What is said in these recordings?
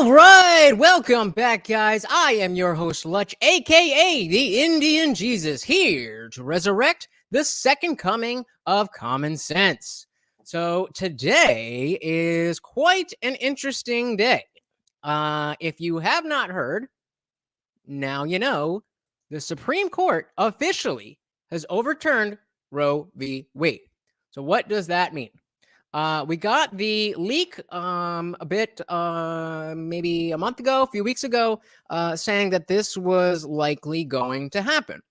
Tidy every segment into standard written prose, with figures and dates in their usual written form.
All right, welcome back, guys. I am your host, Lutch, aka the IndianJesus, here to resurrect the second coming of common sense. So today is quite an interesting day. If you have not heard, now you know, the Supreme Court officially has overturned Roe v. Wade. So what does that mean? We got the leak a bit, maybe a month ago, a few weeks ago, saying that this was likely going to happen.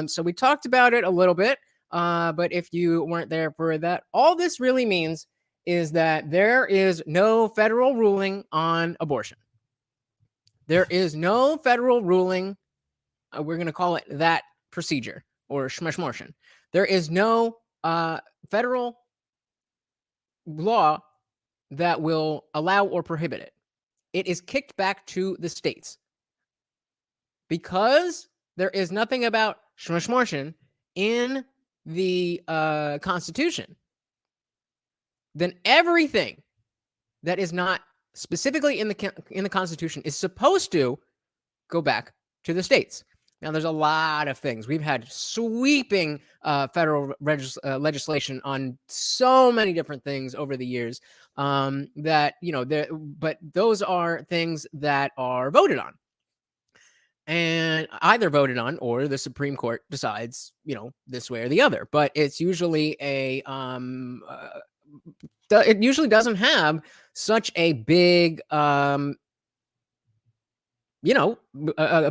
So we talked about it a little bit, but if you weren't there for that, all this really means is that there is no federal ruling on abortion. There is no federal ruling. We're going to call it that procedure or shmeshmortion. There is no federal law that will allow or prohibit it. It is kicked back to the states because there is nothing about shmeshmortion in the Constitution. Then everything that is not specifically in the Constitution is supposed to go back to the states. Now, there's a lot of things. We've had sweeping federal legislation on so many different things over the years that, but those are things that are voted on. And either voted on or the Supreme Court decides, this way or the other. But it's usually it usually doesn't have such a big, a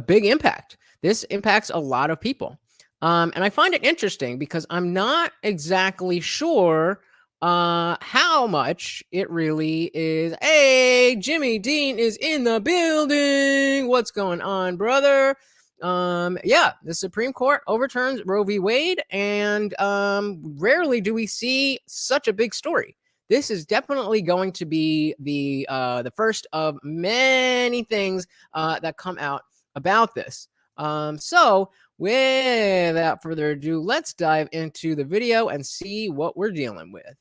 big impact. This impacts a lot of people. And I find it interesting because I'm not exactly sure how much it really is. Hey, Jimmy Dean is in the building. What's going on, brother? The Supreme Court overturns Roe v. Wade, and rarely do we see such a big story. This is definitely going to be the first of many things that come out about this. So without further ado, let's dive into the video and see what we're dealing with.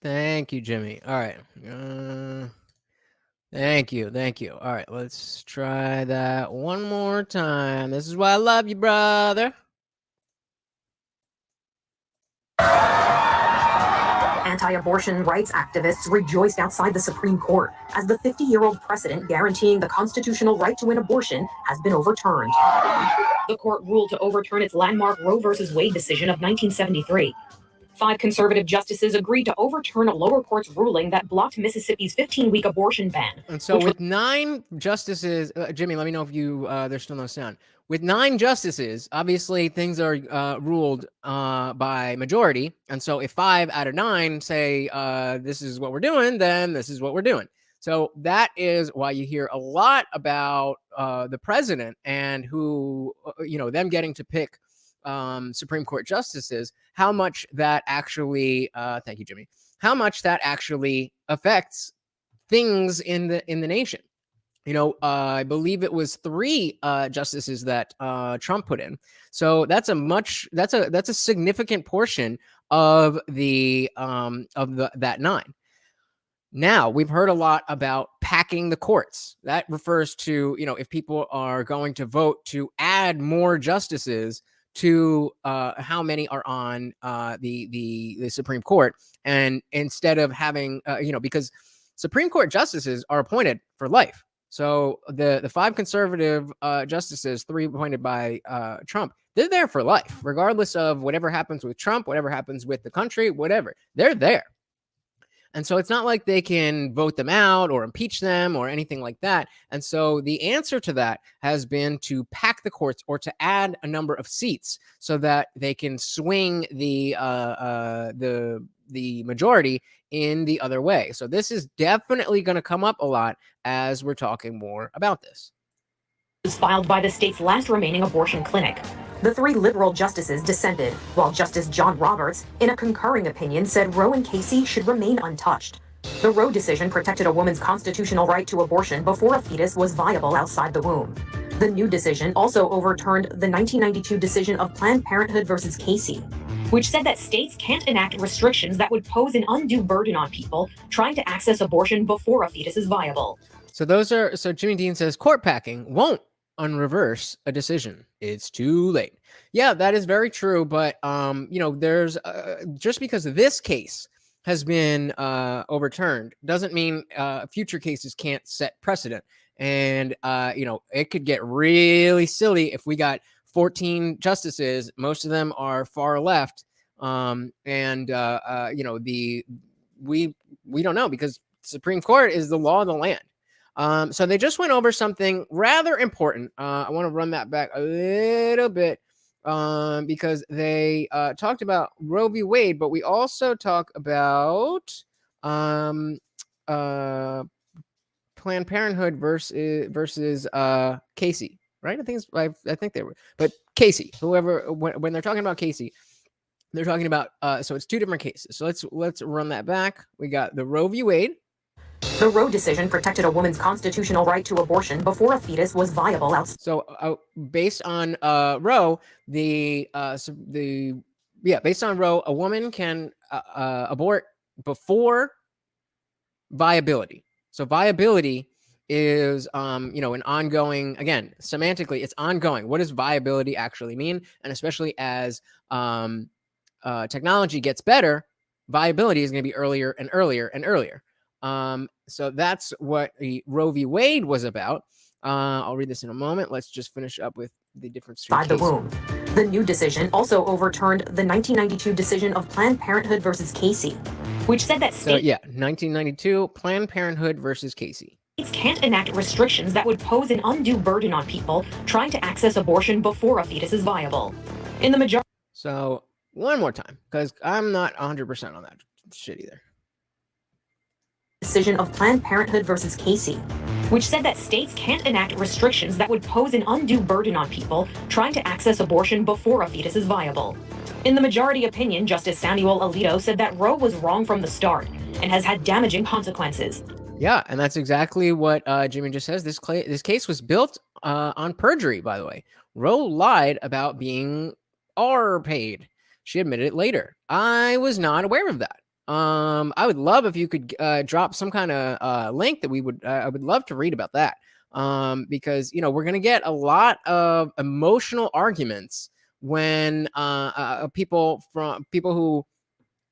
Thank you, Jimmy. All right. Thank you. All right, let's try that one more time. This is why I love you, brother. Anti-abortion rights activists rejoiced outside the Supreme Court as the 50-year-old precedent guaranteeing the constitutional right to an abortion has been overturned. The court ruled to overturn its landmark Roe v. Wade decision of 1973. 5 conservative justices agreed to overturn a lower court's ruling that blocked Mississippi's 15-week abortion ban. And so with 9 justices, Jimmy, let me know if there's still no sound. With 9 justices, obviously things are ruled by majority. And so if 5 out of 9 say this is what we're doing, then this is what we're doing. So that is why you hear a lot about the president and who, them getting to pick Supreme Court justices, how much that actually, thank you, Jimmy, how much that actually affects things in the nation. I believe it was 3 justices that Trump put in. So that's a significant portion of that 9. Now, we've heard a lot about packing the courts. That refers to, if people are going to vote to add more justices to how many are on the Supreme Court. And instead of having, because Supreme Court justices are appointed for life. So the 5 conservative justices, 3 appointed by Trump, they're there for life, regardless of whatever happens with Trump, whatever happens with the country, whatever. They're there. And so it's not like they can vote them out or impeach them or anything like that. And so the answer to that has been to pack the courts or to add a number of seats so that they can swing the majority in the other way. So this is definitely going to come up a lot as we're talking more about this. Was filed by the state's last remaining abortion clinic. The 3 liberal justices dissented, while Justice John Roberts, in a concurring opinion, said Roe and Casey should remain untouched. The Roe decision protected a woman's constitutional right to abortion before a fetus was viable outside the womb. The new decision also overturned the 1992 decision of Planned Parenthood versus Casey, which said that states can't enact restrictions that would pose an undue burden on people trying to access abortion before a fetus is viable. So Jimmy Dean says court packing won't unreverse a decision. It's too late. Yeah, that is very true. But there's just because this case has been overturned doesn't mean future cases can't set precedent. And it could get really silly if we got 14 justices. Most of them are far left, we don't know because Supreme Court is the law of the land. So they just went over something rather important. I want to run that back a little bit because they talked about Roe v. Wade, but we also talk about Planned Parenthood versus Casey, right? I think they were, but Casey, whoever, when they're talking about Casey, they're talking about so it's 2 different cases. So let's run that back. We got the Roe v. Wade. The Roe decision protected a woman's constitutional right to abortion before a fetus was viable outside. So based on Roe, based on Roe, a woman can abort before viability. So viability is an ongoing, again, semantically, it's ongoing. What does viability actually mean? And especially as technology gets better, viability is going to be earlier and earlier and earlier. So that's what the Roe v. Wade was about. I'll read this in a moment. Let's just finish up with the difference between the womb. The new decision also overturned the 1992 decision of Planned Parenthood versus Casey, which said that 1992 Planned Parenthood versus Casey. States can't enact restrictions that would pose an undue burden on people trying to access abortion before a fetus is viable. In the majority. So one more time, because I'm not 100% on that shit either. Decision of Planned Parenthood versus Casey, which said that states can't enact restrictions that would pose an undue burden on people trying to access abortion before a fetus is viable. In the majority opinion, Justice Samuel Alito said that Roe was wrong from the start and has had damaging consequences. Yeah, and that's exactly what Jimmy just says. This case was built on perjury, by the way. Roe lied about being paid. She admitted it later. I was not aware of that. I would love if you could drop some kind of link that I would love to read about that. Because we're gonna get a lot of emotional arguments when people who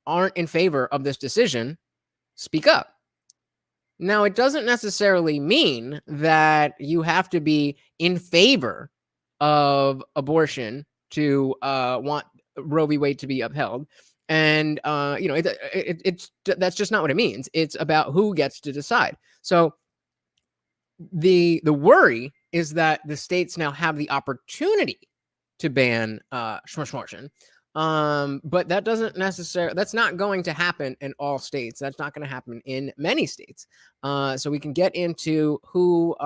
aren't in favor of this decision speak up. Now, it doesn't necessarily mean that you have to be in favor of abortion to want Roe v. Wade to be upheld. And that's just not what it means. It's about who gets to decide. So the worry is that the states now have the opportunity to ban abortion, but that's not going to happen in all states. That's not going to happen in many states. So we can get into who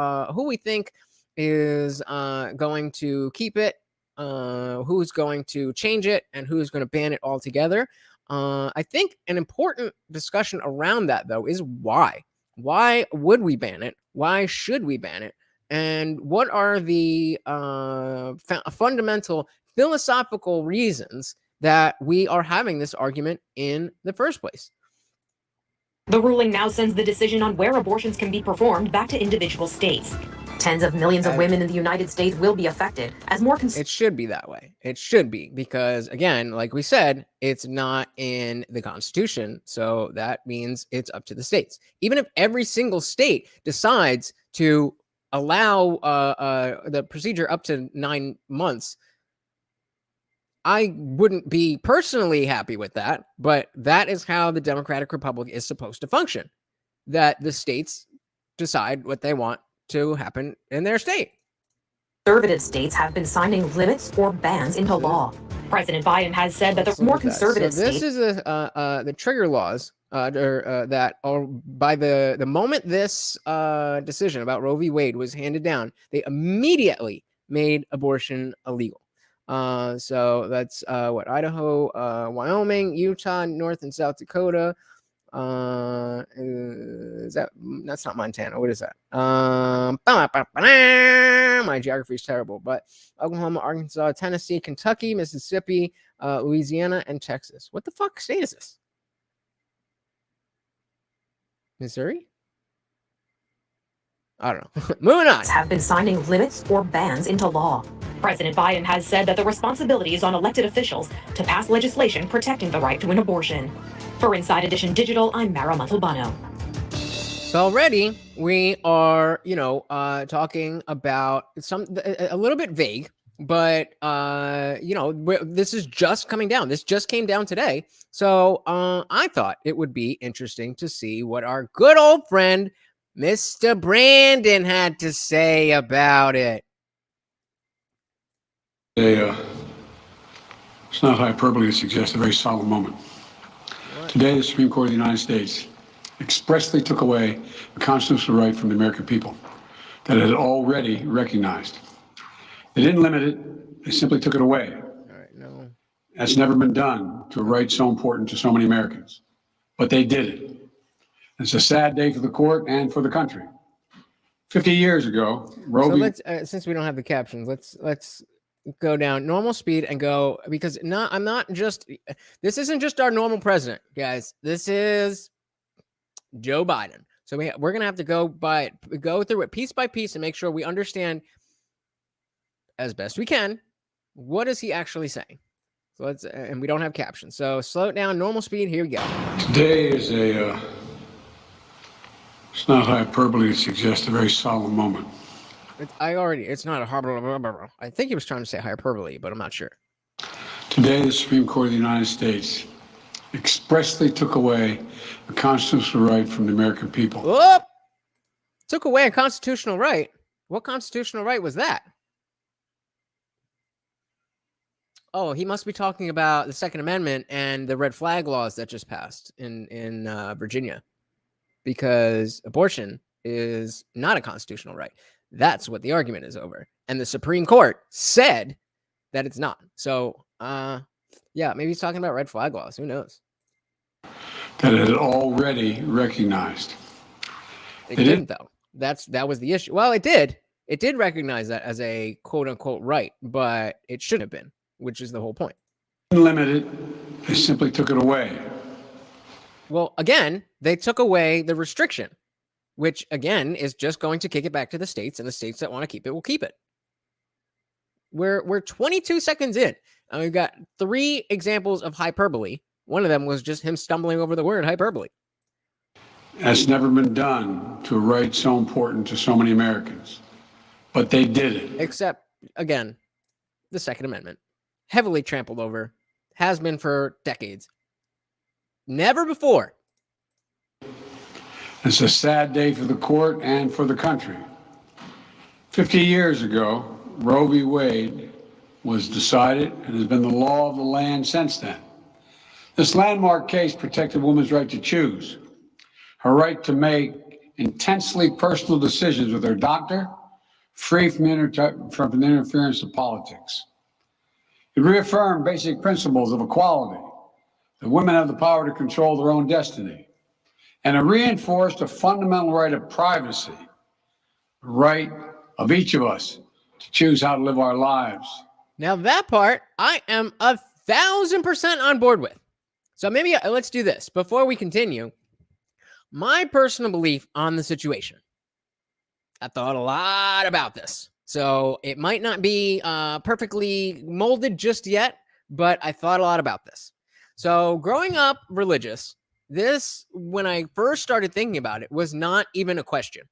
we think is going to keep it, who's going to change it, and who's going to ban it altogether. I think an important discussion around that, though, is why. Why would we ban it? Why should we ban it? And what are the fundamental philosophical reasons that we are having this argument in the first place? The ruling now sends the decision on where abortions can be performed back to individual states. Tens of millions of women in the United States will be affected as more. It should be that way. It should be, because again, like we said, it's not in the Constitution. So that means it's up to the states. Even if every single state decides to allow the procedure up to 9 months, I wouldn't be personally happy with that, but that is how the Democratic Republic is supposed to function. That the states decide what they want to happen in their state. Conservative states have been signing limits or bans into law. President Biden has said that the more conservative So this states. is the trigger laws that are by the moment this decision about Roe v. Wade was handed down, they immediately made abortion illegal. So that's what Idaho, Wyoming, Utah, North and South Dakota. Is that's not Montana? What is that? My geography is terrible, but Oklahoma, Arkansas, Tennessee, Kentucky, Mississippi, Louisiana, and Texas. What the fuck state is this? Missouri? I don't know. Moving on. Have been signing limits or bans into law. President Biden has said that the responsibility is on elected officials to pass legislation protecting the right to an abortion. For Inside Edition Digital, I'm Mara Montalbano. So already we are, talking about a little bit vague, but this is just coming down. This just came down today. So I thought it would be interesting to see what our good old friend Mr. Brandon had to say about it. It's not hyperbole to suggest a very solemn moment. Today, the Supreme Court of the United States expressly took away a constitutional right from the American people that it had already recognized. They didn't limit it, they simply took it away. All right, no. That's never been done to a right so important to so many Americans. But they did it. It's a sad day for the court and for the country. 50 years ago, Roe v. Let's since we don't have the captions, let's go down normal speed and go, because this isn't just our normal president, guys. This is Joe Biden. So we're gonna have to go through it piece by piece and make sure we understand as best we can what is he actually saying. So and we don't have captions. So slow it down, normal speed. Here we go. Today is it's not hyperbole to suggest a very solemn moment. It's not a hyperbole. I think he was trying to say hyperbole, but I'm not sure. Today, the Supreme Court of the United States expressly took away a constitutional right from the American people. Whoop! Took away a constitutional right? What constitutional right was that? Oh, he must be talking about the Second Amendment and the red flag laws that just passed in Virginia, because abortion is not a constitutional right. That's what the argument is over. And the Supreme Court said that it's not. So, maybe he's talking about red flag laws. Who knows? That it had already recognized. It didn't, though. That was the issue. Well, it did. It did recognize that as a quote-unquote right, but it shouldn't have been, which is the whole point. Unlimited, they simply took it away. Well, again, they took away the restriction, which, again, is just going to kick it back to the states, and the states that want to keep it will keep it. We're 22 seconds in, and we've got 3 examples of hyperbole. One of them was just him stumbling over the word hyperbole. That's never been done to a right so important to so many Americans. But they did it. Except, again, the Second Amendment. Heavily trampled over. Has been for decades. Never before. It's a sad day for the court and for the country. 50 years ago, Roe v. Wade was decided and has been the law of the land since then. This landmark case protected women's right to choose, her right to make intensely personal decisions with her doctor, free from the interference of politics. It reaffirmed basic principles of equality, that women have the power to control their own destiny, and it reinforced a fundamental right of privacy, the right of each of us to choose how to live our lives. Now that part, I am 1,000% on board with. So maybe let's do this. Before we continue, my personal belief on the situation. I thought a lot about this. So it might not be perfectly molded just yet, but I thought a lot about this. So growing up religious, this, when I first started thinking about it, was not even a question.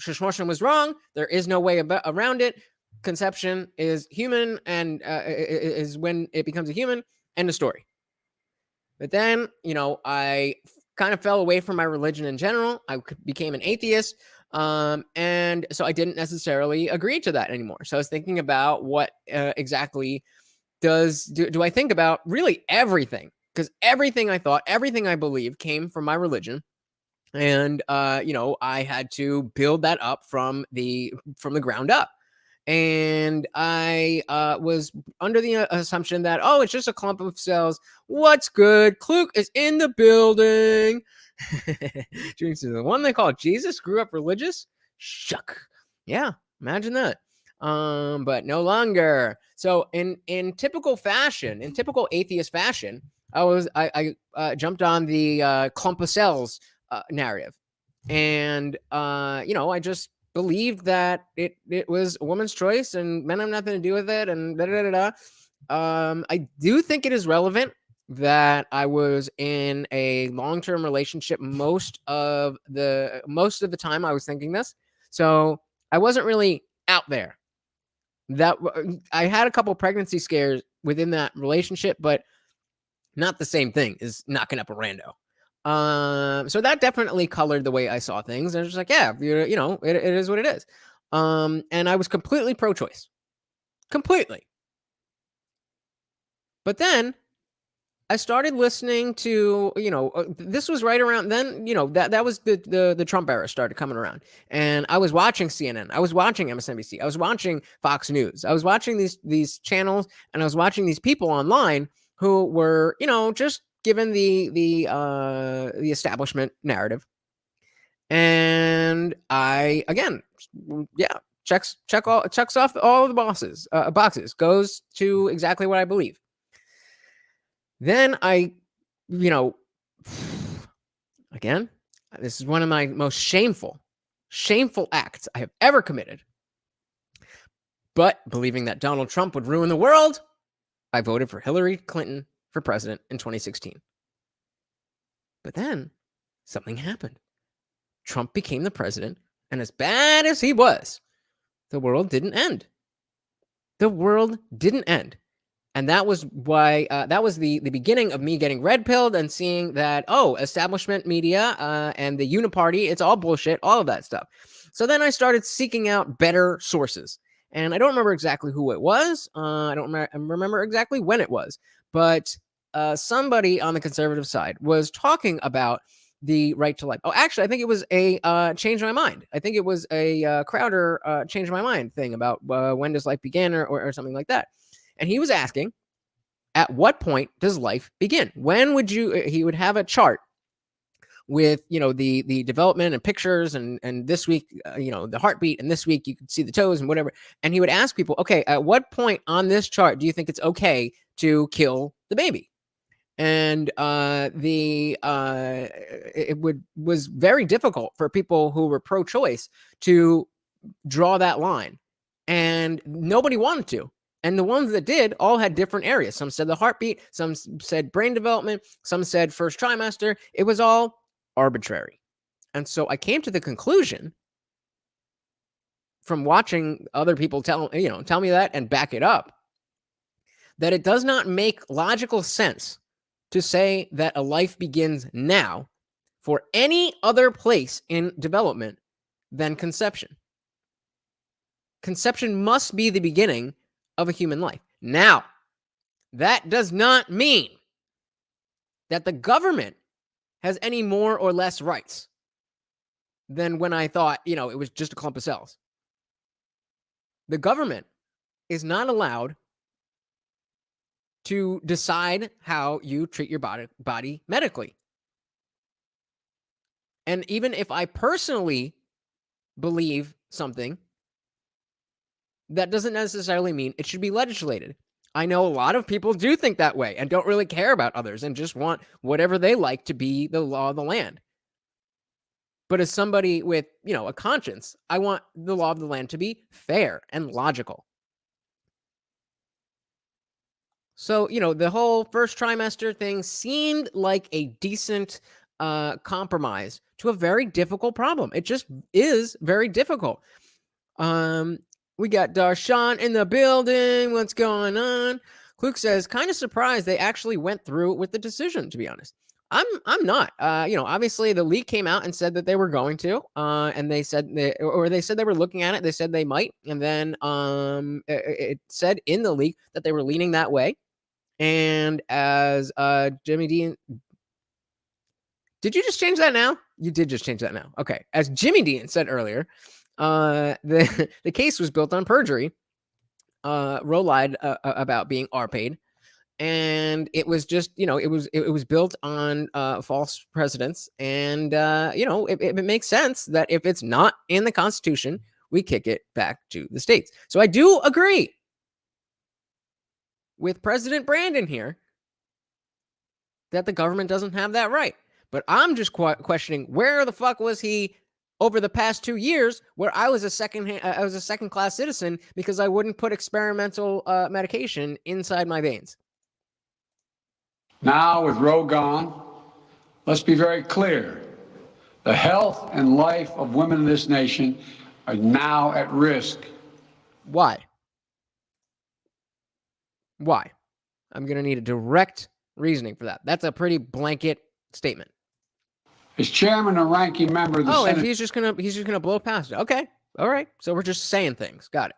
Shishmoshin was wrong. There is no way around it. conception is human and is when it becomes a human. End of story. But then, I kind of fell away from my religion in general. I became an atheist. And so I didn't necessarily agree to that anymore. So I was thinking about what exactly do I think about really everything, because everything I thought, everything I believed came from my religion. And I had to build that up from the ground up. And I was under the assumption that, oh, it's just a clump of cells. What's good? Kluk is in the building. The one they call Jesus grew up religious. Shuck. Yeah, imagine that. But no longer. So in typical fashion, in typical atheist fashion, I jumped on the clump of cells narrative, and I just believed that it was a woman's choice and men have nothing to do with it, and da da da da. I do think it is relevant that I was in a long-term relationship most of the time I was thinking this. So I wasn't really out there. That I had a couple pregnancy scares within that relationship, but not the same thing as knocking up a rando. So that definitely colored the way I saw things. I was just like, yeah, it is what it is. And I was completely pro-choice, completely. But then I started listening to, this was right around then, that was the Trump era started coming around. And I was watching CNN. I was watching MSNBC. I was watching Fox News. I was watching these channels, and I was watching these people online who were, just given the establishment narrative. And I, again, yeah, checks off all of the boxes, goes to exactly what I believe. Then I, again, this is one of my most shameful acts I have ever committed. But believing that Donald Trump would ruin the world, I voted for Hillary Clinton for president in 2016. But then something happened. Trump became the president, and as bad as he was, the world didn't end. The world didn't end. And that was why that was the beginning of me getting red pilled and seeing that, establishment media and the uniparty, it's all bullshit, all of that stuff. So then I started seeking out better sources. And I don't remember exactly who it was. I don't remember exactly when it was. But somebody on the conservative side was talking about the right to life. Oh, actually, I think it was a Change My Mind. I think it was a Crowder Change My Mind thing about when does life begin or something like that. And he was asking, at what point does life begin? When would he would have a chart with, the development and pictures and this week, the heartbeat, and this week you could see the toes and whatever. And he would ask people, okay, at what point on this chart do you think it's okay to kill the baby? And was very difficult for people who were pro-choice to draw that line. And nobody wanted to. And the ones that did all had different areas. Some said the heartbeat, some said brain development, some said first trimester. It was all arbitrary. And so I came to the conclusion from watching other people tell me that and back it up, that it does not make logical sense to say that a life begins now for any other place in development than conception. Conception must be the beginning of a human life. Now, that does not mean that the government has any more or less rights than when I thought, it was just a clump of cells. The government is not allowed to decide how you treat your body medically. And even if I personally believe something, that doesn't necessarily mean it should be legislated. I know a lot of people do think that way and don't really care about others and just want whatever they like to be the law of the land. But as somebody with, a conscience, I want the law of the land to be fair and logical. So, the whole first trimester thing seemed like a decent compromise to a very difficult problem. It just is very difficult. We got Darshan in the building. What's going on? Kluk says, kind of surprised they actually went through with the decision, to be honest. I'm not. Obviously the leak came out and said that they were going to, and they said they said they were looking at it. They said they might, and then it said in the leak that they were leaning that way. And as Jimmy Dean, did you just change that now? You did just change that now. Okay. As Jimmy Dean said earlier, the case was built on perjury. Roe lied about being R-paid. And it was just, it was built on false precedents. And, it makes sense that if it's not in the Constitution, we kick it back to the states. So I do agree with President Brandon here that the government doesn't have that right. But I'm just questioning, where the fuck was he over the past 2 years where I was a second class citizen because I wouldn't put experimental medication inside my veins? Now, with Roe gone, let's be very clear. The health and life of women in this nation are now at risk. Why? Why? I'm going to need a direct reasoning for that. That's a pretty blanket statement. As chairman and ranking member of the Senate, and he's just gonna blow past it. Okay, all right. So we're just saying things. Got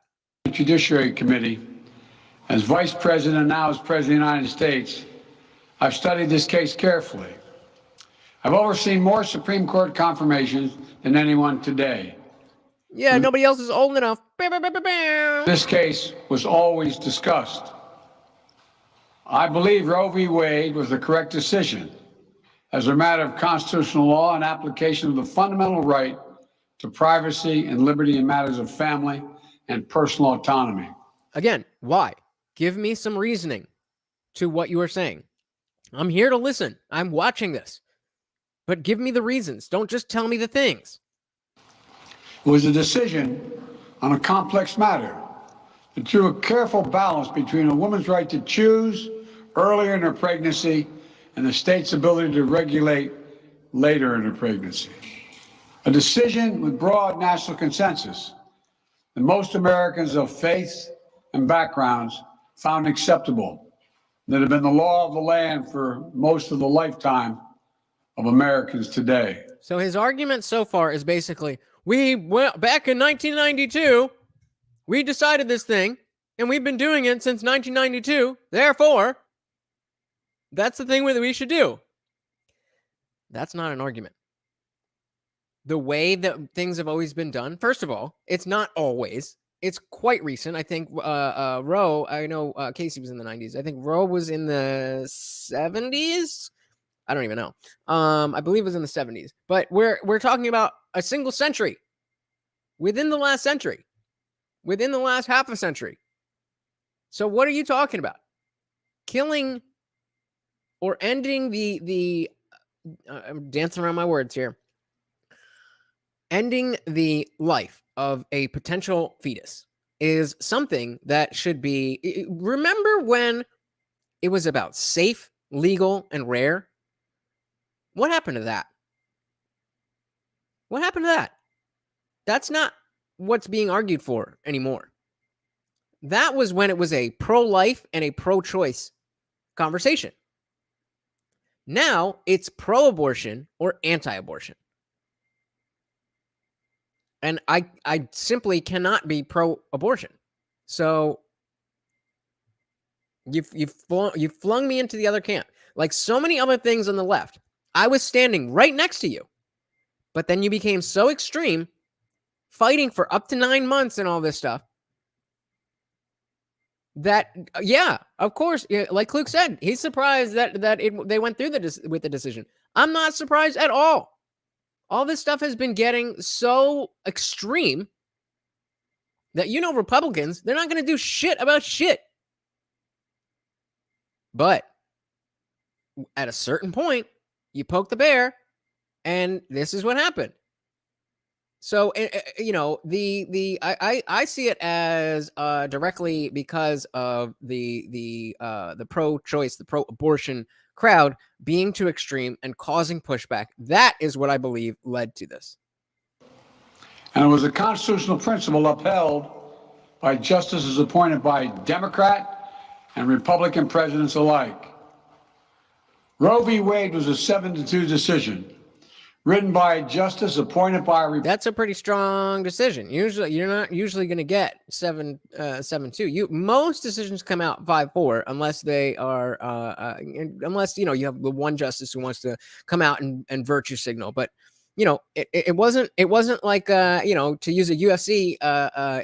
it. Judiciary Committee, as vice president and now as president of the United States, I've studied this case carefully. I've overseen more Supreme Court confirmations than anyone today. Yeah, nobody else is old enough. This case was always discussed. I believe Roe v. Wade was the correct decision as a matter of constitutional law and application of the fundamental right to privacy and liberty in matters of family and personal autonomy. Again, why? Give me some reasoning to what you are saying. I'm here to listen. I'm watching this. But give me the reasons. Don't just tell me the things. It was a decision on a complex matter that drew a careful balance between a woman's right to choose earlier in her pregnancy and the state's ability to regulate later in her pregnancy. A decision with broad national consensus that most Americans of faith and backgrounds found acceptable, that have been the law of the land for most of the lifetime of Americans today. So his argument so far is basically, we went back in 1992, we decided this thing, and we've been doing it since 1992, therefore, that's the thing that we should do. That's not an argument. The way that things have always been done, first of all, it's not always. It's quite recent. I think Roe, I know Casey was in the 90s. I think Roe was in the 70s. I don't even know. I believe it was in the 70s. But we're talking about a single century. Within the last century. Within the last half a century. So what are you talking about? Killing or ending the I'm dancing around my words here. Ending the life of a potential fetus is something that should be... Remember when it was about safe, legal, and rare? What happened to that? What happened to that? That's not what's being argued for anymore. That was when it was a pro-life and a pro-choice conversation. Now it's pro-abortion or anti-abortion. And I simply cannot be pro-abortion. So you've flung me into the other camp. Like so many other things on the left. I was standing right next to you. But then you became so extreme, fighting for up to 9 months and all this stuff, that, yeah, of course, like Kluk said, he's surprised that they went through with the decision. I'm not surprised at all. All this stuff has been getting so extreme that, Republicans, they're not going to do shit about shit. But at a certain point, you poke the bear, and this is what happened. So, I see it as directly because of the pro-choice, the pro-abortion crowd being too extreme and causing pushback. That is what I believe led to this. And it was a constitutional principle upheld by justices appointed by Democrat and Republican presidents alike. Roe v. Wade was a 7-2 decision, written by a justice appointed by a That's a pretty strong decision. Usually, you're not usually going to get 7-2. Most decisions come out 5-4 unless they are unless you have the one justice who wants to come out and virtue signal. But it wasn't like to use a UFC.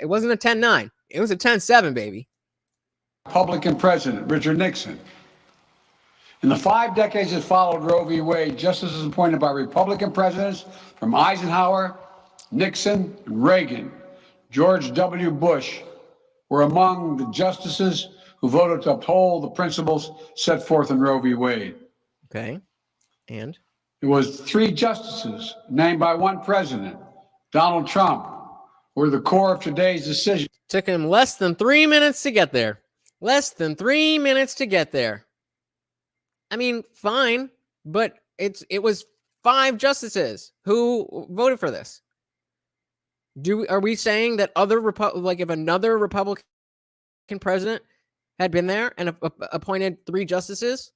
It wasn't a 10-9. It was a 10-7, baby. Republican president Richard Nixon. In the 5 decades that followed Roe v. Wade, justices appointed by Republican presidents from Eisenhower, Nixon, and Reagan, George W. Bush, were among the justices who voted to uphold the principles set forth in Roe v. Wade. Okay. And? It was 3 justices named by one president, Donald Trump, who were the core of today's decision. Took him less than 3 minutes to get there. Less than 3 minutes to get there. I mean, fine, but it was 5 justices who voted for this. Are we saying that if another Republican president had been there and appointed 3 justices,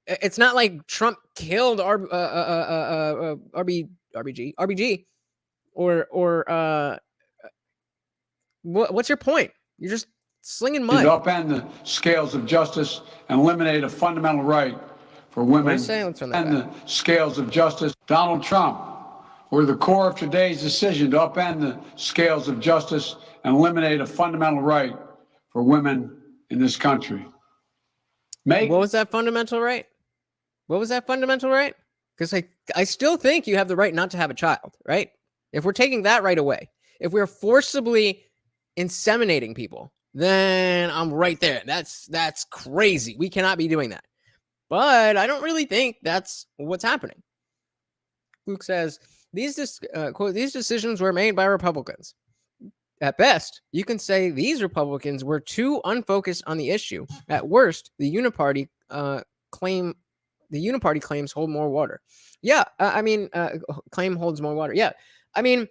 it's not like Trump killed RBG or what's your point? You're just slinging mud. To upend the scales of justice and eliminate a fundamental right for women. The scales of justice. Donald Trump were the core of today's decision to upend the scales of justice and eliminate a fundamental right for women in this country. What was that fundamental right? What was that fundamental right? Because I still think you have the right not to have a child, right? If we're taking that right away, if we're forcibly inseminating people, then I'm right there. That's crazy. We cannot be doing that. But I don't really think that's what's happening. Luke says, quote, these decisions were made by Republicans. At best, you can say these Republicans were too unfocused on the issue. At worst, the uniparty claims hold more water. Yeah, claim holds more water. Yeah, I mean,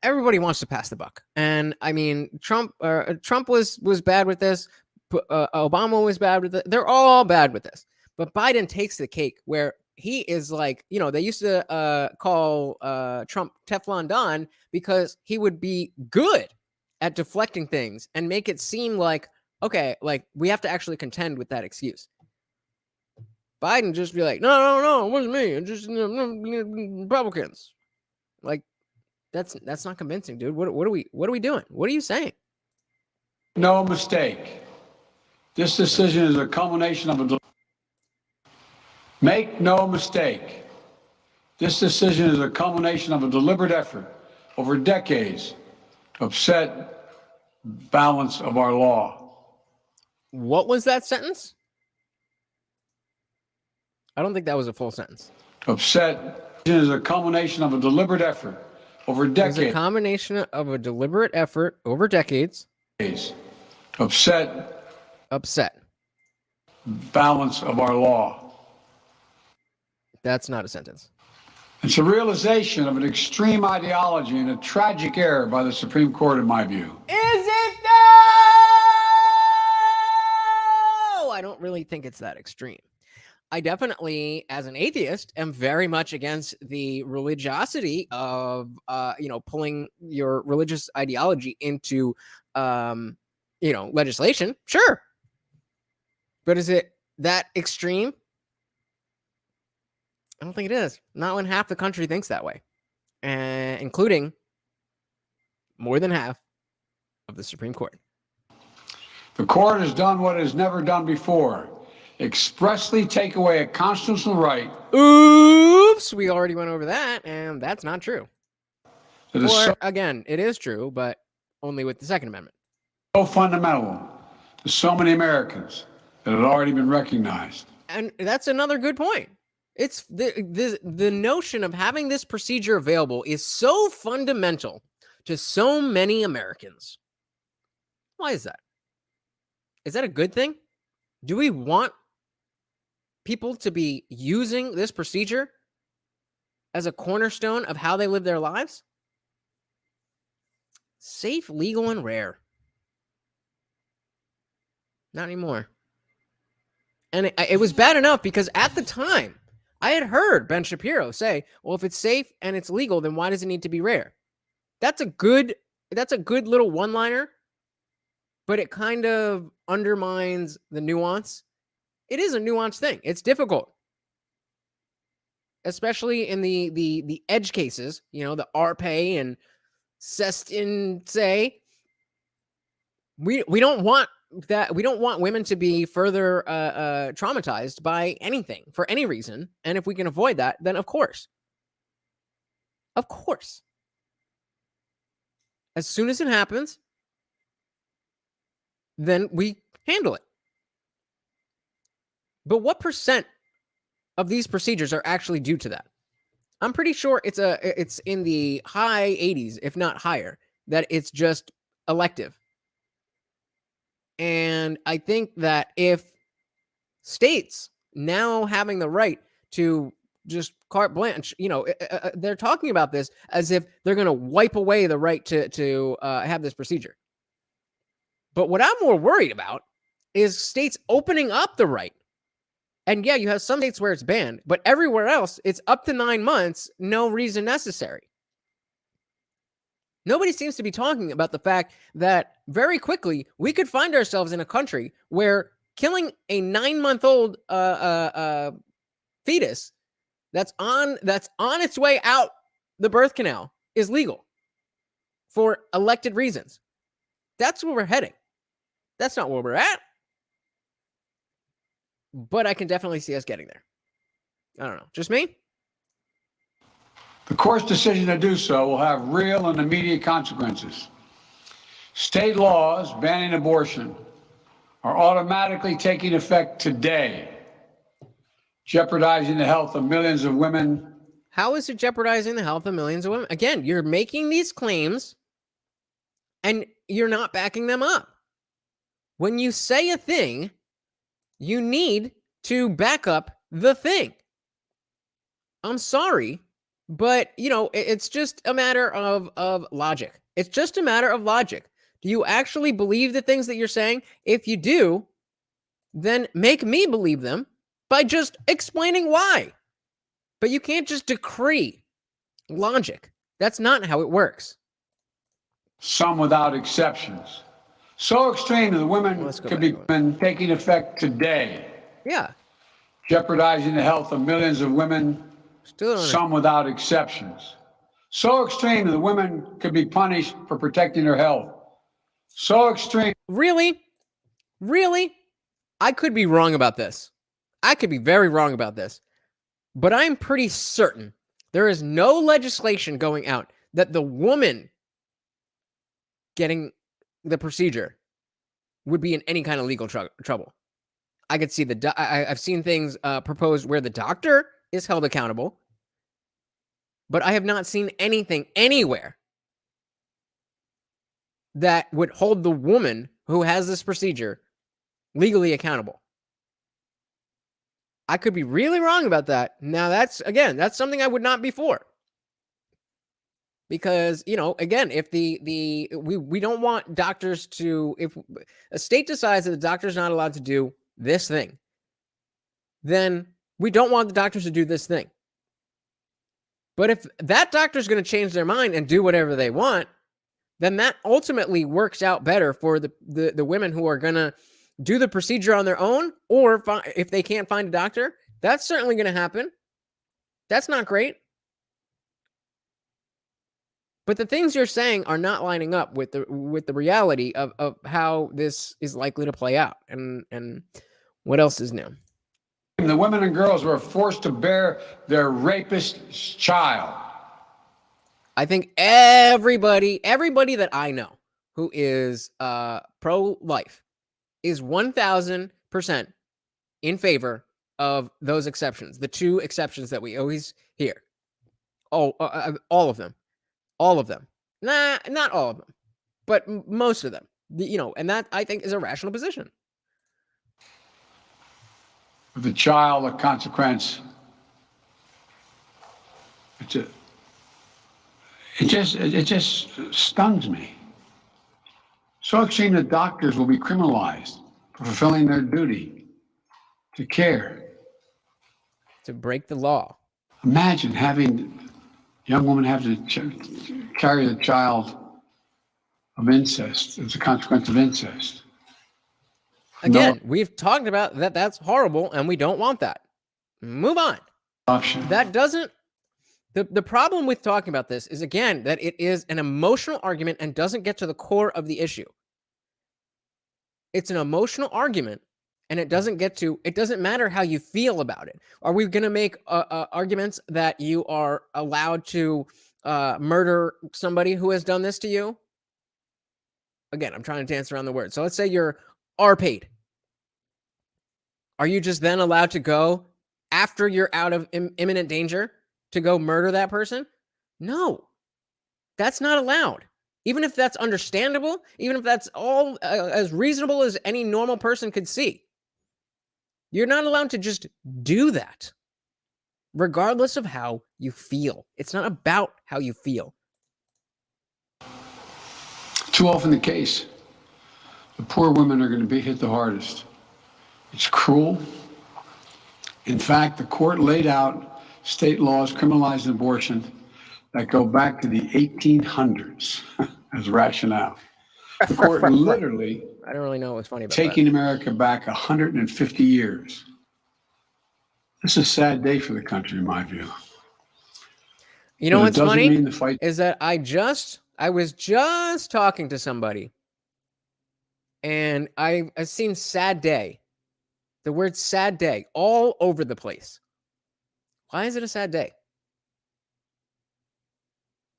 everybody wants to pass the buck, and I mean, Trump was bad with this. Obama was bad with it. They're all bad with this. But Biden takes the cake, where he is like, they used to call Trump Teflon Don because he would be good at deflecting things and make it seem like, okay, like we have to actually contend with that excuse. Biden just be like, no, it wasn't me. It's just Republicans. Like, that's not convincing, dude. What are we doing? What are you saying? No mistake. This decision is a culmination of Make no mistake. This decision is a culmination of a deliberate effort over decades to upset balance of our law. What was that sentence? I don't think that was a full sentence. Upset is a culmination of a deliberate effort over decades. It's a combination of a deliberate effort over decades. Upset. Balance of our law. That's not a sentence. It's a realization of an extreme ideology and a tragic error by the Supreme Court, in my view. Is it though? I don't really think it's that extreme. I definitely, as an atheist, am very much against the religiosity of, pulling your religious ideology into, legislation. Sure. But is it that extreme? I don't think it is. Not when half the country thinks that way, including more than half of the Supreme Court. The court has done what it has never done before. Expressly take away a constitutional right. Oops, we already went over that, and that's not true. Again, it is true, but only with the Second Amendment. So fundamental to so many Americans that had already been recognized. And that's another good point. It's the notion of having this procedure available is so fundamental to so many Americans. Why is that? Is that a good thing? Do we want people to be using this procedure as a cornerstone of how they live their lives? Safe, legal, and rare. Not anymore. And it was bad enough because at the time, I had heard Ben Shapiro say, well, if it's safe and it's legal, then why does it need to be rare? That's a good little one-liner, but it kind of undermines the nuance. It is a nuanced thing. It's difficult, especially in the edge cases, the RPay and Sestin say. We don't want that. We don't want women to be further traumatized by anything for any reason. And if we can avoid that, then of course. As soon as it happens, then we handle it. But what percent of these procedures are actually due to that? I'm pretty sure it's in the high 80s, if not higher, that it's just elective. And I think that if states now having the right to just carte blanche, they're talking about this as if they're going to wipe away the right to have this procedure. But what I'm more worried about is states opening up the right. And yeah, you have some states where it's banned, but everywhere else, it's up to 9 months, no reason necessary. Nobody seems to be talking about the fact that very quickly we could find ourselves in a country where killing a 9-month-old fetus that's on its way out the birth canal is legal for elected reasons. That's where we're heading. That's not where we're at. But I can definitely see us getting there. I don't know. Just me? The court's decision to do so will have real and immediate consequences. State laws banning abortion are automatically taking effect today, jeopardizing the health of millions of women. How is it jeopardizing the health of millions of women? Again, you're making these claims and you're not backing them up. When you say a thing, you need to back up the thing. I'm sorry, but, it's just a matter of logic. It's just a matter of logic. Do you actually believe the things that you're saying? If you do, then make me believe them by just explaining why. But you can't just decree logic. That's not how it works. Some without exceptions. So extreme that the women could be taking effect today. Yeah. Jeopardizing the health of millions of women, some without exceptions. So extreme that the women could be punished for protecting their health. So extreme. Really? I could be wrong about this. I could be very wrong about this. But I'm pretty certain there is no legislation going out that the woman getting the procedure would be in any kind of legal trouble. I could see I've seen things proposed where the doctor is held accountable, but I have not seen anything anywhere that would hold the woman who has this procedure legally accountable. I could be really wrong about that. Now that's something I would not be for. Because, again, if we don't want doctors to, if a state decides that the doctor's not allowed to do this thing, then we don't want the doctors to do this thing. But if that doctor's going to change their mind and do whatever they want, then that ultimately works out better for the women who are going to do the procedure on their own, or if they can't find a doctor, that's certainly going to happen. That's not great. But the things you're saying are not lining up with the reality of how this is likely to play out. And what else is new? The women and girls who are forced to bear their rapist's child. I think everybody that I know who is pro-life is 1,000% in favor of those exceptions. The two exceptions that we always hear. All of them. All of them. Nah, not all of them, but most of them. And that I think is a rational position. For the child, a consequence. It just stuns me. So extreme that doctors will be criminalized for fulfilling their duty to care. To break the law. Imagine having a young woman have to carry the child of incest as a consequence of incest. Again, we've talked about that. That's horrible, and we don't want that. Move on. Option. That doesn't. The problem with talking about this is, again, that it is an emotional argument and doesn't get to the core of the issue. It's an emotional argument, and it doesn't matter how you feel about it. Are we going to make arguments that you are allowed to murder somebody who has done this to you? Again, I'm trying to dance around the word. So let's say you're paid. Are you just then allowed to go after you're out of imminent danger to go murder that person? No, that's not allowed. Even if that's understandable, even if that's all as reasonable as any normal person could see, you're not allowed to just do that, regardless of how you feel. It's not about how you feel. Too often the case, the poor women are going to be hit the hardest. It's cruel. In fact, the court laid out state laws criminalizing abortion that go back to the 1800s as rationale. The court literally I don't really know what's funny about taking America back 150 years. This is a sad day for the country, in my view. You know what's funny fight is that I was just talking to somebody, and I've seen sad day. The word sad day all over the place. Why is it a sad day?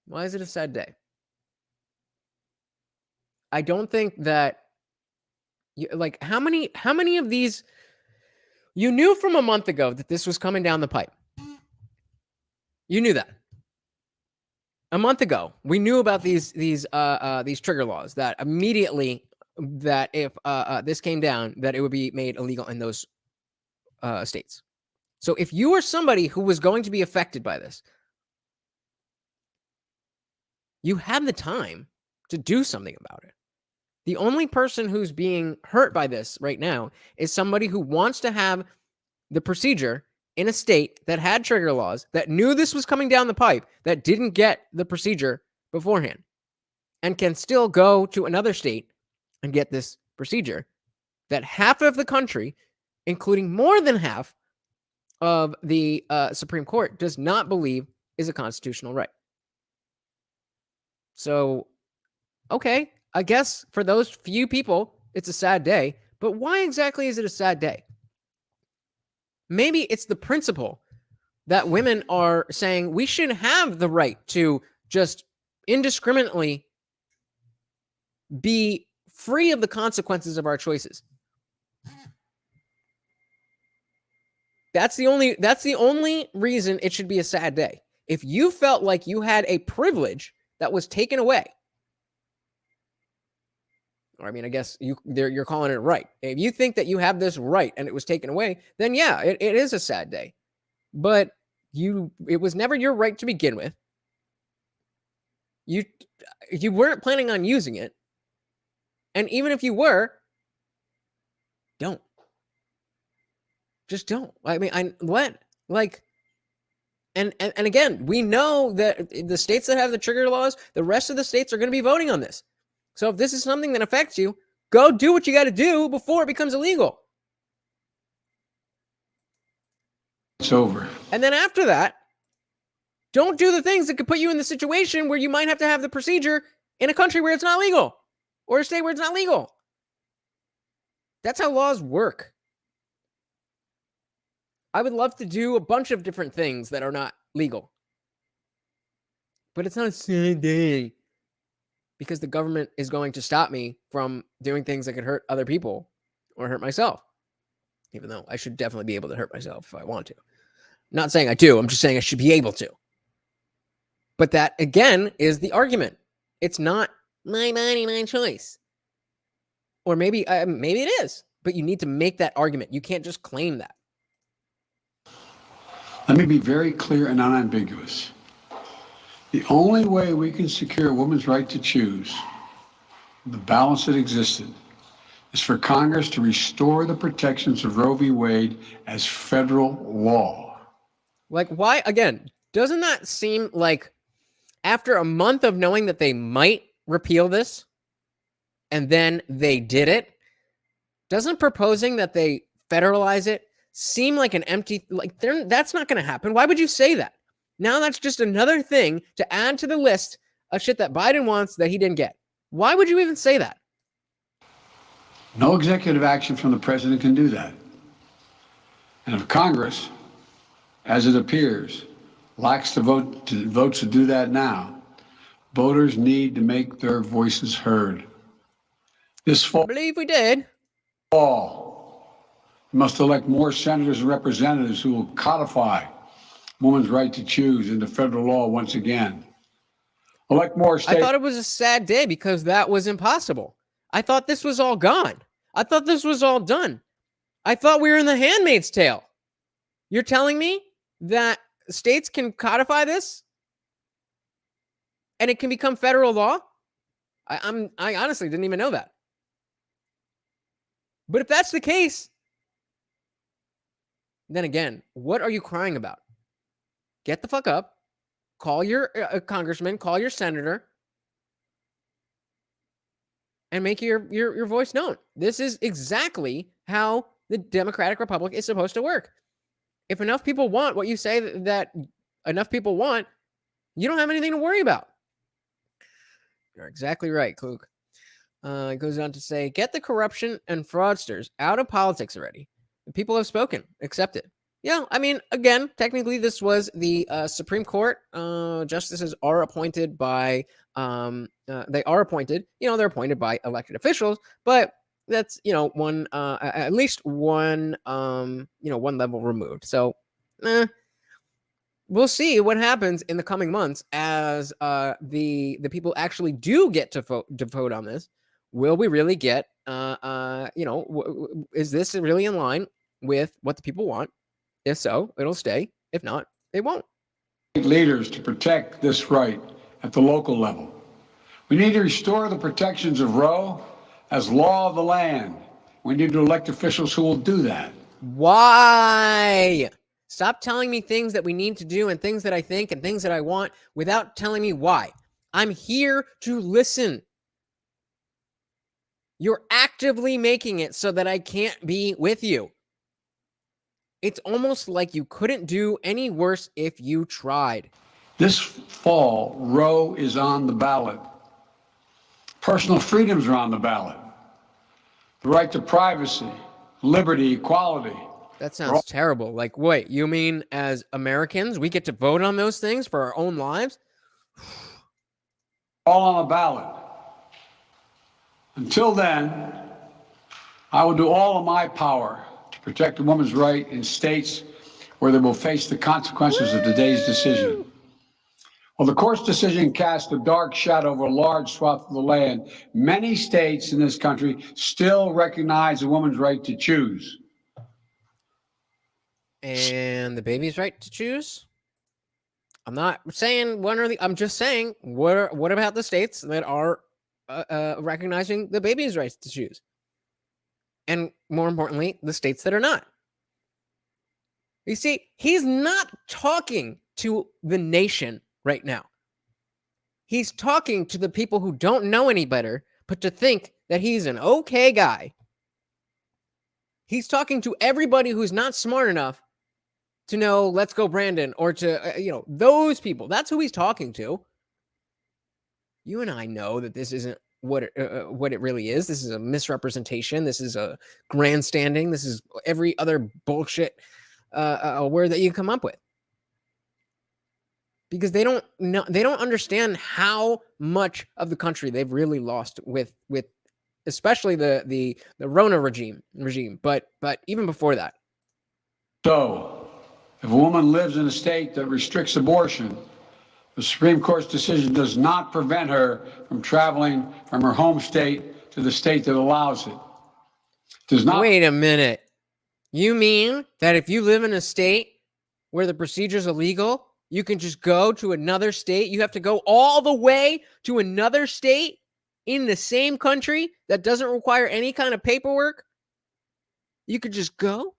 Why is it a sad day? I don't think that like how many of these you knew from a month ago that this was coming down the pipe. You knew that. A month ago, we knew about these trigger laws that immediately that if this came down, that it would be made illegal in those states. So if you were somebody who was going to be affected by this, you had the time to do something about it. The only person who's being hurt by this right now is somebody who wants to have the procedure in a state that had trigger laws, that knew this was coming down the pipe, that didn't get the procedure beforehand, and can still go to another state and get this procedure that half of the country, including more than half of the Supreme Court, does not believe is a constitutional right. So, okay, I guess for those few people, it's a sad day, but why exactly is it a sad day? Maybe it's the principle that women are saying we should have the right to just indiscriminately be free of the consequences of our choices. That's the only reason it should be a sad day. If you felt like you had a privilege that was taken away, or I mean, I guess you're calling it right. If you think that you have this right and it was taken away, then yeah, it is a sad day. But it was never your right to begin with. You weren't planning on using it. And even if you were, don't. Just don't. I mean, and again, we know that the states that have the trigger laws, the rest of the states are going to be voting on this. So if this is something that affects you, go do what you got to do before it becomes illegal. It's over. And then after that, don't do the things that could put you in the situation where you might have to have the procedure in a country where it's not legal or a state where it's not legal. That's how laws work. I would love to do a bunch of different things that are not legal. But it's not a sad day because the government is going to stop me from doing things that could hurt other people or hurt myself. Even though I should definitely be able to hurt myself if I want to. Not saying I do, I'm just saying I should be able to. But that, again, is the argument. It's not my body, my choice. Or maybe it is, but you need to make that argument. You can't just claim that. Let me be very clear and unambiguous. The only way we can secure a woman's right to choose the balance that existed, is for Congress to restore the protections of Roe v. Wade as federal law. Like, why? Again, doesn't that seem like after a month of knowing that they might repeal this and then they did it, doesn't proposing that they federalize it seem like an empty, like, that's not going to happen? Why would you say that? Now that's just another thing to add to the list of shit that Biden wants that he didn't get. Why would you even say that? No executive action from the president can do that. And if Congress, as it appears, lacks the votes to do that now, voters need to make their voices heard. This fall, I believe we did. we must elect more senators and representatives who will codify women's right to choose into federal law once again. Elect more states. I thought it was a sad day because that was impossible. I thought this was all gone. I thought this was all done. I thought we were in the Handmaid's Tale. You're telling me that states can codify this and it can become federal law? I honestly didn't even know that. But if that's the case, then again, what are you crying about? Get the fuck up. Call your congressman, call your senator, and make your voice known. This is exactly how the Democratic Republic is supposed to work. If enough people want what you say that enough people want, you don't have anything to worry about. You're exactly right, Klug. It goes on to say, get the corruption and fraudsters out of politics already. The people have spoken. Accept it. Yeah, I mean, again, technically this was the Supreme Court. Justices are appointed by, they are appointed, they're appointed by elected officials, but that's, one, at least one, one level removed. So, we'll see what happens in the coming months as the people actually do get to vote on this. Will we really get, is this really in line with what the people want? If so, it'll stay. If not, it won't. Leaders to protect this right at the local level. We need to restore the protections of Roe as law of the land. We need to elect officials who will do that. Why? Stop telling me things that we need to do and things that I think and things that I want without telling me why. I'm here to listen. You're actively making it so that I can't be with you. It's almost like you couldn't do any worse if you tried. This fall, Roe is on the ballot. Personal freedoms are on the ballot. The right to privacy, liberty, equality. That sounds terrible. Like, wait, you mean as Americans, we get to vote on those things for our own lives? All on the ballot. Until then, I will do all of my power to protect a woman's right in states where they will face the consequences of today's decision. Well, the court's decision cast a dark shadow over a large swath of the land. Many states in this country still recognize a woman's right to choose. And the baby's right to choose? I'm not saying one or the. I'm just saying, what about the states that are recognizing the baby's rights to choose? And more importantly, the states that are not. You see, he's not talking to the nation right now. He's talking to the people who don't know any better, but to think that he's an okay guy. He's talking to everybody who's not smart enough to know, let's go Brandon, or to, those people. That's who he's talking to. You and I know that this isn't what it really is. This is a misrepresentation. This is a grandstanding. This is every other bullshit word that you come up with. Because they don't know, they don't understand how much of the country they've really lost with especially the Rona regime, but even before that. So, if a woman lives in a state that restricts abortion, the Supreme Court's decision does not prevent her from traveling from her home state to the state that allows it. Does not. Wait a minute. You mean that if you live in a state where the procedure is illegal, you can just go to another state? You have to go all the way to another state in the same country that doesn't require any kind of paperwork, you could just go.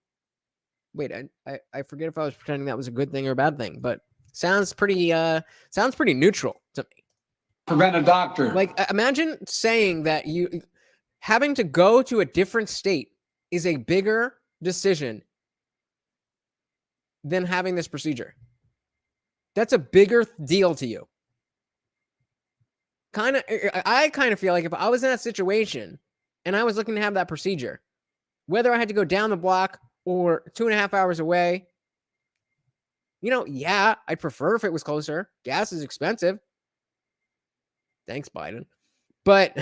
Wait, I forget if I was pretending that was a good thing or a bad thing, but sounds pretty neutral to me. Prevent a doctor. Like, imagine saying that you having to go to a different state is a bigger decision than having this procedure. That's a bigger deal to you. I kind of feel like if I was in that situation and I was looking to have that procedure, whether I had to go down the block or 2.5 hours away, yeah, I'd prefer if it was closer. Gas is expensive. Thanks, Biden. But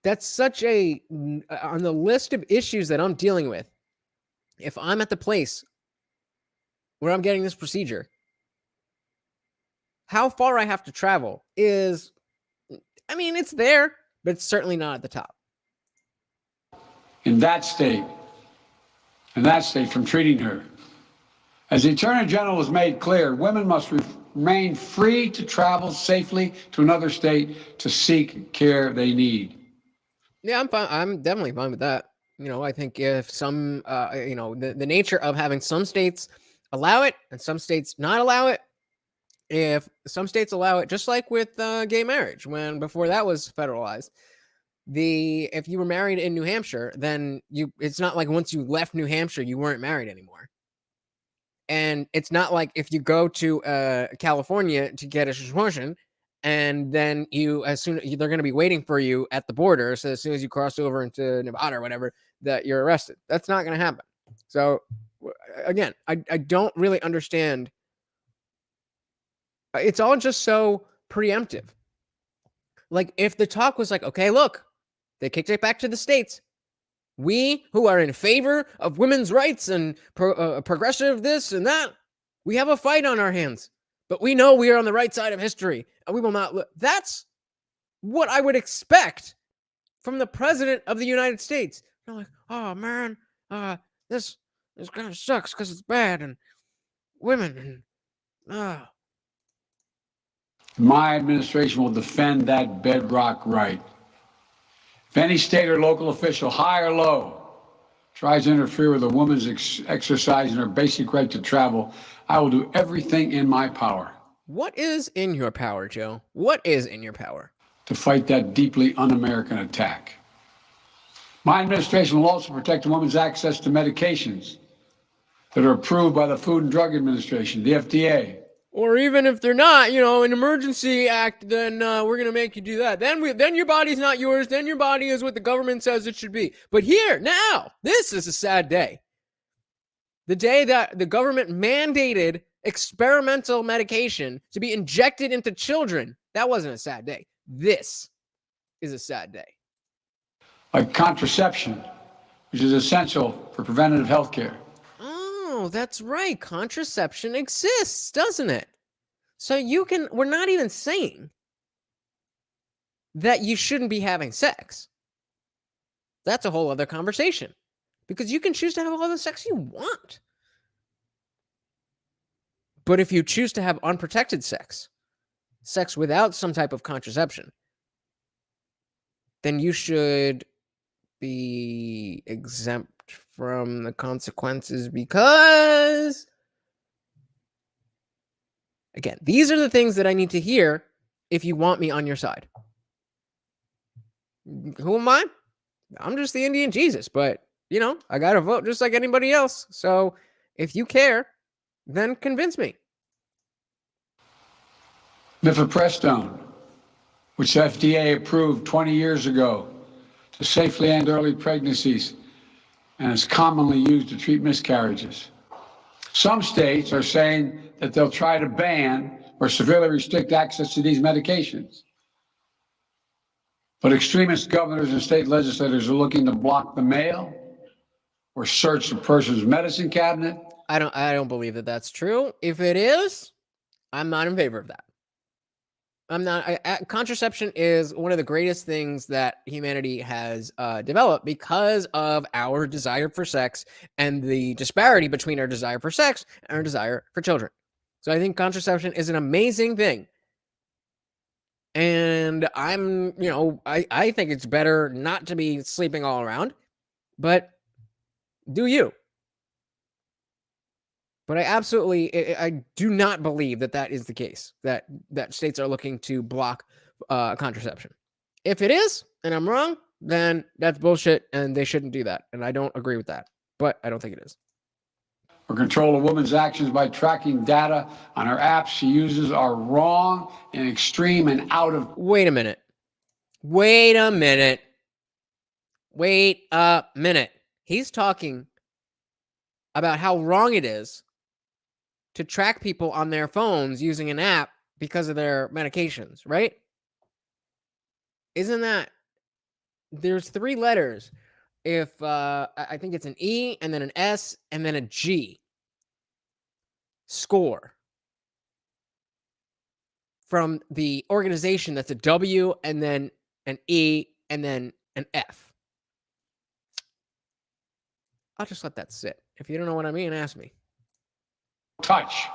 that's such on the list of issues that I'm dealing with. If I'm at the place where I'm getting this procedure, how far I have to travel is, it's there, but it's certainly not at the top. In that state from treating her. As the Attorney General has made clear, women must remain free to travel safely to another state to seek care they need. Yeah, I'm fine. I'm definitely fine with that. I think if some, the nature of having some states allow it and some states not allow it, if some states allow it, just like with gay marriage, before that was federalized, if you were married in New Hampshire, then it's not like once you left New Hampshire, you weren't married anymore. And it's not like if you go to California to get a abortion, and then they're going to be waiting for you at the border. So as soon as you cross over into Nevada or whatever, that you're arrested. That's not going to happen. So again, I don't really understand. It's all just so preemptive. Like if the talk was like, okay, look, they kicked it back to the states. We who are in favor of women's rights and progressive this and that, we have a fight on our hands. But we know we are on the right side of history, and we will not. That's what I would expect from the president of the United States. They're like, oh man, this kind of sucks because it's bad and women and My administration will defend that bedrock right. If any state or local official, high or low, tries to interfere with a woman's exercising her basic right to travel, I will do everything in my power. What is in your power, Joe? What is in your power? To fight that deeply un-American attack. My administration will also protect a woman's access to medications that are approved by the Food and Drug Administration, the FDA. Or even if they're not, an emergency act, then we're going to make you do that. Then your body's not yours. Then your body is what the government says it should be. But here, now, this is a sad day. The day that the government mandated experimental medication to be injected into children, that wasn't a sad day. This is a sad day. Like contraception, which is essential for preventative health care. Oh, that's right. Contraception exists, doesn't it? So we're not even saying that you shouldn't be having sex. That's a whole other conversation. Because you can choose to have all the sex you want. But if you choose to have unprotected sex without some type of contraception, then you should be exempt from the consequences because, again, these are the things that I need to hear if you want me on your side. Who am I? I'm just the IndianJesus, but, I got to vote just like anybody else. So if you care, then convince me. Mifepristone, which the FDA approved 20 years ago to safely end early pregnancies and is commonly used to treat miscarriages. Some states are saying that they'll try to ban or severely restrict access to these medications. But extremist governors and state legislators are looking to block the mail or search a person's medicine cabinet. I don't believe that that's true. If it is, I'm not in favor of that. Contraception is one of the greatest things that humanity has developed because of our desire for sex and the disparity between our desire for sex and our desire for children. So I think contraception is an amazing thing. And I'm, I think it's better not to be sleeping all around, but do you? But I do not believe that is the case, that states are looking to block contraception. If it is, and I'm wrong, then that's bullshit, and they shouldn't do that. And I don't agree with that, but I don't think it is. Or control a woman's actions by tracking data on her apps she uses are wrong and extreme and out of... Wait a minute. He's talking about how wrong it is to track people on their phones using an app because of their medications, right? Isn't that... There's 3 letters. If I think it's an E and then an S and then a G. Score. From the organization, that's a W and then an E and then an F. I'll just let that sit. If you don't know what I mean, ask me. Touch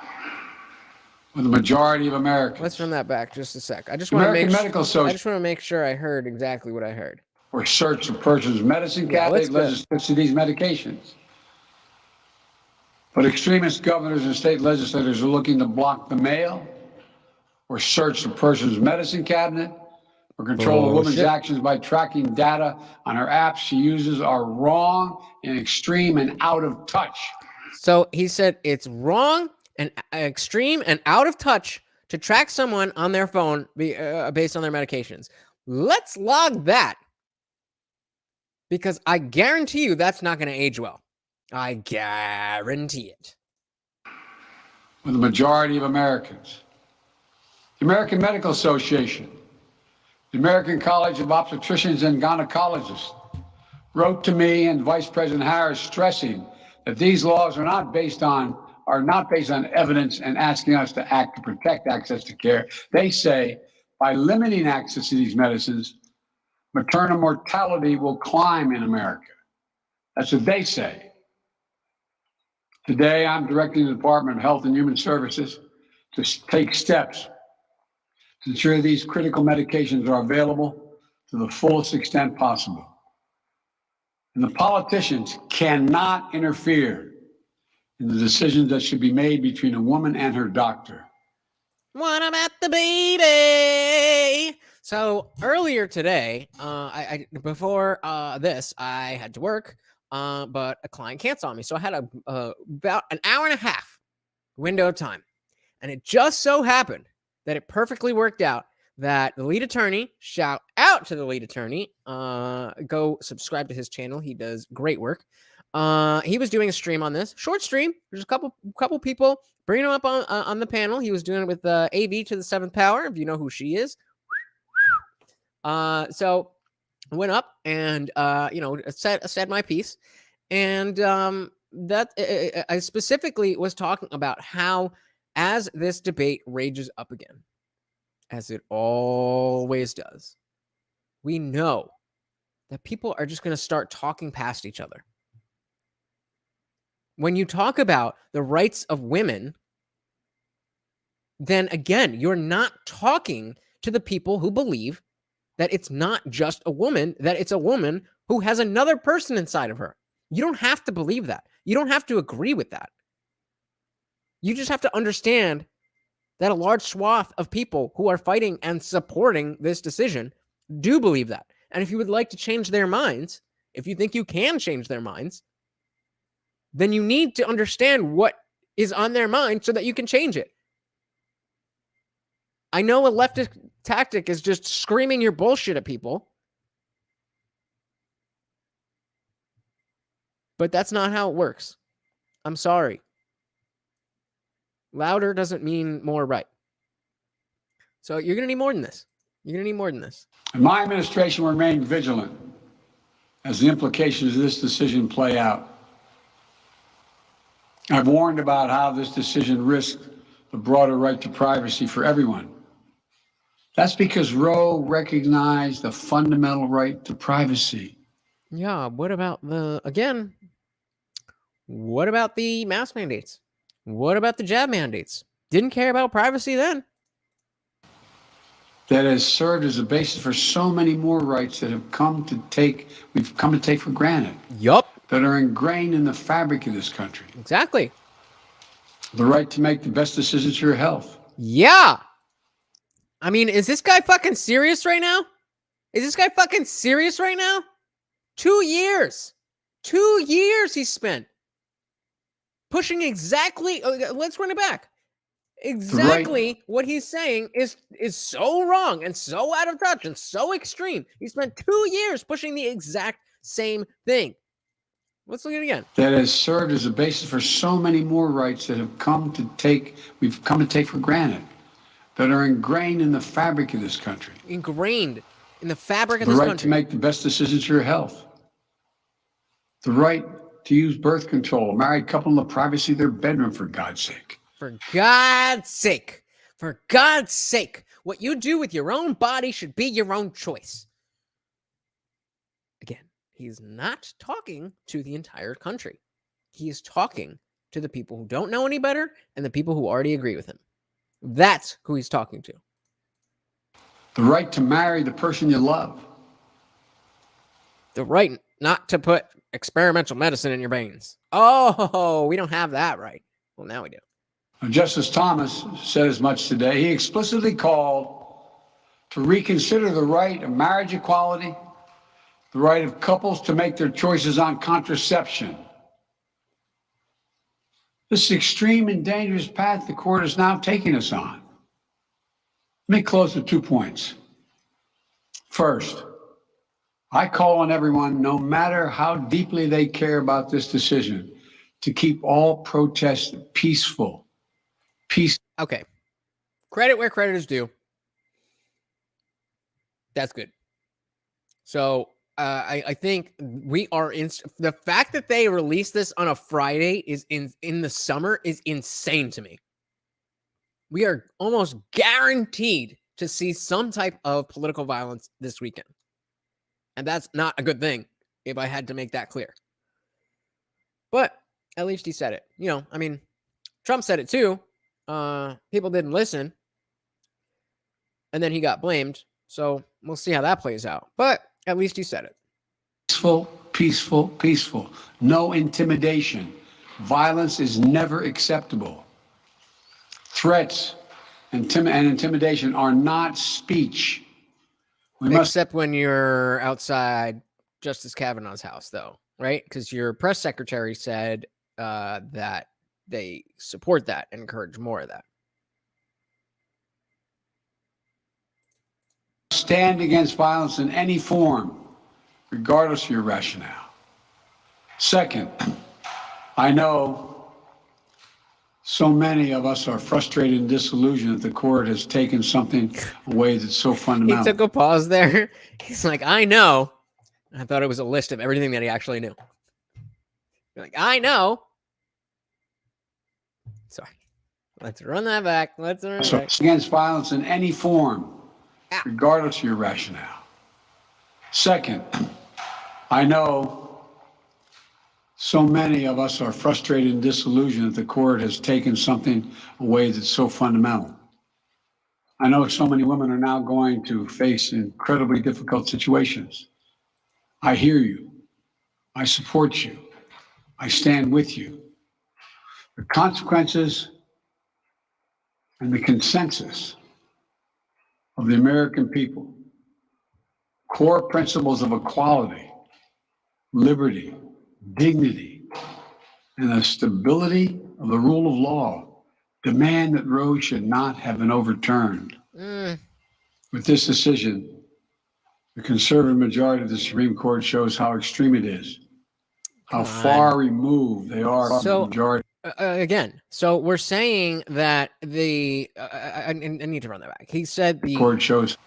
with the majority of Americans. Let's run that back just a sec. I just want to make sure I heard exactly what I heard. Or search a person's medicine cabinet, legislate these medications. But extremist governors and state legislators are looking to block the mail, or search the person's medicine cabinet, or control a woman's actions by tracking data on her apps she uses are wrong and extreme and out of touch. So he said it's wrong and extreme and out of touch to track someone on their phone based on their medications. Let's log that. Because I guarantee you that's not going to age well. I guarantee it. With the majority of Americans. The American Medical Association, the American College of Obstetricians and Gynecologists wrote to me and Vice President Harris stressing that these laws are not based on evidence and asking us to act to protect access to care. They say by limiting access to these medicines, maternal mortality will climb in America. That's what they say. Today, I'm directing the Department of Health and Human Services to take steps to ensure these critical medications are available to the fullest extent possible. And the politicians cannot interfere in the decisions that should be made between a woman and her doctor. What about the baby? So earlier today, before this, I had to work, but a client canceled on me. So I had about an hour and a half window of time. And it just so happened that it perfectly worked out that the lead attorney, shout out to the lead attorney, go subscribe to his channel. He does great work. He was doing a stream on this, short stream. There's a couple people bringing him up on the panel. He was doing it with AV to the 7th power, if you know who she is. So I went up and, said my piece. And that I specifically was talking about how, as this debate rages up again, as it always does, we know that people are just going to start talking past each other. When you talk about the rights of women, then again, you're not talking to the people who believe that it's not just a woman, that it's a woman who has another person inside of her. You don't have to believe that. You don't have to agree with that. You just have to understand that a large swath of people who are fighting and supporting this decision do believe that. And if you would like to change their minds, if you think you can change their minds, then you need to understand what is on their mind so that you can change it. I know a leftist tactic is just screaming your bullshit at people, but that's not how it works. I'm sorry. Louder doesn't mean more right. So you're going to need more than this. And my administration will remain vigilant as the implications of this decision play out. I've warned about how this decision risks the broader right to privacy for everyone. That's because Roe recognized the fundamental right to privacy. Yeah, what about the mask mandates? What about the jab mandates? Didn't care about privacy then. that has served as a basis for so many more rights that we've come to take for granted, Yup. that are ingrained in the fabric of this country. Exactly. The right to make the best decisions for your health. Yeah. I mean, is this guy fucking serious right now? Is this guy fucking serious right now? 2 years. 2 years he spent pushing exactly. Let's run it back. Exactly what he's saying is so wrong and so out of touch and so extreme. He spent 2 years pushing the exact same thing. Let's look at it again. That has served as a basis for so many more rights that we've come to take for granted, that are ingrained in the fabric of this country. Ingrained in the fabric of The this right country. to make the best decisions for your health. The right to use birth control. A married couple in the privacy of their bedroom, for God's sake. For God's sake. For God's sake. What you do with your own body should be your own choice. Again, he's not talking to the entire country. He is talking to the people who don't know any better and the people who already agree with him. That's who he's talking to. The right to marry the person you love. The right not to put experimental medicine in your veins. Oh, we don't have that right. Well, now we do. Justice Thomas said as much today. He explicitly called to reconsider the right of marriage equality, the right of couples to make their choices on contraception. This extreme and dangerous path the court is now taking us on. Let me close with 2 points. First, I call on everyone, no matter how deeply they care about this decision, to keep all protests peaceful. Okay. Credit where credit is due. That's good. So I think we are in the fact that they released this on a Friday is in the summer is insane to me. We are almost guaranteed to see some type of political violence this weekend. And that's not a good thing if I had to make that clear. But at least he said it. You know, I mean, Trump said it too. People didn't listen. And then he got blamed. So we'll see how that plays out. But at least he said it. Peaceful, peaceful, peaceful. No intimidation. Violence is never acceptable. Threats and intimidation are not speech. Except when you're outside Justice Kavanaugh's house, though, right? Because your press secretary said that they support that and encourage more of that. Stand against violence in any form, regardless of your rationale. Second, I know so many of us are frustrated and disillusioned that the court has taken something away that's so fundamental. He took a pause there. He's like, I know. I thought it was a list of everything that he actually knew. You're like, I know. Sorry. Let's run that back. Let's run it back. Against violence in any form, regardless of your rationale. Second, I know so many of us are frustrated and disillusioned that the court has taken something away that's so fundamental. I know so many women are now going to face incredibly difficult situations. I hear you. I support you. I stand with you. The consequences and the consensus of the American people, core principles of equality, liberty, dignity, and the stability of the rule of law demand that Roe should not have been overturned. With this decision, the conservative majority of the Supreme Court shows how extreme it is, how far removed they are from the majority. Again, so we're saying that I need to run that back. He said The court shows,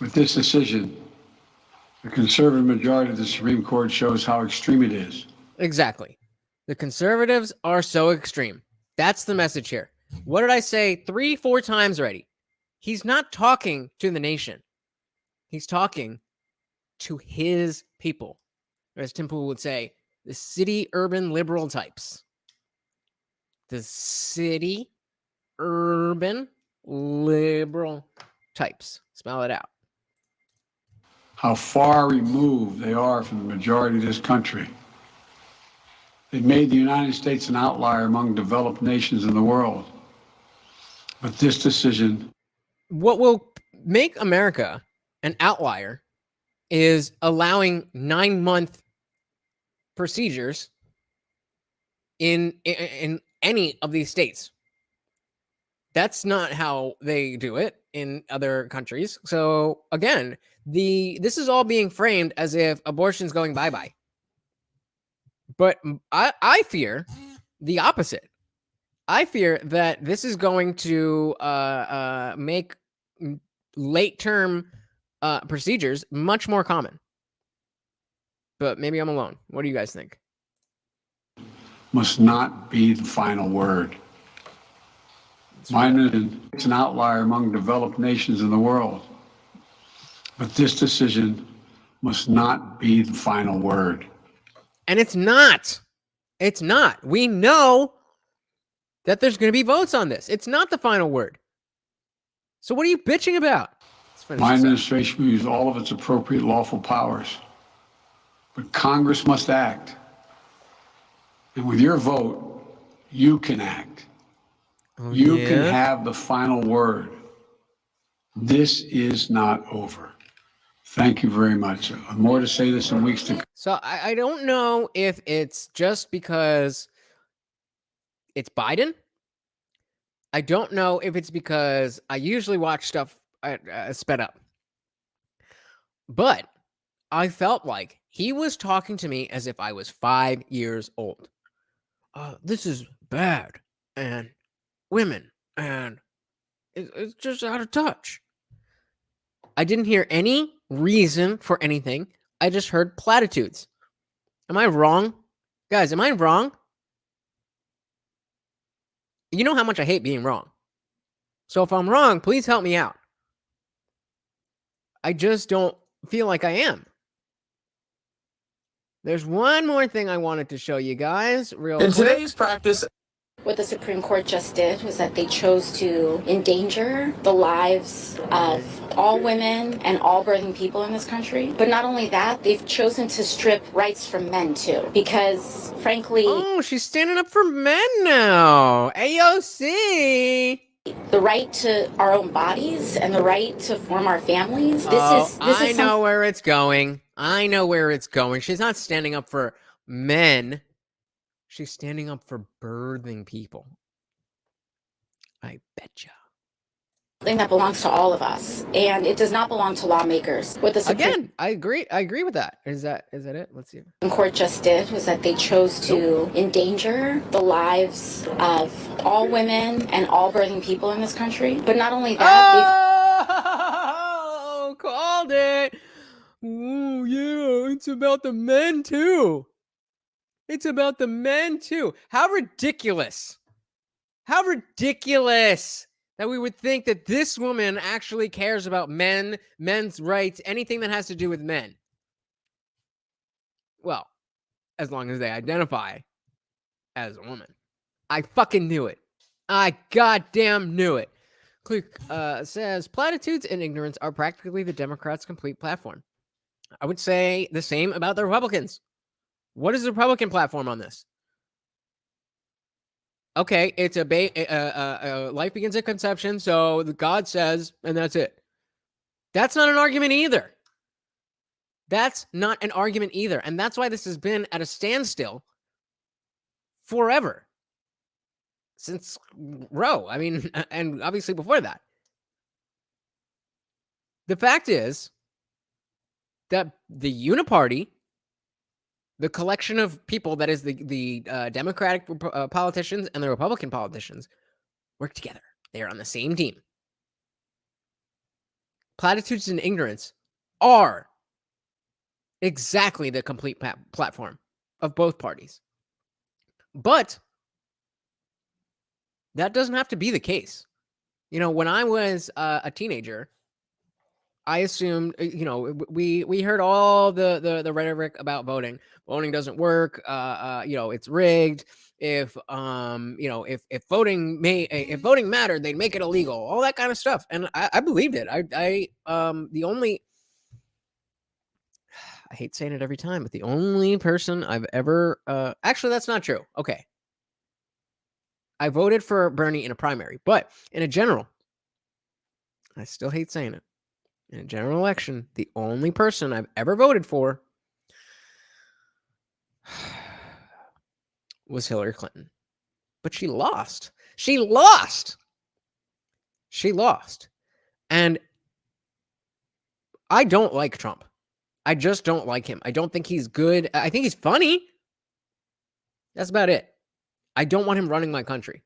with this decision, the conservative majority of the Supreme Court shows how extreme it is. Exactly. The conservatives are so extreme. That's the message here. What did I say 3-4 times already? He's not talking to the nation. He's talking to his people. As Tim Pool would say, the city urban liberal types. The city urban liberal types. Spell it out. How far removed they are from the majority of this country. They've made the United States an outlier among developed nations in the world. But this decision... What will make America an outlier is allowing 9-month procedures in any of these states. That's not how they do it in other countries. So again, this is all being framed as if abortion's going bye-bye. But I fear the opposite. I fear that this is going to make late-term procedures much more common. But maybe I'm alone. What do you guys think? Must not be the final word. It's an outlier among developed nations in the world. But this decision must not be the final word. And it's not. It's not. We know that there's going to be votes on this. It's not the final word. So what are you bitching about? My administration will use all of its appropriate lawful powers. But Congress must act. And with your vote, you can act. You can have the final word. This is not over. Thank you very much. More to say this in weeks to come. So I don't know if it's just because it's Biden. I don't know if it's because I usually watch stuff sped up. But I felt like he was talking to me as if I was 5 years old. This is bad. And women. And it's just out of touch. I didn't hear any reason for anything. I just heard platitudes. Am I wrong? Guys, am I wrong? You know how much I hate being wrong. So if I'm wrong, please help me out. I just don't feel like I am. There's one more thing I wanted to show you guys real quick. In today's practice, what the Supreme Court just did was that they chose to endanger the lives of all women and all birthing people in this country. But not only that, they've chosen to strip rights from men too. Because frankly... Oh, she's standing up for men now. AOC. The right to our own bodies and the right to form our families. I know where it's going. I know where it's going. She's not standing up for men. She's standing up for birthing people. I betcha. Thing that belongs to all of us, and it does not belong to lawmakers. What the Supreme I agree with that. Is that it? Let's see. The Court just did was that they chose to endanger the lives of all women and all birthing people in this country. But not only that, called it. Oh yeah, it's about the men too. It's about the men too. How ridiculous. How ridiculous that we would think that this woman actually cares about men's rights, anything that has to do with men. Well, as long as they identify as a woman. I fucking knew it. I goddamn knew it. Click says, platitudes and ignorance are practically the Democrats' complete platform. I would say the same about the Republicans. What is the Republican platform on this? Okay, it's life begins at conception, so God says, and that's it. That's not an argument either. That's not an argument either. And that's why this has been at a standstill forever. Since Roe, I mean, and obviously before that. The fact is that the Uniparty, the collection of people that is the Democratic politicians and the Republican politicians, work together. They are on the same team. Platitudes and ignorance are exactly the complete platform of both parties. But that doesn't have to be the case. You know, when I was a teenager, I assumed, we heard all the rhetoric about voting. Voting doesn't work. It's rigged. If if voting mattered, they'd make it illegal. All that kind of stuff, and I believed it. I hate saying it every time, but the only person I've ever actually, that's not true. Okay, I voted for Bernie in a primary, but in a general, I still hate saying it. In a general election, the only person I've ever voted for was Hillary Clinton. But she lost. She lost. And I don't like Trump. I just don't like him. I don't think he's good. I think he's funny. That's about it. I don't want him running my country.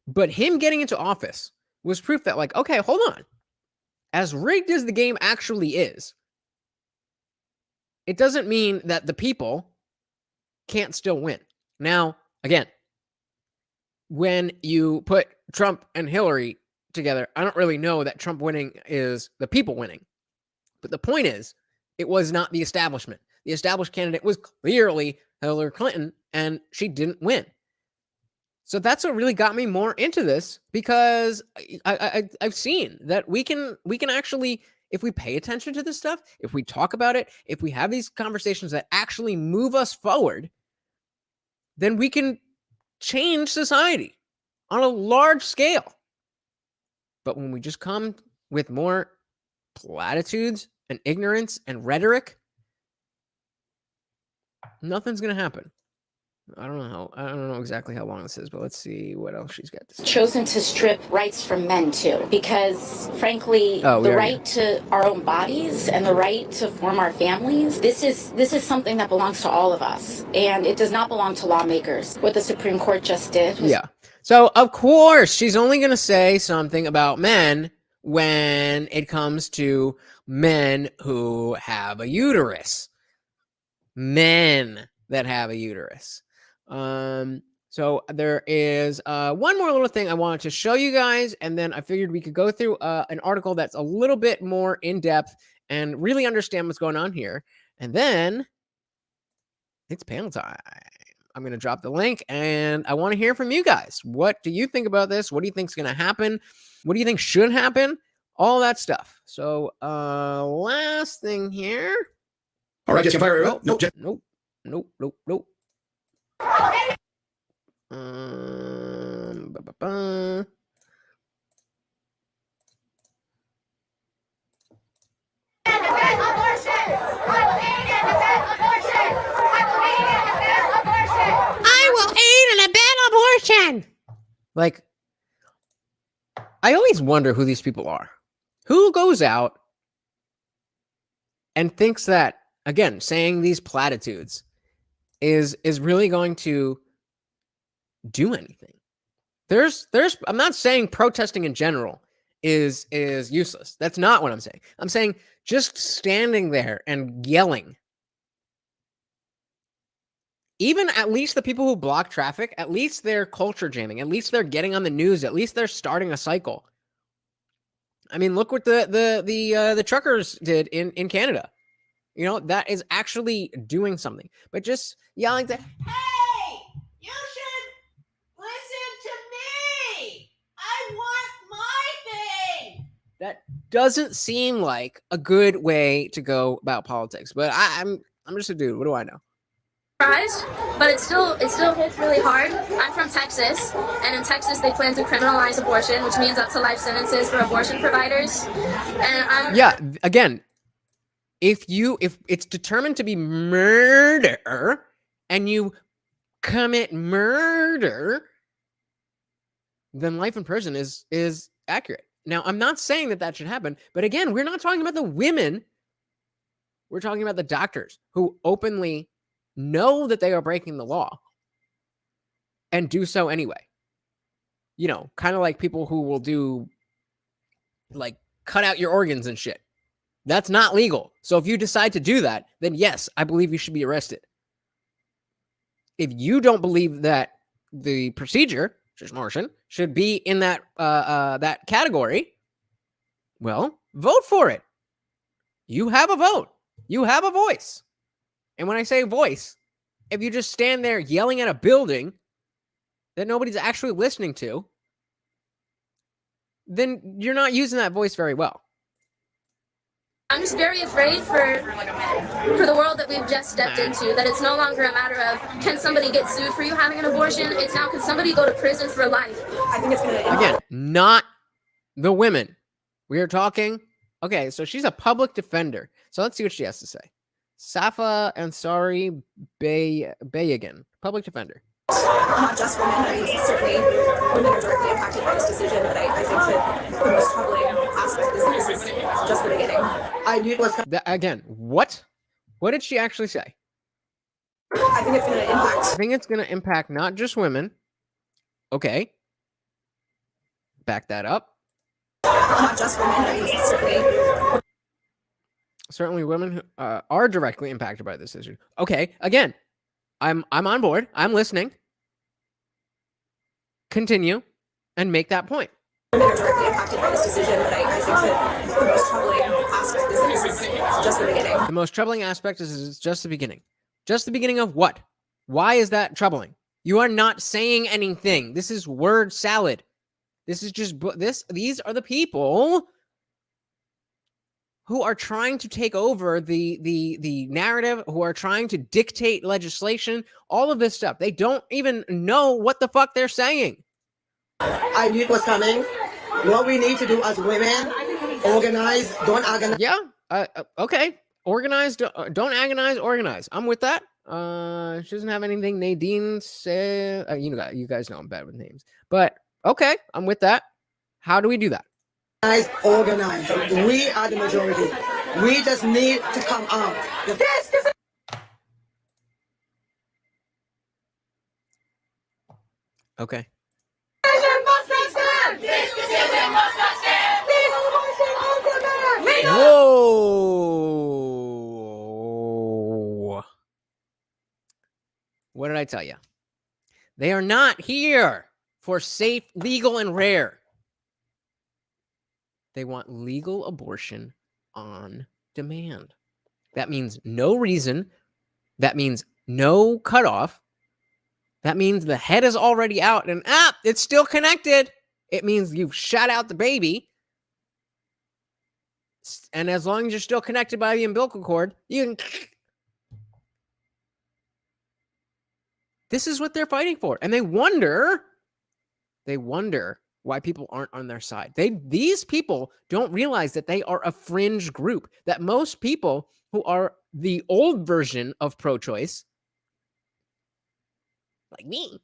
But him getting into office was proof that, like, okay, hold on. As rigged as the game actually is, it doesn't mean that the people can't still win. Now, again, when you put Trump and Hillary together, I don't really know that Trump winning is the people winning. But the point is, it was not the establishment. The established candidate was clearly Hillary Clinton, and she didn't win. So that's what really got me more into this, because I've seen that we can actually, if we pay attention to this stuff, if we talk about it, if we have these conversations that actually move us forward, then we can change society on a large scale. But when we just come with more platitudes and ignorance and rhetoric, nothing's going to happen. I don't know exactly how long this is, but let's see what else she's got to say. Chosen to strip rights from men too, because frankly, the right to our own bodies and the right to form our families, this is something that belongs to all of us, and it does not belong to lawmakers. What the Supreme Court just did. Yeah. So of course she's only going to say something about men when it comes to men who have a uterus. Men that have a uterus. So there is one more little thing I wanted to show you guys, and then I figured we could go through an article that's a little bit more in depth and really understand what's going on here. And then it's panel time. I'm going to drop the link, and I want to hear from you guys. What do you think about this? What do you think is going to happen? What do you think should happen? All that stuff. So last thing here. All right, Jesse, fire. Nope. I will aid and abet abortion. Like, I always wonder who these people are. Who goes out and thinks that, again, saying these platitudes is really going to do anything? I'm not saying protesting in general is useless. That's not what I'm saying. I'm saying just standing there and yelling. Even at least the people who block traffic, at least they're culture jamming. At least they're getting on the news. At least they're starting a cycle. I mean, look what the truckers did in Canada. You know, that is actually doing something. But just yelling that, hey, you should listen to me. I want my thing. That doesn't seem like a good way to go about politics. But I'm just a dude. What do I know? Surprised, but it still hits really hard. I'm from Texas, and in Texas they plan to criminalize abortion, which means up to life sentences for abortion providers. And again, if it's determined to be murder and you commit murder, then life in prison is accurate. Now, I'm not saying that should happen, but again, we're not talking about the women. We're talking about the doctors who openly know that they are breaking the law and do so anyway. You know, kind of like people who will do, like, cut out your organs and shit. That's not legal. So if you decide to do that, then yes, I believe you should be arrested. If you don't believe that the procedure, which is Martian, should be in that category, well, vote for it. You have a vote. You have a voice. And when I say voice, if you just stand there yelling at a building that nobody's actually listening to, then you're not using that voice very well. I'm just very afraid for the world that we've just stepped into, that it's no longer a matter of can somebody get sued for you having an abortion, it's now can somebody go to prison for life. I think it's going to... Again, not the women. We are talking, okay, so she's a public defender. So let's see what she has to say. Safa Ansari Bayagan, public defender. Not just women, I mean, certainly women are directly impacted by this decision, but I think that the most troubling aspect is this is just the beginning. I knew it was... Again, what? What did she actually say? I think it's going to impact... I think it's going to impact not just women. Okay. Back that up. Not just women, I mean, certainly women who are directly impacted by this issue. Okay, again, I'm on board. I'm listening. Continue and make that point. Women are directly impacted by this decision, but I think that the most troubling aspect is this is just the beginning. The most troubling aspect is it's just the beginning. Just the beginning of what? Why is that troubling? You are not saying anything. This is word salad. This is just these are the people who are trying to take over the narrative, who are trying to dictate legislation, all of this stuff. They don't even know what the fuck they're saying. I knew it was coming. What we need to do as women, organize, don't agonize. Yeah, okay. Organize, don't agonize, organize. I'm with that. She doesn't have anything Nadine said. You guys know I'm bad with names. But, okay, I'm with that. How do we do that? Organize. We are the majority. We just need to come out. Okay. Whoa. What did I tell you? They are not here for safe, legal, and rare. They want legal abortion on demand. That means no reason. That means no cutoff. That means the head is already out and it's still connected. It means you've shot out the baby. And as long as you're still connected by the umbilical cord, you can... This is what they're fighting for. And they wonder why people aren't on their side. These people don't realize that they are a fringe group, that most people who are the old version of pro-choice, like me,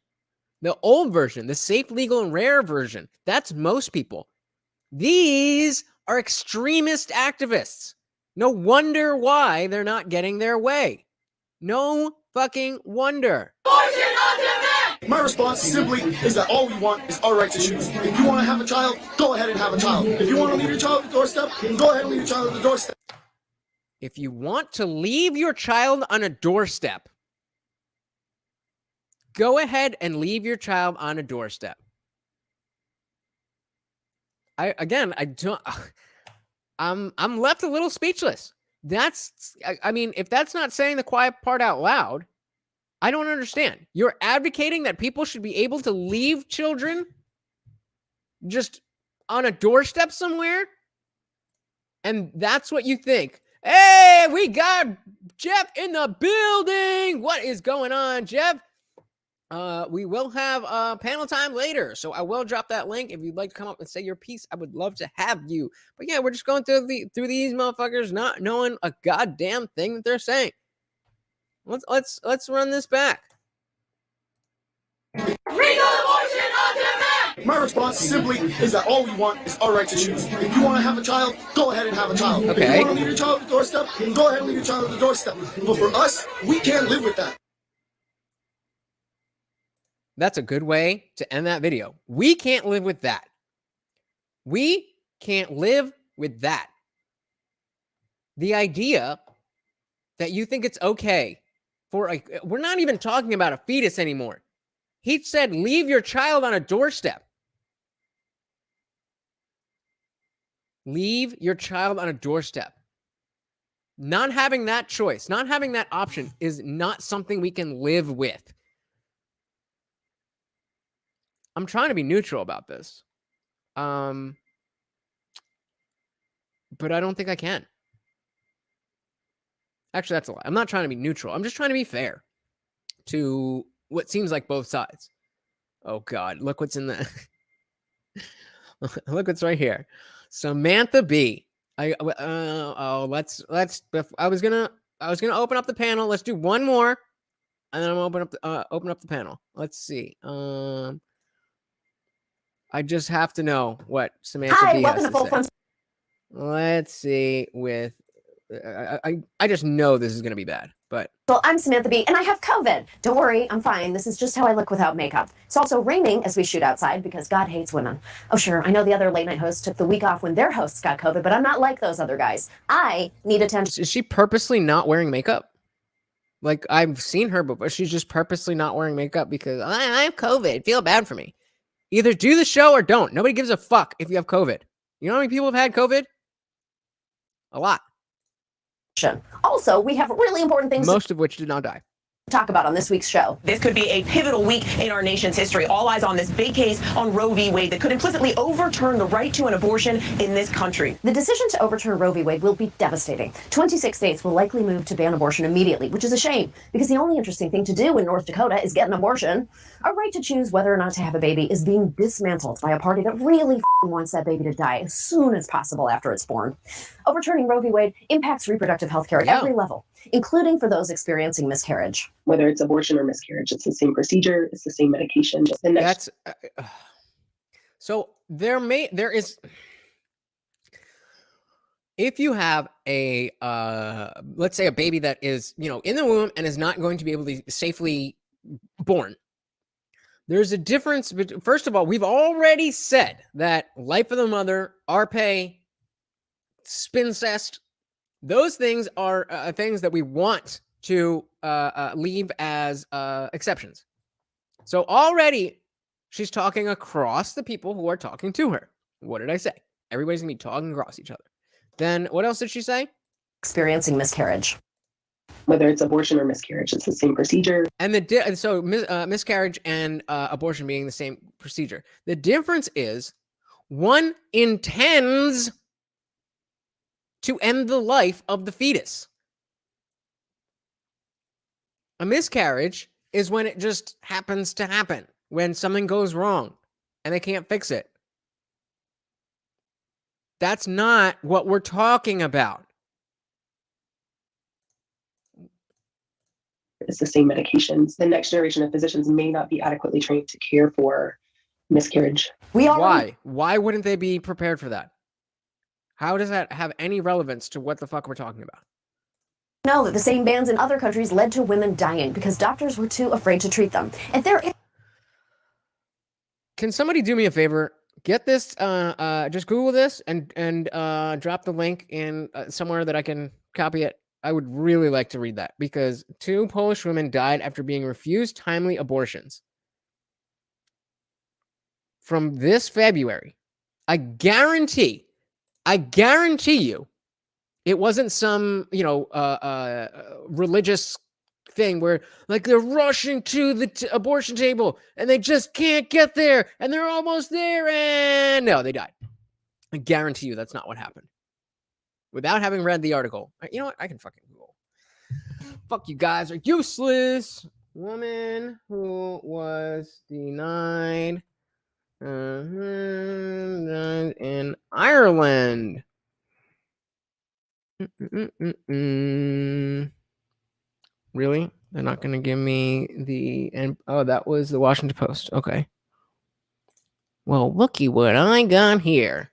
the old version, the safe, legal, and rare version, that's most people. These are extremist activists. No wonder why they're not getting their way. No fucking wonder. My response simply is that all we want is our right to choose. If you want to have a child, go ahead and have a child. If you want to leave your child at the doorstep, go ahead and leave your child at the doorstep. If you want to leave your child on a doorstep, go ahead and leave your child on a doorstep. I'm left a little speechless. If that's not saying the quiet part out loud, I don't understand. You're advocating that people should be able to leave children just on a doorstep somewhere? And that's what you think. Hey, we got Jeff in the building. What is going on, Jeff? We will have panel time later, so I will drop that link. If you'd like to come up and say your piece, I would love to have you. But yeah, we're just going through these motherfuckers not knowing a goddamn thing that they're saying. Let's run this back. My response simply is that all we want is our right to choose. If you want to have a child, go ahead and have a child. Okay. If you want to leave your child at the doorstep, go ahead and leave your child at the doorstep. But for us, we can't live with that. That's a good way to end that video. We can't live with that. We can't live with that. The idea that you think it's okay we're not even talking about a fetus anymore. He said, leave your child on a doorstep. Leave your child on a doorstep. Not having that choice, not having that option is not something we can live with. I'm trying to be neutral about this. But I don't think I can. Actually, that's a lie. I'm not trying to be neutral. I'm just trying to be fair to what seems like both sides. Oh God, look what's in the look what's right here. Samantha B. I was gonna open up the panel. Let's do one more, and then I'm gonna open up the panel. Let's see. I just have to know what Samantha B has to say. Let's see. With I just know this is gonna be bad, but. Well, I'm Samantha B, and I have COVID. Don't worry, I'm fine. This is just how I look without makeup. It's also raining as we shoot outside because God hates women. Oh, sure, I know the other late night hosts took the week off when their hosts got COVID, but I'm not like those other guys. I need attention. Is she purposely not wearing makeup? Like, I've seen her, but she's just purposely not wearing makeup because I have COVID. Feel bad for me. Either do the show or don't. Nobody gives a fuck if you have COVID. You know how many people have had COVID? A lot. Also, we have really important things most of which did not die. Talk about on this week's show. This could be a pivotal week in our nation's history. All eyes on this big case on Roe v. Wade that could implicitly overturn the right to an abortion in this country. The decision to overturn Roe v. Wade will be devastating. 26 states will likely move to ban abortion immediately, which is a shame because the only interesting thing to do in North Dakota is get an abortion. Our right to choose whether or not to have a baby is being dismantled by a party that really wants that baby to die as soon as possible after it's born. Overturning Roe v. Wade impacts reproductive health care at every level, including for those experiencing miscarriage. Whether it's abortion or miscarriage, it's the same procedure, it's the same medication. Just the next. So there is, if you have a let's say a baby that is in the womb and is not going to be able to safely born, there's a difference. First of all, we've already said that life of the mother, RPE, spincest, those things are things that we want to leave as exceptions. So already she's talking across the people who are talking to her. What did I say? Everybody's gonna be talking across each other. Then what else did she say? Experiencing miscarriage. Whether it's abortion or miscarriage, it's the same procedure. And miscarriage and abortion being the same procedure. The difference is one intends to end the life of the fetus. A miscarriage is when it just happens to happen, when something goes wrong and they can't fix it. That's not what we're talking about. It's the same medications. The next generation of physicians may not be adequately trained to care for miscarriage. Why? Why wouldn't they be prepared for that? How does that have any relevance to what the fuck we're talking about? Know that the same bans in other countries led to women dying because doctors were too afraid to treat them. Can somebody do me a favor? Get this, just Google this and drop the link in somewhere that I can copy it. I would really like to read that because 2 Polish women died after being refused timely abortions. From this February, I guarantee you, it wasn't some, religious thing where like they're rushing to the abortion table and they just can't get there and they're almost there and no, they died. I guarantee you that's not what happened. Without having read the article. You know what? I can fucking Google. Fuck, you guys are useless. Woman who was denied in Ireland. Really? They're not going to give me oh, that was the Washington Post. Okay. Well, looky what I got here.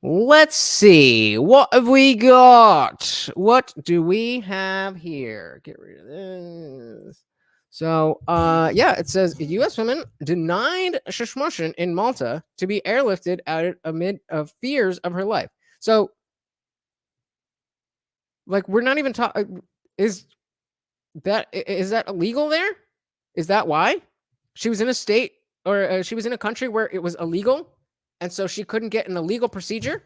Let's see. What have we got? What do we have here? Get rid of this. So, yeah, it says U.S. women denied Shishmushin in Malta to be airlifted out amid fears of her life. So, like, we're not even talking. Is that illegal there? Is that why? She was in a state or she was in a country where it was illegal, and so she couldn't get an illegal procedure?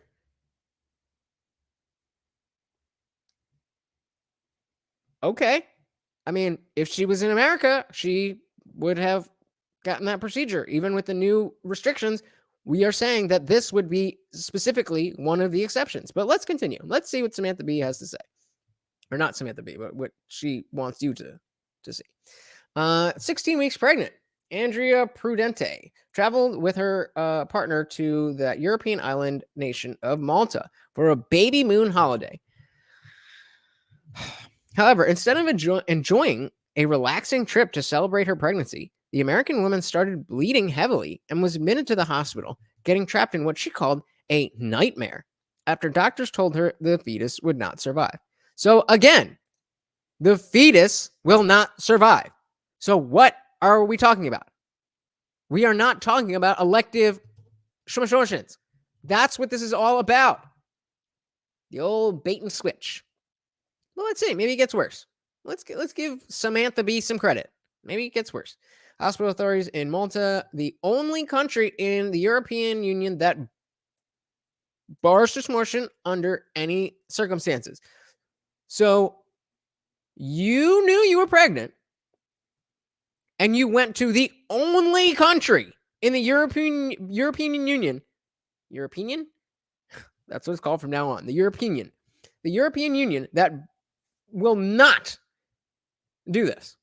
Okay. I mean, if she was in America, she would have gotten that procedure. Even with the new restrictions, we are saying that this would be specifically one of the exceptions. But let's continue. Let's see what Samantha Bee has to say. Or not Samantha Bee, but what she wants you to see. 16 weeks pregnant. Andrea Prudente traveled with her partner to the European island nation of Malta for a baby moon holiday. However, instead of enjoying a relaxing trip to celebrate her pregnancy, the American woman started bleeding heavily and was admitted to the hospital, getting trapped in what she called a nightmare after doctors told her the fetus would not survive. So again, the fetus will not survive. So what are we talking about? We are not talking about elective abortions. That's what this is all about. The old bait and switch. Well, let's see. Maybe it gets worse. Let's give Samantha Bee some credit. Maybe it gets worse. Hospital authorities in Malta, the only country in the European Union that bars abortion under any circumstances. So you knew you were pregnant and you went to the only country in the European Union. European? That's what it's called from now on. The European Union that will not do this.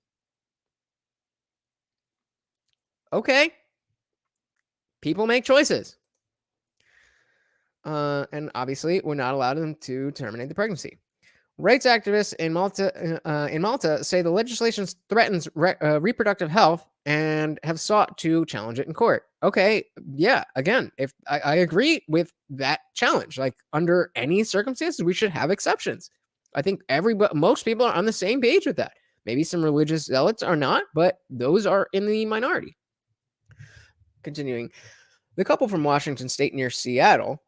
Okay. People make choices. And obviously, we're not allowed them to terminate the pregnancy. Rights activists in Malta say the legislation threatens reproductive health and have sought to challenge it in court. Okay, yeah, again, if I agree with that challenge, like under any circumstances, we should have exceptions. I think most people are on the same page with that. Maybe some religious zealots are not, but those are in the minority. Continuing, the couple from Washington State near Seattle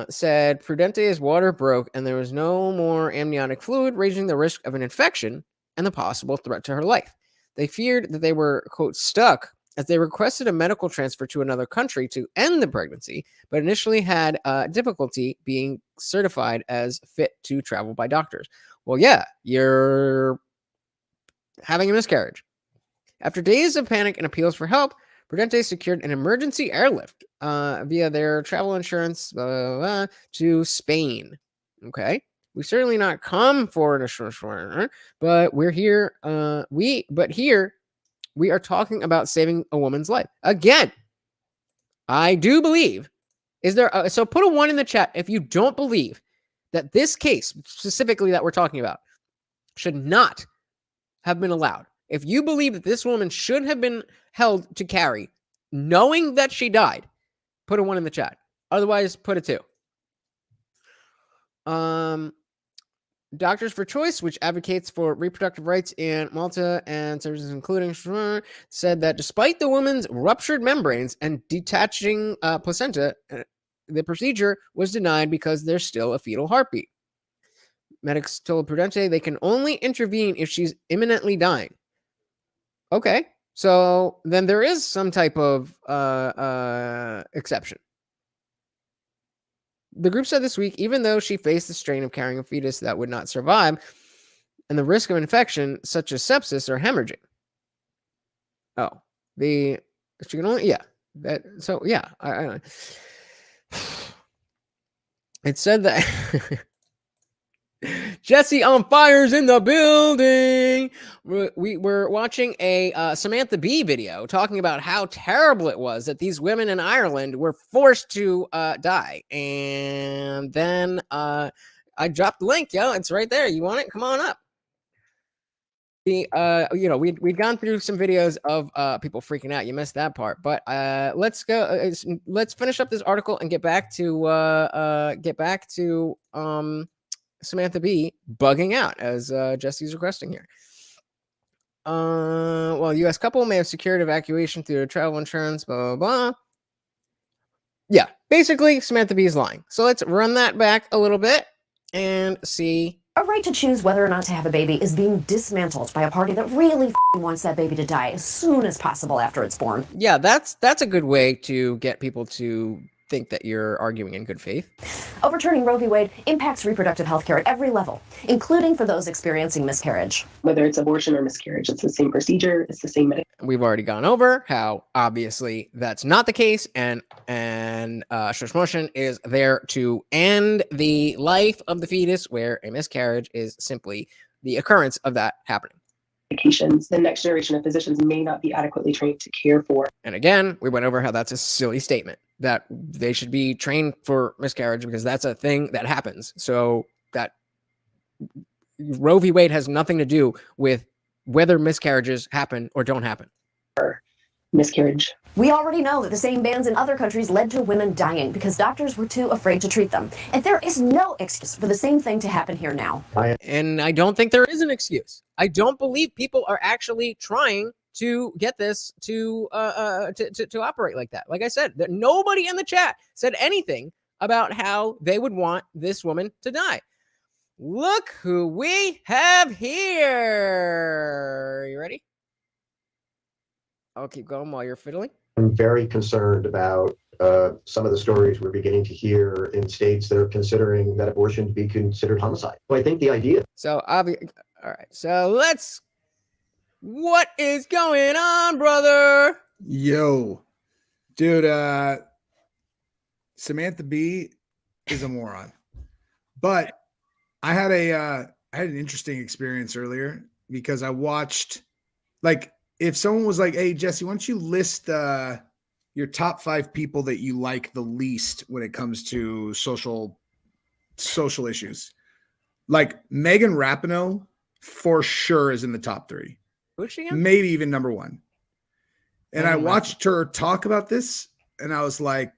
said Prudente's water broke and there was no more amniotic fluid, raising the risk of an infection and the possible threat to her life. They feared that they were, quote, stuck as they requested a medical transfer to another country to end the pregnancy, but initially had difficulty being certified as fit to travel by doctors. Well, yeah, you're having a miscarriage. After days of panic and appeals for help, Prudente secured an emergency airlift via their travel insurance to Spain. Okay, we certainly not come for an assurance, but we're here. Here we are talking about saving a woman's life. Again, I do believe. Is there? So put a 1 in the chat if you don't believe that this case specifically that we're talking about should not have been allowed. If you believe that this woman should have been held to carry, knowing that she died, put a 1 in the chat. Otherwise, put a 2. Doctors for Choice, which advocates for reproductive rights in Malta and services including, said that despite the woman's ruptured membranes and detaching placenta, the procedure was denied because there's still a fetal heartbeat. Medics told Prudente they can only intervene if she's imminently dying. Okay, so then there is some type of exception. The group said this week, even though she faced the strain of carrying a fetus that would not survive and the risk of infection such as sepsis or hemorrhaging. Oh, she can only, yeah. I it said that Jesse on fire's in the building. We were watching a Samantha Bee video talking about how terrible it was that these women in Ireland were forced to die. And then I dropped the link. Yo, it's right there. You want it? Come on up. We'd gone through some videos of people freaking out. You missed that part, but let's go. Let's finish up this article and get back to Samantha Bee bugging out, as Jesse's requesting here. Well, U.S. couple may have secured evacuation through travel insurance, blah, blah, blah. Yeah, basically, Samantha Bee is lying. So let's run that back a little bit and see. A right to choose whether or not to have a baby is being dismantled by a party that really wants that baby to die as soon as possible after it's born. Yeah, that's a good way to get people to think that you're arguing in good faith. Overturning Roe v. Wade impacts reproductive health care at every level, including for those experiencing miscarriage. Whether it's abortion or miscarriage, it's the same procedure, it's the same medication. We've already gone over how obviously that's not the case, and Shush Motion is there to end the life of the fetus, where a miscarriage is simply the occurrence of that happening. Medications. The next generation of physicians may not be adequately trained to care for. And again, we went over how that's a silly statement, that they should be trained for miscarriage because that's a thing that happens. So that Roe v. Wade has nothing to do with whether miscarriages happen or don't happen. Miscarriage. We already know that the same bans in other countries led to women dying because doctors were too afraid to treat them. And there is no excuse for the same thing to happen here now. And I don't think there is an excuse. I don't believe people are actually trying to get this to operate like that. Like I said, nobody in the chat said anything about how they would want this woman to die. Look who we have here. You ready? I'll keep going while you're fiddling. I'm very concerned about some of the stories we're beginning to hear in states that are considering that abortion to be considered homicide. So I think the idea. So, all right. So what is going on, brother? Yo, dude, Samantha Bee is a moron. But I had an interesting experience earlier because I watched, like, if someone was like, hey, Jesse, why don't you list your top 5 people that you like the least when it comes to social issues? Like, Megan Rapinoe for sure is in the top 3. Who's she again? Maybe even number 1. And I watched her talk about this, and I was like,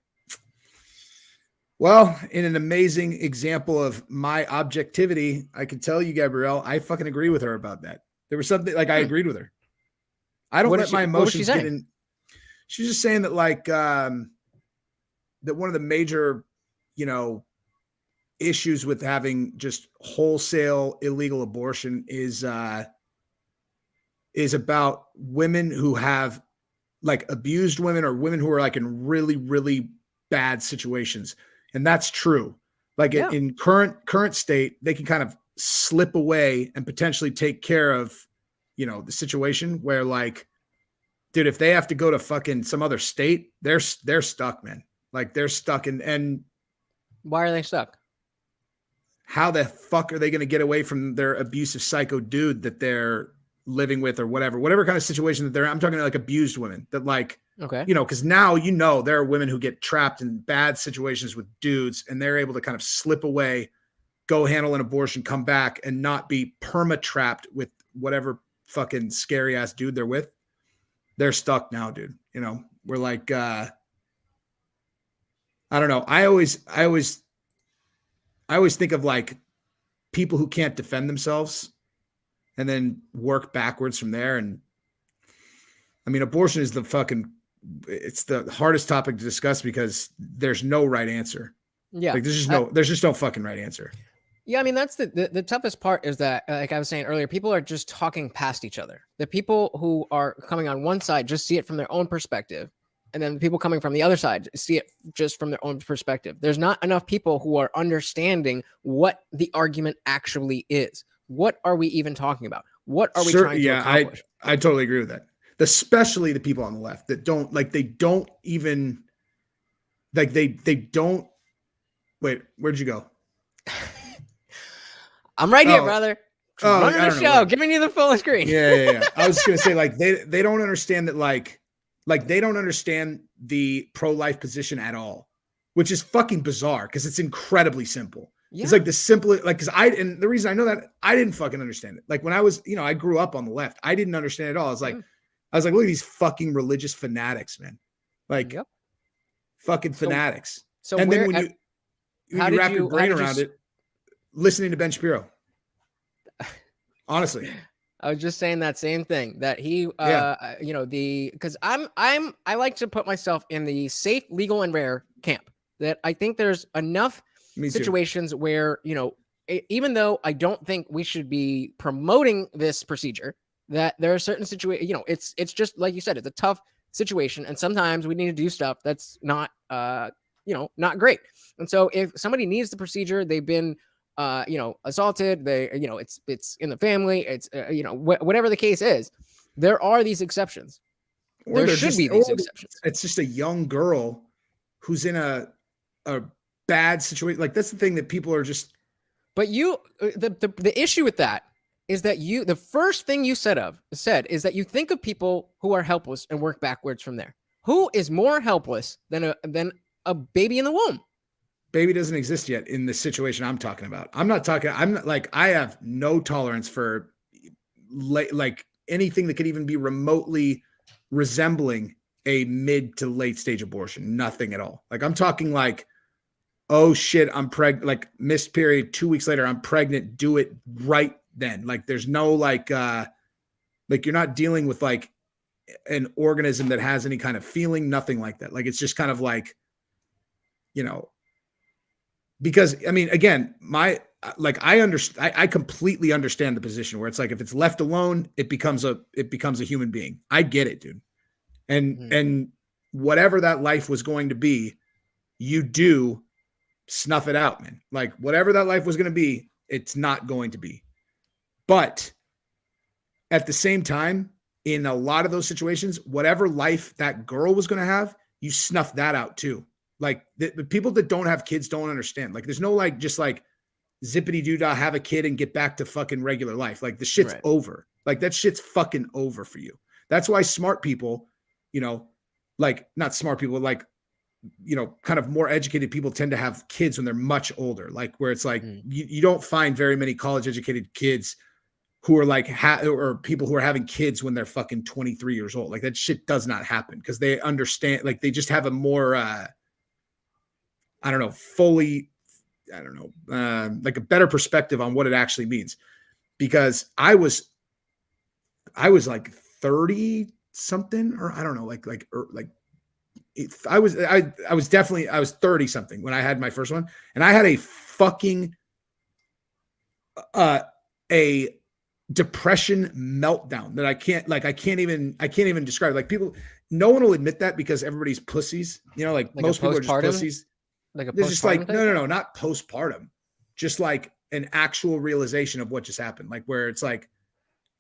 well, in an amazing example of my objectivity, I can tell you, Gabrielle, I fucking agree with her about that. There was something, like, I agreed with her. I don't let my emotions get in. She's just saying that, like, that one of the major, issues with having just wholesale illegal abortion is about women who have, like, abused women or women who are, like, in really, really bad situations. And that's true. Like, in current state, they can kind of slip away and potentially take care of, the situation where, like, dude, if they have to go to fucking some other state, they're stuck, man. Like, they're stuck. And why are they stuck? How the fuck are they going to get away from their abusive psycho dude that they're living with or whatever kind of situation that I'm talking like abused women that, like, okay, because now, there are women who get trapped in bad situations with dudes and they're able to kind of slip away, go handle an abortion, come back and not be perma-trapped with whatever fucking scary ass dude they're with. They're stuck now, dude. We're like, I don't know. I always think of, like, people who can't defend themselves and then work backwards from there. And I mean, abortion is it's the hardest topic to discuss because there's no right answer. Yeah. Like, there's just no fucking right answer. Yeah, I mean, that's the toughest part is that, like I was saying earlier, people are just talking past each other. The people who are coming on one side just see it from their own perspective. And then the people coming from the other side see it just from their own perspective. There's not enough people who are understanding what the argument actually is. What are we even talking about? What are we trying to accomplish? I totally agree with that. Especially the people on the left that don't, like, they don't even, like, they don't, wait, where'd you go? I'm right here, brother. Running the show, giving you the full screen. Yeah. I was just going to say, like, they don't understand that, like they don't understand the pro-life position at all, which is fucking bizarre because it's incredibly simple. Yeah. It's like the simplest, like, and the reason I know that, I didn't fucking understand it. Like, when I was, I grew up on the left, I didn't understand it at all. I was like, look at these fucking religious fanatics, man. Like, fucking fanatics. So and then when you wrap your brain around it, listening to Ben Shapiro. Honestly. I was just saying that same thing, that he, because I like to put myself in the safe, legal, and rare camp. That I think there's enough situations where, even though I don't think we should be promoting this procedure, that there are certain situations, it's just like you said, it's a tough situation, and sometimes we need to do stuff that's not not great. And so if somebody needs the procedure, they've been assaulted, it's in the family, it's whatever the case is, there are these exceptions. Or there should be these exceptions. It's just a young girl who's in a bad situation. Like, that's the thing that people are just. But the issue with that is that the first thing you said is that you think of people who are helpless and work backwards from there. Who is more helpless than a baby in the womb? Baby doesn't exist yet in the situation I'm talking about. I have no tolerance for like anything that could even be remotely resembling a mid to late stage abortion. Nothing at all. Like, I'm talking like, oh shit, I'm pregnant, like missed period, 2 weeks later, I'm pregnant. Do it right then. Like, there's no like you're not dealing with like an organism that has any kind of feeling, nothing like that. Like, it's just kind of like, because I mean, again, I completely understand the position where it's like, if it's left alone, it becomes a human being. I get it, dude. And whatever that life was going to be, you do snuff it out, man. Like, whatever that life was going to be, it's not going to be. But at the same time, in a lot of those situations, whatever life that girl was going to have, you snuff that out too. Like, the people that don't have kids don't understand. Like, there's no like, just like zippity doo dah, have a kid and get back to fucking regular life. Like, the shit's over. Like, that shit's fucking over for you. That's why smart people, like, not smart people, like, kind of more educated people tend to have kids when they're much older. Like, where it's like, you don't find very many college educated kids who are like, or people who are having kids when they're fucking 23 years old. Like, that shit does not happen because they understand, like, they just have a more, like a better perspective on what it actually means. Because I was like 30 something, or I don't know, I was 30 something when I had my first one, and I had a fucking a depression meltdown that I can't even describe. Like, people, no one will admit that because everybody's pussies, like most people are just pussies. Like a It's just like, postpartum no, not postpartum, just like an actual realization of what just happened. Like, where it's like,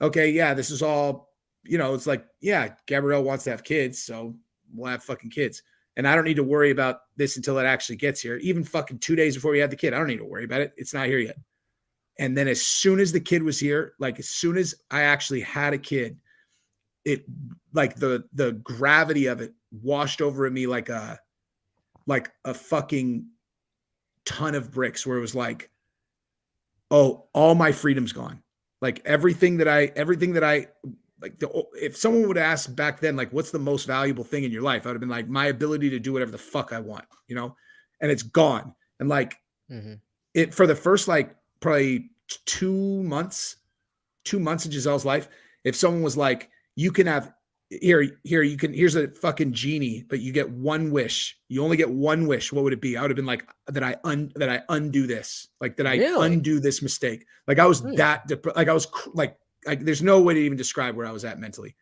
okay, yeah, this is all, it's like, yeah, Gabrielle wants to have kids, so we'll have fucking kids. And I don't need to worry about this until it actually gets here. Even fucking 2 days before we had the kid, I don't need to worry about it. It's not here yet. And then as soon as the kid was here, like, as soon as I actually had a kid, it, like, the gravity of it washed over me like a fucking ton of bricks, where it was like, oh, all my freedom's gone. Like, everything that I like, if someone would ask back then, like, what's the most valuable thing in your life? I would have been like, my ability to do whatever the fuck I want, and it's gone. And like, it, for the first, like, probably 2 months of Giselle's life, if someone was like, you can have, here's a fucking genie, but you get one wish. You only get one wish. What would it be? I would have been like, that I undo this, like, that I undo this mistake. Like, I was there's no way to even describe where I was at mentally.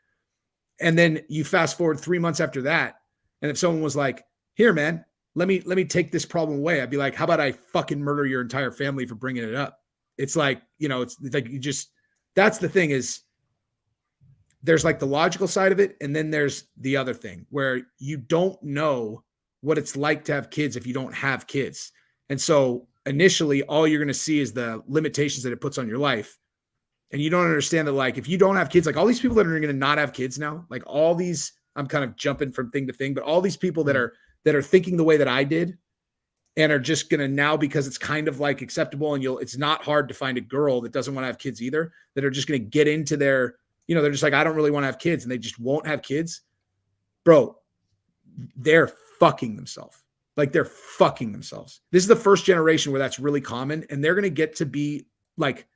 And then you fast forward 3 months after that, and if someone was like, here, man, let me take this problem away, I'd be like, how about I fucking murder your entire family for bringing it up? It's like, it's like, you just, that's the thing, is there's like the logical side of it, and then there's the other thing where you don't know what it's like to have kids if you don't have kids. And so initially, all you're going to see is the limitations that it puts on your life. And you don't understand that, like, if you don't have kids, like, all these people that are going to not have kids now, like, all these, I'm kind of jumping from thing to thing, but all these people that are thinking the way that I did, and are just going to now, because it's kind of like acceptable, and it's not hard to find a girl that doesn't want to have kids either, that are just going to get into their, they're just like, I don't really want to have kids, and they just won't have kids. Bro, they're fucking themselves. Like, they're fucking themselves. This is the first generation where that's really common, and they're going to get to be like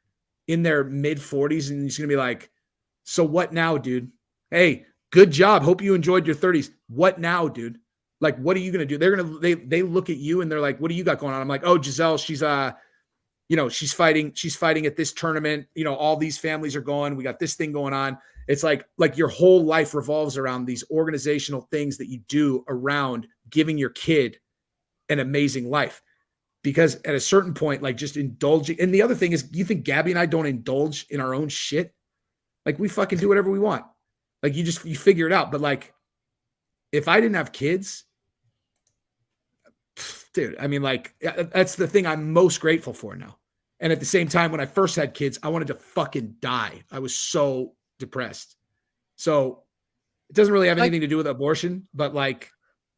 in their mid 40s, and he's going to be like, so what now, dude? Hey, good job. Hope you enjoyed your 30s. What now, dude? Like, what are you going to do? They look at you and they're like, what do you got going on? I'm like, oh, Giselle, she's fighting at this tournament. All these families are going, we got this thing going on. It's like your whole life revolves around these organizational things that you do around giving your kid an amazing life. Because at a certain point, like just indulging. And the other thing is, you think Gabby and I don't indulge in our own shit? Like we fucking do whatever we want. Like you figure it out. But like, if I didn't have kids, dude, I mean, like that's the thing I'm most grateful for now. And at the same time, when I first had kids, I wanted to fucking die. I was so depressed. So it doesn't really have anything to do with abortion, but like,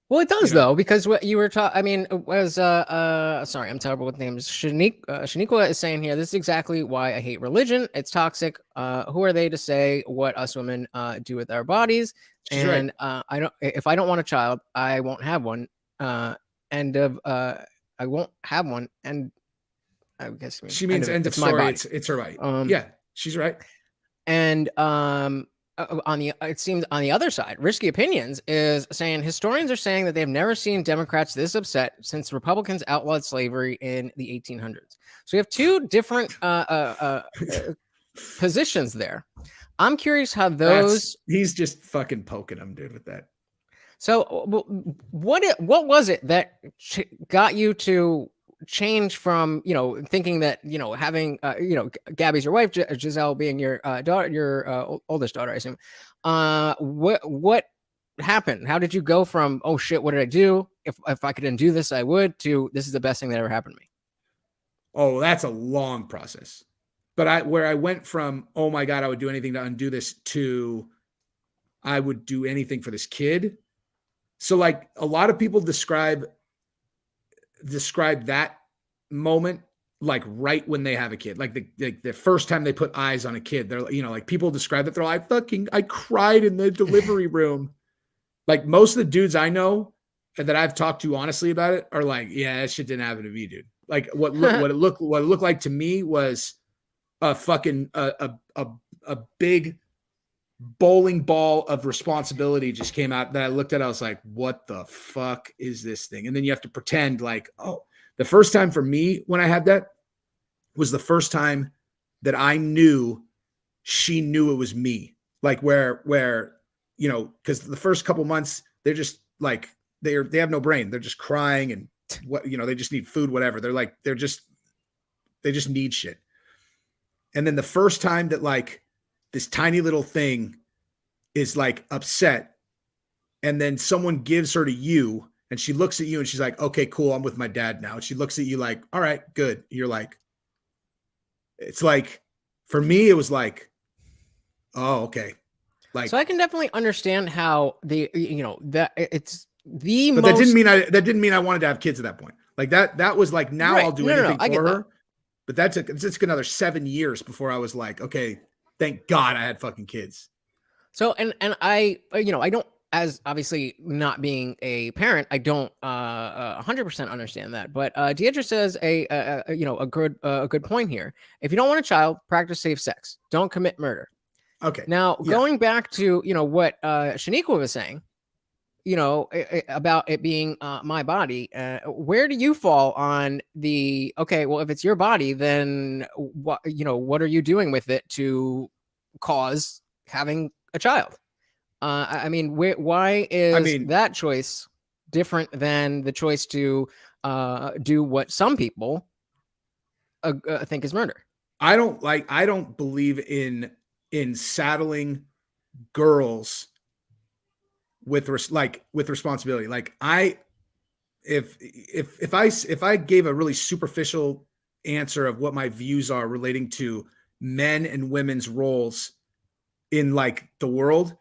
well, it does though, because what you were talking, I mean, it was, sorry, I'm terrible with names. Shaniqua is saying here, this is exactly why I hate religion. It's toxic. Who are they to say what us women do with our bodies? She's and right. if I don't want a child, I won't have one. I won't have one. And I guess she means end of story. It's her right. Yeah, she's right. And, it seems on the other side, Risky Opinions is saying historians are saying that they've never seen Democrats this upset since Republicans outlawed slavery in the 1800s. So we have two different positions there. I'm curious how he's just fucking poking them, dude, with that. So what was it that got you to change from, thinking that, having, Gabby's your wife, Giselle being your daughter, your oldest daughter, I assume. What happened? How did you go from, oh shit, what did I do? If I couldn't do this, I would, to this is the best thing that ever happened to me? Oh, that's a long process. But where I went from, oh my God, I would do anything to undo this, to I would do anything for this kid. So like a lot of people describe that moment like right when they have a kid, like the first time they put eyes on a kid. They're, like people describe that they're like, I cried in the delivery room. Like most of the dudes I know and that I've talked to honestly about it are like, yeah, that shit didn't happen to me, dude. Like what it looked like to me was a fucking a big bowling ball of responsibility just came out that I looked at. I was like, what the fuck is this thing? And then you have to pretend like, oh, the first time for me when I had that was the first time that I knew she knew it was me. Like where, cause the first couple months, they're just like, they have no brain. They're just crying and they just need food, whatever. They just need shit. And then the first time that like this tiny little thing is like upset, and then someone gives her to you and she looks at you and she's like, okay, cool, I'm with my dad now. And she looks at you like, all right, good. You're like, it's like, for me, it was like, oh, okay. Like, so I can definitely understand how that it's the but most. that didn't mean I wanted to have kids at that point. Like that was like, now I'll do anything for her. That. But it's another 7 years before I was like, okay, thank God I had fucking kids. So, and I, I don't, as obviously not being a parent, I don't 100% understand that. But Deidre says a good point here. If you don't want a child, practice safe sex. Don't commit murder. Okay. Now, going back to, what Shaniqua was saying, about it being my body, where do you fall on the, okay, well, if it's your body, then what are you doing with it to cause having a child? I mean, why is that choice different than the choice to do what some people think is murder? I don't believe in saddling girls with responsibility. Like if I gave a really superficial answer of what my views are relating to men and women's roles in like the world,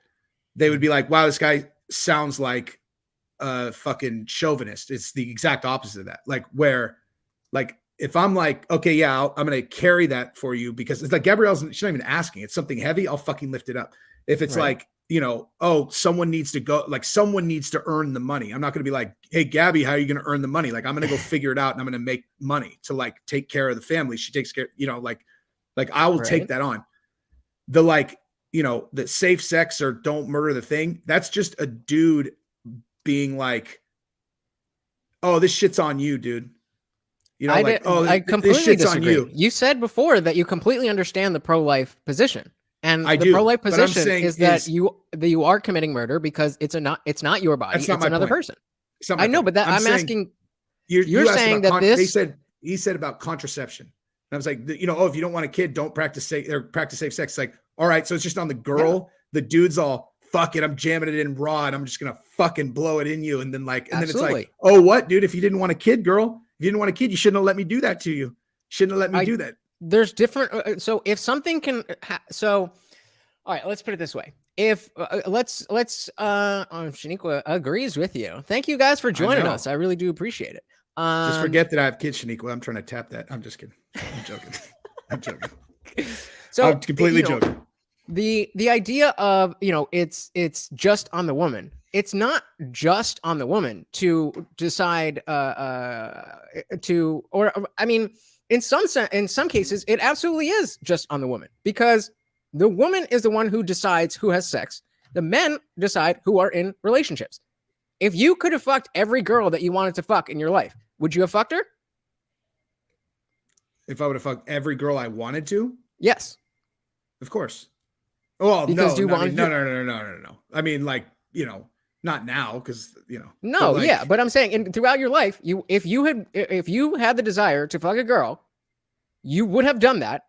they would be like, wow, this guy sounds like a fucking chauvinist. It's the exact opposite of that. Like where, like, if I'm like, okay, yeah, I'm going to carry that for you because it's like she's not even asking. It's something heavy. I'll fucking lift it up. If it's like, oh, someone needs to go, like someone needs to earn the money. I'm not going to be like, hey, Gabby, how are you going to earn the money? Like, I'm going to go figure it out and I'm going to make money to like take care of the family. She takes care, like I will take that on. The like, the safe sex or don't murder the thing. That's just a dude being like, oh, this shit's on you, dude. I completely disagree. You said before that you completely understand the pro-life position. And the pro-life position is that you are committing murder because it's not your body. It's another person. I know, but I'm asking. You're asked saying about that he said about contraception. And I was like, oh, if you don't want a kid, don't practice safe sex. It's like, all right, so it's just on the girl. Yeah. The dude's all, fuck it, I'm jamming it in raw and I'm just gonna fucking blow it in you. And then then it's like, oh, what, dude? If you didn't want a kid, girl, if you didn't want a kid, you shouldn't have let me do that to you. Shouldn't have let me do that. There's different. So if something can, all right, let's put it this way. If Shaniqua agrees with you. Thank you guys for joining us. I really do appreciate it. Just forget that I have kids, Shaniqua. I'm trying to tap that. I'm just kidding. I'm joking. I'm joking. So I'm completely joking. The idea of, it's just on the woman. It's not just on the woman to decide in some cases, it absolutely is just on the woman, because the woman is the one who decides who has sex. The men decide who are in relationships. If you could have fucked every girl that you wanted to fuck in your life, would you have fucked her? If I would have fucked every girl I wanted to? Yes. Of course. Well, because no. I mean, not now, because No, but I'm saying throughout your life, if you had the desire to fuck a girl, you would have done that,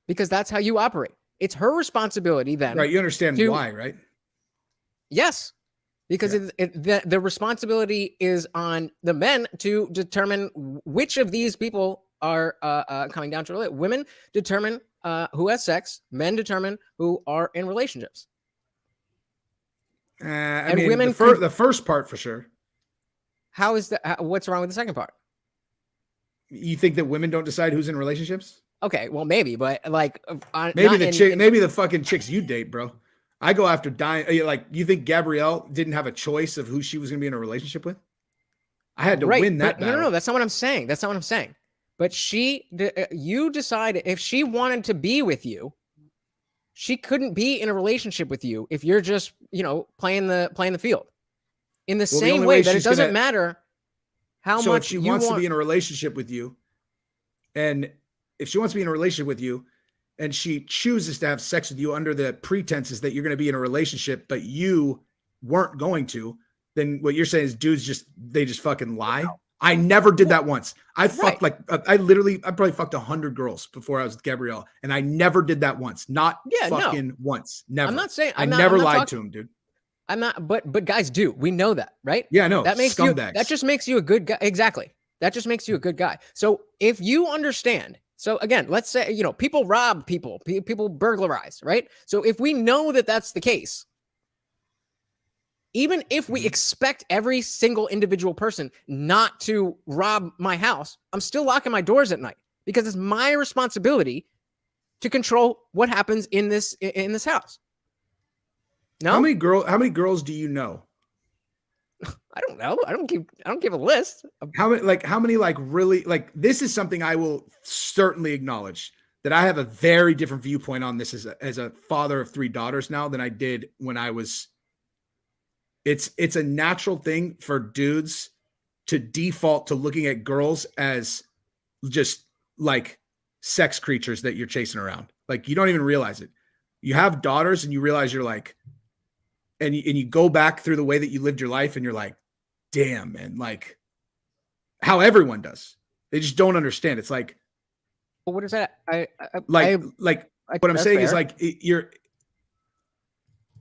because that's how you operate. It's her responsibility then. Right. You understand why, right? Yes. Because the responsibility is on the men to determine which of these people are coming down to it. Women determine who has sex. Men determine who are in relationships. I mean, women the first part for sure. How is that? What's wrong with the second part? You think that women don't decide who's in relationships? Okay, well, maybe, but maybe the fucking chicks you date, bro. I go after dying. Like, you think Gabrielle didn't have a choice of who she was going to be in a relationship with? I had to win that battle. No, that's not what I'm saying. That's not what I'm saying. But you decided if she wanted to be with you, she couldn't be in a relationship with you if you're just, playing the field. In the same way that it doesn't matter how much. So if she wants to be in a relationship with you, and if she wants to be in a relationship with you, and she chooses to have sex with you under the pretenses that you're going to be in a relationship, but you weren't going to, then what you're saying is dudes just fucking lie. I never did that once. I fucked I probably fucked 100 girls before I was with Gabrielle, and I never did that once. Once. Never. I'm not saying I never lied to him, dude. I'm not, but guys do. We know that, right? Yeah, no. That makes that just makes you a good guy. Exactly. That just makes you a good guy. So if you understand, so again, let's say, people rob people burglarize, right? So if we know that that's the case, even if we expect every single individual person not to rob my house, I'm still locking my doors at night, because it's my responsibility to control what happens in this house. No? How many girls do you know? I don't know. I don't give a list. How many really, this is something I will certainly acknowledge, that I have a very different viewpoint on this as a father of 3 daughters now than I did when I was. It's a natural thing for dudes to default to looking at girls as just like sex creatures that you're chasing around. Like, you don't even realize it. You have daughters and you realize you're like, and you go back through the way that you lived your life and you're like, damn, man, like how everyone does. They just don't understand. It's like, well, what is that? What I'm saying is, like, you're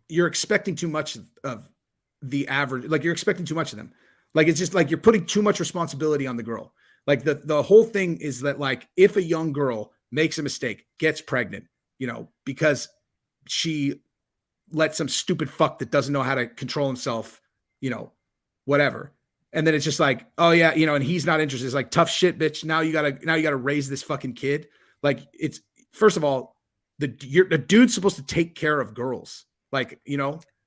expecting too much of the average, like you're expecting too much of them. Like, it's just like you're putting too much responsibility on the girl. Like the whole thing is that, like, if a young girl makes a mistake, gets pregnant, because she let some stupid fuck that doesn't know how to control himself, whatever. And then it's just like, oh yeah, and he's not interested. It's like, tough shit, bitch. Now you gotta raise this fucking kid. Like, it's, first of all, the dude's supposed to take care of girls. Like,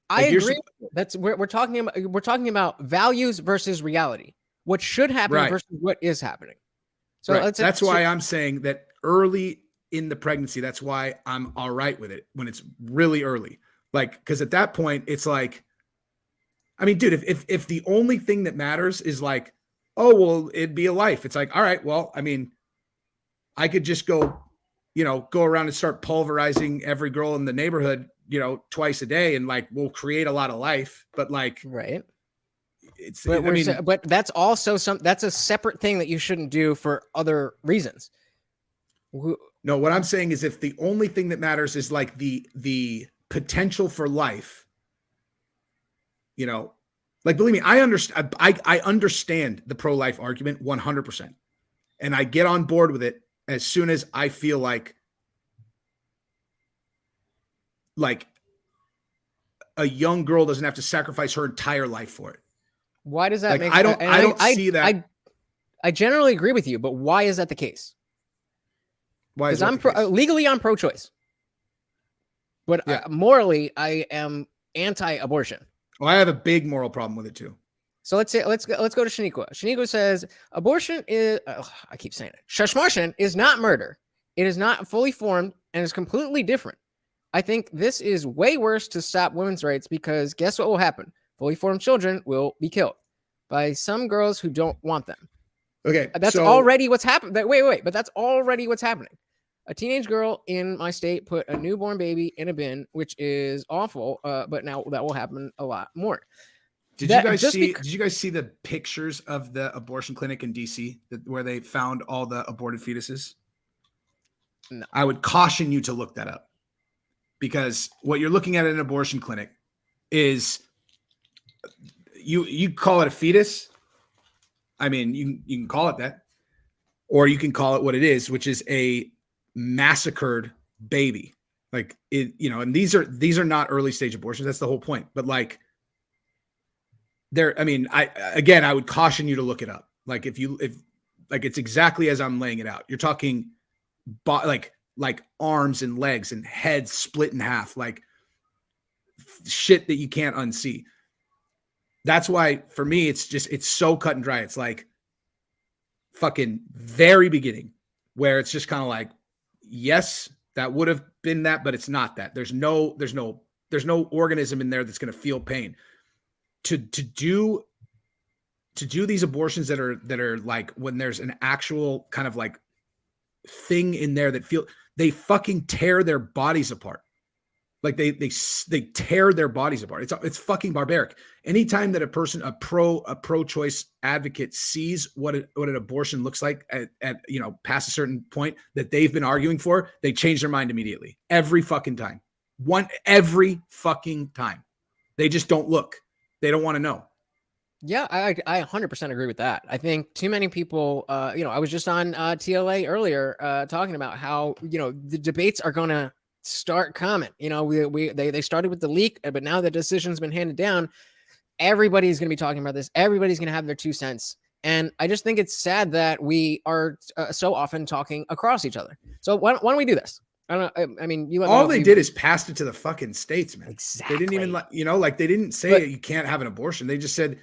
I agree. That's we're talking about. We're talking about values versus reality. What should happen versus what is happening. So that's why I'm saying that early in the pregnancy, that's why I'm all right with it when it's really early. Like, because at that point, it's like, I mean, dude, if the only thing that matters is like, oh, well, it'd be a life. It's like, all right, well, I mean, I could just go around and start pulverizing every girl in the neighborhood, twice a day, and like, we'll create a lot of life. But like, right. but that's also that's a separate thing that you shouldn't do for other reasons. No, what I'm saying is if the only thing that matters is like the potential for life, you know, like, believe me, I understand the pro-life argument 100%. And I get on board with it as soon as I feel like a young girl doesn't have to sacrifice her entire life for it. Why does that like, make I don't see that. I generally agree with you, but why is that the case? Why is that legally I'm pro-choice, but morally I am anti-abortion. Well, I have a big moral problem with it too. So let's go to Shaniqua. Shaniqua says abortion is I keep saying it. Shashmarshan is not murder. It is not fully formed and is completely different. I think this is way worse to stop women's rights because guess what will happen? Fully formed children will be killed by some girls who don't want them. Okay, that's already what's happened. But that's already what's happening. A teenage girl in my state put a newborn baby in a bin, which is awful. But now that will happen a lot more. Did you guys see the pictures of the abortion clinic in DC where they found all the aborted fetuses? No. I would caution you to look that up because what you're looking at in an abortion clinic is you call it a fetus. I mean, you can call it that, or you can call it what it is, which is a massacred baby. Like it, you know, and these are not early stage abortions. That's the whole point. But like, I would caution you to look it up. Like if it's exactly as I'm laying it out. You're talking like arms and legs and heads split in half, like shit that you can't unsee. That's why for me, it's so cut and dry. It's like fucking very beginning where it's just kind of like, yes, that would have been that, but it's not that. There's no organism in there that's going to feel pain. To do these abortions that are like when there's an actual kind of like thing in there that they fucking tear their bodies apart. Like they tear their bodies apart. It's fucking barbaric. Anytime that a pro-choice advocate sees what an abortion looks like at past a certain point that they've been arguing for, they change their mind immediately. Every fucking time. Every fucking time. They just don't look. They don't want to know. Yeah, I 100% agree with that. I think too many people, I was just on TLA earlier talking about how, the debates are going to start coming. They started with the leak, but now the decision's been handed down. Everybody's going to be talking about this. Everybody's going to have their 2 cents. And I just think it's sad that we are so often talking across each other. So why don't we do this? I don't know. I mean, all they did is passed it to the fucking states, man. Exactly. They didn't even they didn't say you can't have an abortion. They just said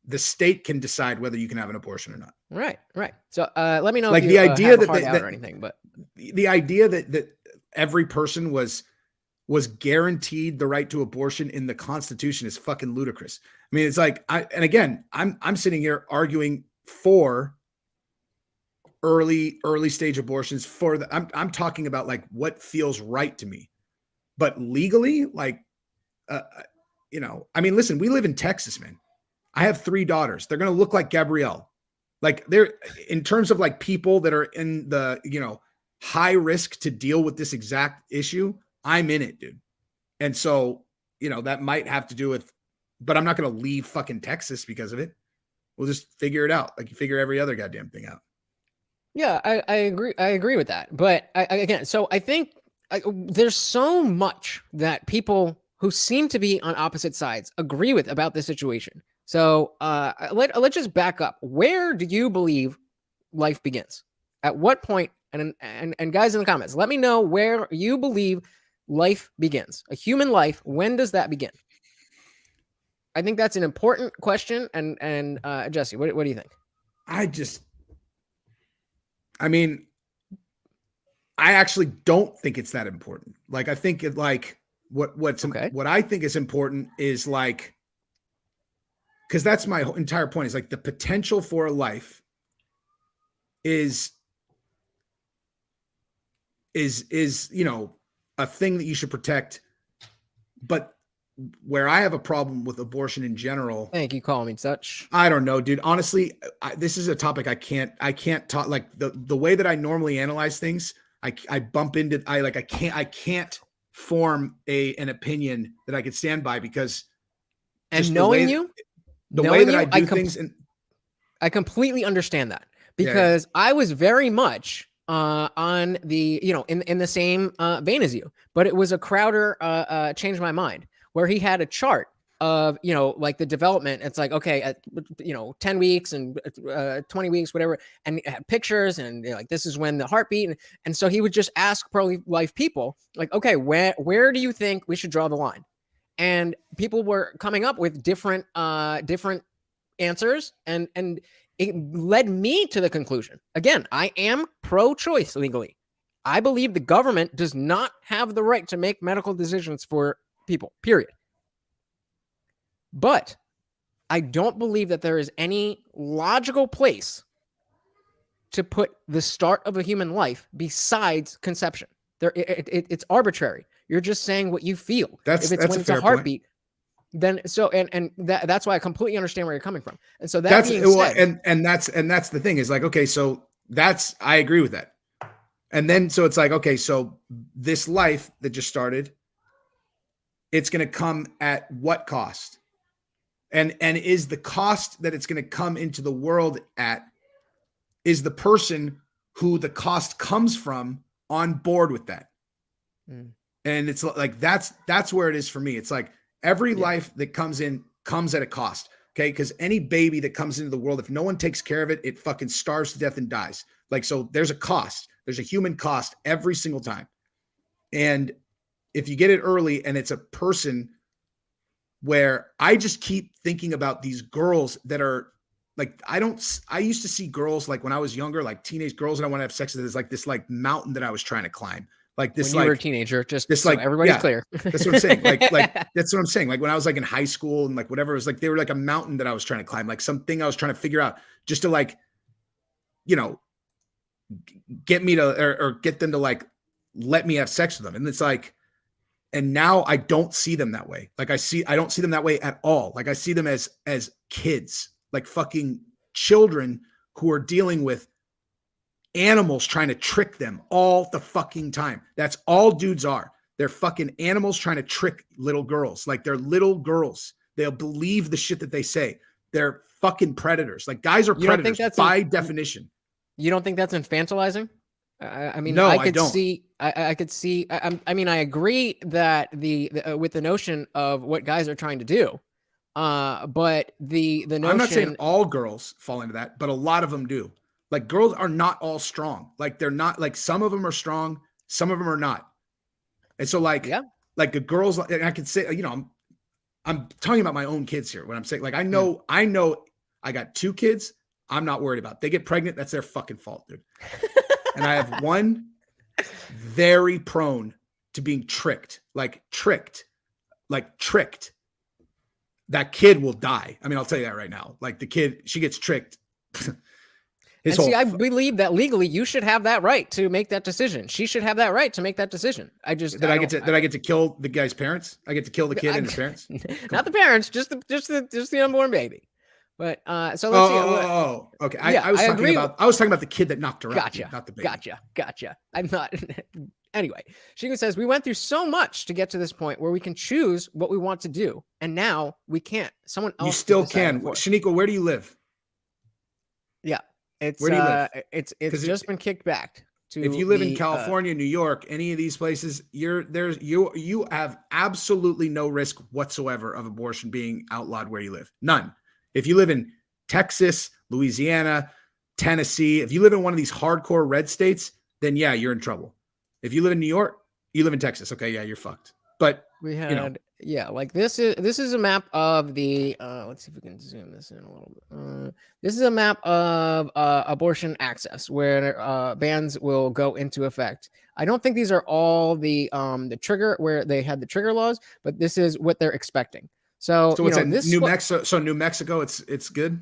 the state can decide whether you can have an abortion or not. Right. So let me know like if the idea that or anything, but the idea that every person was guaranteed the right to abortion in the Constitution is fucking ludicrous. I mean, it's like I'm sitting here arguing for early stage abortions I'm talking about like what feels right to me, but legally, like, listen, we live in Texas, man. I have 3 daughters. They're going to look like Gabrielle. Like they're in terms of like people that are in the, high risk to deal with this exact issue. I'm in it, dude. And so, that might have to do with, but I'm not going to leave fucking Texas because of it. We'll just figure it out. Like you figure every other goddamn thing out. Yeah, I agree. I agree with that. But I think there's so much that people who seem to be on opposite sides agree with about this situation. So let's just back up. Where do you believe life begins? At what point? And guys in the comments, let me know where you believe life begins. A human life. When does that begin? I think that's an important question. And Jesse, what do you think? I actually don't think it's that important. Like, I think it like what I think is important is like, because that's my entire point is like the potential for a life is a thing that you should protect, but where I have a problem with abortion in general. Thank you, calling me such. I don't know, dude. Honestly, this is a topic I can't talk like the way that I normally analyze things. I bump into I can't form an opinion that I could stand by because and knowing the way that I do things, and I completely understand that because I was very much on the in the same vein as you, but it was a Crowder changed my mind where he had a chart of like the development. It's like, okay, at 10 weeks and 20 weeks, whatever, and it had pictures and like this is when the heartbeat, and so he would just ask pro-life people like, okay, where do you think we should draw the line? And people were coming up with different answers, and it led me to the conclusion. Again, I am pro-choice legally. I believe the government does not have the right to make medical decisions for people, period. But I don't believe that there is any logical place to put the start of a human life besides conception. It's arbitrary. You're just saying what you feel. If it's a heartbeat, then so and that's why I completely understand where you're coming from. And so that's that's the thing is like, okay, so I agree with that. And then so it's like, okay, so this life that just started, it's going to come at what cost? And is the cost that it's going to come into the world at, is the person who the cost comes from on board with that? And it's like, that's where it is for me. It's like every life that comes in comes at a cost. Okay. Because any baby that comes into the world, if no one takes care of it, it fucking starves to death and dies. Like, so there's a cost. There's a human cost every single time. And if you get it early and it's a person where I just keep thinking about these girls that are like, I used to see girls like when I was younger, like teenage girls, and I want to have sex with this, like this like mountain that I was trying to climb. Like this, when you like were a teenager, just this, so like everybody's clear. That's what I'm saying. Like that's what I'm saying. Like when I was like in high school and like whatever, it was like they were like a mountain that I was trying to climb, like something I was trying to figure out just to like, get me to or get them to like let me have sex with them. And it's like, and now I don't see them that way. Like I don't see them that way at all. Like I see them as kids, like fucking children who are dealing with animals trying to trick them all the fucking time. That's all dudes are. They're fucking animals trying to trick little girls. Like they're little girls. They'll believe the shit that they say. They're fucking predators. Like guys are predators by definition. You don't think that's infantilizing? I mean, no, I could don't. see. I could see. I mean, I agree that with the notion of what guys are trying to do, but the notion. I'm not saying all girls fall into that, but a lot of them do. Like girls are not all strong. Like they're not like some of them are strong, some of them are not. And so like the girls, and I could say, I'm talking about my own kids here. When I'm saying like I know I got 2 kids. I'm not worried about. They get pregnant, that's their fucking fault, dude. And I have one very prone to being tricked. That kid will die. I mean, I'll tell you that right now. Like the kid, she gets tricked. I believe that legally you should have that right to make that decision. She should have that right to make that decision. I get to kill the guy's parents? I get to kill the kid and his parents? Not the parents, just the unborn baby. But so let's see. Okay. I was talking about the kid that knocked her out, not the baby. Gotcha. I'm not. Anyway, she says we went through so much to get to this point where we can choose what we want to do, and now we can't. Someone else. You still can. Shaniqua, where do you live? Yeah, it's where do you live? It's just been kicked back. If you live in California, New York, any of these places, you have absolutely no risk whatsoever of abortion being outlawed where you live. None. If you live in Texas, Louisiana, Tennessee, if you live in one of these hardcore red states, then yeah, you're in trouble. If you live in New York, you live in Texas. Okay, yeah, you're fucked. But we had like this is a map of the let's see if we can zoom this in a little bit. This is a map of abortion access where bans will go into effect. I don't think these are all the trigger where they had the trigger laws, but this is what they're expecting. So what's that, New Mexico? So New Mexico, it's good.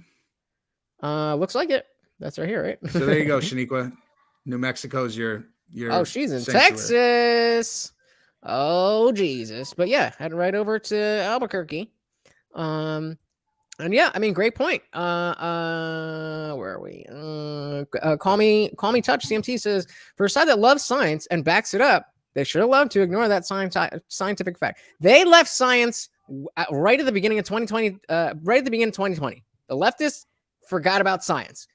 Looks like it. That's right here, right? So there you go, Shaniqua. New Mexico's your. Oh, she's in sanctuary. Texas. Oh Jesus! But yeah, head right over to Albuquerque. And yeah, I mean, great point. Where are we? Call me Touch. CMT says, for a side that loves science and backs it up, they should have loved to ignore that scientific fact. They left science right at the beginning of 2020. Right at the beginning of 2020, the leftists forgot about science.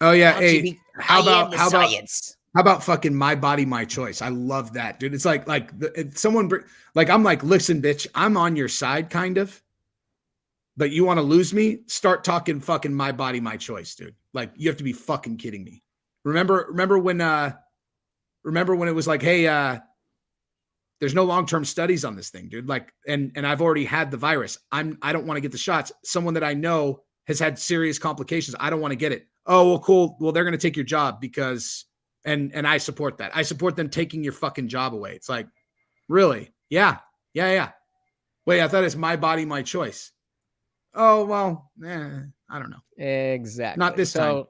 Oh yeah, Now, hey, Jimmy, how about science? how about fucking my body, my choice? I love that, dude. It's like if someone like I'm like, listen, bitch, I'm on your side, kind of. But you want to lose me? Start talking fucking my body, my choice, dude. Like you have to be fucking kidding me. Remember when it was like, hey, there's no long-term studies on this thing, dude. Like, and I've already had the virus. I don't want to get the shots. Someone that I know has had serious complications. I don't want to get it. Oh, well, cool. Well, they're going to take your job because, and I support that. I support them taking your fucking job away. It's like, really? Yeah. Wait, I thought it's my body, my choice. Oh, well, I don't know. Exactly. Not this time.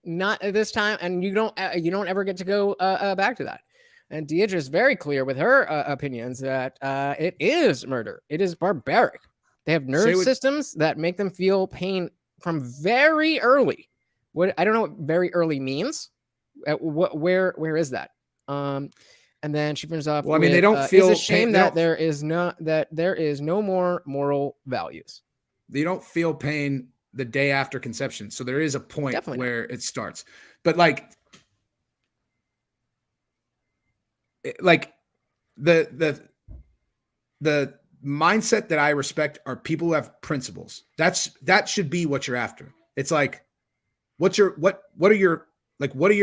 Not at this time. And you don't ever get to go back to that. And Deidre is very clear with her opinions that it is murder. It is barbaric. They have nerve systems that make them feel pain from very early. I don't know what very early means. Where is that? And then she finishes off. Well, I mean, they don't feel. It's a shame that there is no more moral values. They don't feel pain the day after conception. So there is a point Definitely where it starts. But like the mindset that I respect are people who have principles. That should be what you're after. It's like, what are your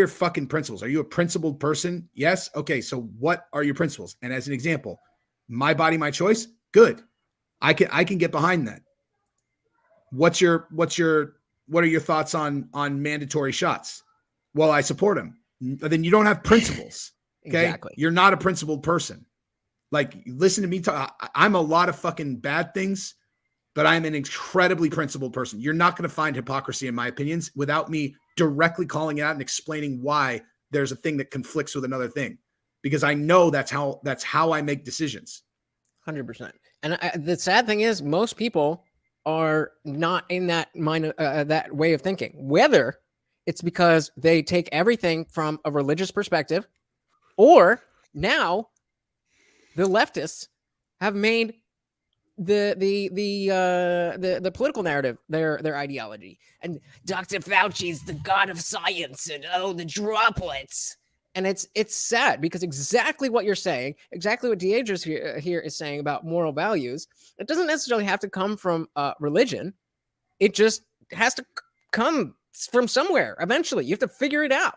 fucking principles? Are you a principled person? Yes. Okay. So what are your principles? And as an example, my body, my choice. Good. I can get behind that. What are your thoughts on mandatory shots? Well, I support them. Then you don't have principles. Okay. Exactly. You're not a principled person. Like, listen to me talk. I'm a lot of fucking bad things, but I'm an incredibly principled person. You're not going to find hypocrisy in my opinions without me directly calling it out and explaining why there's a thing that conflicts with another thing, because I know that's how I make decisions. 100%. And the sad thing is, most people are not in that mind, that way of thinking. Whether it's because they take everything from a religious perspective, or now the leftists have made the political narrative their ideology. And Dr. Fauci is the god of science, and the droplets. And it's sad, because exactly what you're saying, exactly what Deidre here is saying about moral values, it doesn't necessarily have to come from religion. It just has to come from somewhere eventually. You have to figure it out.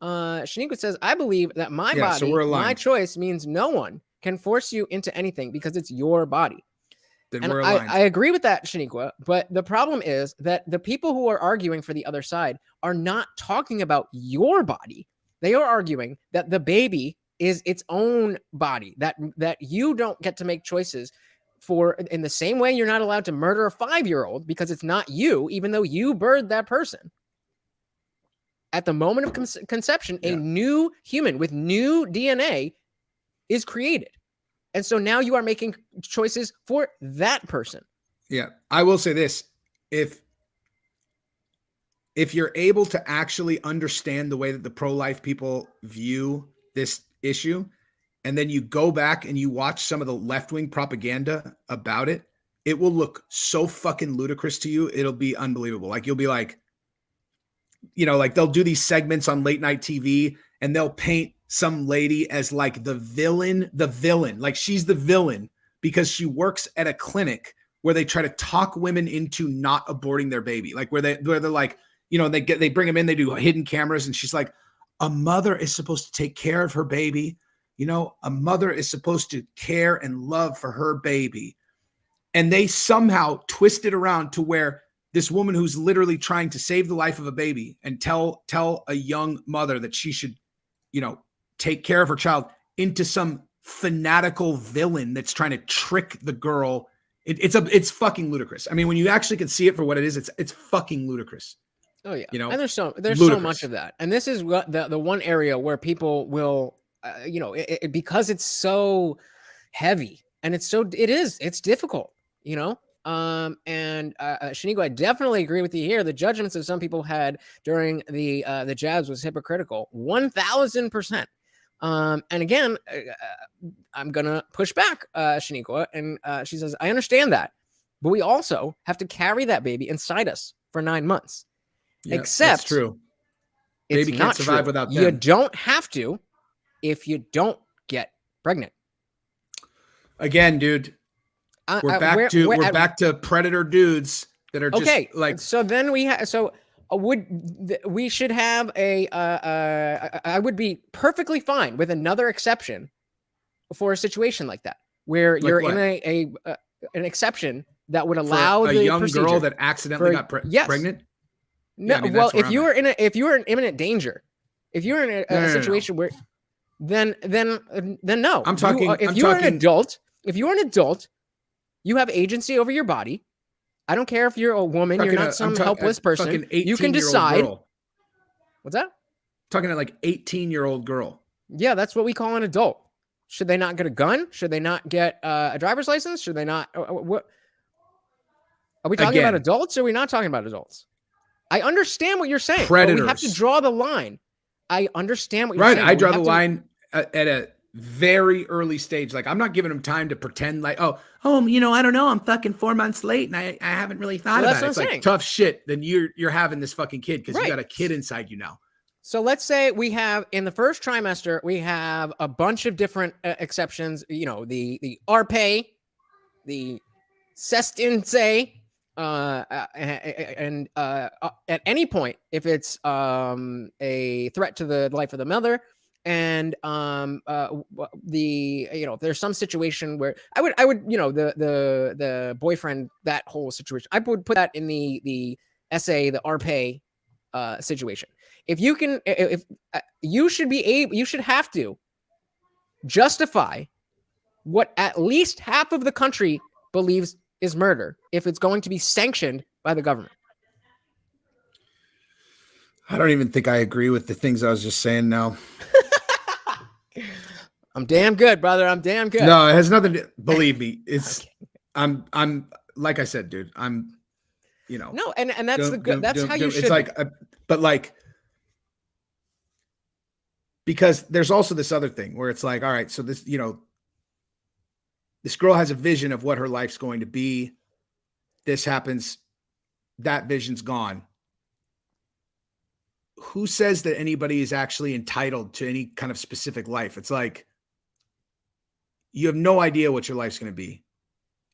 Shaniqua says, I believe that my body, my choice means no one can force you into anything because it's your body. Then and we're aligned. I agree with that, Shaniqua, but the problem is that the people who are arguing for the other side are not talking about your body. They are arguing that the baby is its own body, that you don't get to make choices for, in the same way you're not allowed to murder a 5-year-old because it's not you, even though you birthed that person. At the moment of conception, a new human with new DNA is created. And so now you are making choices for that person. Yeah. I will say this. If you're able to actually understand the way that the pro-life people view this issue, and then you go back and you watch some of the left-wing propaganda about it, it will look so fucking ludicrous to you. It'll be unbelievable. Like, you'll be like, like they'll do these segments on late night TV and they'll paint some lady as like the villain, like she's the villain because she works at a clinic where they try to talk women into not aborting their baby. Like where they're like, they bring them in, they do hidden cameras, and she's like, a mother is supposed to take care of her baby. A mother is supposed to care and love for her baby. And they somehow twist it around to where this woman who's literally trying to save the life of a baby and tell a young mother that she should, take care of her child into some fanatical villain that's trying to trick the girl. It's fucking ludicrous. I mean, when you actually can see it for what it is, it's fucking ludicrous. Oh yeah. And there's so much of that. And this is what the one area where people will because it's so heavy and it's difficult, and Shaniqua, I definitely agree with you here. The judgments that some people had during the jabs was hypocritical, 1000%. And again, I'm gonna push back, Shaniqua, and she says, I understand that, but we also have to carry that baby inside us for 9 months. Yeah, Except that's true. It's Baby can't not survive true. without You them. don't have to if you don't get pregnant. Again, dude, we're back to predator dudes that are just okay. like. So then we should have I would be perfectly fine with another exception for a situation like that, where you're in an exception that would allow a the young procedure girl that accidentally got pregnant. No, Yeah, I mean, well, if you were in imminent danger, if you're in a situation where, then no. I'm talking. If you're an adult, you have agency over your body. I don't care if you're a woman, you're not some helpless person. You can decide. Girl. What's that? Talking to like 18-year-old girl. Yeah, that's what we call an adult. Should they not get a gun? Should they not get a driver's license? Should they not? What? Are we talking about adults or are we not talking about adults? I understand what you're saying. Predators. But we have to draw the line. I understand what you're saying. Right. I draw the line at a very early stage. Like, I'm not giving them time to pretend like, I don't know. I'm fucking 4 months late and I haven't really thought about it. It's like tough shit. Then you're having this fucking kid because you got a kid inside you now. So let's say we have in the first trimester, we have a bunch of different exceptions, the RPay, the Sestinse, and at any point, if it's a threat to the life of the mother, and if there's some situation where I would the boyfriend, that whole situation, I would put that in the SA, the RPay situation. If you can, if you should have to justify what at least half of the country believes is murder if it's going to be sanctioned by the government. I don't even think I agree with the things I was just saying now. I'm damn good, brother. I'm damn good. No, it has nothing to, believe me. It's okay. I'm like I said, dude, no, and that's that's how you should. It's like, but like, because there's also this other thing where it's like, all right, so this, this girl has a vision of what her life's going to be. This happens. That vision's gone. Who says that anybody is actually entitled to any kind of specific life? It's like, you have no idea what your life's going to be.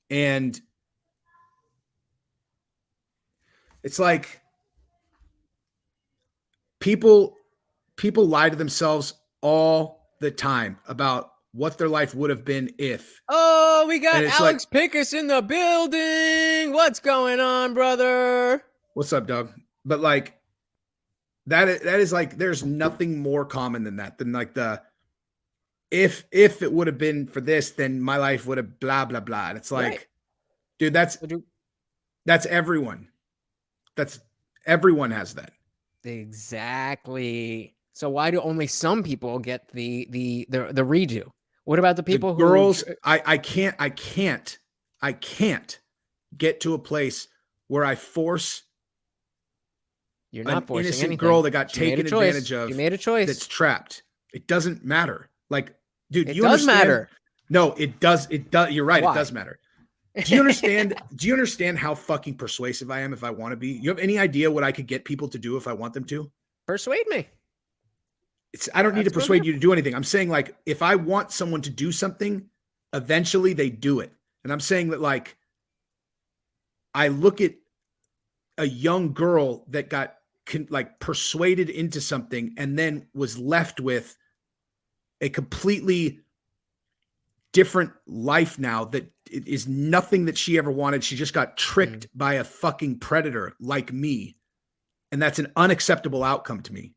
And it's like people lie to themselves all the time about what their life would have been if. Oh, we got Alex Pickus in the building. What's going on, brother? What's up, Doug? But like, that is like, there's nothing more common than that, than like the, if it would have been for this, then my life would have blah, blah, blah. And it's like, dude, that's everyone. Everyone has that. Exactly. So why do only some people get the redo? What about the people who girls? I can't get to a place where I force. You're not forcing innocent anything. girl that got taken advantage of. You made a choice. That's trapped. It doesn't matter. Like, dude, it does matter. No, it does. It does. You're right. Why? It does matter. Do you understand? Do you understand how fucking persuasive I am if I want to be? You have any idea what I could get people to do if I want them to? Persuade me. I don't need to persuade you to do anything. I'm saying, like, if I want someone to do something, eventually they do it. And I'm saying that, like, I look at a young girl that got persuaded into something and then was left with a completely different life now that it is nothing that she ever wanted. She just got tricked by a fucking predator like me. And that's an unacceptable outcome to me.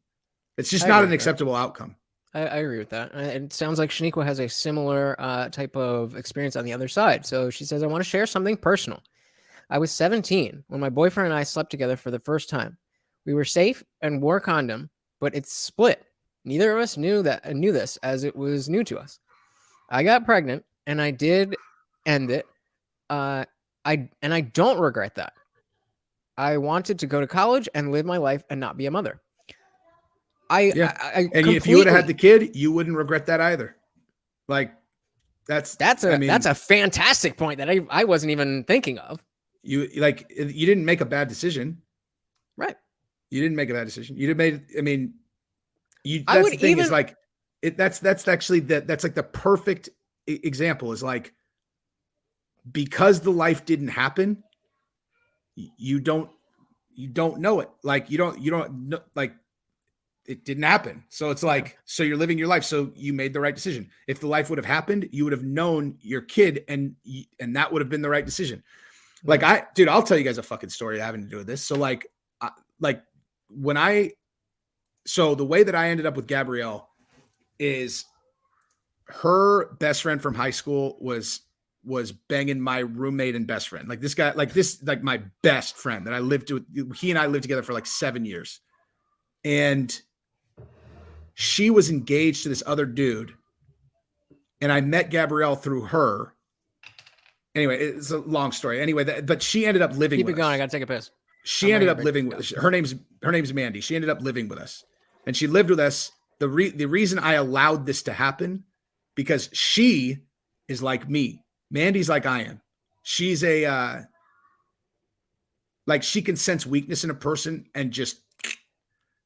It's just not an acceptable outcome. I agree with that. It sounds like Shaniqua has a similar type of experience on the other side. So she says, I want to share something personal. I was 17 when my boyfriend and I slept together for the first time. We were safe and wore a condom, but it's split. Neither of us knew this, as it was new to us. I got pregnant, and I did end it. I don't regret that. I wanted to go to college and live my life and not be a mother. And if you would have had the kid, you wouldn't regret that either. Like that's a fantastic point that I wasn't even thinking of. You didn't make a bad decision. Right. You didn't make a bad decision. You'd have made, I mean, that's the thing is like, that's actually that's like the perfect example is like, because the life didn't happen, you don't know it. Like, you don't know, like it didn't happen. So it's like, so you're living your life. So you made the right decision. If the life would have happened, you would have known your kid and that would have been the right decision. Like I'll tell you guys a fucking story having to do with this. So so the way that I ended up with Gabrielle is her best friend from high school was banging my roommate and best friend. Like this guy, like my best friend that I lived with. He and I lived together for like 7 years. And she was engaged to this other dude. And I met Gabrielle through her. Anyway, it's a long story. Anyway, but she ended up living with us. Keep it going. I got to take a piss. She ended up living with us. Her name's Mandy. She ended up living with us. And she lived with us. The reason I allowed this to happen, because she is like me. Mandy's like I am. She's she can sense weakness in a person and just,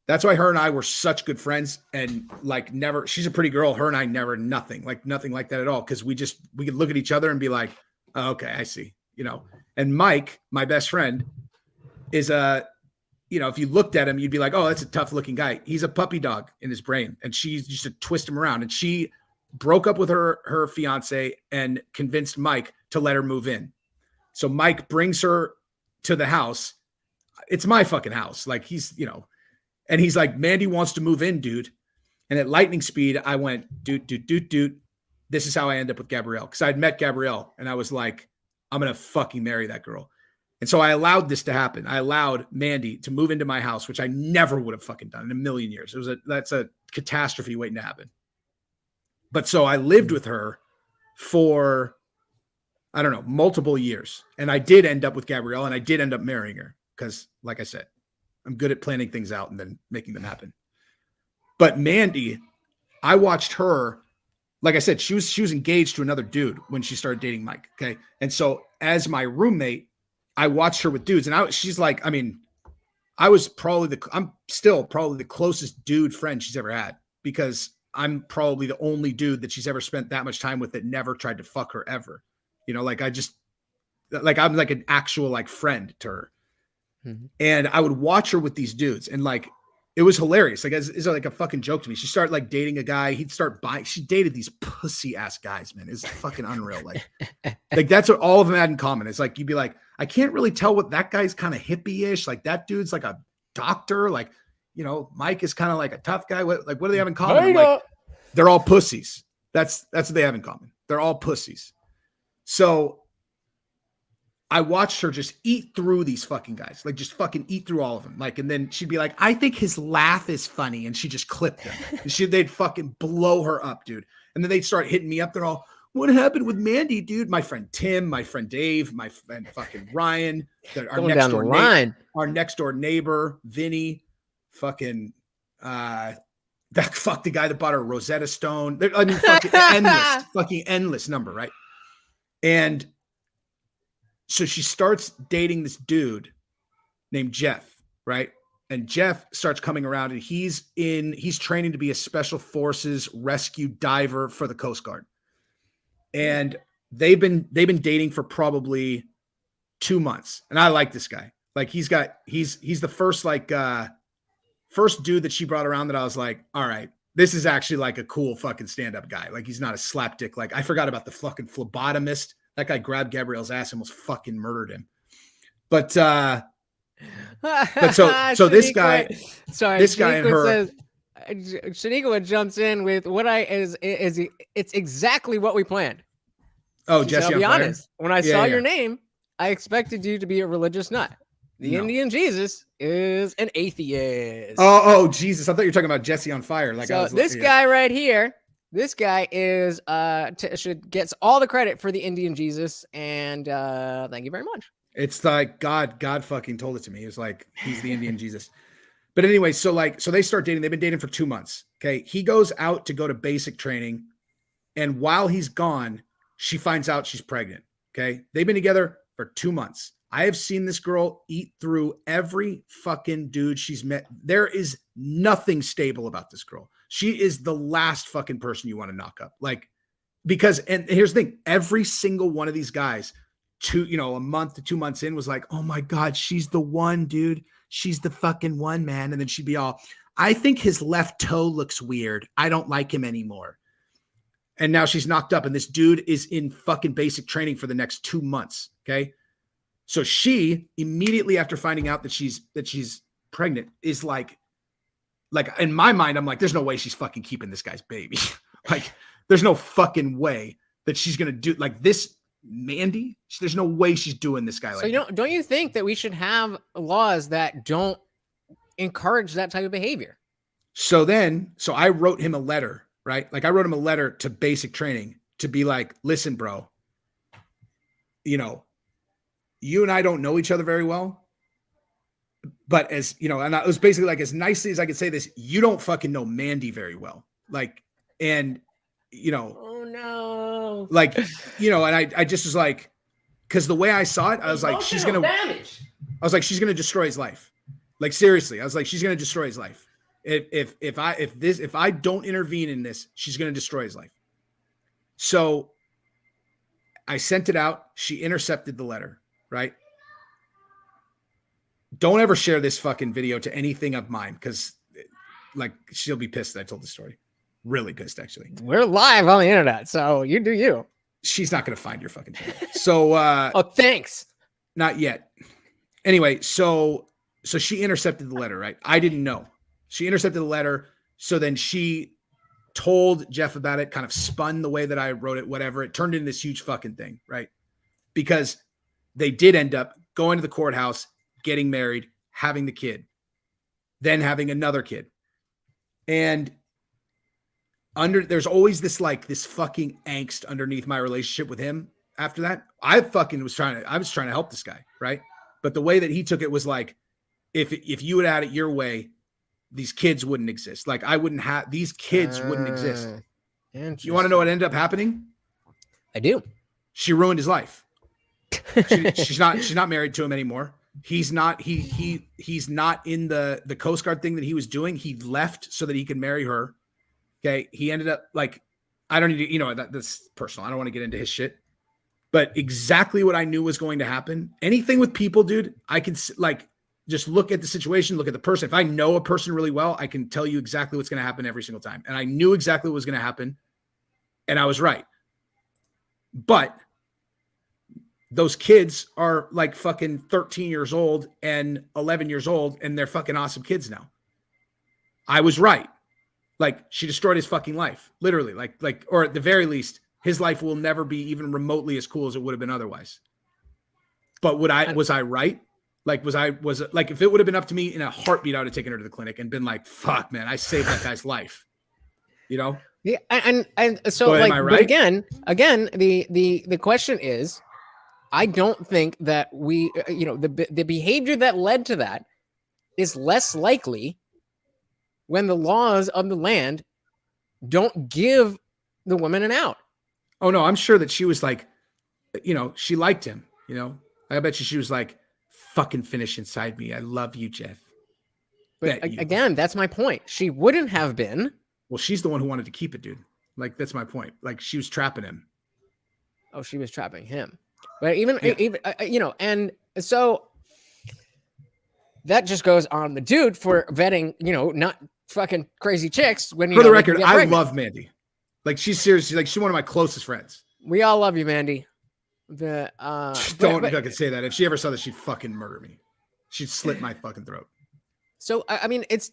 that's why her and I were such good friends, and like never, she's a pretty girl. Her and I never, nothing like that at all. Cause we could look at each other and be like, oh, okay, I see, and Mike, my best friend, is if you looked at him, you'd be like, oh, that's a tough looking guy. He's a puppy dog in his brain. And she used to twist him around, and she broke up with her fiance and convinced Mike to let her move in. So Mike brings her to the house. It's my fucking house. Like and he's like, Mandy wants to move in, dude. And at lightning speed, I went, dude. This is how I end up with Gabrielle. Because I'd met Gabrielle and I was like, I'm going to fucking marry that girl. And so I allowed this to happen. I allowed Mandy to move into my house, which I never would have fucking done in a million years. That's a catastrophe waiting to happen. But so I lived with her for, I don't know, multiple years. And I did end up with Gabrielle, and I did end up marrying her. Because like I said, I'm good at planning things out and then making them happen. But Mandy, I watched her, like I said, she was engaged to another dude when she started dating Mike. Okay. And so as my roommate, I watched her with dudes, and she's like, I mean, I'm still probably the closest dude friend she's ever had, because I'm probably the only dude that she's ever spent that much time with that never tried to fuck her ever. I'm like an actual like friend to her. Mm-hmm. And I would watch her with these dudes, and like, it was hilarious. Like, it's like a fucking joke to me. She started like dating a guy. He'd start buying. She dated these pussy ass guys, man. It's fucking unreal. Like that's what all of them had in common. It's like, you'd be like, I can't really tell what that guy's kind of hippie-ish. Like that dude's like a doctor. Like, Mike is kind of like a tough guy. What do they have in common? Like, they're all pussies. That's what they have in common. They're all pussies. So I watched her just eat through these fucking guys, like just fucking eat through all of them. Like, and then she'd be like, I think his laugh is funny. And she just clipped them. And they'd fucking blow her up, dude. And then they'd start hitting me up. They're all, what happened with Mandy, dude? My friend Tim, my friend Dave, my friend fucking Ryan, our next door neighbor, Vinny, fucking, the guy that bought her Rosetta Stone. I mean, fucking endless number. Right. And so she starts dating this dude named Jeff, right? And Jeff starts coming around, and he's training to be a special forces rescue diver for the Coast Guard. And they've been dating for probably 2 months. And I like this guy. Like he's the first dude that she brought around that I was like, all right, this is actually like a cool fucking stand-up guy. Like he's not a slapdick. Like I forgot about the fucking phlebotomist. That guy grabbed Gabrielle's ass and almost fucking murdered him. But so this guy, and her. Shaniqua jumps in with what it's exactly what we planned. Oh, Jesse, I'll be honest. When I saw your name, I expected you to be a religious nut. The No. Indian Jesus is an atheist. Oh, Jesus! I thought you were talking about Jesse on Fire. Like, so this guy right here, this guy is gets all the credit for the Indian Jesus, and thank you very much. It's like God fucking told it to me. It's like he's the Indian Jesus. But anyway, so they start dating. They've been dating for 2 months. Okay, he goes out to go to basic training, and while he's gone, she finds out she's pregnant. Okay, they've been together for 2 months. I have seen this girl eat through every fucking dude she's met. There is nothing stable about this girl. She is the last fucking person you want to knock up. Like, because, and here's the thing, every single one of these guys, a month to 2 months in, was like, oh my God, she's the one, dude. She's the fucking one, man. And then she'd be all, I think his left toe looks weird. I don't like him anymore. And now she's knocked up, and this dude is in fucking basic training for the next 2 months. Okay. So she immediately after finding out that she's pregnant is like in my mind, I'm like, there's no way she's fucking keeping this guy's baby. Like, there's no fucking way that she's going to do like this. Mandy, there's no way she's doing this guy. So don't you think that we should have laws that don't encourage that type of behavior? So I wrote him a letter, right? Like I wrote him a letter to basic training to be like, listen, bro, you and I don't know each other very well, but and it was basically like, as nicely as I could say this, you don't fucking know Mandy very well. Like, and oh no, like, and I just was like, because the way I saw it, I was like, she's going to destroy his life. Like, seriously, I was like, she's going to destroy his life. If I don't intervene in this, she's going to destroy his life. So I sent it out. She intercepted the letter, right? Don't ever share this fucking video to anything of mine, because like she'll be pissed that I told the story. Really pissed, actually. We're live on the internet, so you do you. She's not going to find your fucking channel. So oh, thanks. Not yet. Anyway, so she intercepted the letter, right? I didn't know. She intercepted the letter. So then she told Jeff about it, kind of spun the way that I wrote it, whatever. It turned into this huge fucking thing, right? Because they did end up going to the courthouse, getting married, having the kid, then having another kid. And there's always this fucking angst underneath my relationship with him after that. I was trying to help this guy, right? But the way that he took it was like, if you had it your way, these kids wouldn't exist. Like these kids wouldn't exist. You want to know what ended up happening? I do. She ruined his life. She's not married to him anymore. He's not in the Coast Guard thing that he was doing. He left so that he could marry her. Okay. He ended up like, I don't need to, that's personal. I don't want to get into his shit, but exactly what I knew was going to happen. Anything with people, dude, I can just look at the situation, look at the person. If I know a person really well, I can tell you exactly what's going to happen every single time. And I knew exactly what was going to happen. And I was right. But those kids are like fucking 13 years old and 11 years old, and they're fucking awesome kids now. I was right. Like, she destroyed his fucking life, literally. Like, or at the very least, his life will never be even remotely as cool as it would have been otherwise. But was I right? Like, if it would have been up to me in a heartbeat, I would have taken her to the clinic and been like, fuck, man, I saved that guy's life. Yeah. And so am I right? But again, the question is, I don't think that we, the behavior that led to that is less likely when the laws of the land don't give the woman an out. Oh no, I'm sure that she was like, she liked him, I bet you she was like, fucking finish inside me. I love you, Jeff. But again, that's my point. She wouldn't have been. Well, she's the one who wanted to keep it, dude. Like, that's my point. Like, she was trapping him. Oh, she was trapping him. But even and so that just goes on the dude for vetting, not fucking crazy chicks. When for the record, I love Mandy. Like, she's seriously, like, she's one of my closest friends. We all love you, Mandy. Don't fucking say that. If she ever saw this, she'd fucking murder me. She'd slit my fucking throat. So I mean, it's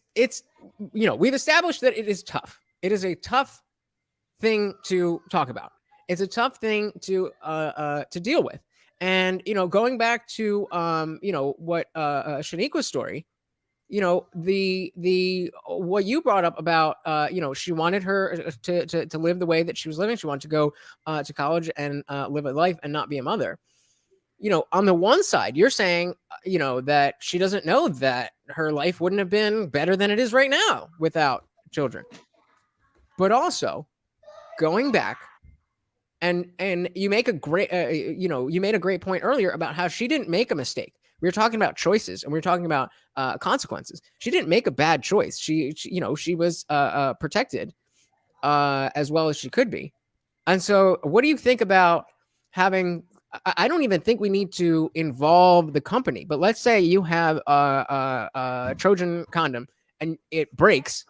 we've established that it is tough. It is a tough thing to talk about. It's a tough thing to deal with. And going back to what Shaniqua's story, the what you brought up about she wanted her to live the way that she was living. She wanted to go to college and live a life and not be a mother. On the one side, you're saying that she doesn't know that her life wouldn't have been better than it is right now without children. But also going back, and you make a great you made a great point earlier about how she didn't make a mistake. We were talking about choices, and we were talking about consequences. She didn't make a bad choice. She was protected as well as she could be. And so, what do you think about having? I don't even think we need to involve the company, but let's say you have a Trojan condom and it breaks.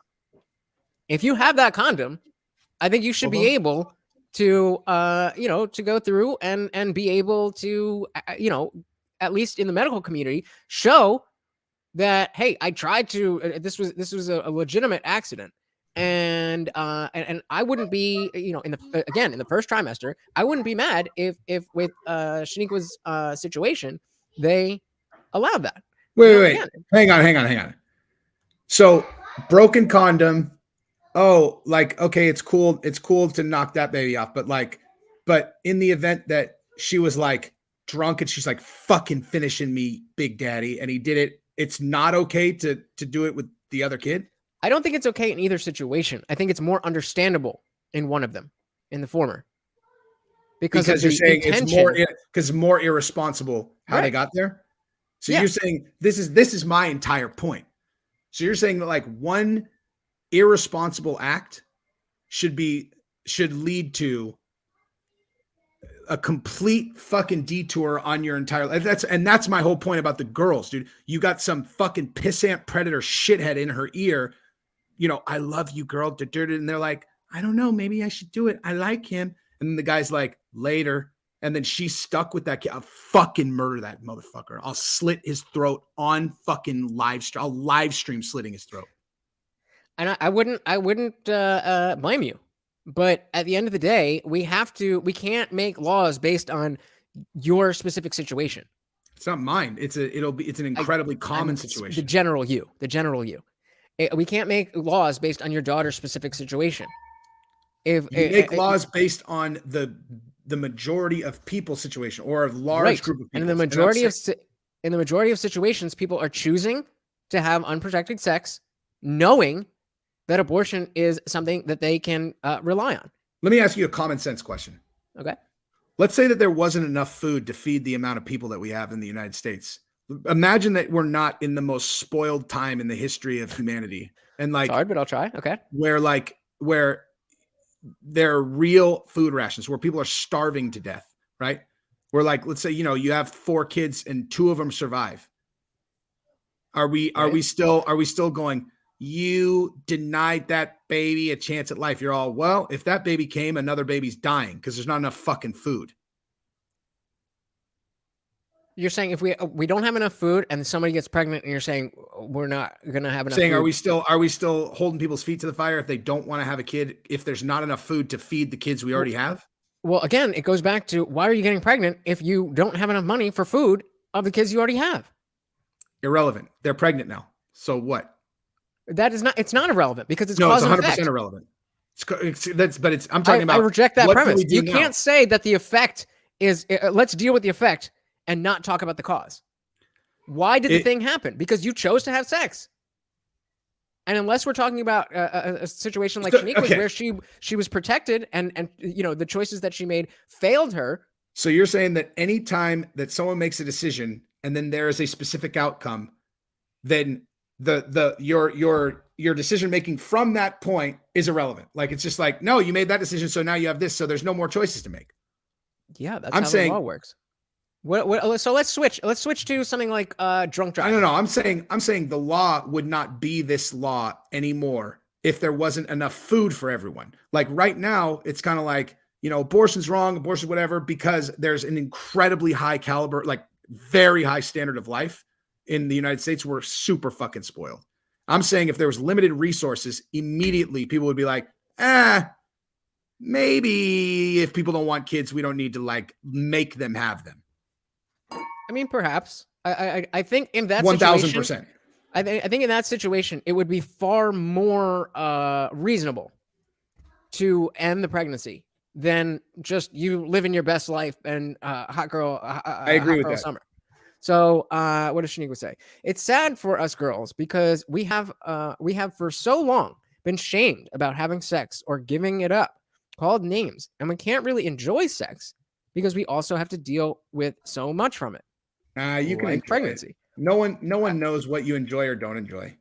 If you have that condom, I think you should be able to to go through and be able to at least in the medical community show that, hey, I tried to this was a legitimate accident. And I wouldn't be in the first trimester, I wouldn't be mad if with Shaniqua's situation they allowed that. Wait. Hang on. So broken condom. Oh, like, okay, it's cool to knock that baby off, but in the event that she was like drunk and she's like fucking finishing me, Big Daddy, and he did it, it's not okay to do it with the other kid. I don't think it's okay in either situation. I think it's more understandable in one of them, in the former, because you're saying it's more irresponsible how they got there. So you're saying this is my entire point. So you're saying that like one irresponsible act should lead to a complete fucking detour on your entire life. That's my whole point about the girls, dude. You got some fucking pissant predator shithead in her ear. I love you, girl. And they're like, I don't know, maybe I should do it. I like him. And then the guy's like, later. And then she's stuck with that kid. I'll fucking murder that motherfucker. I'll slit his throat on fucking live stream. I'll live stream slitting his throat. And I wouldn't blame you. But at the end of the day, we can't make laws based on your specific situation. It's not mine. It's an incredibly common situation. The general you. We can't make laws based on your daughter's specific situation. If you make laws based on the majority of people's situation or a large group of people, and in the majority of situations, people are choosing to have unprotected sex, knowing that abortion is something that they can rely on. Let me ask you a common sense question. Okay. Let's say that there wasn't enough food to feed the amount of people that we have in the United States. Imagine that we're not in the most spoiled time in the history of humanity. And like, it's hard, but I'll try. Okay. Where there are real food rations, where people are starving to death, right? Where like, let's say, you have 4 kids and 2 of them survive. Are we still going, you denied that baby a chance at life? You're all, well, if that baby came, another baby's dying because there's not enough fucking food. You're saying if we don't have enough food and somebody gets pregnant, and you're saying we're not going to have enough food. Are we still holding people's feet to the fire if they don't want to have a kid, if there's not enough food to feed the kids we already have? Well, again, it goes back to, why are you getting pregnant if you don't have enough money for food of the kids you already have? Irrelevant. They're pregnant now. So what? It's not irrelevant because it's cause and effect. 100% irrelevant. I'm talking about. I reject that premise. You can't say that the effect is, let's deal with the effect and not talk about the cause. Why did the thing happen? Because you chose to have sex. And unless we're talking about a situation like Shaniqua's, where she was protected and the choices that she made failed her. So you're saying that any time that someone makes a decision and then there is a specific outcome, then your decision making from that point is irrelevant. Like, it's just like, no, you made that decision, so now you have this, so there's no more choices to make. Yeah, that's how the law works. So let's switch to something like drunk driving. No. I'm saying the law would not be this law anymore if there wasn't enough food for everyone. Like right now, it's kind of like, abortion's wrong, abortion, whatever, because there's an incredibly high caliber, like very high standard of life in the United States. We're super fucking spoiled. I'm saying if there was limited resources, immediately people would be like, maybe if people don't want kids, we don't need to like make them have them. I mean, perhaps. I think in that 1000%. I think in that situation, it would be far more reasonable to end the pregnancy than just you living your best life and hot girl agree with that. summer. So what does Shaniqua say? It's sad for us girls because we have for so long been shamed about having sex or giving it up, called names, and we can't really enjoy sex because we also have to deal with so much from it. You can like enjoy pregnancy. it. No one knows what you enjoy or don't enjoy.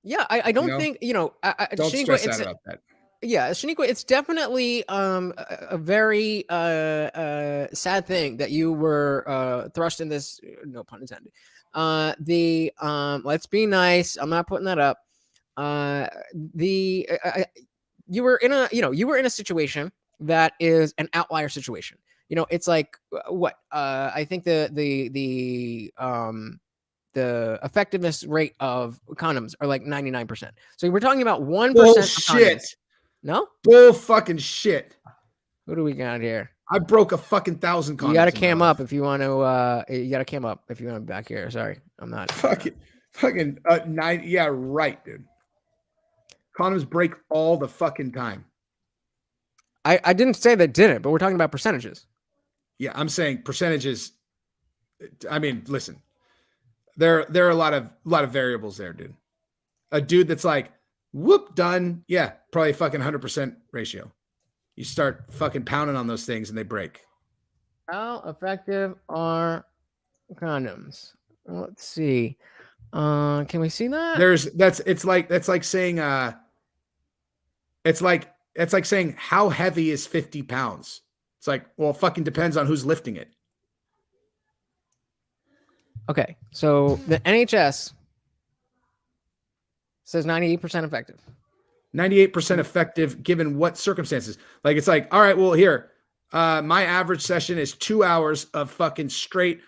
Yeah, I don't think don't Shaniqua, stress out about that. Yeah, Shaniqua, it's definitely a very sad thing that you were thrust in this. No pun intended. Let's be nice. I'm not putting that up. You were in a situation that is an outlier situation. It's like what I think the effectiveness rate of condoms are like 99%. So we're talking about 1% of Bullshit. condoms. No? Bull fucking shit. What do we got here? I broke a fucking 1,000 condoms. You got to cam up if you want to. You got to cam up if you want to be back here. Sorry, I'm not. Fucking 9. Yeah, right, dude. Condoms break all the fucking time. I didn't say that didn't, but we're talking about percentages. Yeah, I'm saying percentages. I mean, listen, there are a lot of variables there, dude. A dude that's like, whoop, done. Yeah, probably fucking 100% ratio. You start fucking pounding on those things and they break. How effective are condoms? Let's see. Can we see that? It's like saying how heavy is 50 pounds? It's like, well, it fucking depends on who's lifting it. Okay, so the NHS says 98% effective. 98% effective given what circumstances? Like, it's like, all right, well, here, my average session is 2 hours of fucking straight,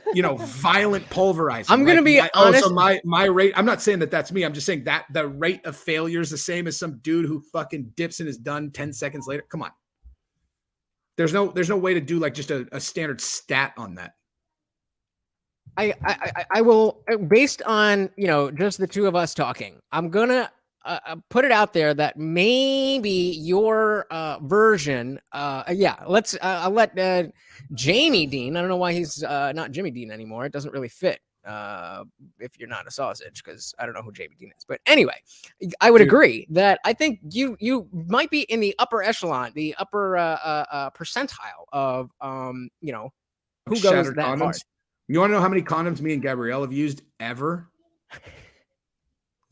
violent pulverizing. I'm going to be honest. So my rate, I'm not saying that that's me. I'm just saying that the rate of failure is the same as some dude who fucking dips and is done 10 seconds later. Come on. There's no way to do like just a standard stat on that. I will, based on, just the two of us talking, I'm going to put it out there that maybe your version, let's, I'll let Jamie Dean, I don't know why he's not Jimmy Dean anymore. It doesn't really fit if you're not a sausage, because I don't know who Jamie Dean is. But anyway, I would agree that I think you might be in the upper echelon, the upper percentile of, who goes that condoms. hard. You want to know how many condoms me and Gabrielle have used ever?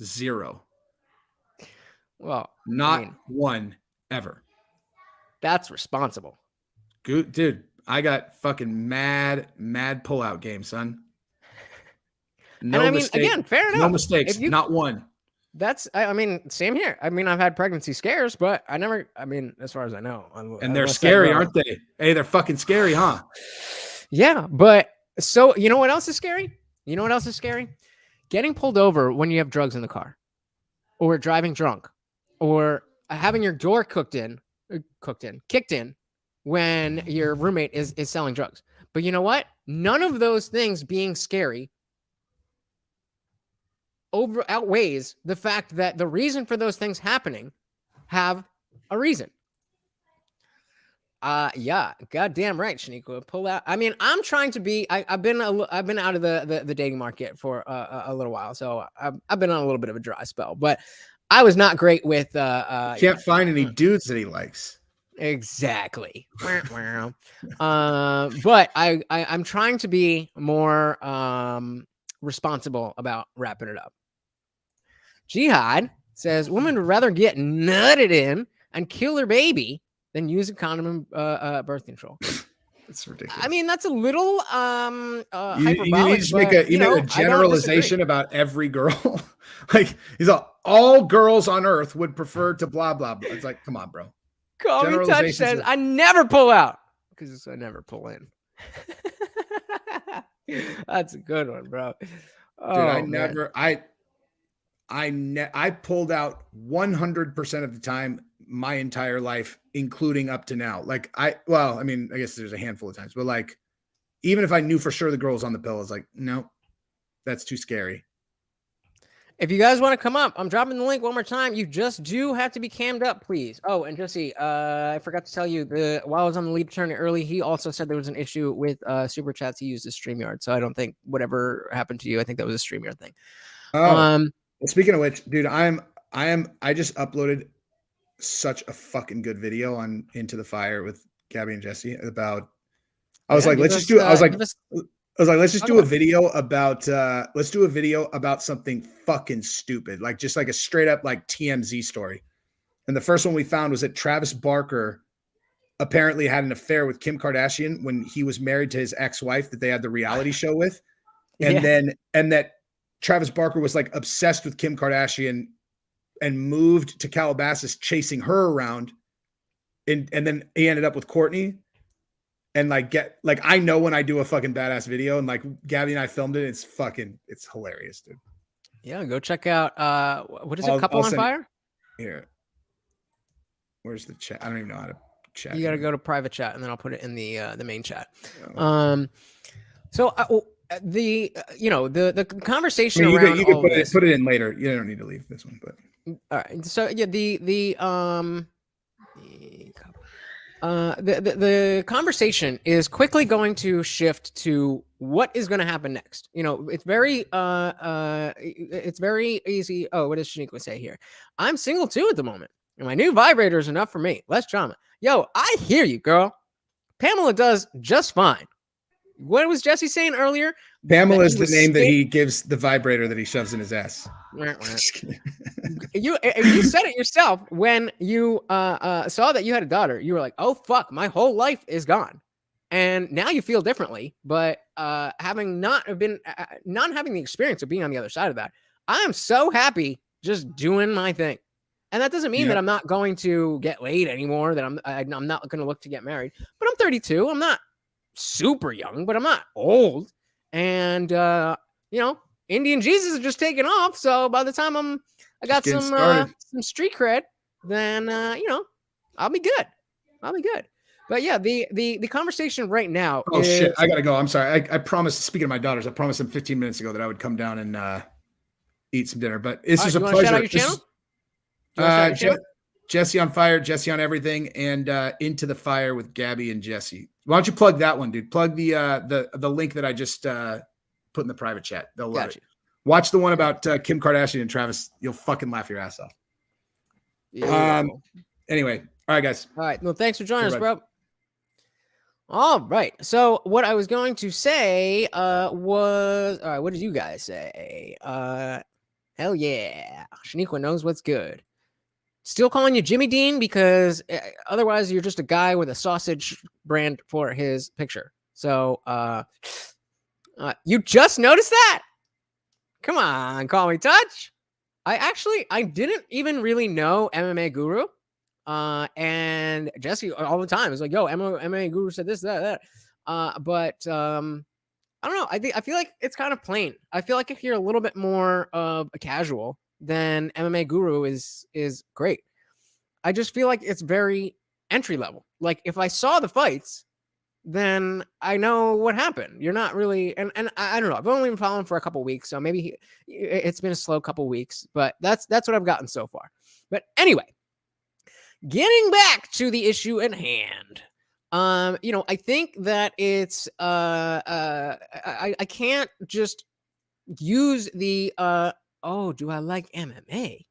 0. Well, not one ever. That's responsible. Good, dude. I got fucking mad pullout game, son. No mistakes. Again, fair enough. No mistakes. Not one. That's, same here. I've had pregnancy scares, but I never, as far as I know. And they're scary, aren't they? Hey, they're fucking scary, huh? Yeah, but so you know what else is scary? Getting pulled over when you have drugs in the car, or driving drunk, or having your door kicked in when your roommate is selling drugs. But you know what? None of those things being scary outweighs the fact that the reason for those things happening have a reason. Yeah, goddamn right, Shaniqua. Pull out. I'm trying to be. I've been out of the dating market for a little while, so I've been on a little bit of a dry spell. But I was not great with. Can't find any dudes that he likes. Exactly. But I'm trying to be more responsible about wrapping it up. Jihad says women would rather get nutted in and kill their baby than use a condom and birth control. It's ridiculous. That's a little hyperbolic. You just make a generalization about every girl. Like he's all girls on earth would prefer to blah blah blah. It's like, come on, bro. Call Me Touch says I never pull out because I never pull in. That's a good one, bro. Dude, I pulled out 100% of the time my entire life, including up to now. Like I guess there's a handful of times, but like even if I knew for sure the girl was on the pill, I was like, no, that's too scary. If you guys want to come up, I'm dropping the link one more time. You just do have to be cammed up, please. Oh, and Jesse, I forgot to tell you, while I was on the lead turn early, he also said there was an issue with super chats. He used a StreamYard, so I don't think whatever happened to you, I think that was a StreamYard thing. Well, speaking of which, dude, I just uploaded such a fucking good video on Into the Fire with Gabby and Jesse about. I was like, let's just do a video about something fucking stupid, like just like a straight up like TMZ story. And the first one we found was that Travis Barker apparently had an affair with Kim Kardashian when he was married to his ex-wife that they had the reality show with. And that Travis Barker was like obsessed with Kim Kardashian and moved to Calabasas chasing her around. And then he ended up with Courtney. And I know when I do a fucking badass video, and like Gabby and I filmed it, it's hilarious, dude. Yeah, go check out what is it? Couple on Fire? Here. Where's the chat? I don't even know how to chat. You got to go to private chat, and then I'll put it in the main chat. The conversation around you could put it in later. You don't need to leave this one, but all right. So yeah, the conversation is quickly going to shift to what is going to happen next. It's very easy. Oh, what does Shaniqua say here? I'm single too at the moment, and my new vibrator is enough for me. Less drama. Yo, I hear you, girl. Pamela does just fine. What was Jesse saying earlier? Pamela is the name that he gives the vibrator that he shoves in his ass. You said it yourself when you saw that you had a daughter. You were like, "Oh fuck, my whole life is gone," and now you feel differently. But not having the experience of being on the other side of that, I am so happy just doing my thing. And that doesn't mean that I'm not going to get laid anymore. That I'm not going to look to get married. But I'm 32. I'm not super young, but I'm not old. And IndianJesus is just taking off. So by the time I got some street cred, then I'll be good. But yeah, the conversation right now. Oh shit! I gotta go. I'm sorry. I promised. Speaking of my daughters, I promised them 15 minutes ago that I would come down and eat some dinner. But it's just a pleasure. Shout out your channel? Jesse on Fire, Jesse on Everything, and Into the Fire with Gabby and Jesse. Why don't you plug that one, dude? Plug the link that I just put in the private chat. They'll love it. Watch the one about Kim Kardashian and Travis. You'll fucking laugh your ass off. Anyway, all right, guys. All right. Well, thanks for joining us, bro. All right. So what I was going to say was, all right, what did you guys say? Hell yeah. Shaniqua knows what's good. Still calling you Jimmy Dean because otherwise you're just a guy with a sausage brand for his picture. So you just noticed that? Come on, call me Touch. I didn't even really know MMA Guru. And Jesse all the time is like, yo, MMA Guru said this, that. But I don't know. I feel like it's kind of plain. I feel like if you're a little bit more of a casual, then MMA Guru is great. I just feel like it's very entry level. Like if I saw the fights, then I know what happened. You're not really, and I don't know. I've only been following for a couple weeks, so maybe it's been a slow couple weeks. But that's what I've gotten so far. But anyway, getting back to the issue at hand. I think that it's I can't just use the oh, do I like MMA?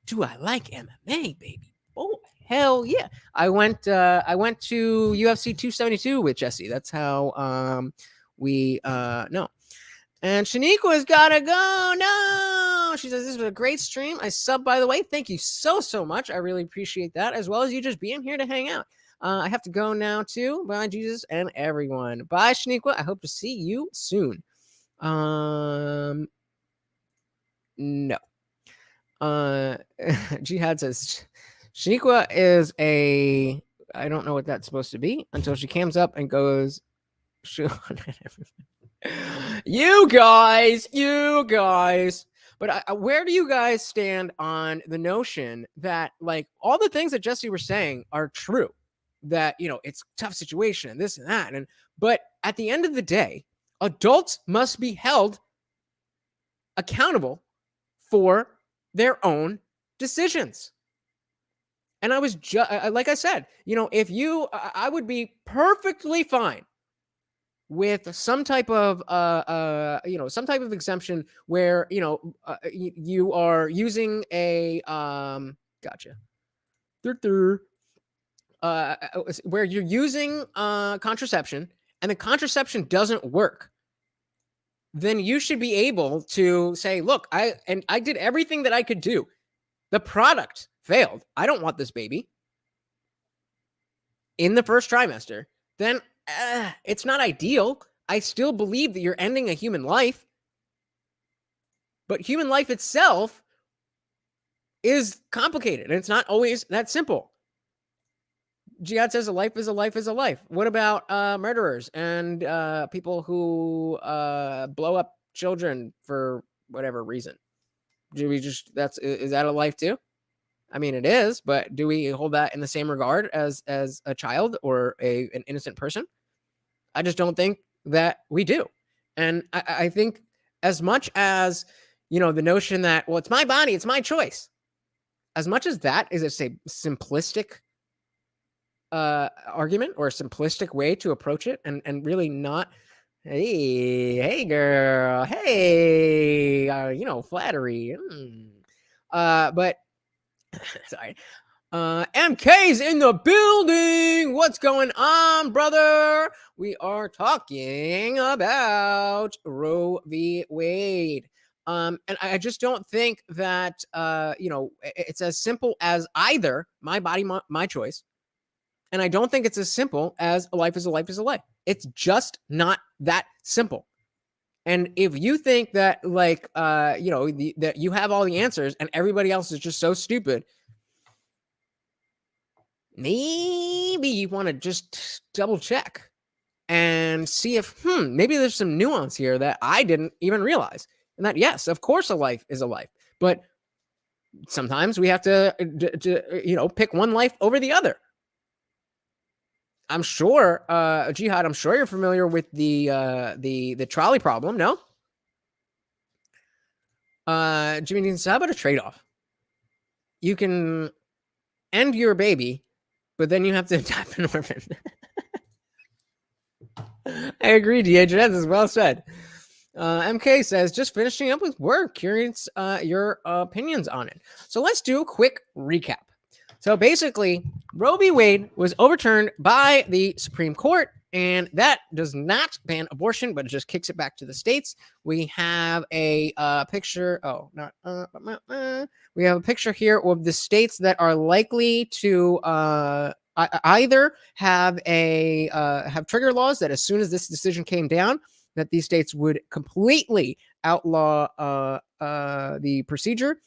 Do I like MMA, baby? Oh, hell yeah. I went to UFC 272 with Jesse. That's how we know. And Shaniqua's gotta go. No, she says this was a great stream. I sub, by the way. Thank you so much. I really appreciate that, as well as you just being here to hang out. I have to go now too. Bye, Jesus and everyone. Bye, Shaniqua. I hope to see you soon. No. Jihad says Shaniqua is I don't know what that's supposed to be until she cams up and goes. You guys. But where do you guys stand on the notion that like all the things that Jesse was saying are true? that, it's a tough situation and this and that. But at the end of the day, adults must be held accountable for their own decisions. And I was like I said, if I would be perfectly fine with some type of exemption where you are using a gotcha where you're using contraception and the contraception doesn't work, then you should be able to say, look, I did everything that I could do. The product failed. I don't want this baby in the first trimester. Then it's not ideal. I still believe that you're ending a human life. But human life itself is complicated, and it's not always that simple. Jihad says a life is a life is a life. What about murderers and people who blow up children for whatever reason? Is that a life too? I mean, it is, but do we hold that in the same regard as a child or an innocent person? I just don't think that we do. And I think as much as, the notion that, well, it's my body, it's my choice. As much as that is a simplistic argument or a simplistic way to approach it and really not, hey girl, hey, flattery. But sorry. MK's in the building. What's going on, brother? We are talking about Roe v. Wade. And I just don't think that, it's as simple as either my body, my choice. And I don't think it's as simple as a life is a life is a life. It's just not that simple. And if you think that, that you have all the answers and everybody else is just so stupid, maybe you want to just double check and see if, maybe there's some nuance here that I didn't even realize. And that, yes, of course, a life is a life. But sometimes we have to pick one life over the other. I'm sure, Jihad, I'm sure you're familiar with the trolley problem, no? Jimmy Dean says, how about a trade-off? You can end your baby, but then you have to adopt an orphan. I agree, DH. That is well said. MK says, just finishing up with work. Curious your opinions on it. So let's do a quick recap. So basically, Roe v. Wade was overturned by the Supreme Court, and that does not ban abortion, but it just kicks it back to the states. We have a picture. Oh, we have a picture here of the states that are likely to either have trigger laws that as soon as this decision came down, that these states would completely outlaw the procedure.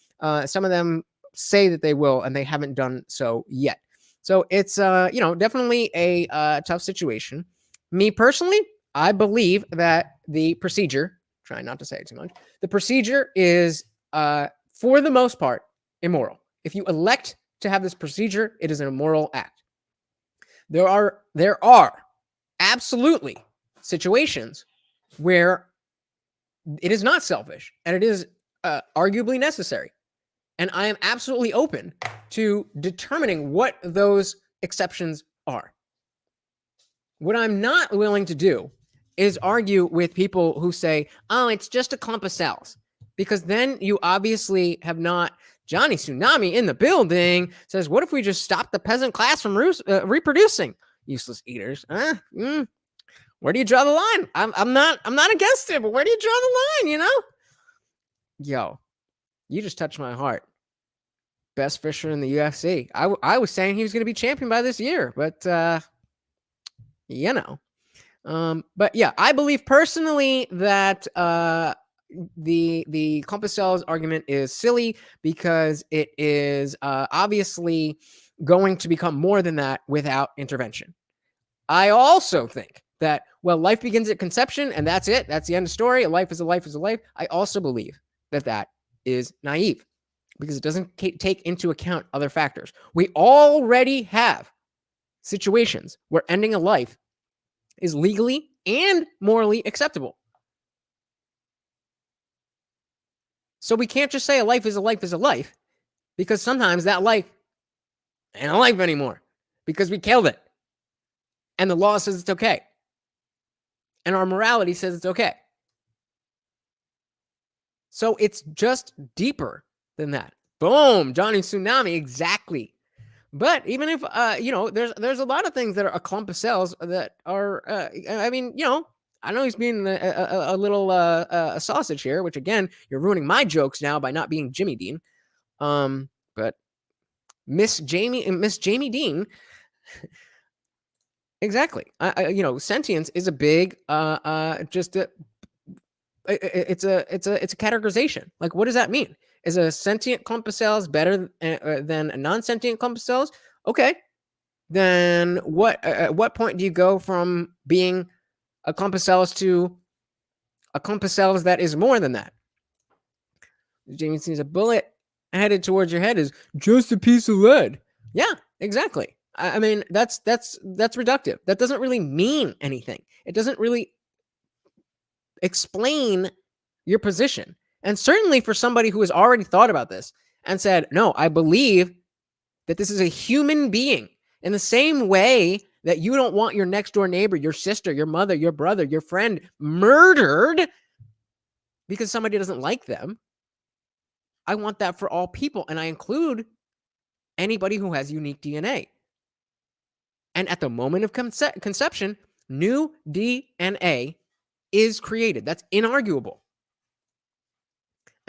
Some of them say that they will, and they haven't done so yet. So it's definitely a tough situation. Me personally, I believe that the procedure, try not to say it too much, the procedure is for the most part immoral. If you elect to have this procedure, it is an immoral act. There are absolutely situations where it is not selfish and it is arguably necessary. And I am absolutely open to determining what those exceptions are. What I'm not willing to do is argue with people who say, oh, it's just a clump of cells. Because then you obviously have not. Johnny Tsunami in the building says, what if we just stop the peasant class from reproducing? Useless eaters. Where do you draw the line? I'm not against it, but where do you draw the line, Yo, you just touched my heart. Best fisher in the UFC. I was saying he was going to be champion by this year, but but yeah, I believe personally that the clump of cells argument is silly because it is obviously going to become more than that without intervention. I also think that, well, life begins at conception and that's it. That's the end of the story. A life is a life is a life. I also believe that is naive because it doesn't take into account other factors. We already have situations where ending a life is legally and morally acceptable. So we can't just say a life is a life is a life, because sometimes that life ain't a life anymore because we killed it. And the law says it's okay. And our morality says it's okay. So it's just deeper than that. Boom, Johnny Tsunami, exactly. But even if, there's a lot of things that are a clump of cells that are, I know he's being a little a sausage here, which again, you're ruining my jokes now by not being Jimmy Dean. But Miss Jamie Dean, exactly. Sentience is a big, it's a categorization. Like, what does that mean? Is a sentient clump of cells better than a non-sentient clump of cells? Okay. Then at what point do you go from being a clump of cells to a clump of cells that is more than that? Jamie sees a bullet headed towards your head is just a piece of lead. Yeah, exactly. I mean, that's reductive. That doesn't really mean anything. It doesn't really explain your position. And certainly for somebody who has already thought about this and said, no, I believe that this is a human being, in the same way that you don't want your next door neighbor, your sister, your mother, your brother, your friend murdered because somebody doesn't like them. I want that for all people. And I include anybody who has unique DNA. And at the moment of conception, new DNA is created. That's inarguable.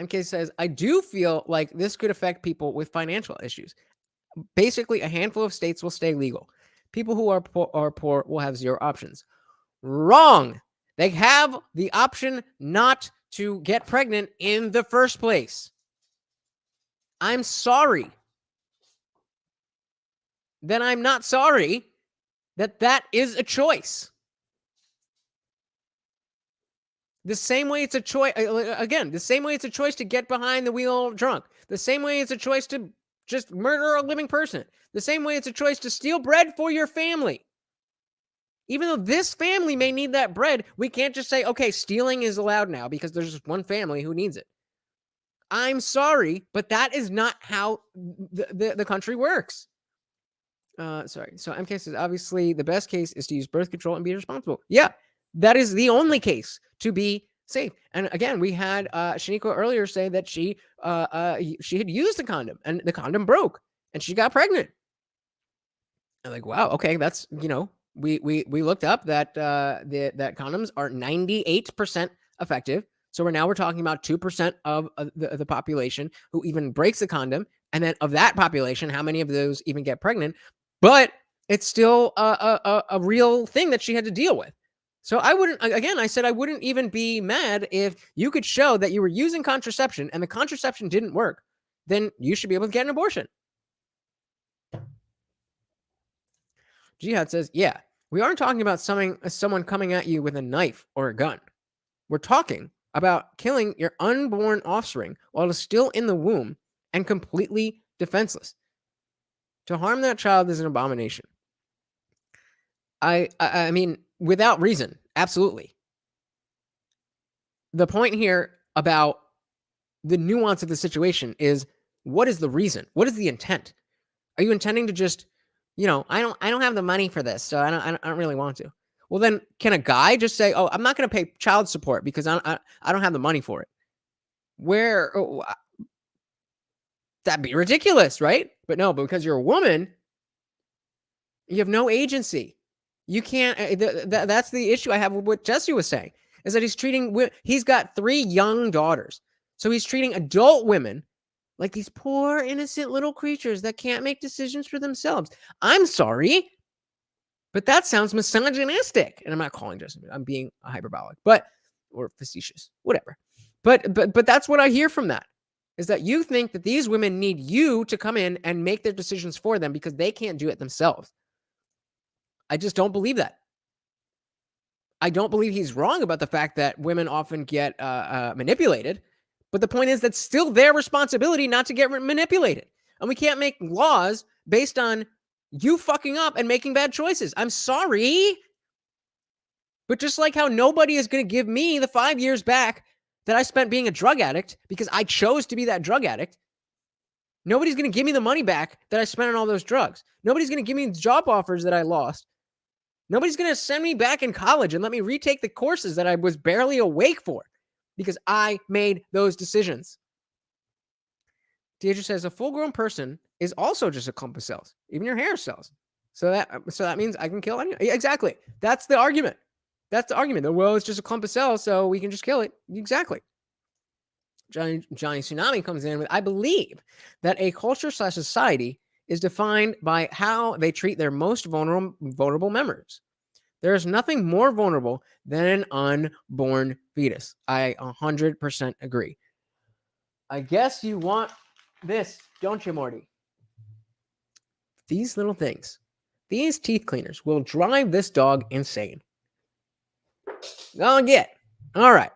MK says, I do feel like this could affect people with financial issues. Basically, a handful of states will stay legal. People who are poor will have zero options. Wrong. They have the option not to get pregnant in the first place. I'm sorry. Then I'm not sorry that is a choice. The same way it's a choice, again, the same way it's a choice to get behind the wheel drunk. The same way it's a choice to just murder a living person. The same way it's a choice to steal bread for your family. Even though this family may need that bread, we can't just say, okay, stealing is allowed now because there's just one family who needs it. I'm sorry, but that is not how the country works. Sorry. So MK says, obviously, the best case is to use birth control and be responsible. Yeah, that is the only case to be safe. And again, we had Shaniko earlier say that she had used the condom and the condom broke and she got pregnant. I'm like, wow, okay, that's, we looked up that that condoms are 98% effective. So we're talking about 2% of the population who even breaks the condom. And then of that population, how many of those even get pregnant? But it's still a real thing that she had to deal with. So I wouldn't even be mad if you could show that you were using contraception and the contraception didn't work. Then you should be able to get an abortion. Jihad says, yeah, we aren't talking about someone coming at you with a knife or a gun. We're talking about killing your unborn offspring while it's still in the womb and completely defenseless. To harm that child is an abomination. I mean, without reason, absolutely. The point here about the nuance of the situation is, what is the reason? What is the intent? Are you intending to just, I don't have the money for this, so I don't really want to. Well, then can a guy just say, oh, I'm not going to pay child support because I don't have the money for it? That'd be ridiculous, right? But no, because you're a woman, you have no agency. You can't, that's the issue I have with what Jesse was saying, is that he's got 3 young daughters. So he's treating adult women like these poor, innocent little creatures that can't make decisions for themselves. I'm sorry, but that sounds misogynistic. And I'm not calling Jesse, I'm being hyperbolic, or facetious, whatever. But that's what I hear from that, is that you think that these women need you to come in and make their decisions for them because they can't do it themselves. I just don't believe that. I don't believe he's wrong about the fact that women often get manipulated. But the point is that's still their responsibility not to get manipulated. And we can't make laws based on You fucking up and making bad choices. I'm sorry. But just like how nobody is going to give me the 5 years back that I spent being a drug addict because I chose to be that drug addict, nobody's going to give me the money back that I spent on all those drugs. Nobody's going to give me the job offers that I lost. Nobody's going to send me back in college and let me retake the courses that I was barely awake for because I made those decisions. Deidre says a full-grown person is also just a clump of cells, even your hair cells. So that means I can kill anyone. Exactly. That's the argument. That's the argument. Well, it's just a clump of cells, so we can just kill it. Exactly. Johnny Tsunami comes in with, I believe that a culture/society is defined by how they treat their most vulnerable members. There is nothing more vulnerable than an unborn fetus. I 100% agree. I guess you want this, don't you, Morty? These little things, these teeth cleaners will drive this dog insane. Go get. All right.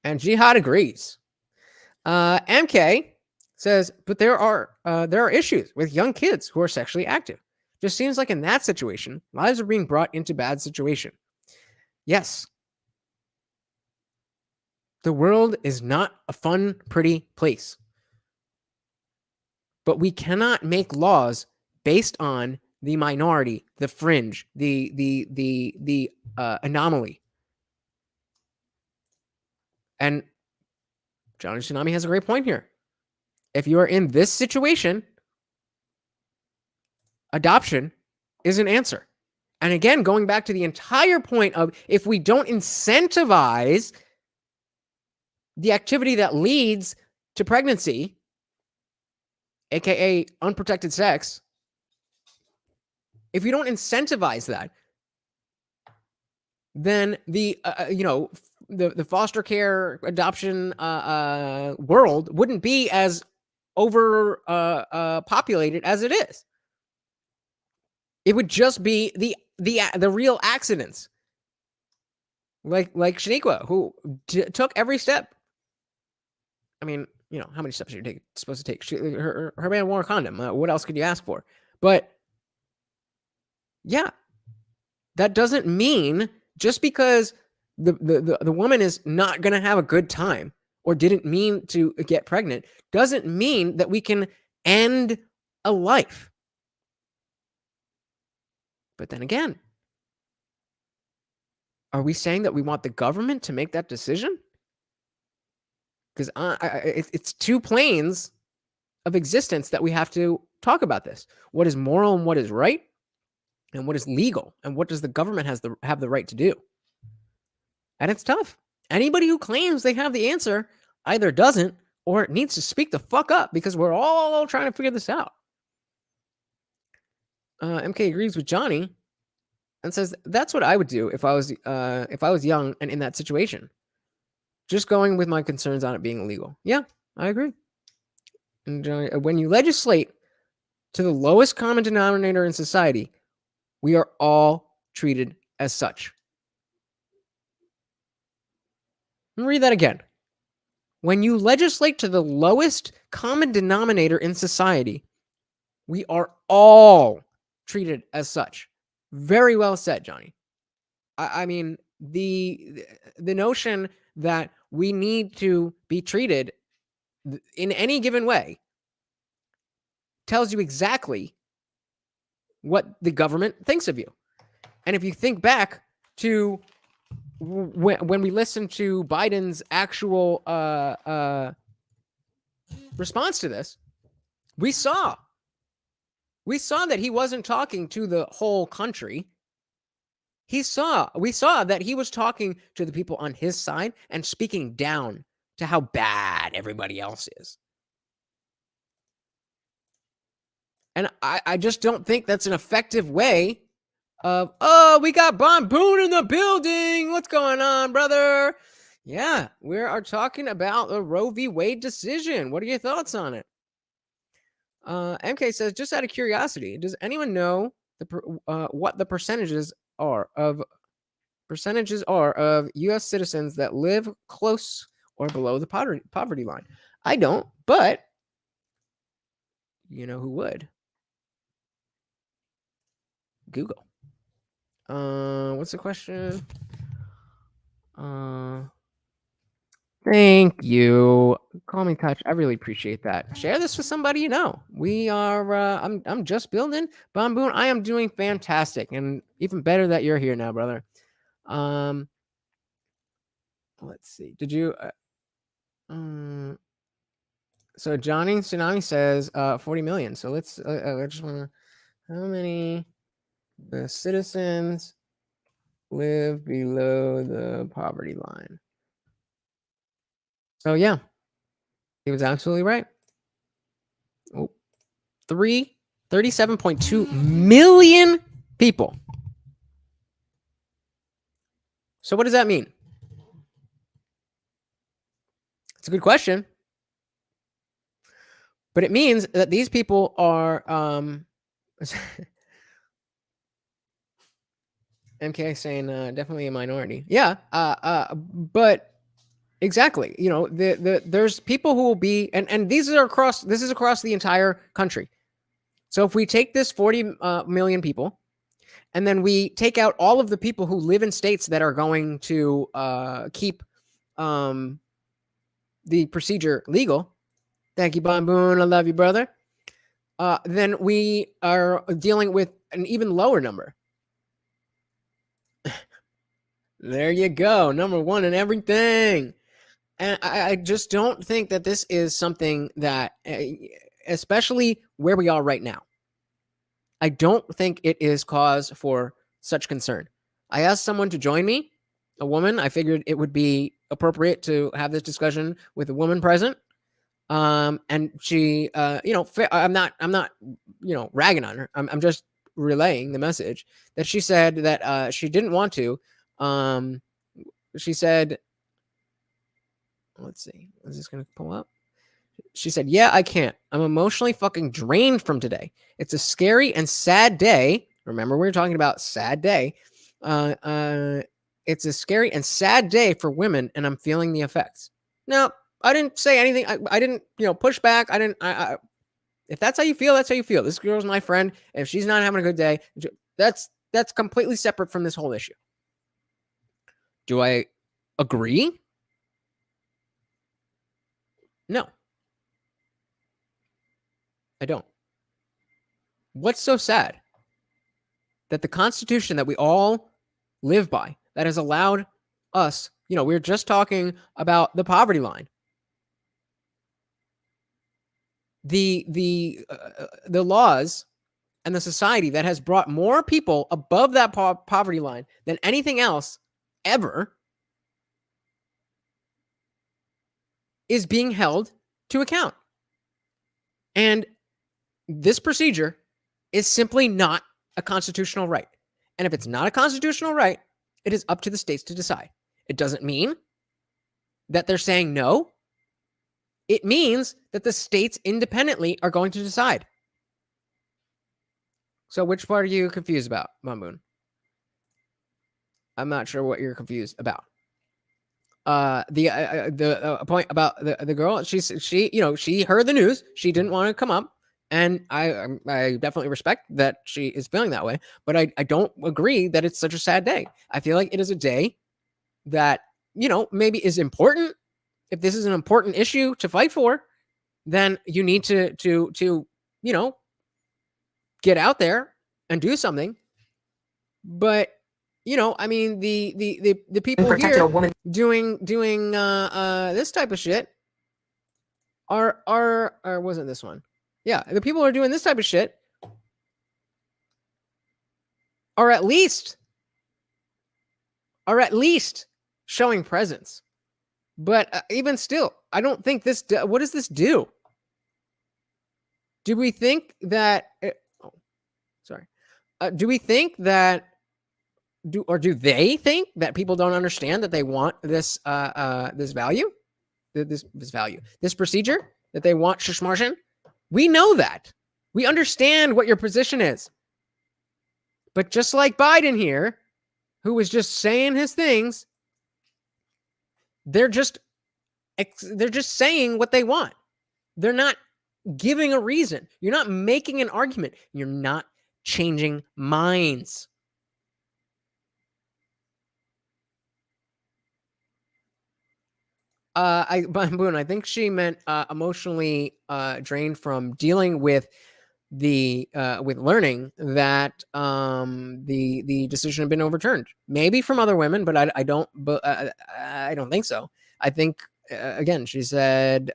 And Jihad agrees. MK says, but there are issues with young kids who are sexually active. Just seems like in that situation, lives are being brought into bad situation. Yes. The world is not a fun, pretty place. But we cannot make laws based on the minority, the fringe, the anomaly. And Johnny Tsunami has a great point here. If you are in this situation, adoption is an answer. And again, going back to the entire point of if we don't incentivize the activity that leads to pregnancy, aka unprotected sex, if you don't incentivize that, then the foster care adoption world wouldn't be as over populated as it is. It would just be the real accidents, like Shaniqua, who took every step. I mean, how many steps are you supposed to take? Her man wore a condom. What else could you ask for? But yeah, that doesn't mean just because the woman is not going to have a good time or didn't mean to get pregnant doesn't mean that we can end a life. But then again, are we saying that we want the government to make that decision? Because it's two planes of existence that we have to talk about this. What is moral and what is right? And what is legal? And what does the government have the right to do? And it's tough. Anybody who claims they have the answer either doesn't or needs to speak the fuck up because we're all trying to figure this out. MK agrees with Johnny and says that's what I would do if I was young and in that situation. Just going with my concerns on it being illegal. Yeah, I agree. And when you legislate to the lowest common denominator in society, we are all treated as such. Let me read that again. When you legislate to the lowest common denominator in society, we are all treated as such. Very well said, Johnny. I mean, the notion that we need to be treated in any given way tells you exactly what the government thinks of you. And if you think back to when we listened to Biden's actual response to this, we saw that he wasn't talking to the whole country. We saw that he was talking to the people on his side and speaking down to how bad everybody else is. And I just don't think that's an effective way of, we got Bon Boone in the building. What's going on, brother? Yeah, we are talking about the Roe v. Wade decision. What are your thoughts on it? MK says, just out of curiosity, does anyone know what the percentages are of U.S. citizens that live close or below the poverty line? I don't, but you know who would? Google. What's the question? Thank you. Call me Touch. I really appreciate that. Share this with somebody you know. We are I'm just building. Bomboon, I am doing fantastic and even better that you're here now, brother. Let's see. Did you so Johnny Tsunami says 40 million. So let's I just want to how many citizens live below the poverty line? So yeah, he was absolutely right. Oh, 37.2 million people. So what does that mean? It's a good question. But it means that these people are MK saying definitely a minority. Yeah, but exactly. You know, there's people who will be and these are across this is across the entire country. So if we take this 40 million people and then we take out all of the people who live in states that are going to keep the procedure legal. Thank you, Bomboon. I love you, brother. Then we are dealing with an even lower number. There you go. Number one in everything. And I just don't think that this is something that, especially where we are right now, I don't think it is cause for such concern. I asked someone to join me, a woman. I figured it would be appropriate to have this discussion with a woman present. And she, I'm not, ragging on her. I'm just relaying the message that she said that she didn't want to. She said, let's see, is this going to pull up? She said, yeah, I can't. I'm emotionally fucking drained from today. It's a scary and sad day. Remember, we were talking about sad day. It's a scary and sad day for women, and I'm feeling the effects. Now, I didn't say anything. I didn't, push back. If that's how you feel, that's how you feel. This girl's my friend. If she's not having a good day, that's completely separate from this whole issue. Do I agree? No. I don't. What's so sad? That the Constitution that we all live by, that has allowed us, we were just talking about the poverty line. The laws and the society that has brought more people above that poverty line than anything else ever is being held to account. And this procedure is simply not a constitutional right. And if it's not a constitutional right, it is up to the states to decide. It doesn't mean that they're saying no. It means that the states independently are going to decide. So which part are you confused about, Mamoon? I'm not sure what you're confused about. The point about the girl, she heard the news. She didn't want to come up. And I definitely respect that she is feeling that way. But I don't agree that it's such a sad day. I feel like it is a day that, maybe is important. If this is an important issue to fight for, then you need to get out there and do something. But the people here doing this type of shit are wasn't this one? Yeah, the people who are doing this type of shit are at least showing presence. But even still, I don't think this. What does this do? Do we think that? Do we think that? Do they think that people don't understand that they want this this value, this procedure, that they want shishmarshin? We know that. We understand what your position is. But just like Biden here, who was just saying his things, they're just saying what they want. They're not giving a reason. You're not making an argument. You're not changing minds. Boone, I think she meant emotionally drained from dealing with with learning that the decision had been overturned. Maybe from other women, but I don't think so. I think again, she said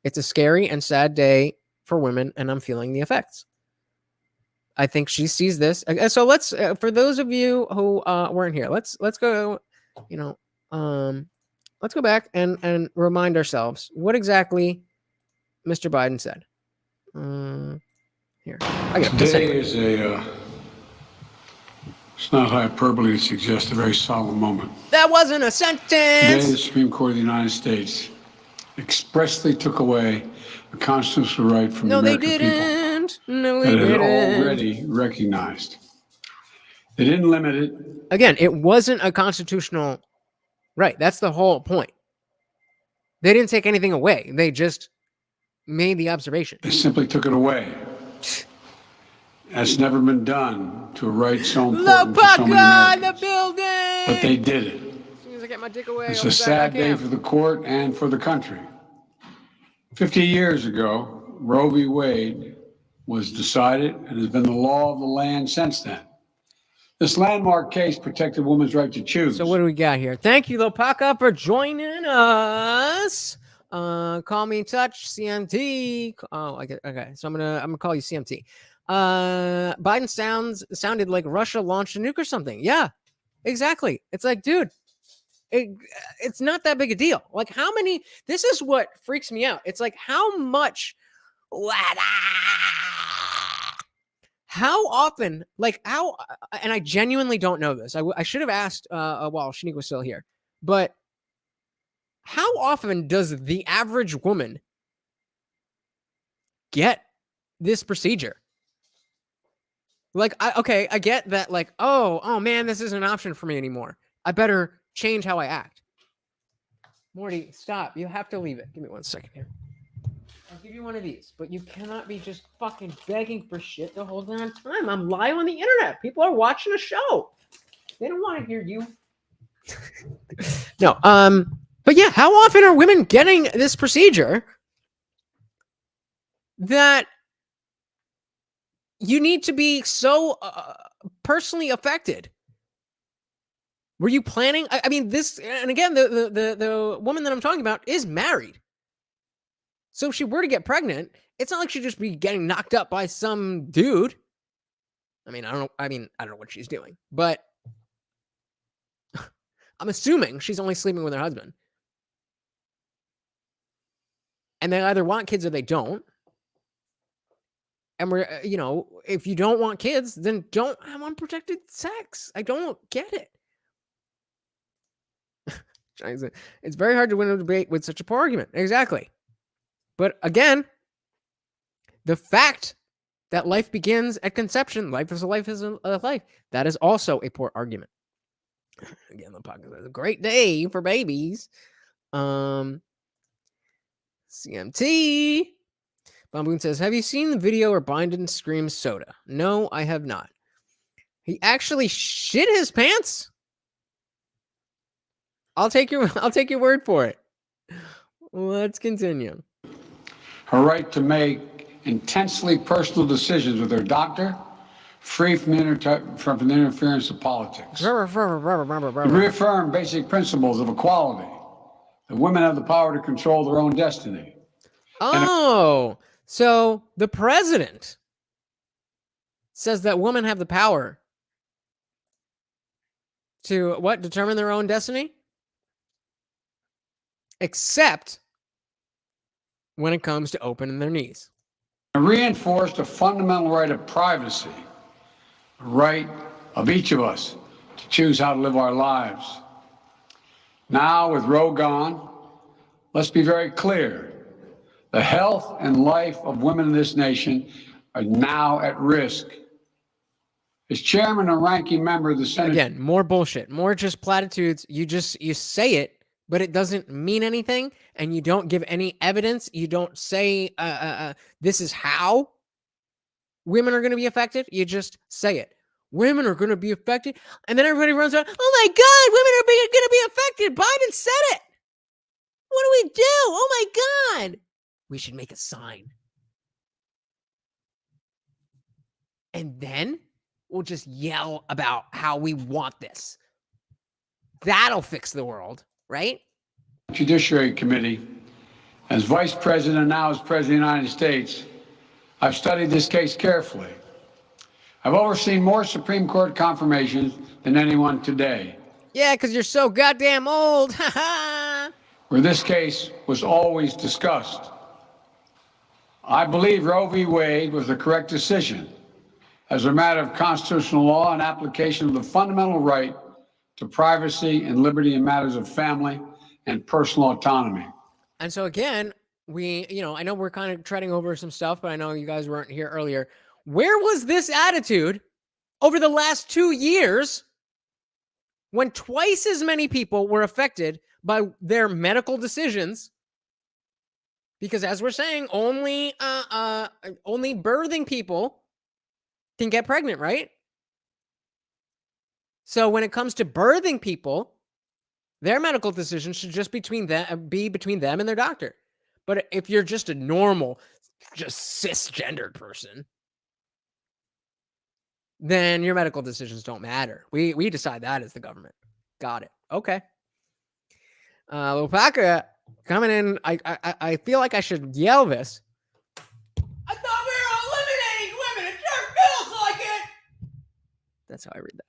it's a scary and sad day for women, and I'm feeling the effects. I think she sees this. So let's for those of you who weren't here, let's go. Let's go back and remind ourselves what exactly Mr. Biden said. Here, I got this Today anyway. is it's not hyperbole to suggest a very solemn moment. That wasn't a sentence. Today, the Supreme Court of the United States expressly took away the constitutional right from the American people. No, they that didn't. It had already recognized. They didn't limit it. Again, it wasn't a constitutional right. That's the whole point. They didn't take anything away. They just made the observation. They simply took it away. That's never been done to a right so important to so many Americans. The building! But they did it. As soon as I get my dick away, It's I'll a be sad back day in. for the court and for the country. 50 years ago, Roe v. Wade was decided and has been the law of the land since then. This landmark case protected women's right to choose. So what do we got here? Thank you, Lopaka, for joining us. Call me Touch CMT. Oh, okay. So I'm gonna call you CMT. Biden sounded like Russia launched a nuke or something. Yeah, exactly. It's like, dude, it's not that big a deal. Like, how many? This is what freaks me out. It's like how much. How often, and I genuinely don't know this. I should have asked while Shanique was still here, but how often does the average woman get this procedure? I get that, oh man, this isn't an option for me anymore. I better change how I act. Morty, stop. You have to leave it. Give me 1 second here. I'll give you one of these, but you cannot be just fucking begging for shit the whole damn time. I'm live on the internet. People are watching a show. They don't want to hear you. No, but yeah, how often are women getting this procedure that you need to be so personally affected? Were you planning? I mean, this, and again, the woman that I'm talking about is married. So if she were to get pregnant, it's not like she'd just be getting knocked up by some dude. I don't know what she's doing, but I'm assuming she's only sleeping with her husband. And they either want kids or they don't. And we're, if you don't want kids, then don't have unprotected sex. I don't get it. It's very hard to win a debate with such a poor argument. Exactly. But again, the fact that life begins at conception, life is a life, that is also a poor argument. Again, the podcast is a great day for babies. CMT. Bomboon says, have you seen the video where Biden screams soda? No, I have not. He actually shit his pants? I'll take your word for it. Let's continue. Her right to make intensely personal decisions with her doctor, free from the interference of politics. Reaffirm basic principles of equality, that women have the power to control their own destiny. Oh, so the president says that women have the power to determine their own destiny? Except when it comes to opening their knees. And reinforced a fundamental right of privacy, a right of each of us to choose how to live our lives. Now, with Roe gone, let's be very clear. The health and life of women in this nation are now at risk. As chairman and ranking member of the Senate... Again, more bullshit, more just platitudes. You say it, but it doesn't mean anything, and you don't give any evidence. You don't say, this is how. women are going to be affected, you just say it. Women are going to be affected. And then everybody runs around, oh my God, women are going to be affected. Biden said it. What do we do? Oh my God. We should make a sign. And then we'll just yell about how we want this. That'll fix the world, right? Judiciary Committee, as Vice President, now as President of the United States, I've studied this case carefully. I've overseen more Supreme Court confirmations than anyone today. Yeah, because you're so goddamn old. Where this case was always discussed. I believe Roe v. Wade was the correct decision as a matter of constitutional law and application of the fundamental right to privacy and liberty in matters of family and personal autonomy. And so again, I know we're kind of treading over some stuff, but I know you guys weren't here earlier. Where was this attitude over the last 2 years when twice as many people were affected by their medical decisions? Because as we're saying, only birthing people can get pregnant, right? So when it comes to birthing people, their medical decisions should just be between them and their doctor. But if you're just a normal, just cisgendered person, then your medical decisions don't matter. We decide that as the government. Got it. Okay. Lopaka coming in. I feel like I should yell this. I thought we were eliminating women. It sure feels like it. That's how I read that.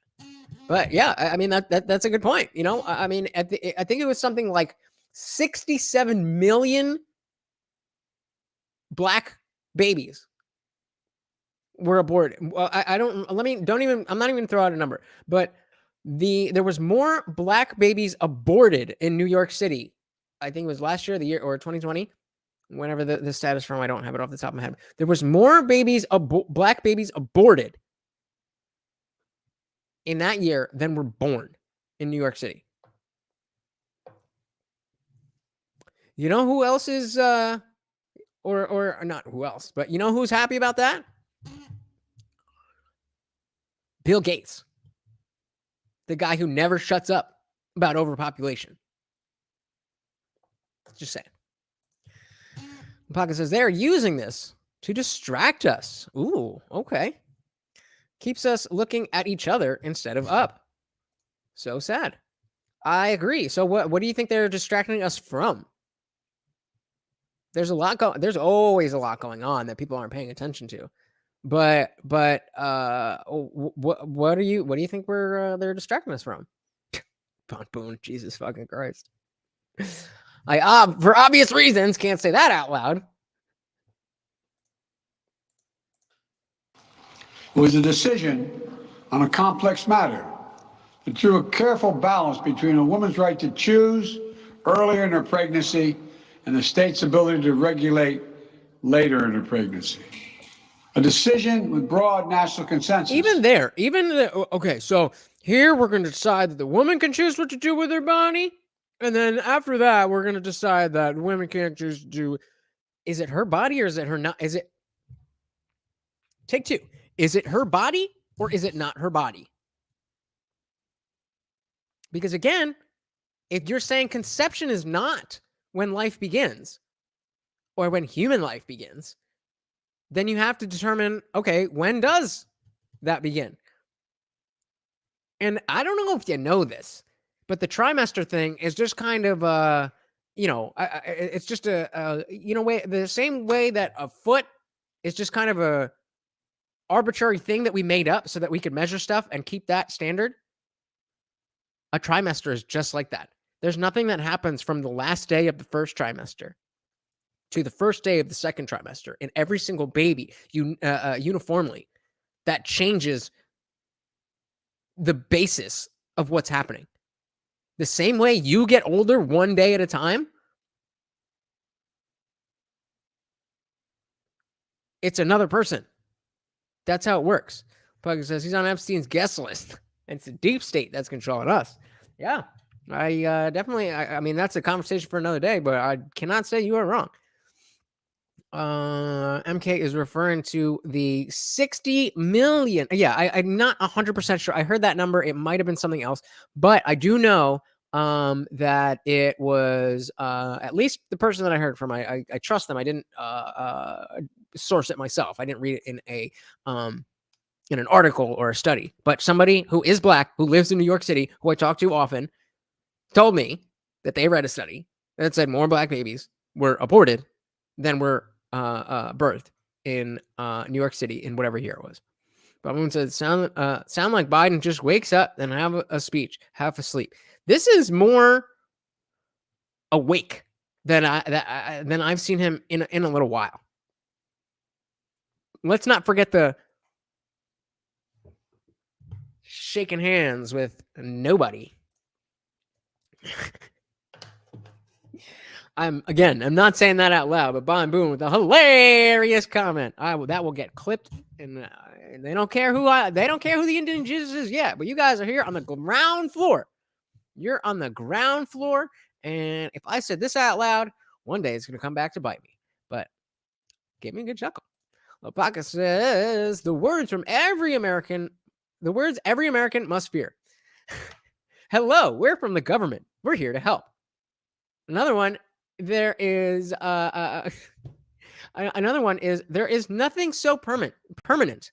But yeah, I mean that's a good point. I mean, I think it was something like 67 million black babies were aborted. Well, I'm not even gonna throw out a number, but there was more black babies aborted in New York City. I think it was last year, the year, or 2020, whenever the status from, I don't have it off the top of my head. There was more black babies aborted in that year than were born in New York City. You know who else is, or not who else, but you know who's happy about that? Bill Gates, the guy who never shuts up about overpopulation. Just saying. Pocket says they're using this to distract us. Ooh, okay. Keeps us looking at each other instead of up. So sad. I agree. So what do you think they're distracting us from? There's always a lot going on that people aren't paying attention to. But what do you think they're distracting us from? Boom, Jesus fucking Christ. I for obvious reasons can't say that out loud. It was a decision on a complex matter that drew a careful balance between a woman's right to choose earlier in her pregnancy and the state's ability to regulate later in her pregnancy. A decision with broad national consensus. Okay, so here we're going to decide that the woman can choose what to do with her body. And then after that, we're going to decide that women can't choose to do. Is it her body or is it her not? Take two. Is it her body or is it not her body? Because again, if you're saying conception is not when life begins or when human life begins, then you have to determine, okay, when does that begin? And I don't know if you know this, but the trimester thing is just kind of, it's just the same way that a foot is just kind of a arbitrary thing that we made up so that we could measure stuff and keep that standard. A trimester is just like that. There's nothing that happens from the last day of the first trimester to the first day of the second trimester in every single baby uniformly that changes the basis of what's happening. The same way you get older one day at a time, it's another person. That's how it works. Pug says he's on Epstein's guest list. And it's a deep state that's controlling us. Yeah, I definitely, I mean, that's a conversation for another day, but I cannot say you are wrong. MK is referring to the 60 million. Yeah, I'm not 100% sure. I heard that number. It might have been something else, but I do know that it was at least the person that I heard from. I trust them. I didn't source it myself. I didn't read it in an article or a study, but somebody who is Black, who lives in New York City, who I talk to often, told me that they read a study that said more Black babies were aborted than were birthed in New York City in whatever year it was. But Moon said, sound like Biden just wakes up and have a speech, half asleep. This is more awake than I've seen him in a little while. Let's not forget the shaking hands with nobody. I'm not saying that out loud, but Bon Boom with a hilarious comment. That will get clipped, and they don't care who the IndianJesus is yet. But you guys are here on the ground floor. You're on the ground floor, and if I said this out loud, one day it's going to come back to bite me. But give me a good chuckle. Lopaka says the words every American must fear. Hello, we're from the government. We're here to help. Another one. There is another one is there is nothing so permanent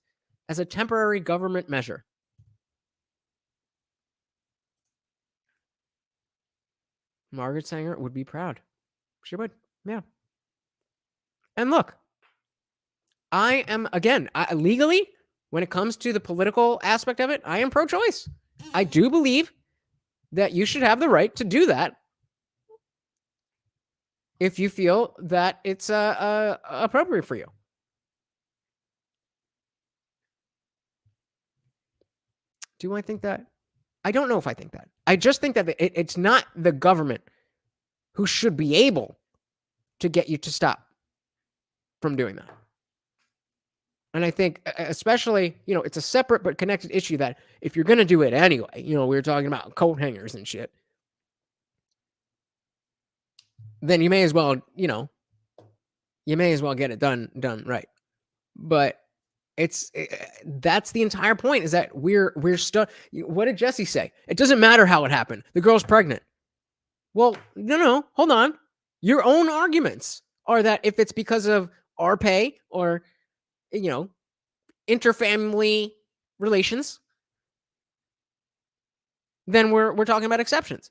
as a temporary government measure. Margaret Sanger would be proud. She would. Yeah. And look, I am legally, when it comes to the political aspect of it, I am pro-choice. I do believe that you should have the right to do that if you feel that it's appropriate for you. Do I think that? I don't know if I think that. I just think that it's not the government who should be able to get you to stop from doing that. And I think especially, it's a separate but connected issue that if you're going to do it anyway, we were talking about coat hangers and shit, then you may as well, get it done right. But that's the entire point, is that we're stuck. What did Jesse say? It doesn't matter how it happened. The girl's pregnant. Well, no, hold on. Your own arguments are that if it's because of our pay or, interfamily relations, then we're talking about exceptions.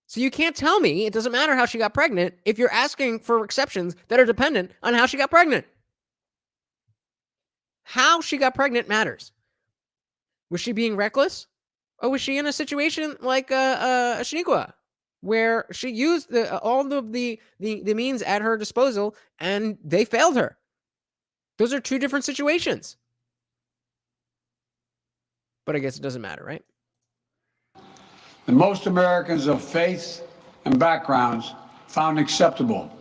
So you can't tell me it doesn't matter how she got pregnant if you're asking for exceptions that are dependent on how she got pregnant. How she got pregnant matters. Was she being reckless? Or was she in a situation like Shaniqua, where she used all of the means at her disposal and they failed her? Those are two different situations. But I guess it doesn't matter, right? And most Americans of faith and backgrounds found acceptable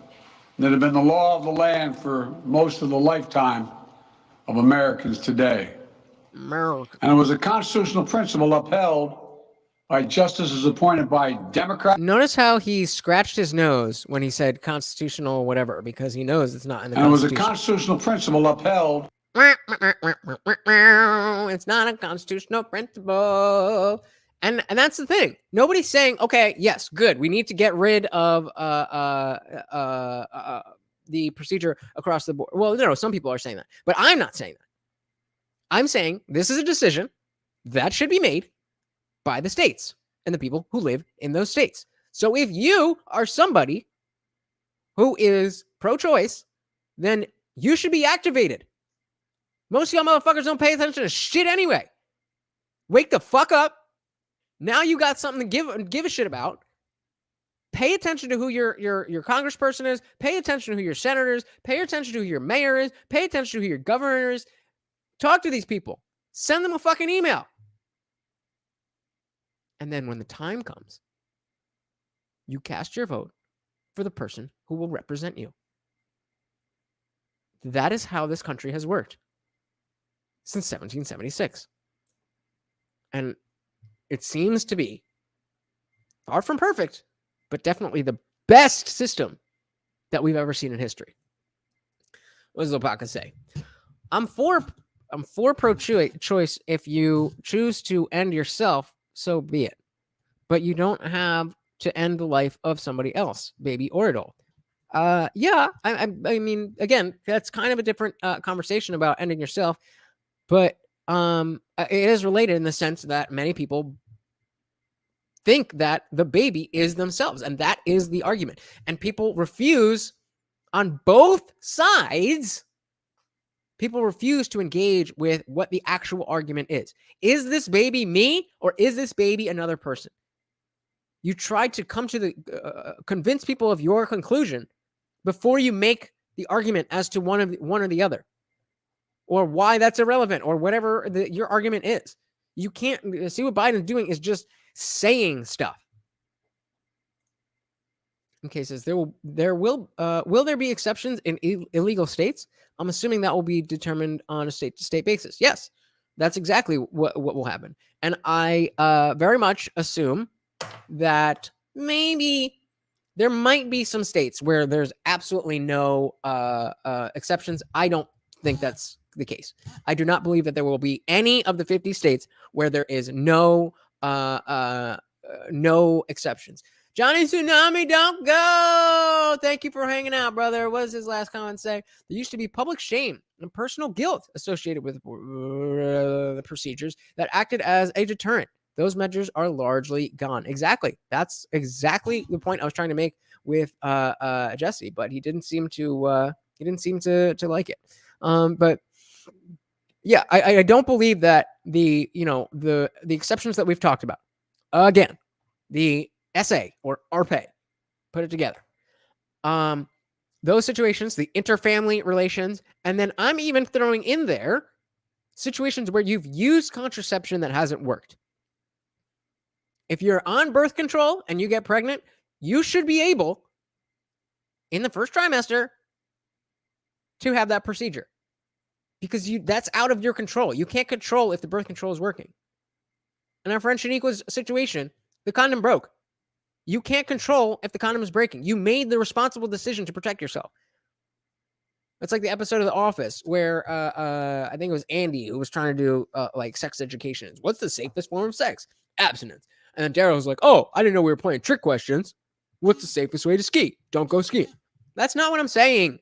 that have been the law of the land for most of the lifetime of Americans today. America. And it was a constitutional principle upheld by justices appointed by Democrats. Notice how he scratched his nose when he said constitutional whatever, because he knows it's not in the And it was a Constitution. constitutional principle upheld. It's not a constitutional principle. And that's the thing. Nobody's saying, okay, yes, good. We need to get rid of the procedure across the board. Well, no, some people are saying that, but I'm not saying that. I'm saying this is a decision that should be made by the states and the people who live in those states. So if you are somebody who is pro-choice, then you should be activated. Most of y'all motherfuckers don't pay attention to shit anyway. Wake the fuck up. Now you got something to give a shit about. Pay attention to who your congressperson is. Pay attention to who your senator is. Pay attention to who your mayor is. Pay attention to who your governor is. Talk to these people. Send them a fucking email. And then when the time comes, you cast your vote for the person who will represent you. That is how this country has worked since 1776. And it seems to be far from perfect, but definitely the best system that we've ever seen in history. What does Lopaka say? I'm for pro-choice. If you choose to end yourself, so be it. But you don't have to end the life of somebody else, baby or adult. Yeah, I mean, again, that's kind of a different conversation about ending yourself, but it is related in the sense that many people think that the baby is themselves, and that is the argument. And people refuse on both sides. People refuse to engage with what the actual argument is. Is this baby me, or is this baby another person? You try to come to the convince people of your conclusion before you make the argument as to one or the other, or why that's irrelevant, or whatever your argument is. You can't see what Biden's doing is just saying stuff. Okay, says will there be exceptions in illegal states? I'm assuming that will be determined on a state-to-state basis. Yes, that's exactly what will happen. And I very much assume that maybe there might be some states where there's absolutely no exceptions. I don't think that's the case. I do not believe that there will be any of the 50 states where there is no exceptions. Johnny Tsunami, don't go. Thank you for hanging out, brother. What does his last comment say? There used to be public shame and personal guilt associated with the procedures that acted as a deterrent. Those measures are largely gone. Exactly. That's exactly the point I was trying to make with Jesse, but he didn't seem to like it. But yeah, I don't believe that the exceptions that we've talked about, again, the SA or RPA, put it together. Those situations, the interfamily relations, and then I'm even throwing in there situations where you've used contraception that hasn't worked. If you're on birth control and you get pregnant, you should be able, in the first trimester, to have that procedure. Because that's out of your control. You can't control if the birth control is working. In our friend Shaniqua's situation, the condom broke. You can't control if the condom is breaking. You made the responsible decision to protect yourself. It's like the episode of The Office where I think it was Andy who was trying to do like sex education. What's the safest form of sex? Abstinence. And then Daryl was like, oh, I didn't know we were playing trick questions. What's the safest way to ski? Don't go skiing. That's not what I'm saying.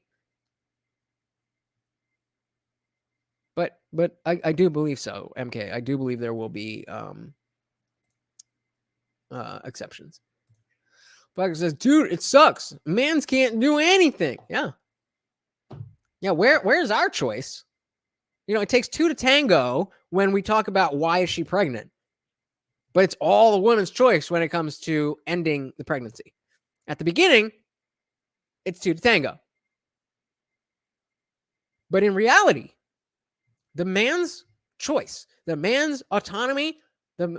But I do believe so, MK. I do believe there will be exceptions. Black says, dude, it sucks. Mans can't do anything. Yeah. Yeah, where's our choice? It takes two to tango when we talk about why is she pregnant. But it's all the woman's choice when it comes to ending the pregnancy. At the beginning, it's two to tango. But in reality, the man's choice, the man's autonomy, the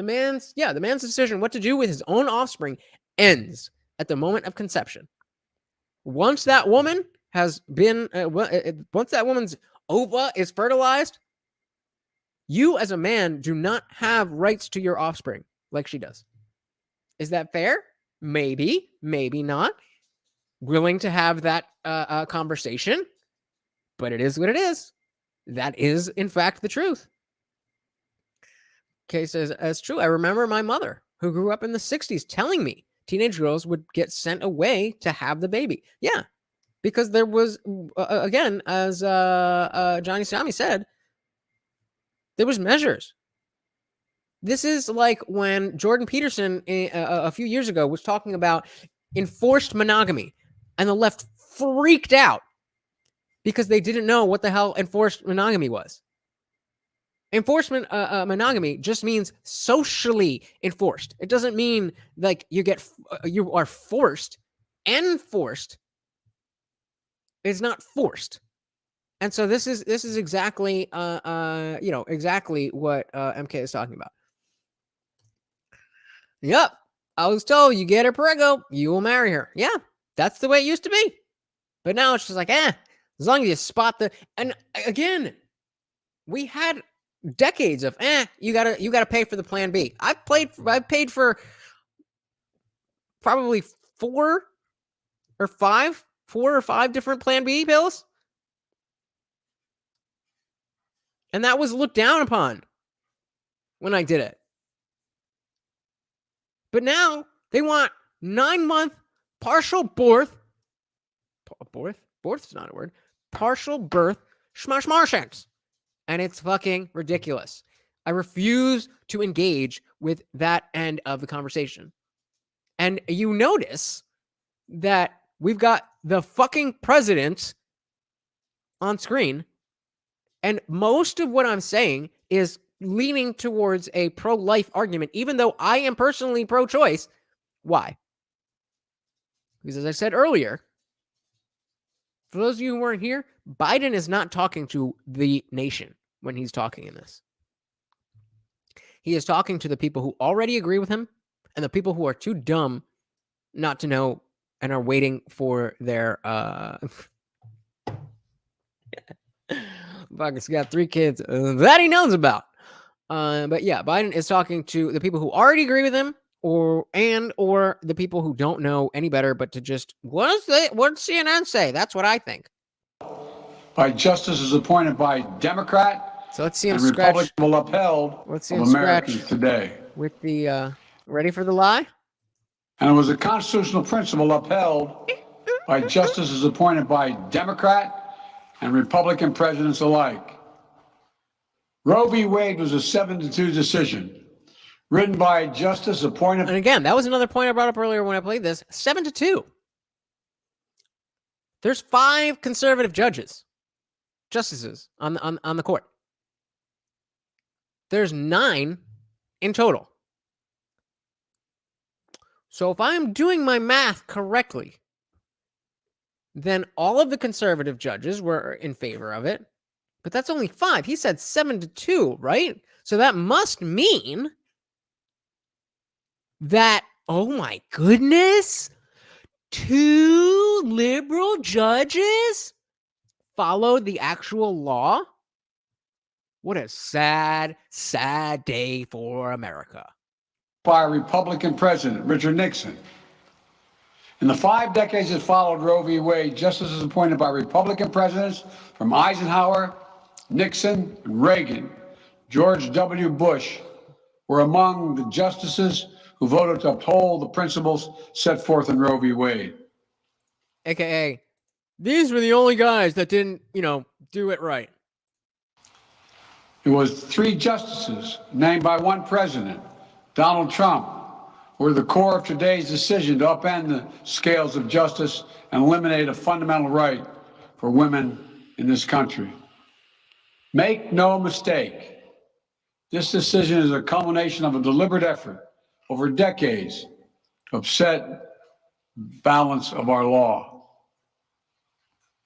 man's decision what to do with his own offspring ends at the moment of conception. Once that woman has been, once that woman's ova is fertilized, you as a man do not have rights to your offspring like she does. Is that fair? Maybe, maybe not. Willing to have that conversation, but it is what it is. That is, in fact, the truth. Kay says, it's true. I remember my mother, who grew up in the 60s, telling me teenage girls would get sent away to have the baby. Yeah, because there was, again, as Johnny Sami said, there was measures. This is like when Jordan Peterson a few years ago was talking about enforced monogamy, and the left freaked out because they didn't know what the hell enforced monogamy was. Enforcement monogamy just means socially enforced. It doesn't mean like you are forced. Enforced is not forced. And so this is exactly exactly what MK is talking about. Yep. I was told you get her prego, you will marry her. Yeah, that's the way it used to be. But now it's just like, as long as you spot and again, we had decades of you gotta pay for the plan B. I've paid for probably 4 or 5 4 or 5 different Plan B pills. And that was looked down upon when I did it. But now they want 9-month partial birth. Birth's not a word. Partial birth schmarshans. And it's fucking ridiculous. I refuse to engage with that end of the conversation. And you notice that we've got the fucking president on screen. And most of what I'm saying is leaning towards a pro-life argument, even though I am personally pro-choice. Why? Because as I said earlier, for those of you who weren't here, Biden is not talking to the nation when he's talking in this. He is talking to the people who already agree with him and the people who are too dumb not to know and are waiting for their Bucket's got 3 kids that he knows about. But yeah, Biden is talking to the people who already agree with him or the people who don't know any better, but to just, what does CNN say? That's what I think. By justices appointed by Democrat So let's see him and scratch. Republican will upheld Let's see of him scratch Americans today. with the, ready for the lie? And it was a constitutional principle upheld by justices appointed by Democrat and Republican presidents alike. Roe v. Wade was a 7-2 decision written by a justice appointed. And again, that was another point I brought up earlier when I played this. 7-2. There's 5 conservative justices on the court. There's 9 in total. So if I'm doing my math correctly, then all of the conservative judges were in favor of it. But that's only 5. He said 7-2, right? So that must mean that, oh my goodness, 2 liberal judges followed the actual law? What a sad, sad day for America. By a Republican president, Richard Nixon. In the 5 decades that followed Roe v. Wade, justices appointed by Republican presidents from Eisenhower, Nixon, and Reagan, George W. Bush, were among the justices who voted to uphold the principles set forth in Roe v. Wade. AKA, these were the only guys that didn't, do it right. It was 3 justices named by one president, Donald Trump, were the core of today's decision to upend the scales of justice and eliminate a fundamental right for women in this country. Make no mistake, this decision is a culmination of a deliberate effort over decades to upset balance of our law.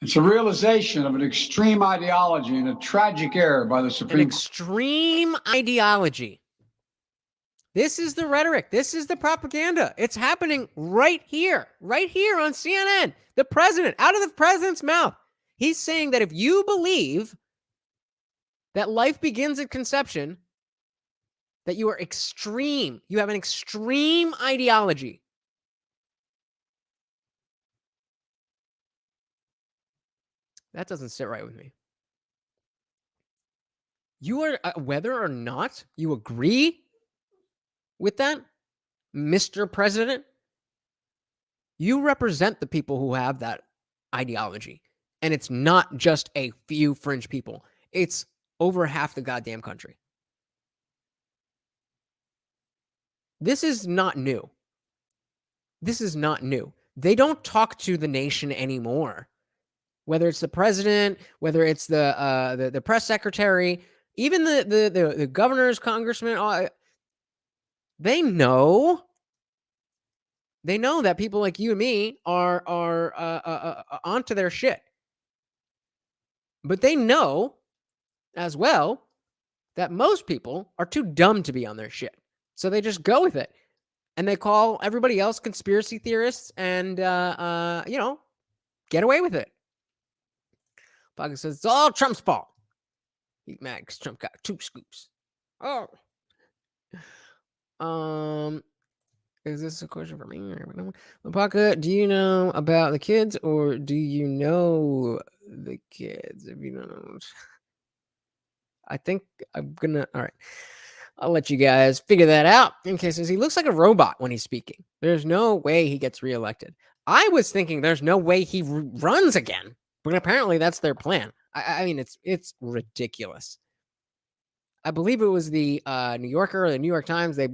It's a realization of an extreme ideology and a tragic error by the Supreme Court. An extreme ideology. This is the rhetoric. This is the propaganda. It's happening right here on CNN. The president, out of the president's mouth, he's saying that if you believe that life begins at conception, that you are extreme. You have an extreme ideology. That doesn't sit right with me. You are, whether or not you agree with that, Mr. President, you represent the people who have that ideology. And it's not just a few fringe people. It's over half the goddamn country. This is not new. This is not new. They don't talk to the nation anymore. Whether it's the president, whether it's the press secretary, even the governors, congressmen, they know that people like you and me are onto their shit. But they know as well that most people are too dumb to be on their shit. So they just go with it. And they call everybody else conspiracy theorists and, get away with it. Pocket says, it's all Trump's fault. He's mad because Trump got 2 scoops. Oh. Is this a question for me? Lapaka, do you know about the kids or do you know the kids? If you don't know, I think I'm gonna. All right, I'll let you guys figure that out. In case he looks like a robot when he's speaking. There's no way he gets reelected. I was thinking there's no way he runs again, but apparently that's their plan. I mean, it's ridiculous. I believe it was the New Yorker or the New York Times. They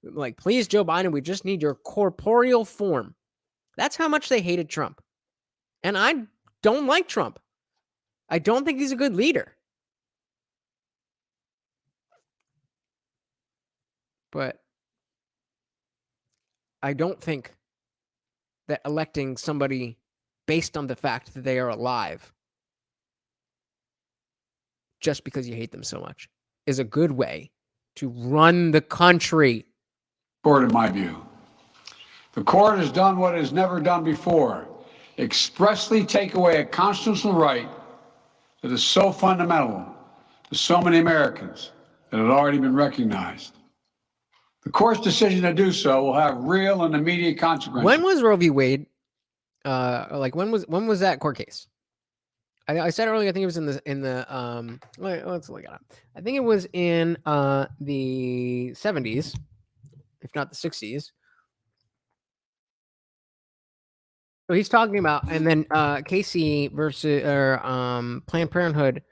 like, please, Joe Biden, we just need your corporeal form. That's how much they hated Trump. And I don't like Trump. I don't think he's a good leader. But I don't think that electing somebody based on the fact that they are alive just because you hate them so much is a good way to run the country. Court, in my view. The court has done what it has never done before, expressly take away a constitutional right that is so fundamental to so many Americans that had already been recognized. The court's decision to do so will have real and immediate consequences. When was Roe v. Wade? When was that court case? I said earlier, I think it was in the let's look it up. I think it was in the 70s, if not the 60s. So he's talking about, and then Casey versus Planned Parenthood.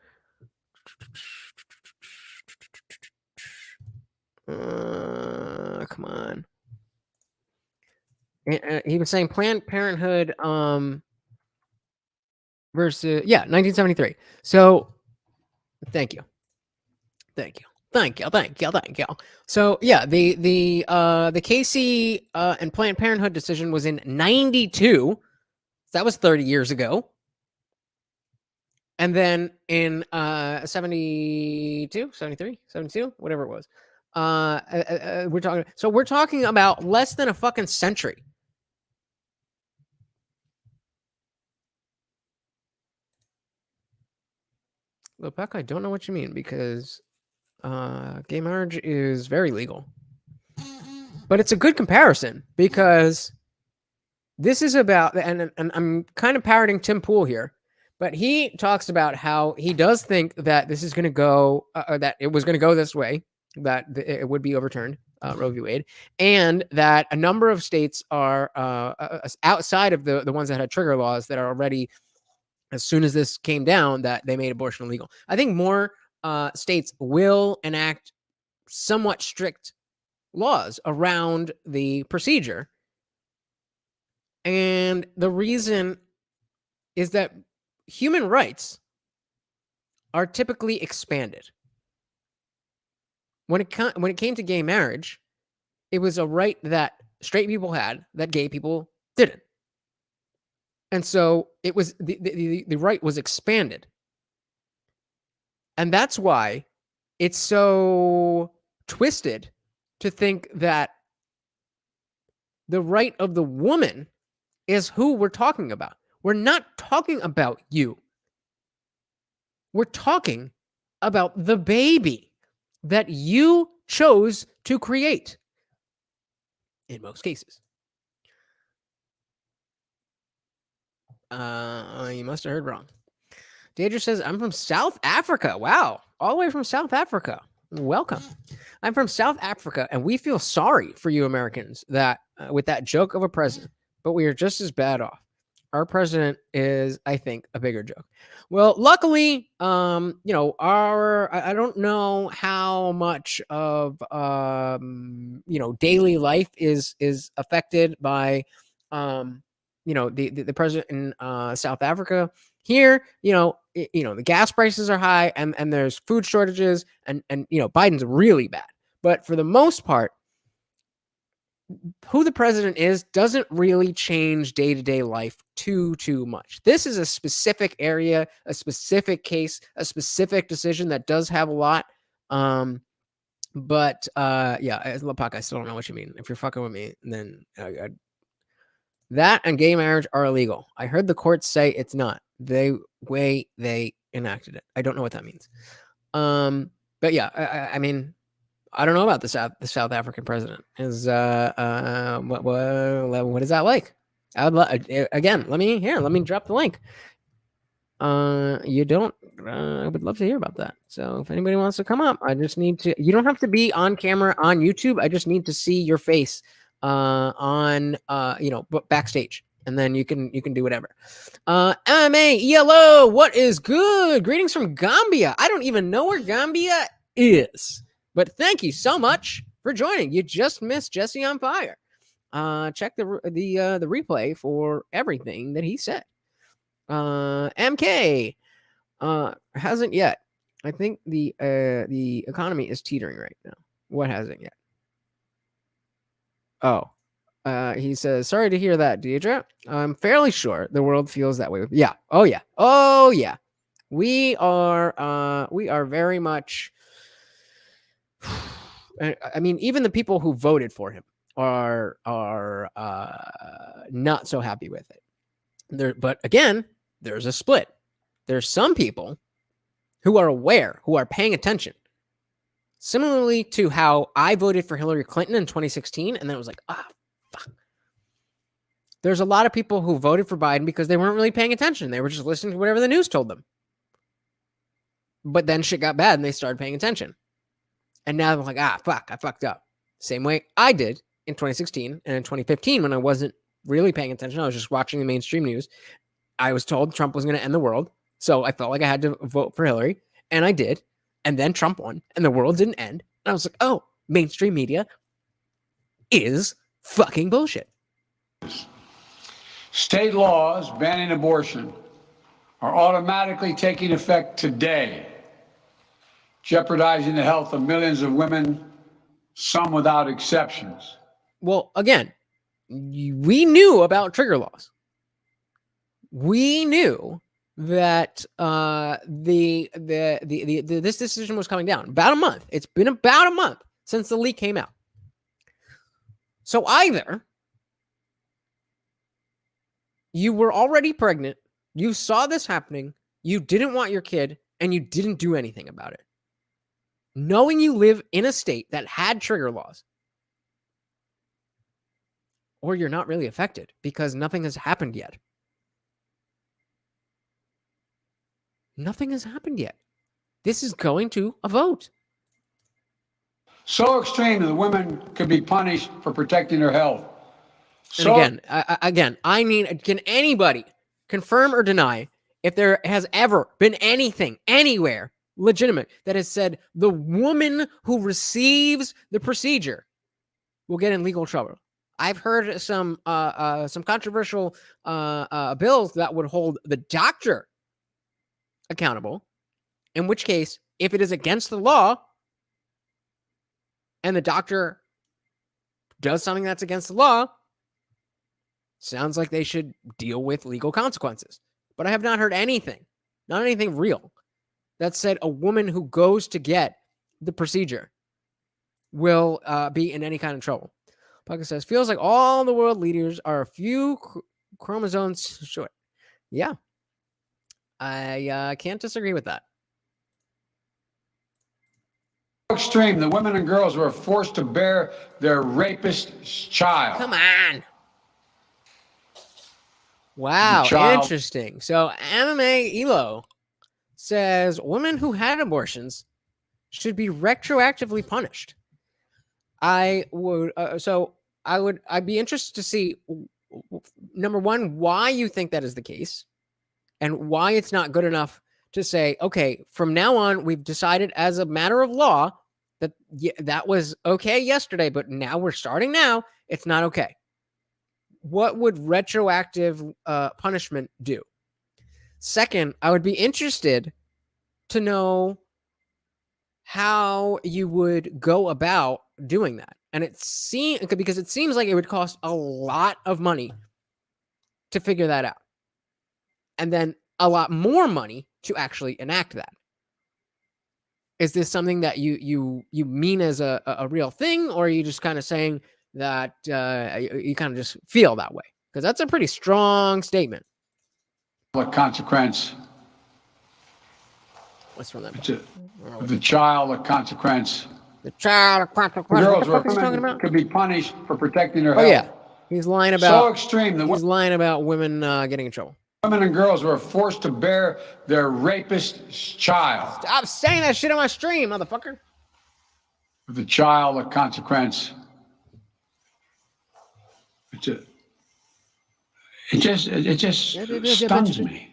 Come on. He was saying Planned Parenthood versus 1973. So thank you. So yeah, the Casey and Planned Parenthood decision was in 92. That was 30 years ago. And then in 72, 73, 72, whatever it was. We're talking about less than a fucking century. Lopek, I don't know what you mean because gay marriage is very legal. But it's a good comparison because this is about, and I'm kind of parroting Tim Pool here, but he talks about how he does think that this is going to go, that it was going to go this way, that it would be overturned, Roe v. Wade, and that a number of states are outside of the ones that had trigger laws that are already, as soon as this came down, that they made abortion illegal. I think more states will enact somewhat strict laws around the procedure. And the reason is that human rights are typically expanded. When it came to gay marriage, it was a right that straight people had that gay people didn't. And so it was the right was expanded. And that's why it's so twisted to think that the right of the woman is who we're talking about. We're not talking about you. We're talking about the baby that you chose to create in most cases. You must have heard wrong. Deidre says, I'm from South Africa. Wow. All the way from South Africa. Welcome. I'm from South Africa, and we feel sorry for you Americans that with that joke of a president, but we are just as bad off. Our president is, I think, a bigger joke. Well, luckily, I don't know how much of, daily life is affected by, the president in South Africa. Here, the gas prices are high and there's food shortages and Biden's really bad. But for the most part, who the president is doesn't really change day-to-day life too much. This is a specific area, a specific case, a specific decision that does have a lot. But Lapak, I still don't know what you mean. If you're fucking with me, then that and gay marriage are illegal. I heard the courts say it's not. They enacted it. I don't know what that means. But yeah, I mean, I don't know about the South African president. Is what is that like? I would again. Let me drop the link. You don't. I would love to hear about that. So if anybody wants to come up, I just need to. You don't have to be on camera on YouTube. I just need to see your face on backstage, and then you can do whatever. MMA ELO, what is good? Greetings from Gambia. I don't even know where Gambia is, but thank you so much for joining. You just missed Jesse on Fire. Check the replay for everything that he said. MK hasn't yet. I think the economy is teetering right now. What hasn't yet? Oh, he says, sorry to hear that, Deidre. I'm fairly sure the world feels that way. Yeah. Oh yeah. Oh yeah. We are very much. I mean, even the people who voted for him are not so happy with it. But again, there's a split. There's some people who are aware, who are paying attention. Similarly to how I voted for Hillary Clinton in 2016, and then it was like, fuck. There's a lot of people who voted for Biden because they weren't really paying attention. They were just listening to whatever the news told them. But then shit got bad and they started paying attention. And now they're like, fuck, I fucked up. Same way I did in 2016 and in 2015 when I wasn't really paying attention. I was just watching the mainstream news. I was told Trump was going to end the world. So I felt like I had to vote for Hillary. And I did. And then Trump won. And the world didn't end. And I was like, oh, mainstream media is fucking bullshit. State laws banning abortion are automatically taking effect today, jeopardizing the health of millions of women, some without exceptions. Well, again, we knew about trigger laws. We knew that this decision was coming down about a month. It's been about a month since the leak came out. So either you were already pregnant, you saw this happening, you didn't want your kid, and you didn't do anything about it. Knowing you live in a state that had trigger laws, or you're not really affected because nothing has happened yet. Nothing has happened yet. This is going to a vote. So extreme that women could be punished for protecting their health. And I need, can anybody confirm or deny if there has ever been anything anywhere legitimate that has said the woman who receives the procedure will get in legal trouble? I've heard some controversial bills that would hold the doctor accountable, in which case, if it is against the law and the doctor does something that's against the law, sounds like they should deal with legal consequences. But I have not heard anything, not anything real, that said a woman who goes to get the procedure will be in any kind of trouble. Puckett says, feels like all the world leaders are a few chromosomes short. Yeah. I can't disagree with that. Extreme that women and girls were forced to bear their rapist's child. Come on. Wow, interesting. So MMA Elo says women who had abortions should be retroactively punished. I'd be interested to see, number one, why you think that is the case and why it's not good enough to say, okay, from now on, we've decided as a matter of law that that was okay yesterday, but now we're starting now. It's not okay. What would retroactive punishment do? Second, I would be interested to know how you would go about doing that. And because it seems like it would cost a lot of money to figure that out. And then a lot more money to actually enact that. Is this something that you mean as a real thing, or are you just kind of saying that you kind of just feel that way? Because that's a pretty strong statement. What consequence? What's from that? The child, a consequence The child of girls what the where fuck is he talking women about? could be punished for protecting their Oh health. yeah, he's lying about. So extreme that he's lying about women getting in trouble. women and girls who are forced to bear their rapist's child. Stop saying that shit on my stream, motherfucker. With the child a consequence. It just stuns me.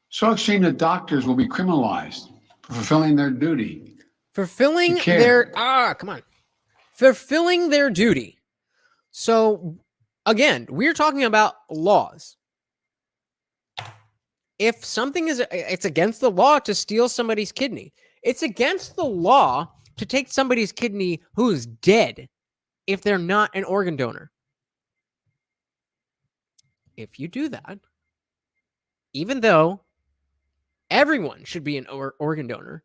So extreme that doctors will be criminalized for fulfilling their duty. Fulfilling their come on. Fulfilling their duty. So again, we're talking about laws. If something is it's against the law to steal somebody's kidney. It's against the law to take somebody's kidney who's dead if they're not an organ donor. If you do that, even though everyone should be an organ donor,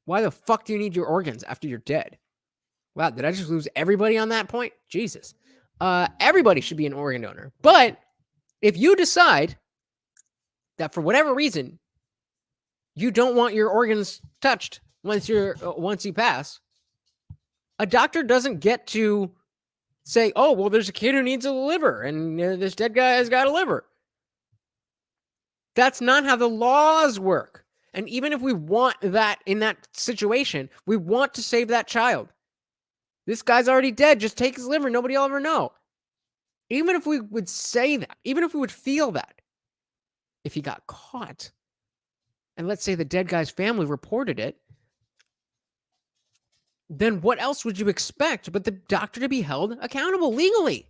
why the fuck do you need your organs after you're dead? Wow, did I just lose everybody on that point? Jesus. Everybody should be an organ donor. But if you decide that for whatever reason you don't want your organs touched once you pass, a doctor doesn't get to say, oh, well, there's a kid who needs a liver and this dead guy has got a liver. That's not how the laws work. And even if we want that in that situation, we want to save that child. This guy's already dead. Just take his liver. Nobody will ever know. Even if we would say that, even if we would feel that, if he got caught, and let's say the dead guy's family reported it, then what else would you expect but the doctor to be held accountable legally?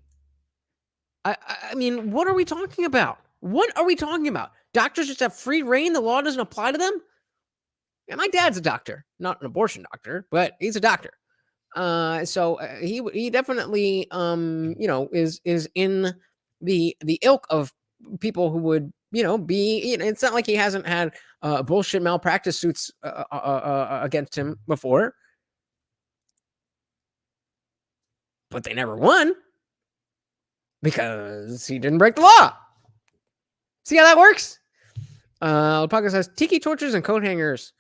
I mean, what are we talking about? What are we talking about? Doctors just have free reign? The law doesn't apply to them? Yeah, my dad's a doctor, not an abortion doctor, but he's a doctor. So he definitely is in the ilk of people who would be. It's not like he hasn't had bullshit malpractice suits against him before, but they never won because he didn't break the law. See how that works? The podcast says tiki torches and coat hangers.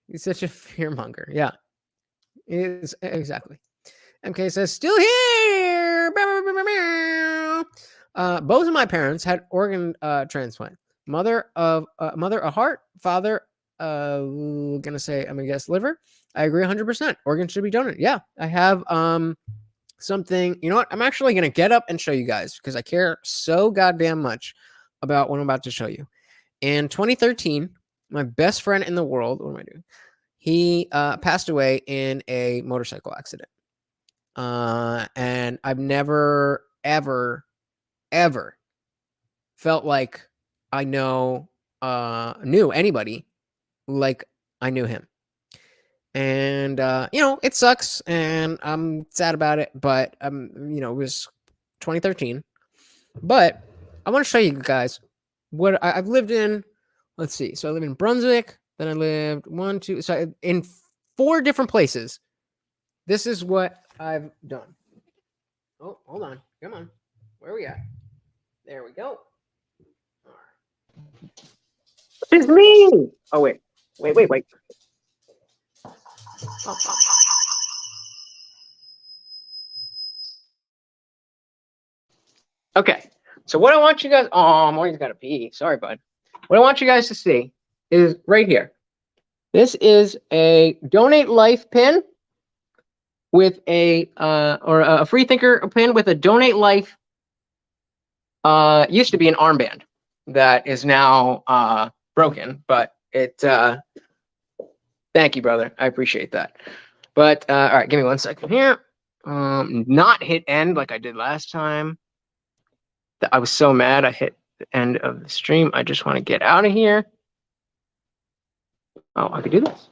He's such a fearmonger. Yeah. Is exactly. MK says still here. Both of my parents had organ transplant. Mother a heart, father I'm gonna guess liver. I agree 100%. Organs should be donated. Yeah, I have something. You know what? I'm actually gonna get up and show you guys because I care so goddamn much about what I'm about to show you. In 2013, my best friend in the world. What am I doing? He passed away in a motorcycle accident. And I've never, ever, ever felt like I knew anybody like I knew him. And, it sucks and I'm sad about it, but, it was 2013. But I want to show you guys what I've lived in. Let's see. So I live in Brunswick. Then I lived in 4 different places. This is what I've done. Oh, hold on. Come on. Where are we at? There we go. All right. It's me. Oh, wait. Oh. Okay. So what I want you guys... Oh, Maureen's got to pee. Sorry, bud. What I want you guys to see is right here. This is a Donate Life pin with a Free Thinker pin with a Donate Life. Used to be an armband that is now broken, but it. Thank you, brother. I appreciate that. But all right, give me 1 second here. Not hit end like I did last time. I was so mad I hit the end of the stream. I just want to get out of here. Oh, I could do this.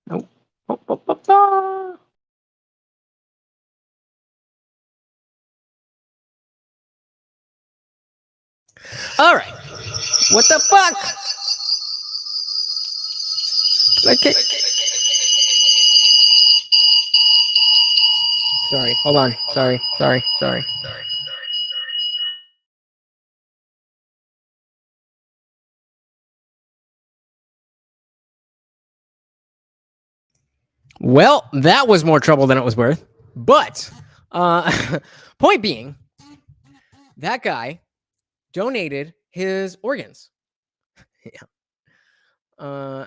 Nope. All right. What the fuck? Okay. Sorry. Hold on. Sorry. Well, that was more trouble than it was worth. But point being, that guy donated his organs. Yeah.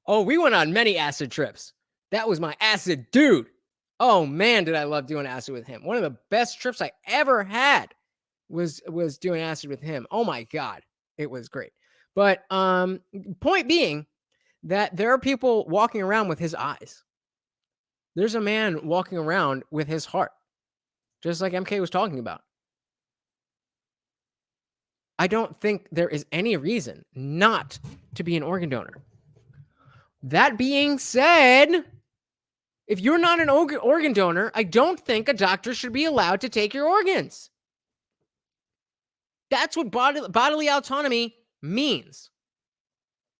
Oh, we went on many acid trips. That was my acid dude. Oh man, did I love doing acid with him. One of the best trips I ever had was doing acid with him. Oh my God. It was great. But point being that there are people walking around with his eyes. There's a man walking around with his heart, just like MK was talking about. I don't think there is any reason not to be an organ donor. That being said, if you're not an organ donor, I don't think a doctor should be allowed to take your organs. That's what bodily autonomy means.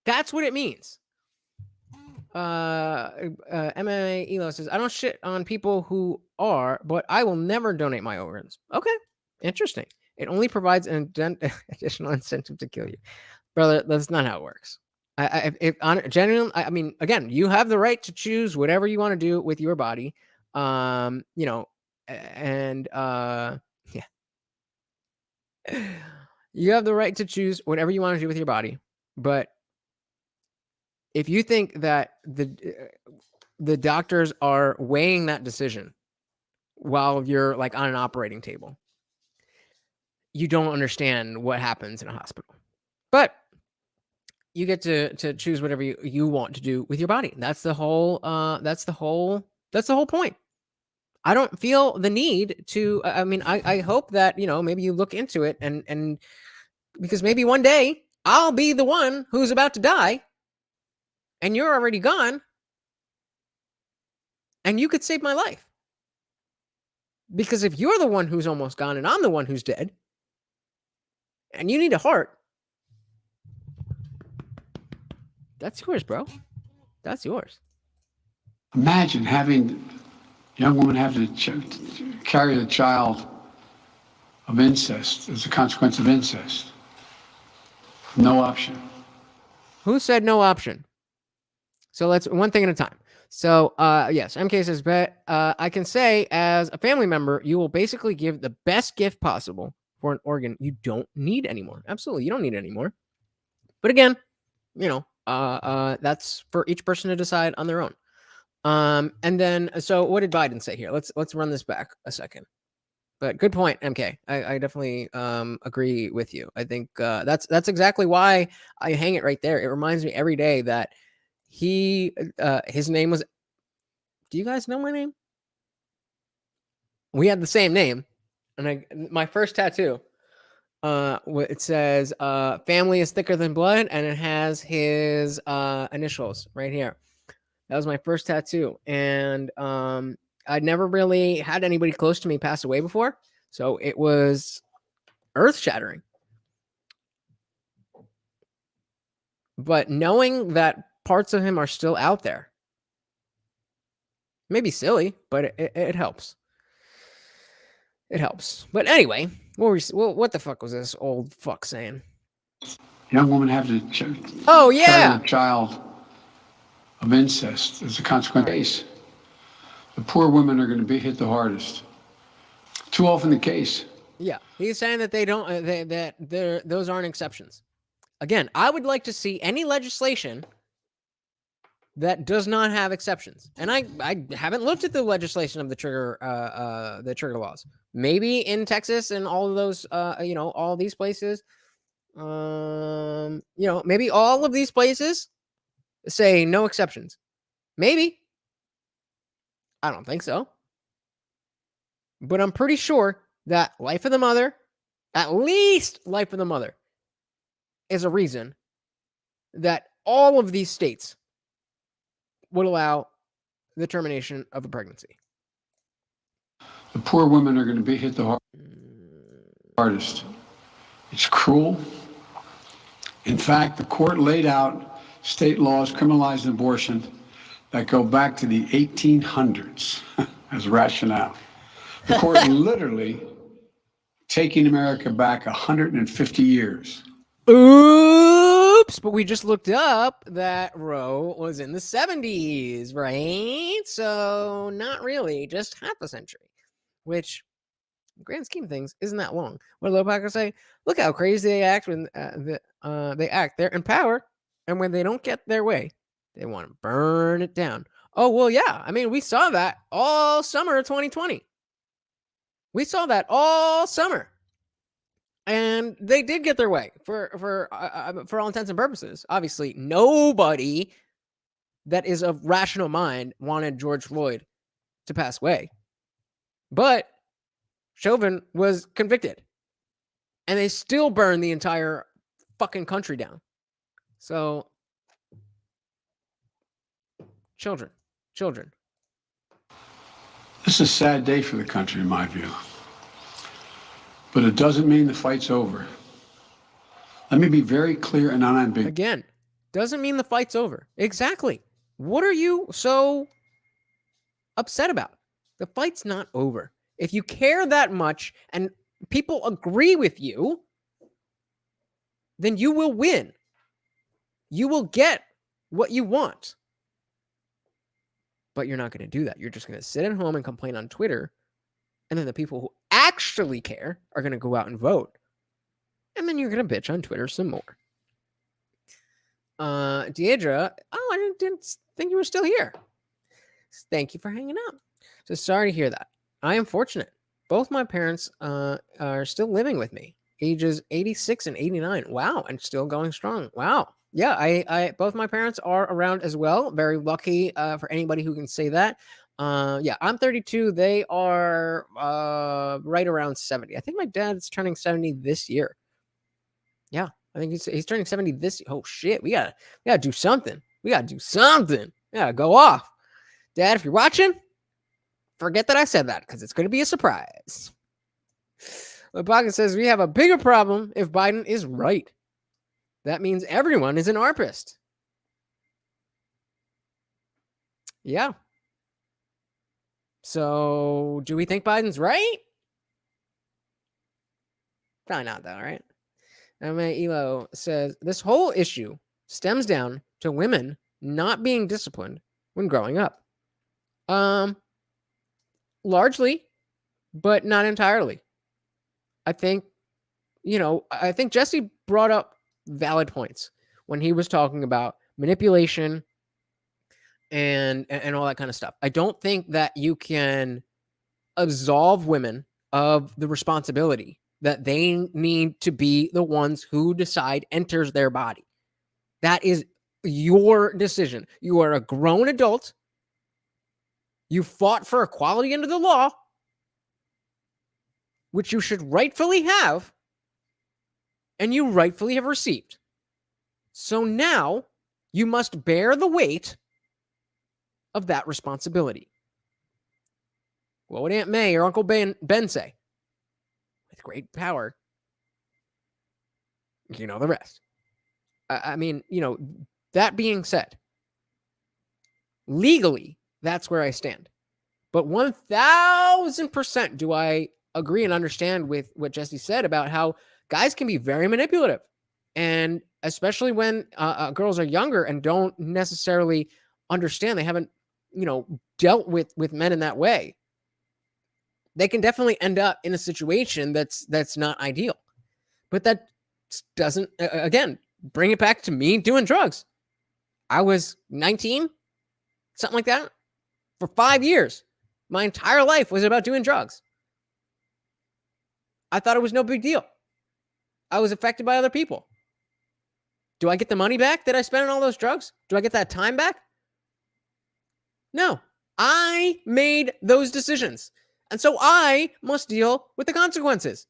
That's what it means. MMA Elo says, I don't shit on people who are, but I will never donate my organs. Okay, interesting. It only provides an additional incentive to kill you. Brother, that's not how it works. Genuinely, I mean, again, you have the right to choose whatever you want to do with your body. You know, and yeah. You have the right to choose whatever you want to do with your body. But if you think that the doctors are weighing that decision while you're like on an operating table, you don't understand what happens in a hospital. But you get to choose whatever you want to do with your body. That's the whole point. I don't feel the need to, I mean, I hope that, you know, maybe you look into it and because maybe one day I'll be the one who's about to die and you're already gone and you could save my life. Because if you're the one who's almost gone and I'm the one who's dead and you need a heart, that's yours, bro. That's yours. Imagine having a young woman have to carry the child of incest as a consequence of incest. No option. Who said no option? So let's one thing at a time. So yes, MK says, but I can say as a family member, you will basically give the best gift possible for an organ you don't need anymore. Absolutely, you don't need it anymore. But again, you know, that's for each person to decide on their own. And then, so what did Biden say here? Let's run this back a second. But good point, MK. I definitely agree with you. I think that's exactly why I hang it right there. It reminds me every day that his name was. Do you guys know my name? We had the same name, and my first tattoo. It says "Family is thicker than blood," and it has his initials right here. That was my first tattoo, and I'd never really had anybody close to me pass away before, so it was earth-shattering. But knowing that parts of him are still out there, maybe silly, but it helps. It helps. But anyway, what the fuck was this old fuck saying? Young woman have to carry a child of incest as a consequence. The poor women are going to be hit the hardest. Too often the case. Yeah, he's saying that they don't. Those aren't exceptions. Again, I would like to see any legislation that does not have exceptions. And I haven't looked at the legislation of the trigger laws. Maybe in Texas and all of those, all these places, maybe all of these places say no exceptions. Maybe. I don't think so. But I'm pretty sure that life of the mother, at least life of the mother, is a reason that all of these states would allow the termination of a pregnancy. The poor women are going to be hit the hardest. It's cruel. In fact, the court laid out state laws criminalizing abortion that go back to the 1800s as rationale. The court literally taking America back 150 years. Oops. Whoops, but we just looked up that Roe was in the 70s, right? So not really, just half a century, which, in the grand scheme of things, isn't that long. What did Lopacker say? Look how crazy they act when they act. They're in power, and when they don't get their way, they want to burn it down. Oh, well, yeah. I mean, we saw that all summer of 2020. We saw that all summer. And they did get their way for all intents and purposes. Obviously, nobody that is of rational mind wanted George Floyd to pass away. But Chauvin was convicted. And they still burned the entire fucking country down. So, children. This is a sad day for the country, in my view. But it doesn't mean the fight's over. Let me be very clear and unambiguous. Again, doesn't mean the fight's over. Exactly. What are you so upset about? The fight's not over. If you care that much and people agree with you, then you will win. You will get what you want. But you're not going to do that. You're just going to sit at home and complain on Twitter. And then the people who actually care are going to go out and vote. And then you're going to bitch on Twitter some more. Deidre, I didn't think you were still here. Thank you for hanging out. So sorry to hear that. I am fortunate. Both my parents are still living with me. Ages 86 and 89. Wow. And still going strong. Wow. Yeah, I both my parents are around as well. Very lucky for anybody who can say that. Yeah, I'm 32. They are right around 70. I think my dad's turning 70 this year. Yeah, I think he's turning 70 this year. Oh shit, we gotta do something. We gotta do something. Yeah, go off. Dad, if you're watching, forget that I said that because it's gonna be a surprise. Lepaka says we have a bigger problem if Biden is right. That means everyone is an ARPist. Yeah. So, do we think Biden's right? Probably not, though, right? Elo says this whole issue stems down to women not being disciplined when growing up. Largely, but not entirely. I think Jesse brought up valid points when he was talking about manipulation and all that kind of stuff. I don't think that you can absolve women of the responsibility that they need to be the ones who decide enters their body. That is your decision. You are a grown adult. You fought for equality under the law, which you should rightfully have, and you rightfully have received. So now you must bear the weight of that responsibility. What would Aunt May or Uncle Ben say? With great power, you know the rest. I mean, that being said, legally, that's where I stand. But 1,000% do I agree and understand with what Jesse said about how guys can be very manipulative. And especially when girls are younger and don't necessarily understand, they haven't, dealt with men in that way. They can definitely end up in a situation that's not ideal. But that doesn't, again, bring it back to me doing drugs. I was 19, something like that, for 5 years. My entire life was about doing drugs. I thought it was no big deal. I was affected by other people. Do I get the money back that I spent on all those drugs? Do I get that time back? No. I made those decisions. And so I must deal with the consequences.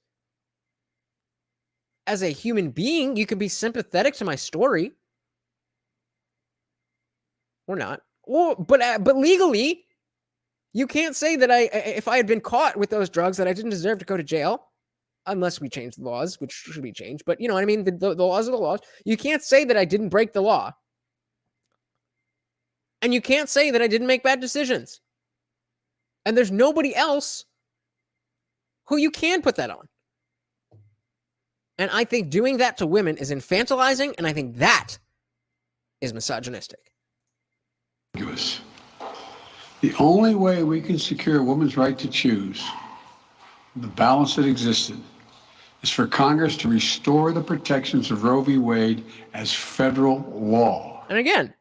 As a human being, you can be sympathetic to my story. Or not. But legally, you can't say that if I had been caught with those drugs, that I didn't deserve to go to jail. Unless we change the laws, which should be changed. But you know what I mean? The laws are the laws. You can't say that I didn't break the law. And you can't say that I didn't make bad decisions. And there's nobody else who you can put that on. And I think doing that to women is infantilizing, and I think that is misogynistic. The only way we can secure a woman's right to choose, the balance that existed, is for Congress to restore the protections of Roe v. Wade as federal law. And again,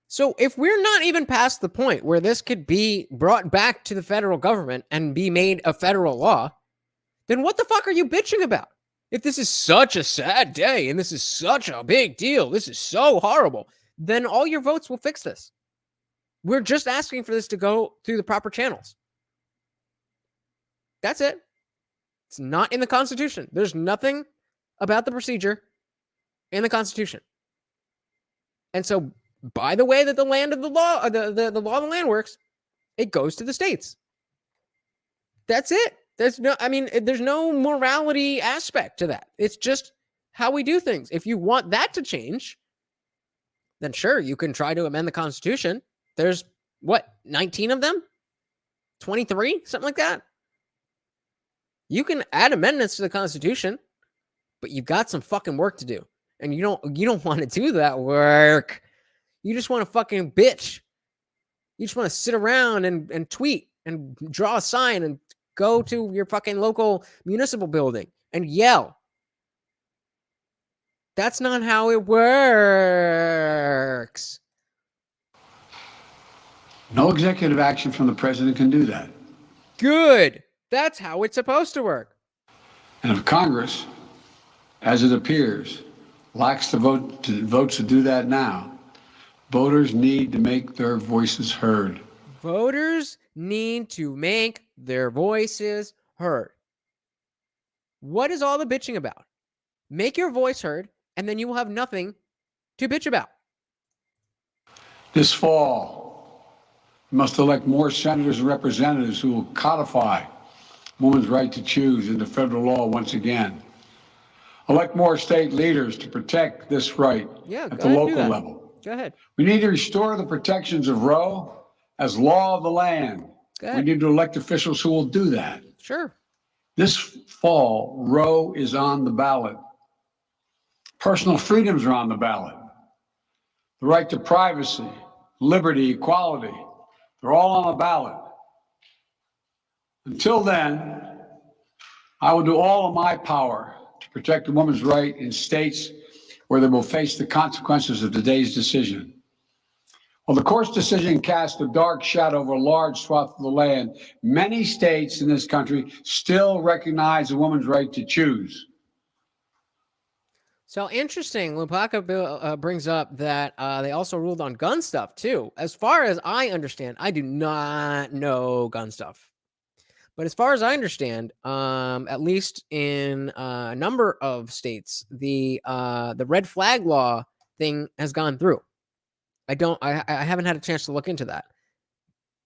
so if we're not even past the point where this could be brought back to the federal government and be made a federal law, then what the fuck are you bitching about? If this is such a sad day and this is such a big deal, this is so horrible, then all your votes will fix this. We're just asking for this to go through the proper channels. That's it. It's not in the Constitution. There's nothing about the procedure in the Constitution. And so, by the way that the land of the law, the law of the land works, it goes to the states. That's it. There's no morality aspect to that. It's just how we do things. If you want that to change, then sure, you can try to amend the Constitution. There's, 19 of them? 23? Something like that? You can add amendments to the Constitution, but you've got some fucking work to do. And you don't want to do that work. You just want to fucking bitch. You just want to sit around and tweet and draw a sign and go to your fucking local municipal building and yell. That's not how it works. No executive action from the president can do that. Good. That's how it's supposed to work. And if Congress, as it appears, lacks the votes to do that now, voters need to make their voices heard. Voters need to make their voices heard. What is all the bitching about? Make your voice heard, and then you will have nothing to bitch about. This fall, we must elect more senators and representatives who will codify women's right to choose into federal law once again. Elect more state leaders to protect this right at the local level. Go ahead. We need to restore the protections of Roe as law of the land. We need to elect officials who will do that. Sure. This fall, Roe is on the ballot. Personal freedoms are on the ballot. The right to privacy, liberty, equality, they're all on the ballot. Until then, I will do all of my power to protect a woman's right in states where they will face the consequences of today's decision. While the court's decision cast a dark shadow over a large swath of the land, many states in this country still recognize a woman's right to choose. So interesting. Lupaka brings up that they also ruled on gun stuff too. As far as I understand, I do not know gun stuff. But as far as I understand, at least in a number of states, the red flag law thing has gone through. I haven't had a chance to look into that.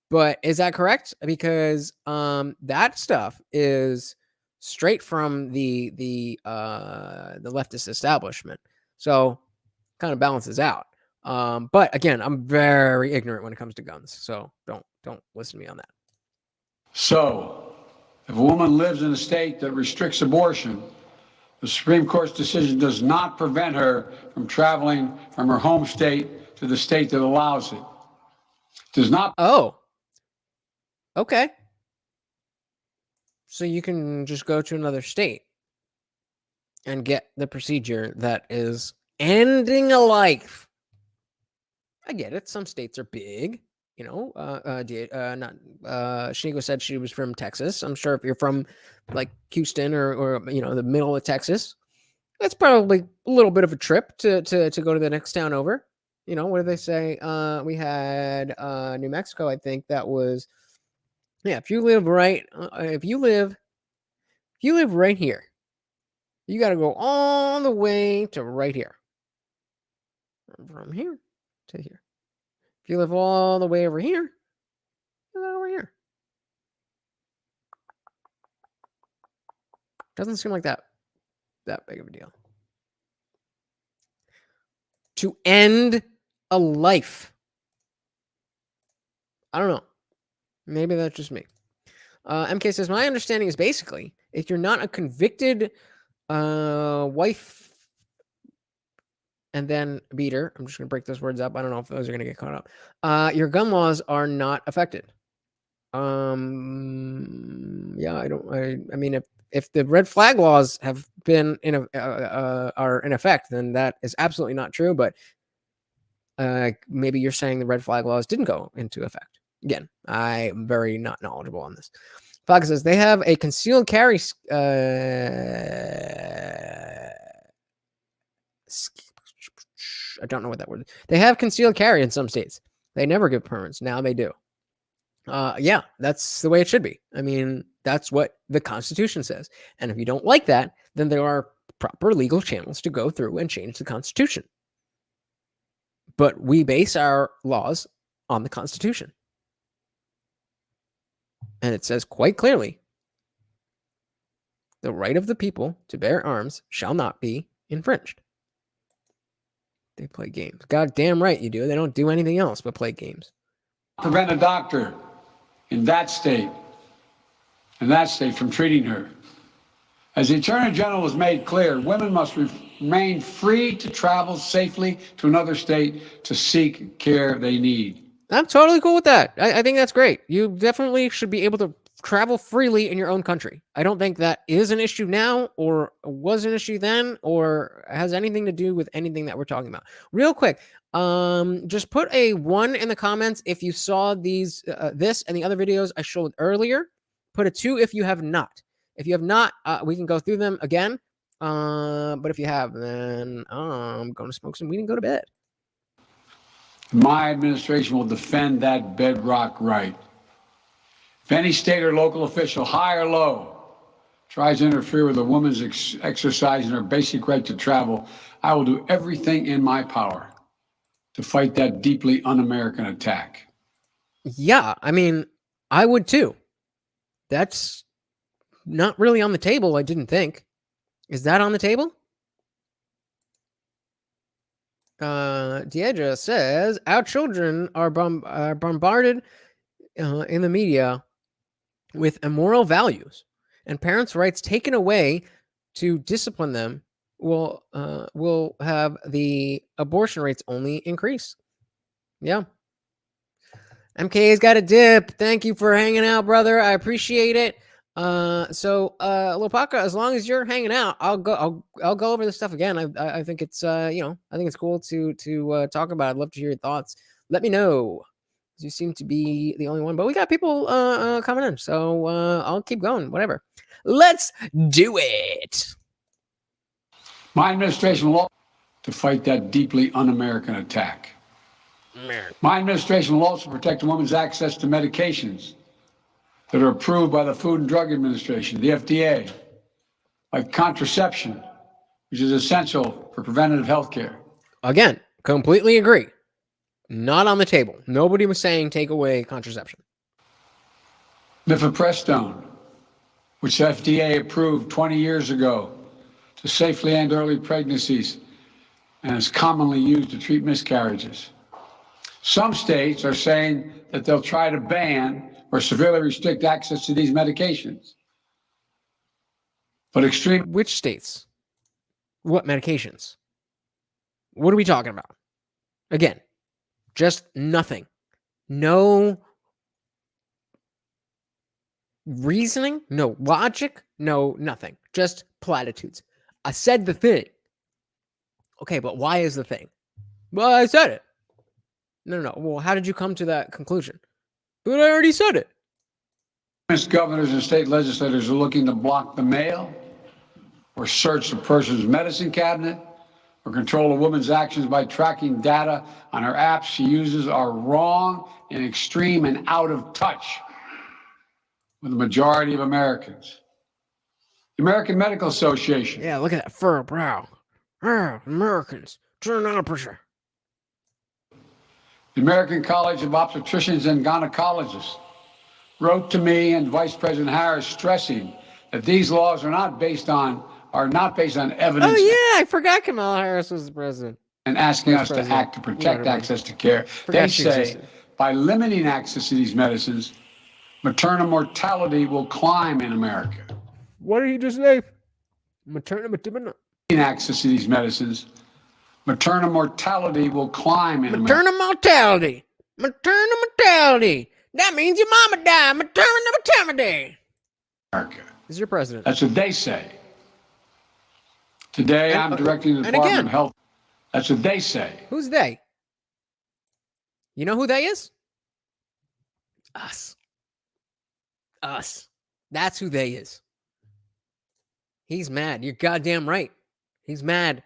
But is that correct? Because that stuff is straight from the leftist establishment. So kind of balances out. But again, I'm very ignorant when it comes to guns. So don't listen to me on that. So, if a woman lives in a state that restricts abortion, the Supreme Court's decision does not prevent her from traveling from her home state to the state that allows it. Does not. Oh. Okay. So you can just go to another state and get the procedure that is ending a life. I get it. Some states are big. You know, Shaniqua said she was from Texas. I'm sure if you're from like Houston or the middle of Texas, that's probably a little bit of a trip to go to the next town over. You know, what do they say? We had New Mexico, I think that was, if you live right here, you got to go all the way to right here. From here to here. If you live all the way over here, you live over here. Doesn't seem like that big of a deal. To end a life. I don't know. Maybe that's just me. MK says, my understanding is basically, if you're not a convicted wife, and then beater. I'm just going to break those words up. I don't know if those are going to get caught up. Your gun laws are not affected. Yeah, I mean, if the red flag laws have been are in effect, then that is absolutely not true. But maybe you're saying the red flag laws didn't go into effect. Again, I'm very not knowledgeable on this. Fox says they have a concealed carry. I don't know what that word is. They have concealed carry in some states. They never give permits. Now they do. Yeah, that's the way it should be. I mean, that's what the Constitution says. And if you don't like that, then there are proper legal channels to go through and change the Constitution. But we base our laws on the Constitution. And it says quite clearly, the right of the people to bear arms shall not be infringed. They play games. God damn right you do. They don't do anything else but play games. Prevent a doctor in that state from treating her. As the Attorney General has made clear, women must remain free to travel safely to another state to seek care they need. I'm totally cool with that. I think that's great. You definitely should be able to travel freely in your own country. I don't think that is an issue now or was an issue then or has anything to do with anything that we're talking about. Real quick, just put a 1 in the comments if you saw these, this and the other videos I showed earlier. Put a 2 if you have not. If you have not, we can go through them again. But if you have, then I'm going to smoke some weed and go to bed. My administration will defend that bedrock right. If any state or local official, high or low, tries to interfere with a woman's exercising her basic right to travel, I will do everything in my power to fight that deeply un-American attack. Yeah, I mean, I would too. That's not really on the table, I didn't think. Is that on the table? Deidre says, our children are bombarded in the media with immoral values, and parents' rights taken away to discipline them will have the abortion rates only increase. Yeah. MKA's got a dip. Thank you for hanging out, brother. I appreciate it. Lopaka, as long as you're hanging out, I'll go over this stuff again. I think it's I think it's cool to talk about. I'd love to hear your thoughts. Let me know. You seem to be the only one, but we got people coming in, so I'll keep going. Whatever. Let's do it. My administration will to fight that deeply un-American attack. My administration will also protect a woman's access to medications that are approved by the Food and Drug Administration, the FDA, like contraception, which is essential for preventative health care. Again, completely agree. Not on the table. Nobody was saying take away contraception. Mifepristone, which the FDA approved 20 years ago to safely end early pregnancies and is commonly used to treat miscarriages. Some states are saying that they'll try to ban or severely restrict access to these medications. But Which states? What medications? What are we talking about? Again, just nothing. No reasoning, no logic, no nothing. Just platitudes. I said the thing. Okay, but why is the thing? Well, I said it. No. Well, how did you come to that conclusion? But I already said it. Governors and state legislators are looking to block the mail or search a person's medicine cabinet or control a woman's actions by tracking data on her apps she uses are wrong and extreme and out of touch with the majority of Americans. The American Medical Association. Yeah, look at that furrowed brow. Americans, turn on pressure. The American College of Obstetricians and Gynecologists wrote to me and Vice President Harris stressing that these laws are not based on evidence. Oh yeah, I forgot Kamala Harris was the president. And asking us to act to protect access to care. They say by limiting access to these medicines, maternal mortality will climb in America. What did he just say? access to these medicines, maternal mortality will climb in America. Maternal mortality. Maternal mortality. That means your mama died. Maternal mortality. This is your president. That's what they say. Today, I'm directing the Department of Health. That's what they say. Who's they? You know who they is? Us. Us. That's who they is. He's mad. You're goddamn right. He's mad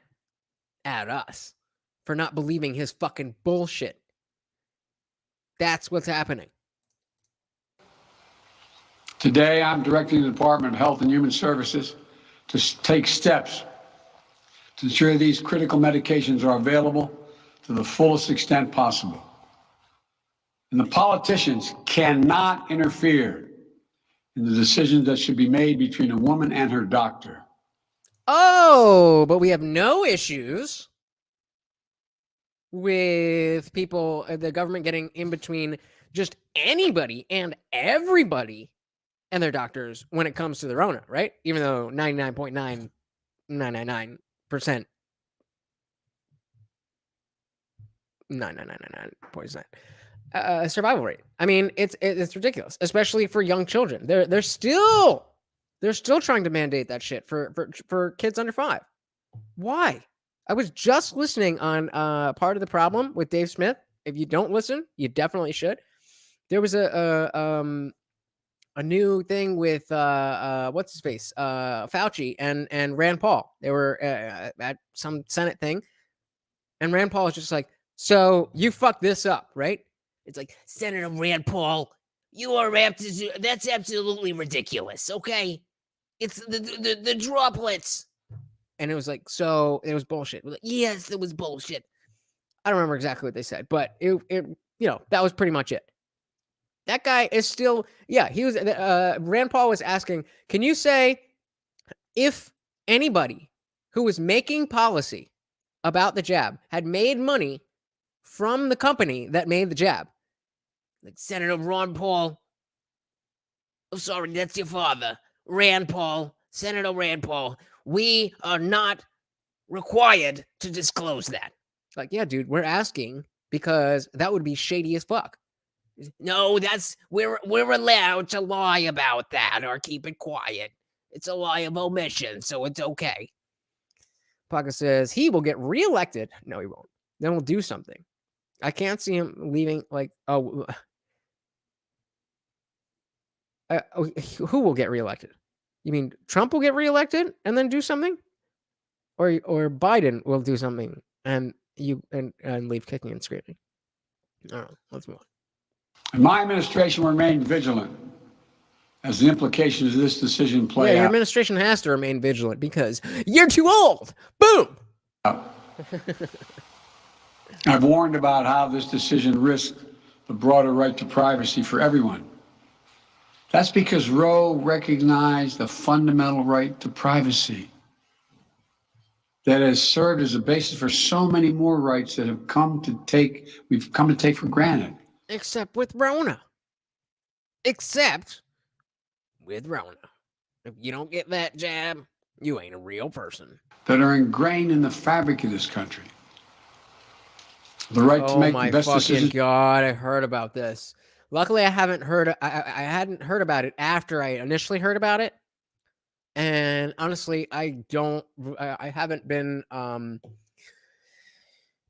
at us for not believing his fucking bullshit. That's what's happening. Today, I'm directing the Department of Health and Human Services to take steps to ensure these critical medications are available to the fullest extent possible. And the politicians cannot interfere in the decisions that should be made between a woman and her doctor. Oh, but we have no issues with people, the government getting in between just anybody and everybody and their doctors when it comes to the Rona, right? Even though 99.9999% 99.9% survival rate. I mean, it's ridiculous, especially for young children. They're still trying to mandate that shit for kids under 5. Why? I was just listening on Part of the Problem with Dave Smith. If you don't listen, you definitely should. There was a new thing with what's his face, Fauci and Rand Paul. They were at some Senate thing, and Rand Paul is just like, "So you fucked this up, right?" It's like, Senator Rand Paul, you are that's absolutely ridiculous. Okay, it's the droplets, and it was like, so it was bullshit. Like, yes, it was bullshit. I don't remember exactly what they said, but it that was pretty much it. That guy is still, he was, Rand Paul was asking, can you say if anybody who was making policy about the jab had made money from the company that made the jab? Like, Senator Ron Paul, oh, sorry, that's your father, Rand Paul, Senator Rand Paul, we are not required to disclose that. Like, yeah, dude, we're asking because that would be shady as fuck. No, we're allowed to lie about that or keep it quiet. It's a lie of omission, so it's okay. Paca says he will get reelected. No, he won't. Then we'll do something. I can't see him leaving. Like, who will get reelected? You mean Trump will get reelected and then do something, or Biden will do something and leave kicking and screaming? I don't know. Let's move on. And my administration will remain vigilant as the implications of this decision play out. Your administration has to remain vigilant because you're too old. Boom. I've warned about how this decision risks the broader right to privacy for everyone. That's because Roe recognized the fundamental right to privacy that has served as a basis for so many more rights that we've come to take for granted. Except with Rona. Except with Rona. If you don't get that jab, you ain't a real person. That are ingrained in the fabric of this country. The right to make the best decisions. Oh my God, I heard about this. Luckily, I hadn't heard about it after I initially heard about it. And honestly, I haven't been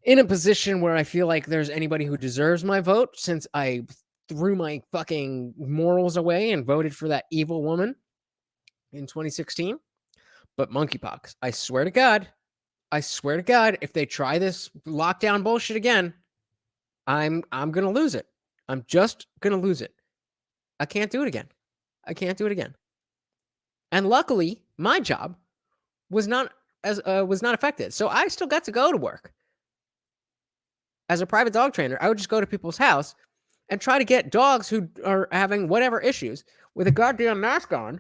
in a position where I feel like there's anybody who deserves my vote since I threw my fucking morals away and voted for that evil woman in 2016. But monkeypox, I swear to God, if they try this lockdown bullshit again, I'm going to lose it. I'm just going to lose it. I can't do it again. And luckily, my job was not affected. So I still got to go to work. As a private dog trainer, I would just go to people's house and try to get dogs who are having whatever issues with a goddamn mask on.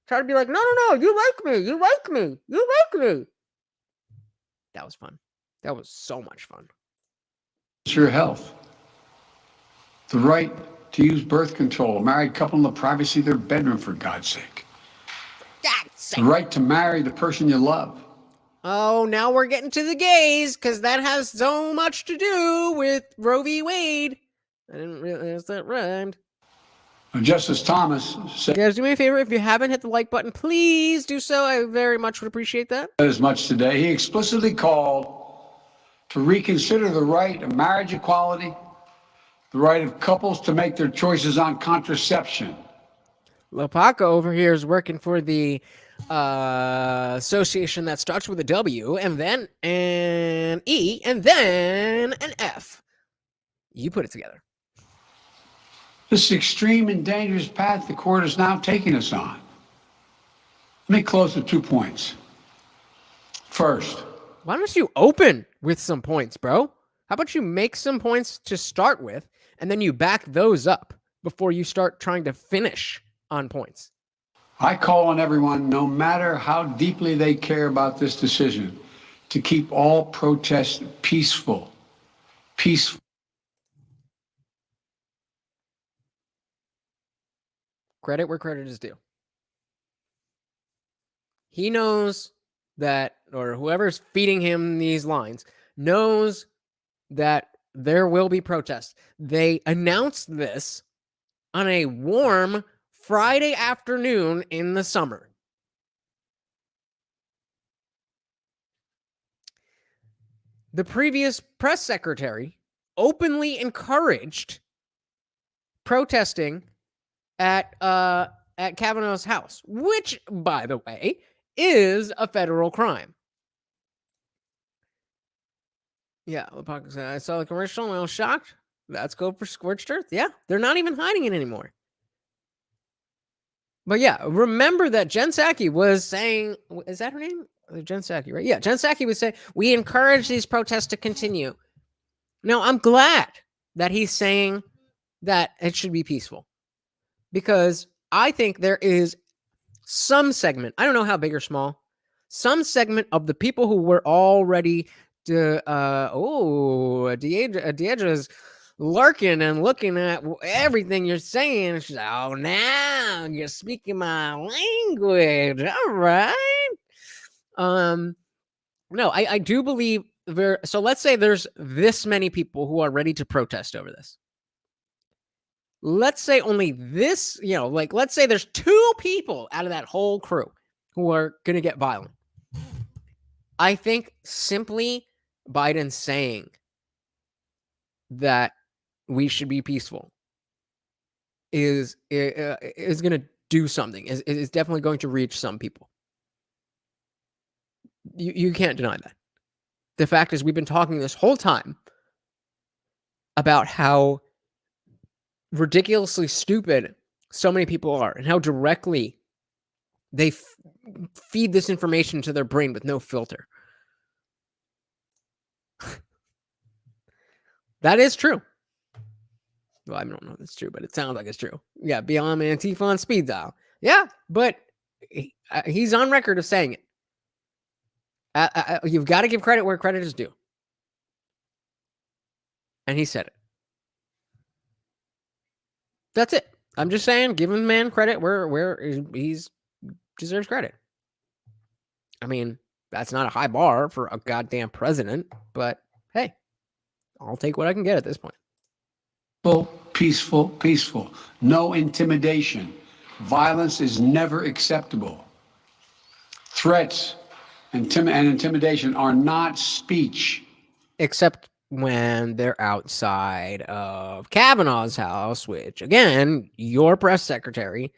Try to be like, no, you like me. That was fun. That was so much fun. It's your health. The right to use birth control. A married couple in the privacy of their bedroom, for God's sake. That's say. The right to marry the person you love. Oh, now we're getting to the gays, because that has so much to do with Roe v. Wade. I didn't realize that rhymed. Justice Thomas said Guys, do me a favor. If you haven't hit the like button, please do so. I very much would appreciate that. as much today. He explicitly called to reconsider the right of marriage equality, the right of couples to make their choices on contraception. Lopaka over here is working for the association that starts with a W and then an E and then an F. You put it together. This extreme and dangerous path the court is now taking us on. Let me close with 2 points. First, why don't you open with some points, bro? How about you make some points to start with, and then you back those up before you start trying to finish on points? I call on everyone, no matter how deeply they care about this decision, to keep all protests peaceful. Peaceful. Credit where credit is due. He knows that, or whoever's feeding him these lines knows that there will be protests. They announced this on a warm Friday afternoon in the summer. The previous press secretary openly encouraged protesting at Kavanaugh's house, which, by the way, is a federal crime. Yeah, I saw the commercial and I was shocked. That's code for scorched earth. Yeah, they're not even hiding it anymore. But yeah, remember that Jen Psaki was saying, is that her name? Jen Psaki, right? Yeah, Jen Psaki was saying, we encourage these protests to continue. Now, I'm glad that he's saying that it should be peaceful, because I think there is some segment, I don't know how big or small, some segment of the people who were already Deidre's lurking and looking at everything you're saying. She's like, oh, now you're speaking my language. All right. No, I do believe so let's say there's this many people who are ready to protest over this. Let's say only this, let's say there's 2 people out of that whole crew who are going to get violent. I think simply Biden saying that we should be peaceful is going to do something. Is definitely going to reach some people. You can't deny that. The fact is, we've been talking this whole time about how ridiculously stupid so many people are and how directly they feed this information to their brain with no filter. That is true. Well, I don't know if it's true, but it sounds like it's true. Yeah, beyond Antifa on speed dial. Yeah, but he's on record of saying it. You've got to give credit where credit is due. And he said it. That's it. I'm just saying, give the man credit where he's deserves credit. I mean, that's not a high bar for a goddamn president, but hey, I'll take what I can get at this point. Peaceful. No intimidation. Violence is never acceptable. Threats and intimidation are not speech. Except when they're outside of Kavanaugh's house, which, again, your press secretary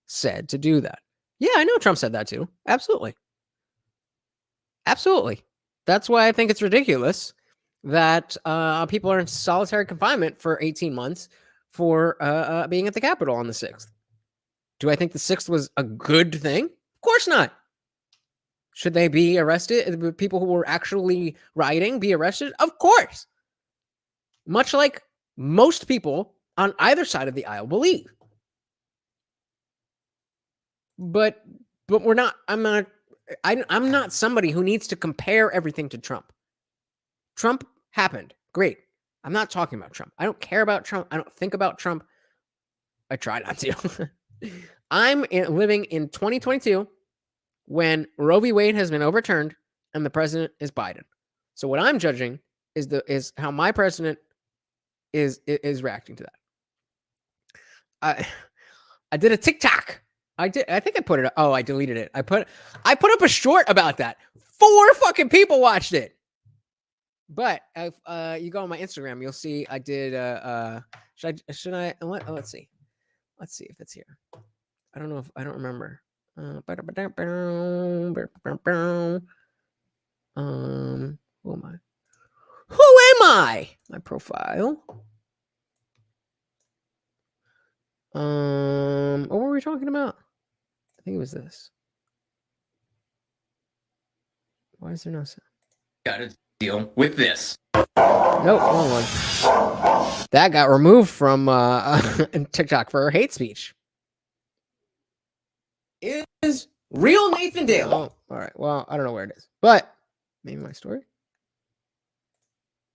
said to do that. Yeah, I know Trump said that too. Absolutely. That's why I think it's ridiculous that people are in solitary confinement for 18 months for being at the Capitol on the 6th. Do I think the 6th was a good thing? Of course not. Should they be arrested? People who were actually rioting be arrested? Of course. Much like most people on either side of the aisle believe. But we're not. I'm not somebody who needs to compare everything to Trump. Trump happened. Great. I'm not talking about Trump. I don't care about Trump. I don't think about Trump. I try not to. I'm living in 2022 when Roe v. Wade has been overturned and the president is Biden. So what I'm judging is how my president is reacting to that. I did a TikTok. I think I put it. Oh, I deleted it. I put up a short about that. 4 fucking people watched it. But if you go on my Instagram, you'll see I did. Should I? What? Oh, let's see. Let's see if it's here. I don't know if I don't remember. Who am I? Who am I? My profile. What were we talking about? I think it was this. Why is there no sound? Gotta deal with this. Nope, wrong one. That got removed from TikTok for hate speech. Is real Nathan Dale. Oh, all right. Well, I don't know where it is, but maybe my story.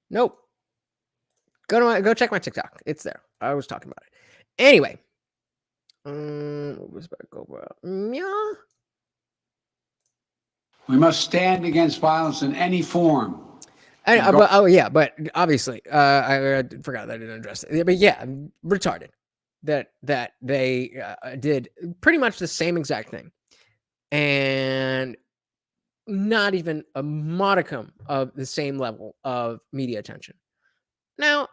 Nope. Go check my TikTok. It's there. I was talking about it. Anyway. What was back over? Yeah. We must stand against violence in any form. But obviously, I forgot that I didn't address it. But yeah, I'm retarded. That they did pretty much the same exact thing, and not even a modicum of the same level of media attention. Now,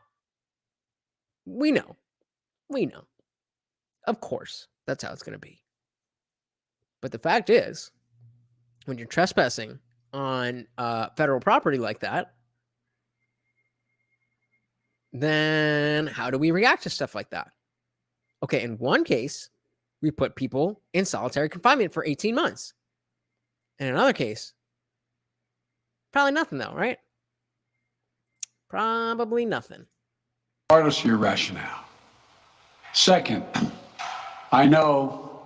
we know, of course, that's how it's going to be. But the fact is, when you're trespassing on federal property like that, then how do we react to stuff like that? Okay, in one case, we put people in solitary confinement for 18 months. In another case, probably nothing though, right? Probably nothing. Regardless of your rationale. Second, I know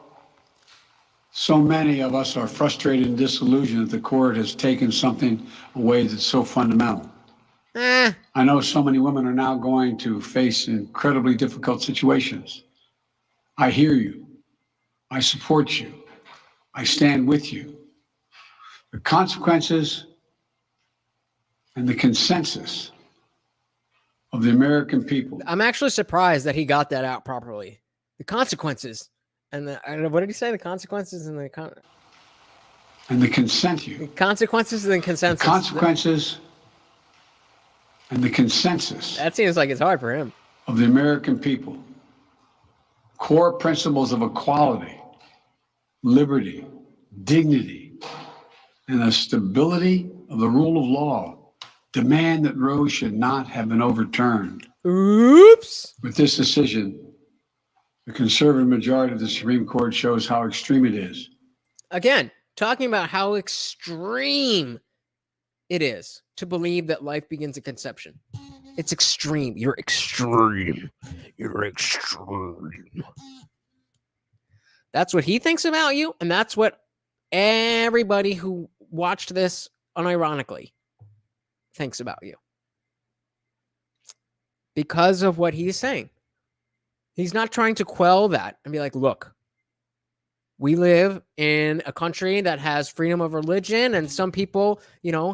so many of us are frustrated and disillusioned that the court has taken something away that's so fundamental. I know so many women are now going to face incredibly difficult situations. I hear you. I support you. I stand with you. The consequences and the consensus of the American people. I'm actually surprised that he got that out properly. The consequences and what did he say? The consequences and the consensus. The consequences and the consensus. The consequences and the consensus. That seems like it's hard for him. Of the American people. Core principles of equality, liberty, dignity, and the stability of the rule of law demand that Roe should not have been overturned. Oops. With this decision, the conservative majority of the Supreme Court shows how extreme it is. Again, talking about how extreme it is to believe that life begins at conception. It's extreme. You're extreme. You're extreme. That's what he thinks about you, and that's what everybody who watched this unironically thinks about you. Because of what he's saying. He's not trying to quell that and be like, look, we live in a country that has freedom of religion, and some people,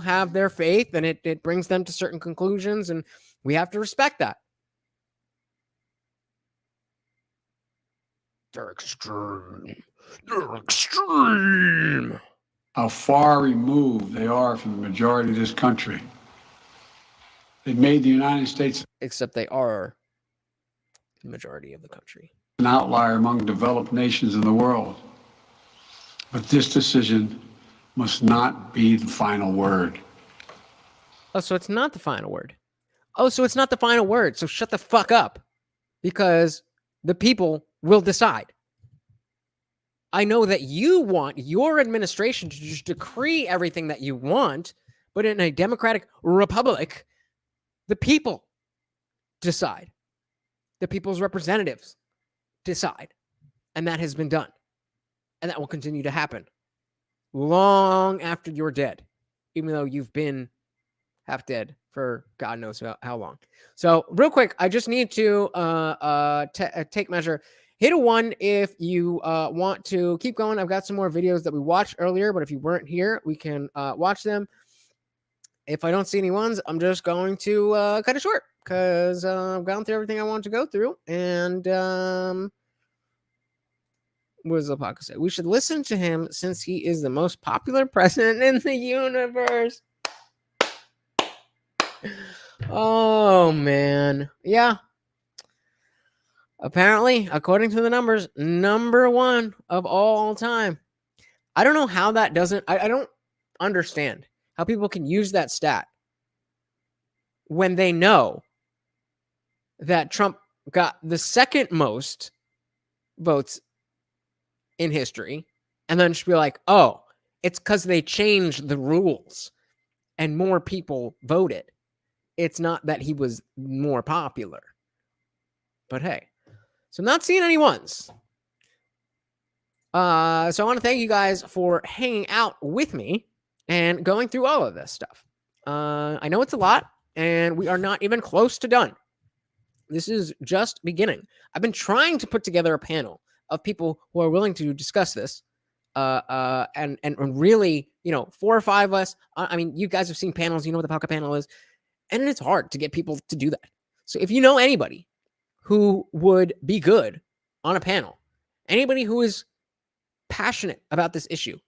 have their faith, and it brings them to certain conclusions, and we have to respect that. They're extreme. They're extreme. How far removed they are from the majority of this country. They made the United States, except they are the majority of the country, an outlier among developed nations in the world. But this decision must not be the final word. Oh, so it's not the final word. Oh, so it's not the final word. So shut the fuck up, because the people will decide. I know that you want your administration to just decree everything that you want, but in a democratic republic, the people decide. The people's representatives decide. And that has been done. And that will continue to happen long after you're dead, even though you've been half dead for God knows how long. So real quick, I just need to take measure. Hit a 1 if you want to keep going. I've got some more videos that we watched earlier, but if you weren't here, we can watch them. If I don't see any ones, I'm just going to cut it short because I've gone through everything I want to go through. And what does the podcast say? We should listen to him since he is the most popular president in the universe. Oh, man. Yeah. Apparently, according to the numbers, number 1 of all time. I don't know how that doesn't... I don't understand how people can use that stat when they know that Trump got the second most votes in history, and then just be like, oh, it's because they changed the rules and more people voted. It's not that he was more popular. But hey, so I'm not seeing any ones. So I want to thank you guys for hanging out with me and going through all of this stuff. I know it's a lot, and we are not even close to done. This is just beginning. I've been trying to put together a panel of people who are willing to discuss this, and really, 4 or 5 of us. I mean, you guys have seen panels. You know what the pocket panel is, and it's hard to get people to do that. So if you know anybody who would be good on a panel, anybody who is passionate about this issue,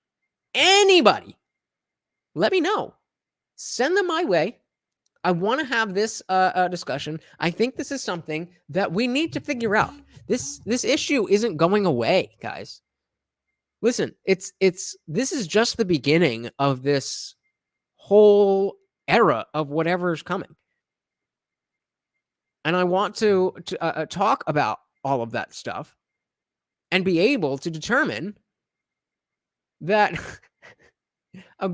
anybody, let me know. Send them my way. I want to have this discussion. I think this is something that we need to figure out. This issue isn't going away, guys. Listen, this is just the beginning of this whole era of whatever's coming. And I want to talk about all of that stuff and be able to determine that,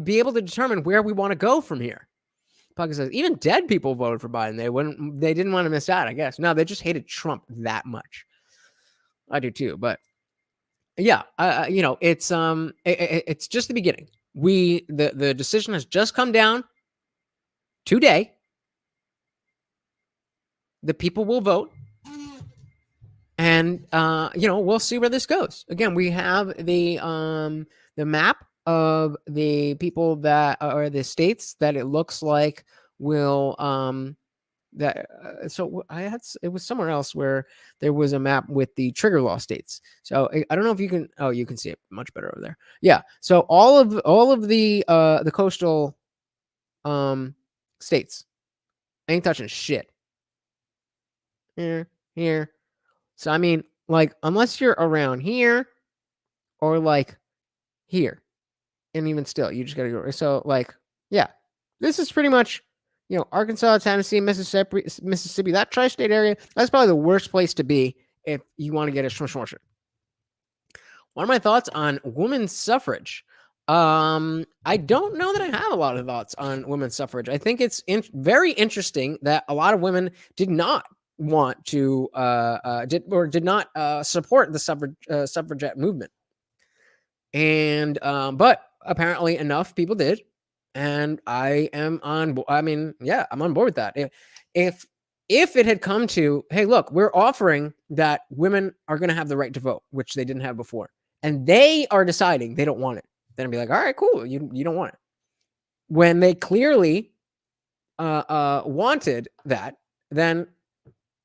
be able to determine where we want to go from here. Puck says, even dead people voted for Biden. They didn't want to miss out, I guess. No, they just hated Trump that much. I do too, but yeah, it's just the beginning. The decision has just come down today. The people will vote, and we'll see where this goes. Again, we have the map of the people that are the states that it looks like will it was somewhere else where there was a map with the trigger law states. So I don't know if you can. Oh, you can see it much better over there. Yeah. So all of the coastal states ain't touching shit. Here. So I mean, like, unless you're around here or like here. And even still, you just got to go. So, like, yeah, this is pretty much, Arkansas, Tennessee, Mississippi, that tri-state area. That's probably the worst place to be if you want to get a short. One of my thoughts on women's suffrage. I don't know that I have a lot of thoughts on women's suffrage. I think it's very interesting that a lot of women did not want to, did not support the suffragette movement. And, but apparently enough people did, and I am on. I mean, yeah, I'm on board with that. If it had come to, hey, look, we're offering that women are going to have the right to vote, which they didn't have before, and they are deciding they don't want it, then I'd be like, all right, cool, you don't want it. When they clearly wanted that, then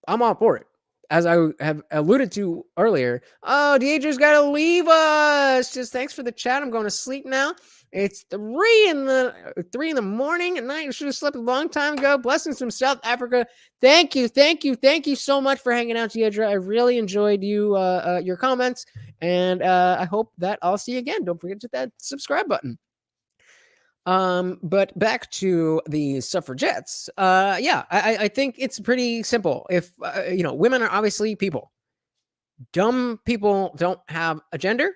I'm all for it. As I have alluded to earlier, oh, Deidre's got to leave us. Just thanks for the chat. I'm going to sleep now. It's 3 in the morning at night. You should have slept a long time ago. Blessings from South Africa. Thank you so much for hanging out, Deidre. I really enjoyed your comments, and I hope that I'll see you again. Don't forget to hit that subscribe button. But back to the suffragettes. I think it's pretty simple. If women are obviously people. Dumb people don't have a gender,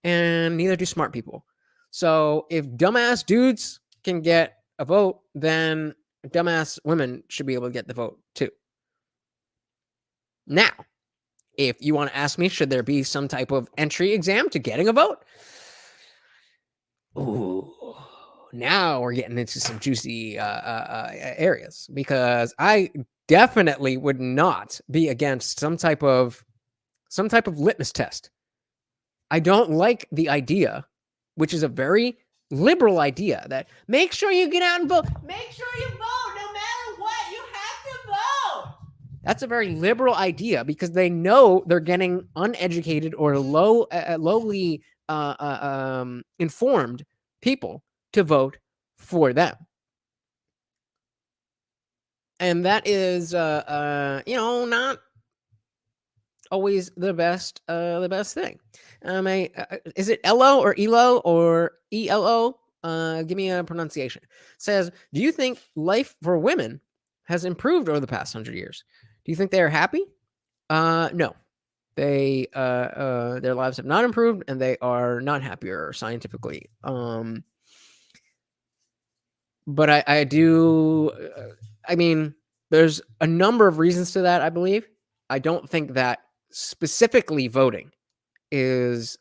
and neither do smart people. So if dumbass dudes can get a vote, then dumbass women should be able to get the vote too. Now, if you want to ask me, should there be some type of entry exam to getting a vote? Ooh. Now we're getting into some juicy areas, because I definitely would not be against some type of some type of litmus test. I don't like the idea, which is a very liberal idea, that make sure you get out and vote. Make sure you vote no matter what. You have to vote. That's a very liberal idea because they know they're getting uneducated or lowly informed people to vote for them. And that is, not always the best thing. Is it Elo or Elo or ELO? Give me a pronunciation. Says, do you think life for women has improved over the past 100 years? Do you think they are happy? No. They their lives have not improved, and they are not happier scientifically. But I do. I mean, there's a number of reasons to that. I believe. I don't think that specifically voting is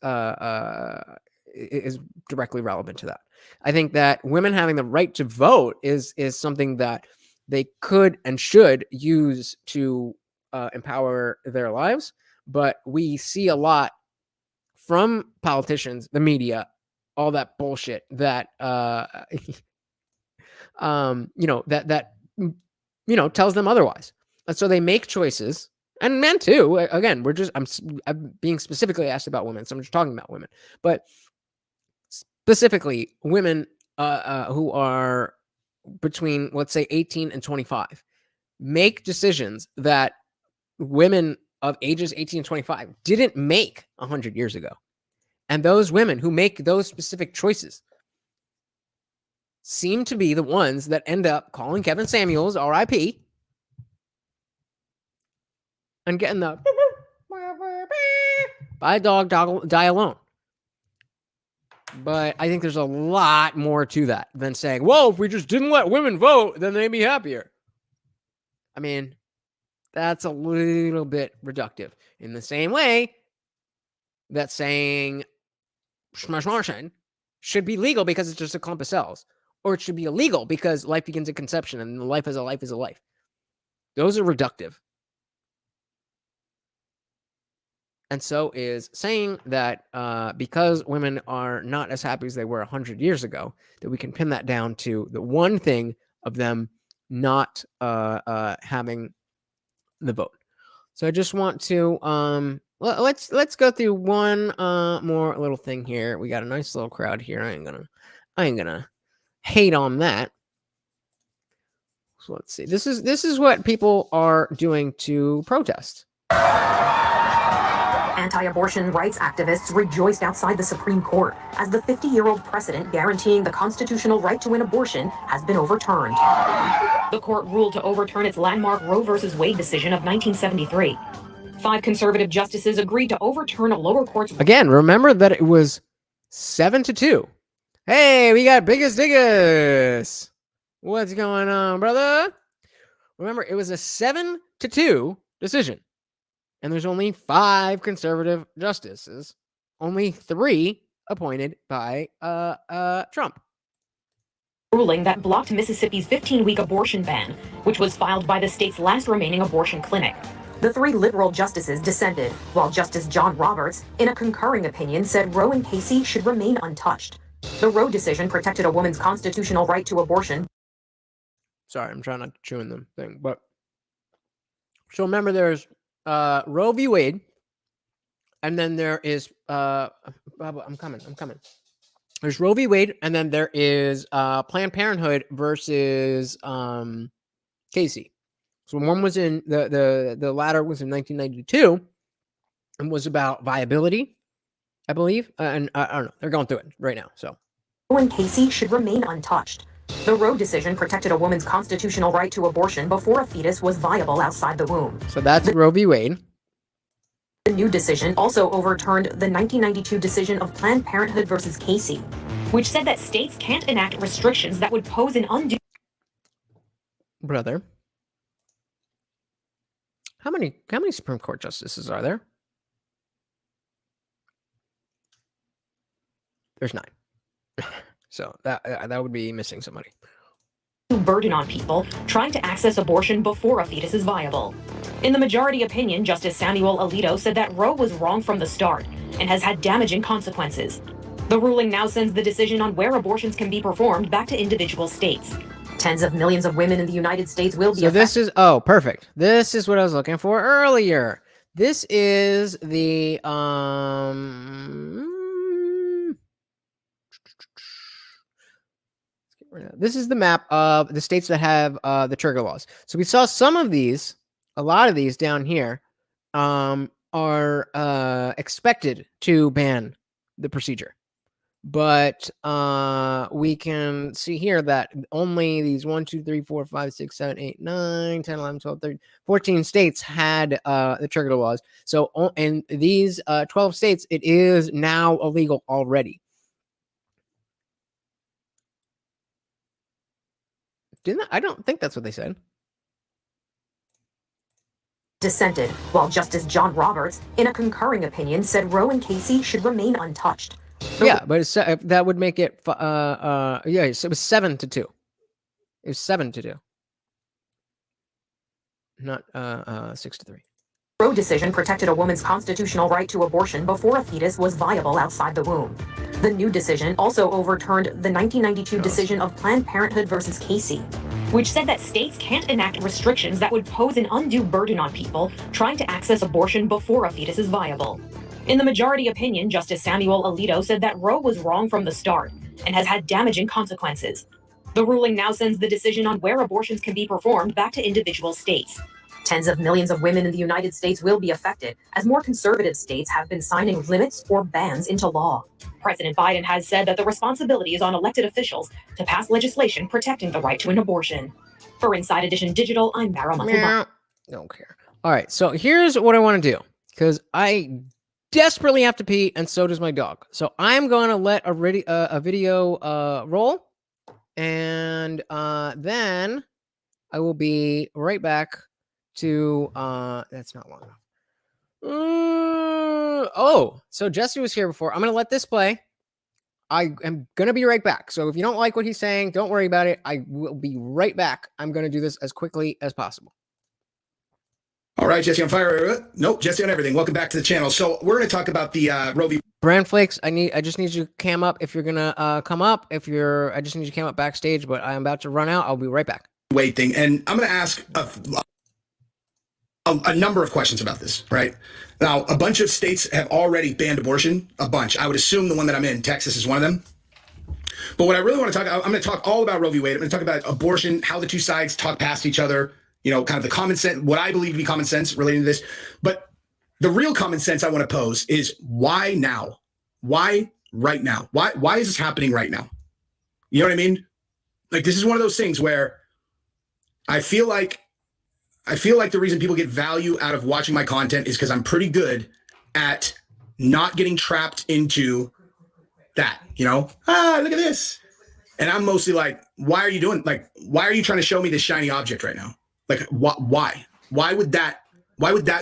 directly relevant to that. I think that women having the right to vote is something that they could and should use to empower their lives. But we see a lot from politicians, the media, all that bullshit that tells them otherwise. And so they make choices, and men too. Again, I'm being specifically asked about women, so I'm just talking about women. But specifically, women who are between, let's say, 18 and 25, make decisions that women of ages 18 and 25 didn't make 100 years ago. And those women who make those specific choices seem to be the ones that end up calling Kevin Samuels, R.I.P., and getting the buy a dog, die alone. But I think there's a lot more to that than saying, well, if we just didn't let women vote, then they'd be happier. I mean, that's a little bit reductive. In the same way that saying schmashmarshin should be legal because it's just a clump of cells, or it should be illegal because life begins at conception and life is a life is a life. Those are reductive. And so is saying that because women are not as happy as they were 100 years ago, that we can pin that down to the one thing of them not having the vote. So I just want to let's go through one more little thing here. We got a nice little crowd here. I ain't gonna hate on that. So let's see. This is what people are doing to protest. Anti-abortion rights activists rejoiced outside the Supreme Court as the 50-year-old precedent guaranteeing the constitutional right to an abortion has been overturned. The court ruled to overturn its landmark Roe v. Wade decision of 1973. 5 conservative justices agreed to overturn a lower court's... Again, remember that it was 7-2. Hey, we got Biggest Diggus. What's going on, brother? Remember, it was a 7-2 decision. And there's only 5 conservative justices, only 3 appointed by Trump. Ruling that blocked Mississippi's 15-week abortion ban, which was filed by the state's last remaining abortion clinic. The 3 liberal justices dissented, while Justice John Roberts, in a concurring opinion, said Roe and Casey should remain untouched. The Roe decision protected a woman's constitutional right to abortion. Sorry, I'm trying not to chew in the thing, but so remember, there's Roe v. Wade, and then there is I'm coming. There's Roe v. Wade, and then there is Planned Parenthood versus Casey. So one was in the latter was in 1992, and was about viability, I believe, and I don't know. They're going through it right now. So Roe and Casey should remain untouched. The Roe decision protected a woman's constitutional right to abortion before a fetus was viable outside the womb. So that's Roe v. Wade. The new decision also overturned the 1992 decision of Planned Parenthood versus Casey, which said that states can't enact restrictions that would pose an undue... Brother, how many Supreme Court justices are there? There's 9. So that would be missing somebody. burden on people trying to access abortion before a fetus is viable. In the majority opinion, Justice Samuel Alito said that Roe was wrong from the start and has had damaging consequences. The ruling now sends the decision on where abortions can be performed back to individual states. Tens of millions of women in the United States will be So this is, oh, perfect. This is what I was looking for earlier. This is the, this is the map of the states that have the trigger laws. So we saw some of these, a lot of these down here, are expected to ban the procedure. But we can see here that only these 1, 2, 3, 4, 5, 6, 7, 8, 9, 10, 11, 12, 13, 14 states had the trigger laws. So in these 12 states, it is now illegal already. I don't think that's what they said. Dissented, while Justice John Roberts, in a concurring opinion, said Roe and Casey should remain untouched. Yeah, but it's, that would make it, yeah, so it was 7-2. It was 7-2. Not 6-3. Roe decision protected a woman's constitutional right to abortion before a fetus was viable outside the womb. The new decision also overturned the 1992 decision of Planned Parenthood versus Casey, which said that states can't enact restrictions that would pose an undue burden on people trying to access abortion before a fetus is viable. In the majority opinion, Justice Samuel Alito said that Roe was wrong from the start and has had damaging consequences. The ruling now sends the decision on where abortions can be performed back to individual states. Tens of millions of women in the United States will be affected, as more conservative states have been signing limits or bans into law. President Biden has said that the responsibility is on elected officials to pass legislation protecting the right to an abortion. For Inside Edition Digital, I'm Mara Mufflebach. Don't care. All right, so here's what I want to do, because I desperately have to pee, and so does my dog. So I'm going to let a video roll, and then I will be right back to that's not long enough. Oh, so Jesse was here before. I'm gonna let this play. I am gonna be right back. So if you don't like what he's saying, don't worry about it. I will be right back. I'm gonna do this as quickly as possible. All right, Jesse on fire. Nope, Jesse on everything. Welcome back to the channel. So we're going to talk about the Roe v. Brand Flakes, I just need you to cam up if you're gonna come up. I just need you to cam up backstage, but I'm about to run out. I'll be right back. Wade thing, and I'm going to ask a number of questions about this, right? Now, a bunch of states have already banned abortion, a bunch. I would assume the one that I'm in, Texas, is one of them. But what I really want to talk, I'm going to talk all about Roe v. Wade. I'm going to talk about abortion, how the two sides talk past each other, you know, kind of the common sense, what I believe to be common sense relating to this. But the real common sense I want to pose is why now? Why right now? Why is this happening right now? You know what I mean? Like, this is one of those things where I feel like the reason people get value out of watching my content is because I'm pretty good at not getting trapped into that, you know? Look at this. And I'm mostly like, why are you trying to show me this shiny object right now? Like, why? Why would that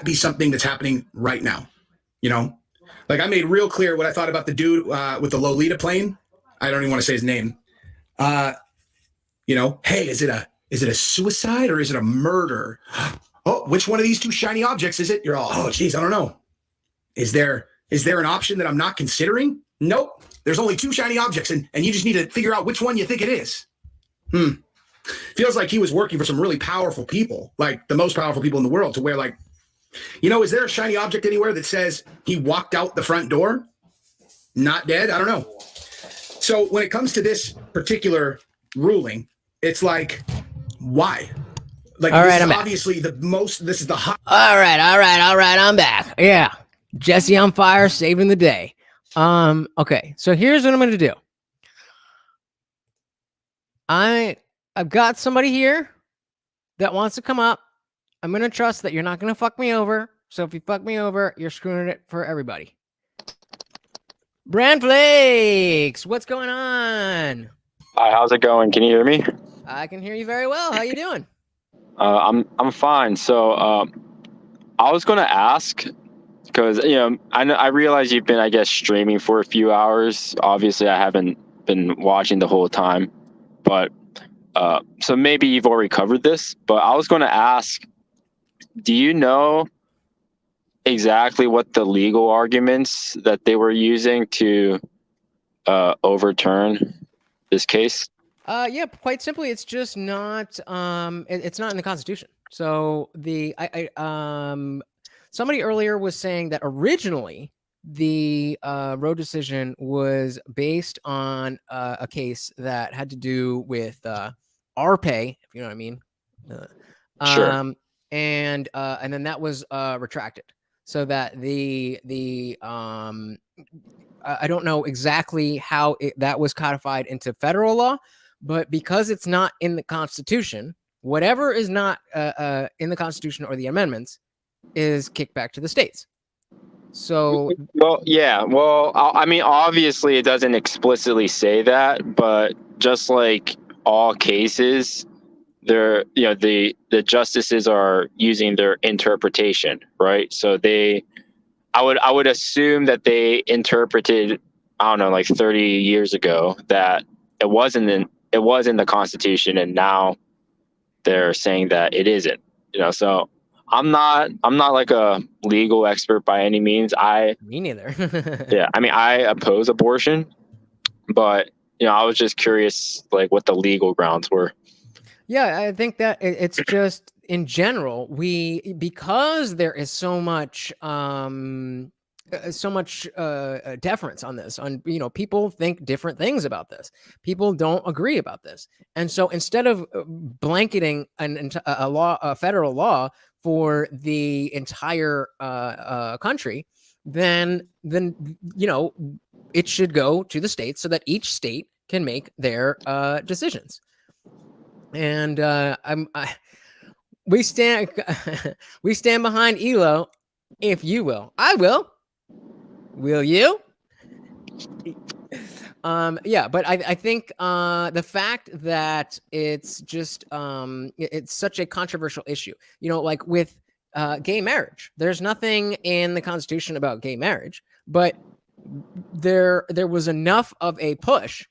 be something that's happening right now? You know? Like, I made real clear what I thought about the dude with the Lolita plane. I don't even want to say his name. You know, hey, is it a suicide or is it a murder? Oh, which one of these two shiny objects is it? You're all, oh, geez, I don't know. Is there an option that I'm not considering? Nope. There's only two shiny objects, and you just need to figure out which one you think it is. Feels like he was working for some really powerful people, like the most powerful people in the world, to where, like, you know, is there a shiny object anywhere that says he walked out the front door, not dead? I don't know. So when it comes to this particular ruling, it's like, why? Like, all this right, is obviously this is the hot. All right, I'm back. Yeah, Jesse on fire, saving the day. Okay, so here's what I'm gonna do. I've got somebody here that wants to come up. I'm gonna trust that you're not gonna fuck me over. So if you fuck me over, you're screwing it for everybody. Brand Flakes, what's going on? Hi, how's it going? Can you hear me? I can hear you very well. How you doing? I'm fine. So I was gonna ask, because I realize you've been, I guess, streaming for a few hours. Obviously, I haven't been watching the whole time, but So maybe you've already covered this, but I was going to ask, do you know exactly what the legal arguments that they were using to overturn this case? Yeah, quite simply, it's just not. It's not in the Constitution. So somebody earlier was saying that originally the Roe decision was based on a case that had to do with RPay, if you know what I mean. Sure. And then that was retracted, so that I don't know exactly how that was codified into federal law, but because it's not in the Constitution, whatever is not in the Constitution or the amendments is kicked back to the states. So, well, yeah. Well, I mean, obviously, it doesn't explicitly say that, but just like all cases, the justices are using their interpretation, right? So I would assume that they interpreted, I don't know, like 30 years ago that it was in the Constitution, and now they're saying that it isn't. So I'm not like a legal expert by any means. Me neither. Yeah, I mean, I oppose abortion, but I was just curious, like, what the legal grounds were. Yeah, I think that it's just in general, because there is so much deference on this, people think different things about this. People don't agree about this. And so instead of blanketing a federal law for the entire country, then it should go to the states so that each state can make their decisions. And we stand behind Elo, if you will. I will. Will you? Yeah, but I think the fact that it's just it's such a controversial issue. Like with gay marriage, there's nothing in the Constitution about gay marriage, but there was enough of a push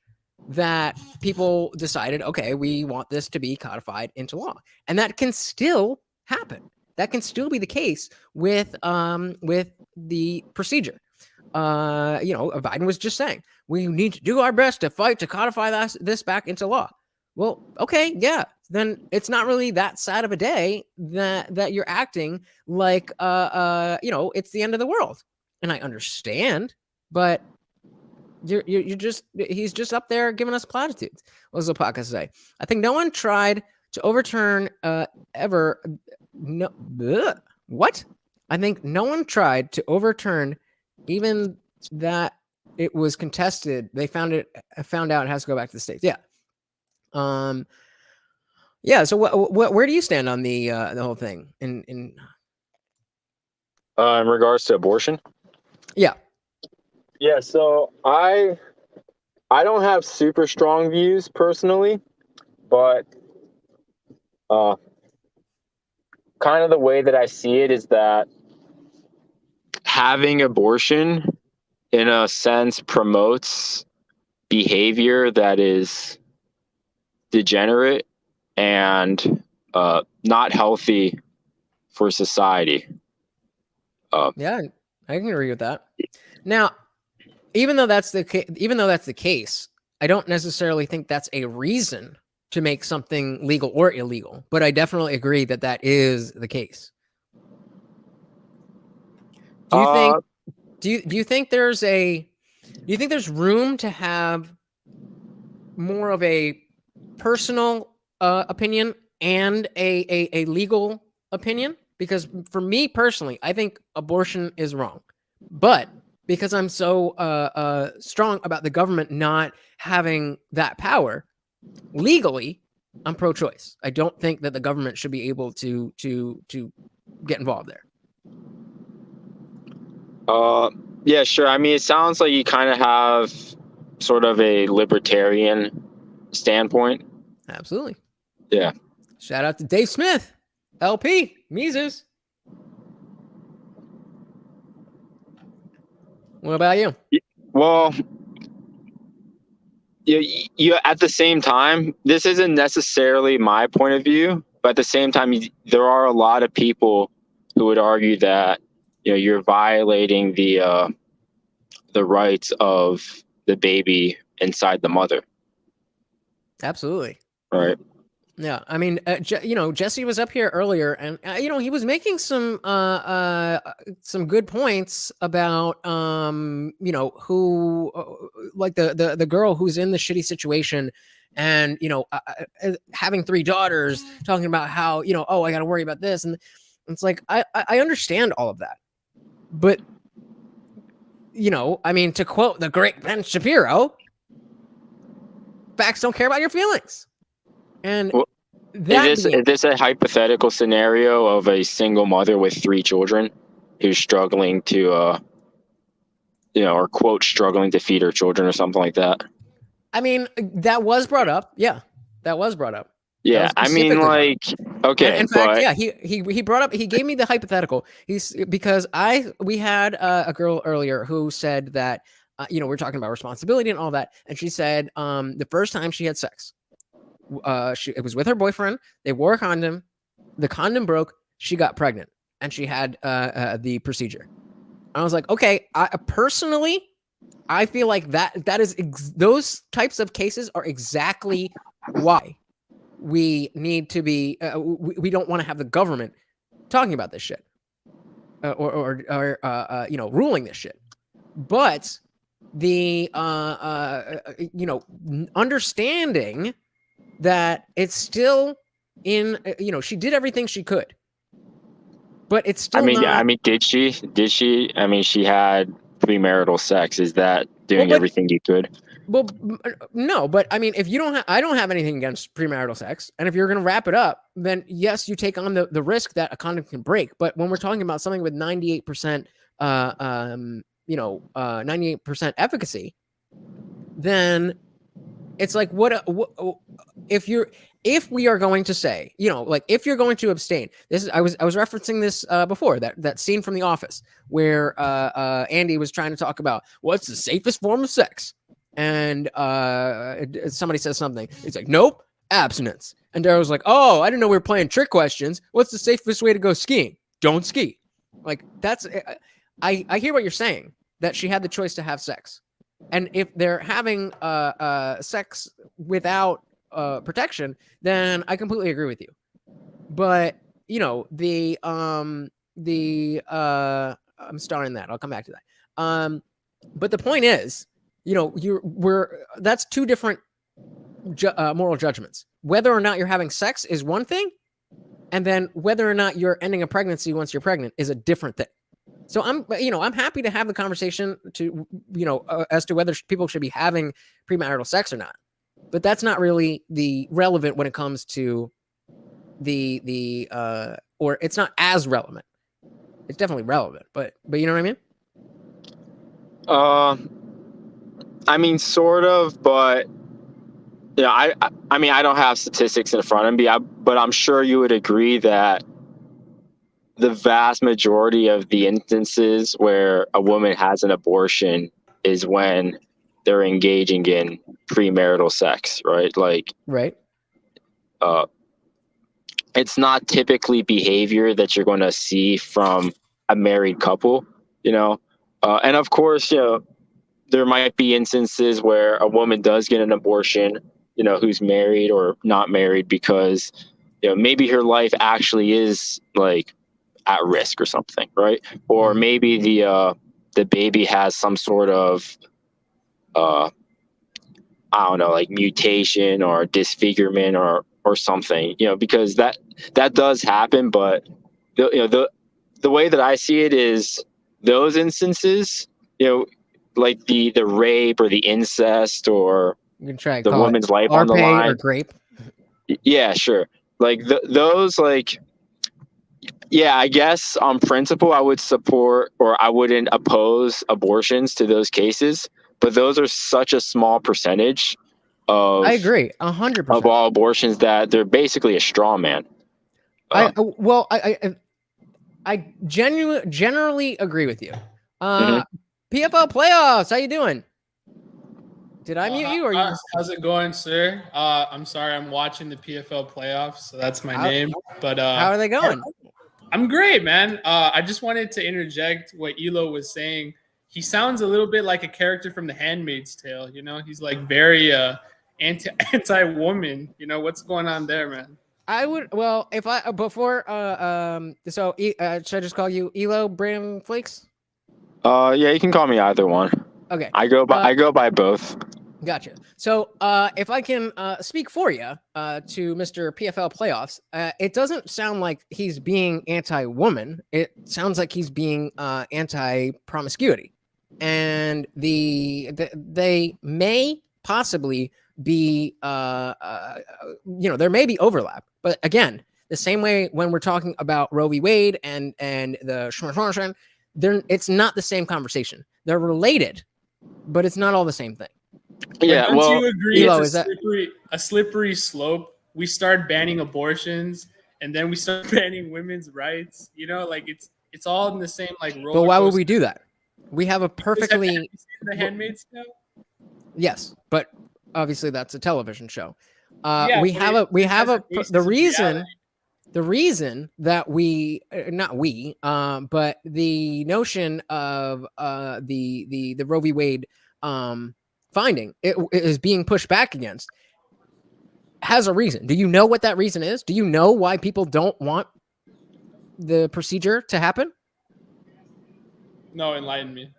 that people decided, okay, we want this to be codified into law, and that can still happen. That can still be the case with the procedure. Biden was just saying we need to do our best to fight to codify this back into law. Well, okay, yeah, then it's not really that sad of a day that you're acting like it's the end of the world, and I understand, but he's just up there giving us platitudes. What does the podcast say? I think no one tried to overturn ever. No, what? I think no one tried to overturn, even that it was contested. They found out it has to go back to the states. Yeah. Yeah. So where do you stand on the whole thing in regards to abortion? Yeah. Yeah, so I don't have super strong views personally, but kind of the way that I see it is that having abortion, in a sense, promotes behavior that is degenerate and not healthy for society. Yeah, I can agree with that. Now, even though that's the case, I don't necessarily think that's a reason to make something legal or illegal, but I definitely agree that is the case. Do you think do you think there's room to have more of a personal opinion and a legal opinion? Because for me personally, I think abortion is wrong, but because I'm so strong about the government not having that power legally, I'm pro-choice. I don't think that the government should be able to get involved there. Yeah, sure. I mean, it sounds like you kind of have sort of a libertarian standpoint. Absolutely. Yeah. Shout out to Dave Smith, LP, Mises. What about you? Well, you at the same time, this isn't necessarily my point of view, but at the same time, there are a lot of people who would argue that you're violating the rights of the baby inside the mother. Absolutely. Right. Yeah, I mean, Jesse was up here earlier, and he was making some good points about who like the girl who's in the shitty situation, and having 3 daughters, talking about how I got to worry about this, and it's like I understand all of that, but I mean, to quote the great Ben Shapiro, facts don't care about your feelings. And is this a hypothetical scenario of a single mother with 3 children who's struggling to, or quote, struggling to feed her children or something like that? I mean, that was brought up. Yeah, that was brought up. Yeah, I mean, like, okay. And in fact, yeah, he brought up, he gave me the hypothetical. Because we had a girl earlier who said that, we're talking about responsibility and all that. And she said the first time she had sex, it was with her boyfriend. They wore a condom. The condom broke. She got pregnant, and she had the procedure. I was like, okay, personally, I feel like that is those types of cases are exactly why we need to be. We don't want to have the government talking about this shit or ruling this shit. But the understanding that it's still in, she did everything she could, but it's still. Did she? I mean, she had premarital sex. Is that doing everything you could? Well, no, but I mean, if you don't I don't have anything against premarital sex. And if you're going to wrap it up, then yes, you take on the risk that a condom can break. But when we're talking about something with 98%, 98% efficacy, then it's like, if we are going to say, if you're going to abstain, I was referencing this before, that scene from The Office where Andy was trying to talk about what's the safest form of sex. And somebody says something. It's like, nope, abstinence. And Daryl's like, oh, I didn't know we were playing trick questions. What's the safest way to go skiing? Don't ski. Like, that's, I hear what you're saying, that she had the choice to have sex. And if they're having sex without protection, then I completely agree with you. But I'm starting that. I'll come back to that. But the point is, that's 2 different moral judgments. Whether or not you're having sex is one thing, and then whether or not you're ending a pregnancy once you're pregnant is a different thing. So I'm happy to have the conversation to, as to whether people should be having premarital sex or not. But that's not really the relevant when it comes to or it's not as relevant. It's definitely relevant, but you know what I mean? I mean, sort of, but I mean, I don't have statistics in front of me, but I'm sure you would agree that the vast majority of the instances where a woman has an abortion is when they're engaging in premarital sex, right? Like, right. It's not typically behavior that you're going to see from a married couple, and of course, there might be instances where a woman does get an abortion, who's married or not married, because, maybe her life actually is like at risk or something, right? Or maybe the baby has some sort of I don't know, like mutation or disfigurement or something, because that does happen. But the way that I see it is those instances, like the rape or the incest or you can try the woman's life on the line, or grape. Yeah, sure. Like those, like, yeah, I guess on principle I would support, or I wouldn't oppose abortions to those cases, but those are such a small percentage of, I agree 100% of all abortions that they're basically a straw man. I generally agree with you. PFL playoffs, how you doing? Did I mute you or you? How's it going, sir? I'm sorry, I'm watching the PFL playoffs, so that's my name. But how are they going? I'm great, man. I just wanted to interject what Elo was saying. He sounds a little bit like a character from The Handmaid's Tale. You know, he's like very anti-woman. You know, what's going on there, man? I would if I before should I just call you Elo Bram Flakes? Yeah, you can call me either one. Okay. I go by both. Gotcha. So if I can speak for you to Mr. PFL Playoffs, it doesn't sound like he's being anti-woman. It sounds like he's being anti-promiscuity. And they may possibly be, there may be overlap. But again, the same way when we're talking about Roe v. Wade and the it's not the same conversation. They're related, but it's not all the same thing. Yeah, don't you agree Elo, it's a slippery slope? We start banning abortions, and then we start banning women's rights. You know, like it's all in the same like roller But why would coaster. we do that? We have a perfectly Have you seen The Handmaid's Tale? yes, but obviously that's a television show. Yeah, we have a the reason reality. That we not we but the notion of the Roe v. Wade finding it is being pushed back against has a reason. Do you know what that reason is? Do you know why people don't want the procedure to happen? No, enlighten me.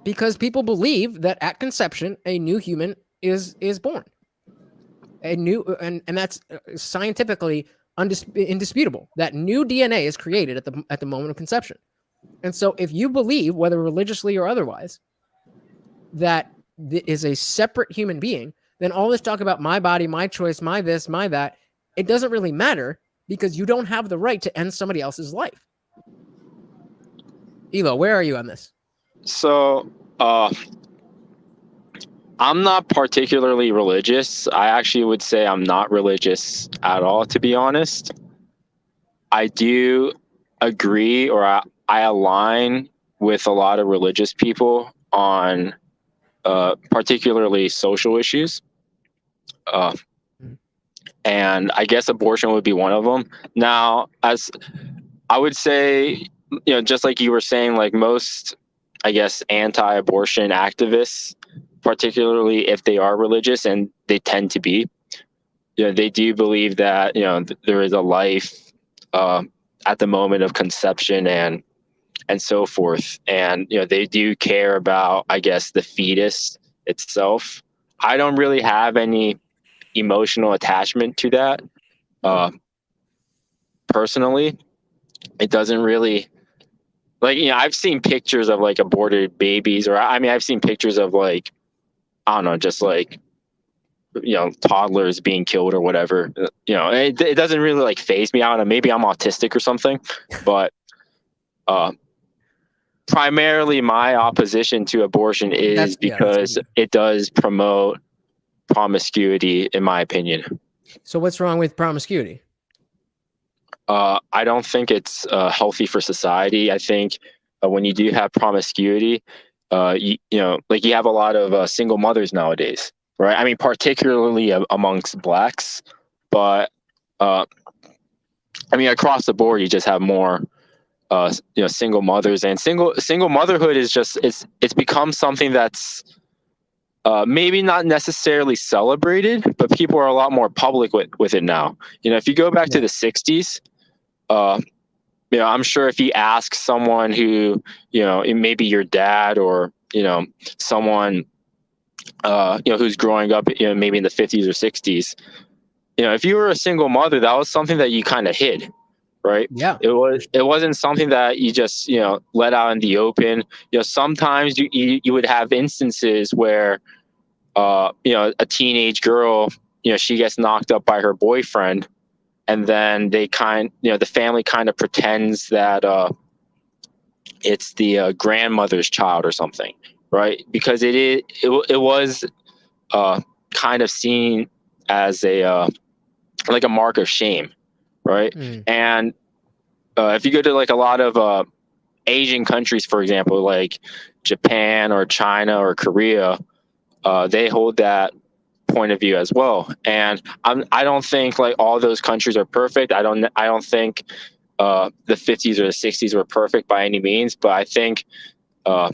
Because people believe that at conception a new human is born. A new and that's scientifically indisputable. That new DNA is created at the moment of conception. And so if you believe, whether religiously or otherwise, that is a separate human being, then all this talk about my body, my choice, my this, my that, it doesn't really matter because you don't have the right to end somebody else's life. Elo, where are you on this? So, I'm not particularly religious. I actually would say I'm not religious at all, to be honest. I do agree, or I align with a lot of religious people on particularly social issues. And I guess abortion would be one of them. Now, as I would say, just like you were saying, like most, I guess, anti-abortion activists, particularly if they are religious, and they tend to be, they do believe that, there is a life at the moment of conception and so forth. And, they do care about, I guess, the fetus itself. I don't really have any emotional attachment to that. Personally, it doesn't really, like, I've seen pictures of like aborted babies, or I've seen pictures of like, I don't know, just like, toddlers being killed or whatever. It doesn't really like faze me. I don't know, maybe I'm autistic or something, but primarily my opposition to abortion is because it does promote promiscuity, in my opinion. So what's wrong with promiscuity? I don't think it's healthy for society. I think when you do have promiscuity, you have a lot of single mothers nowadays, right? Particularly amongst blacks, but across the board, you just have more single mothers, and single motherhood is just it's become something that's maybe not necessarily celebrated, but people are a lot more public with it now. If you go back to the 60s, I'm sure if you ask someone who, maybe your dad or, someone, who's growing up, maybe in the 50s or 60s, if you were a single mother, that was something that you kind of hid, right? Yeah. It wasn't something that you just, let out in the open. Sometimes you would have instances where, a teenage girl, she gets knocked up by her boyfriend, and then the family kind of pretends that it's the grandmother's child or something, right? Because it was kind of seen as a mark of shame, right? And if you go to like a lot of Asian countries, for example, like Japan or China or Korea, they hold that point of view as well. And I don't think like all those countries are perfect. I don't think the 50s or the 60s were perfect by any means, but I think as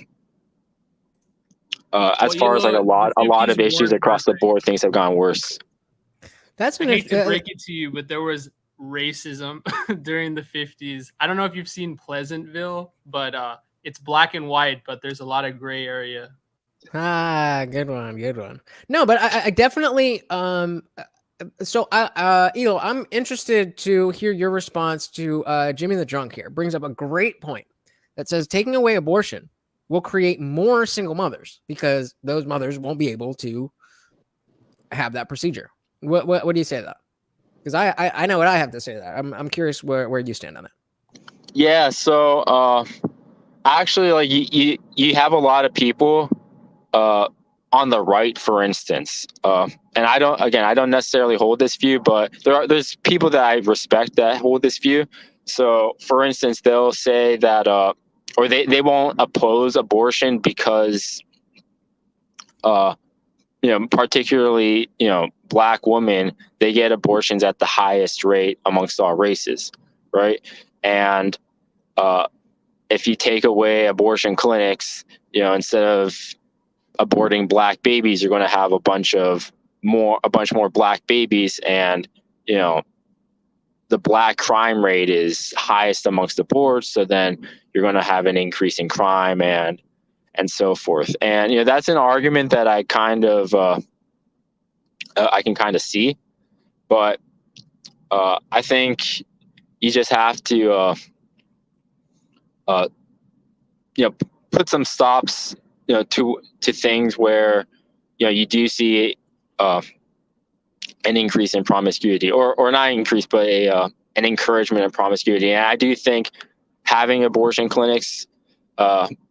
far as like a lot of issues across the board, things have gotten worse. That's I hate to break it to you, but there was racism during the 50s. I don't know if you've seen Pleasantville, but it's black and white, but there's a lot of gray area. Good one. No, but I definitely so Elo, I'm interested to hear your response to Jimmy the Drunk here. Brings up a great point that says taking away abortion will create more single mothers because those mothers won't be able to have that procedure. What do you say to that? Because I know what I have to say to that. I'm curious where you stand on it. Yeah, so actually, like you have a lot of people on the right, for instance, and I don't necessarily hold this view, but there's people that I respect that hold this view. So, for instance, they'll say that, or they won't oppose abortion because, particularly, Black women, they get abortions at the highest rate amongst all races, right? And if you take away abortion clinics, instead of aborting Black babies, you're going to have a bunch more Black babies, and the Black crime rate is highest amongst the board. So then you're going to have an increase in crime and so forth. And that's an argument that I kind of I can kind of see, but I think you just have to put some stops to things where you do see an increase in promiscuity, or not increase, but an encouragement of promiscuity. And I do think having abortion clinics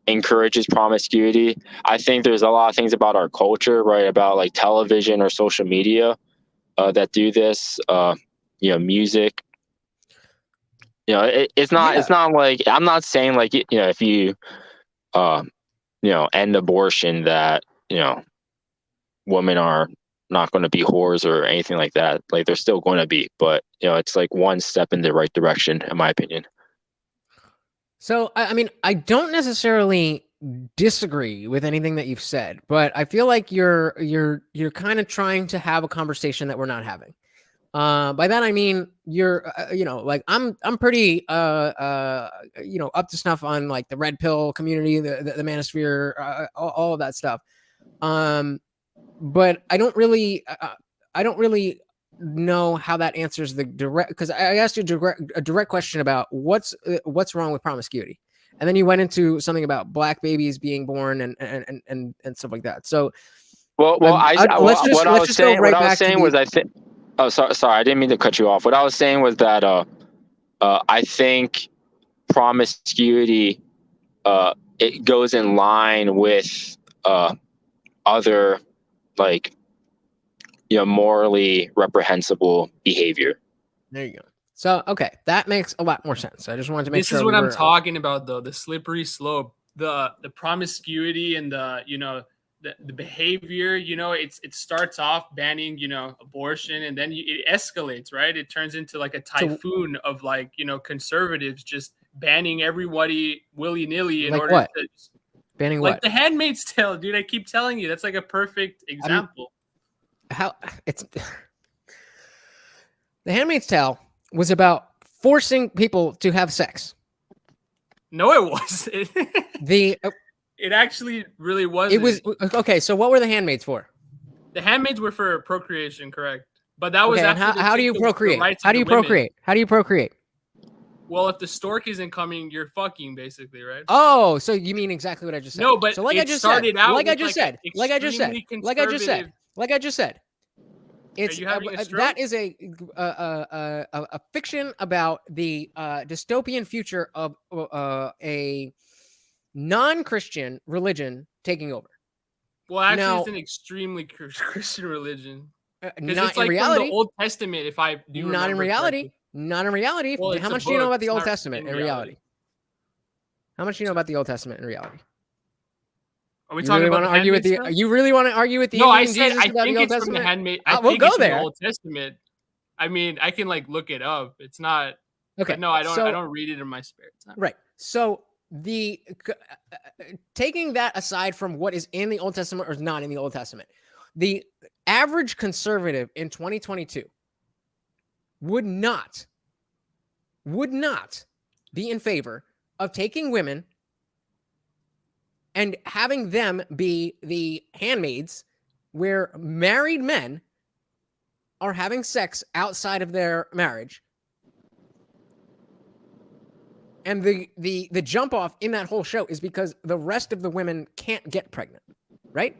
encourages promiscuity. I think there's a lot of things about our culture, right, about like television or social media that do this. Music. It's not like, I'm not saying like if you end abortion that women are not going to be whores or anything like that. Like they're still going to be, but it's like one step in the right direction, in my opinion. So, I mean, I don't necessarily disagree with anything that you've said, but I feel like you're kind of trying to have a conversation that we're not having. By that I mean you're like I'm pretty up to snuff on like the red pill community, the manosphere, all of that stuff. But I don't really know how that answers the direct, because I asked you a direct question about what's wrong with promiscuity, and then you went into something about Black babies being born and stuff like that. So, what I was saying was I think. Oh, sorry, I didn't mean to cut you off. What I was saying was that I think promiscuity it goes in line with other like morally reprehensible behavior. There you go. So okay, that makes a lot more sense. I just wanted to make sure. This is what I'm talking about, though. The slippery slope, the promiscuity, and the behavior. It starts off banning abortion, and then it escalates, right? It turns into like a typhoon of like conservatives just banning everybody willy-nilly in order to banning like what? The Handmaid's Tale, dude. I keep telling you, that's like a perfect example. The Handmaid's Tale was about forcing people to have sex. No, it wasn't. It actually really wasn't. It was okay. So what were the handmaids for? The handmaids were for procreation, correct? But that was how do you procreate? How do you procreate? How do you procreate? Well, if the stork isn't coming, you're fucking, basically, right? Oh, so you mean exactly what I just said? No, but so like I just said, it's that is a fiction about the dystopian future of a non-Christian religion taking over. Well, actually, it's an extremely Christian religion. Not it's like in reality. From the Old Testament, if I do not in reality. Correctly. Not in reality. Well, how much do you know about the Old Testament in reality? How much do you know about the Old Testament in reality? Are we You talking really about want the to argue with Handmaid's the? Tale? You really want to argue with the No, I Indian said Jesus I about think the Old it's from the Testament? Handmaid. I We'll think go it's from the there. Old Testament. I mean, I can like look it up. It's not. Okay, But no, I don't. I so- don't read it in my spare time. Right. So the taking that aside from what is in the Old Testament or is not in the Old Testament, the average conservative in 2022 would not be in favor of taking women and having them be the handmaids where married men are having sex outside of their marriage. And the jump off in that whole show is because the rest of the women can't get pregnant, right?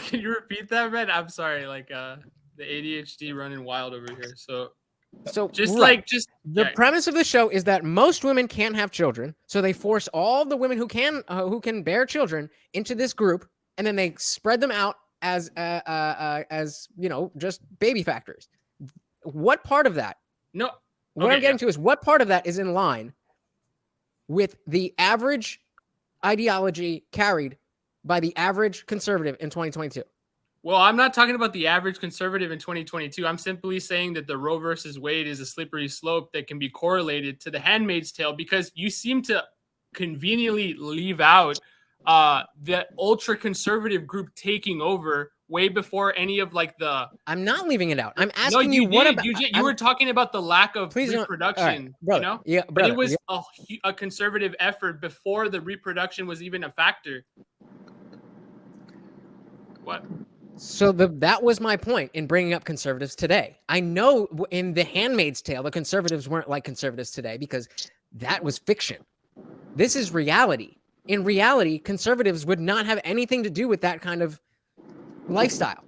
Can you repeat that, man? I'm sorry. Like the ADHD running wild over here. So just right. The yeah. premise of the show is that most women can't have children, so they force all the women who can bear children into this group, and then they spread them out as just baby factories. What part of that? No. What I'm getting to is what part of that is in line with the average ideology carried by the average conservative in 2022? Well, I'm not talking about the average conservative in 2022. I'm simply saying that the Roe versus Wade is a slippery slope that can be correlated to the Handmaid's Tale, because you seem to conveniently leave out the ultra conservative group taking over way before any of like the. I'm not leaving it out. I'm asking you what about. You were talking about the lack of reproduction, right, brother, you know? Yeah, but brother, it was a conservative effort before the reproduction was even a factor. What? So that was my point in bringing up conservatives today. I know in The Handmaid's Tale, the conservatives weren't like conservatives today because that was fiction. This is reality. In reality, conservatives would not have anything to do with that kind of lifestyle.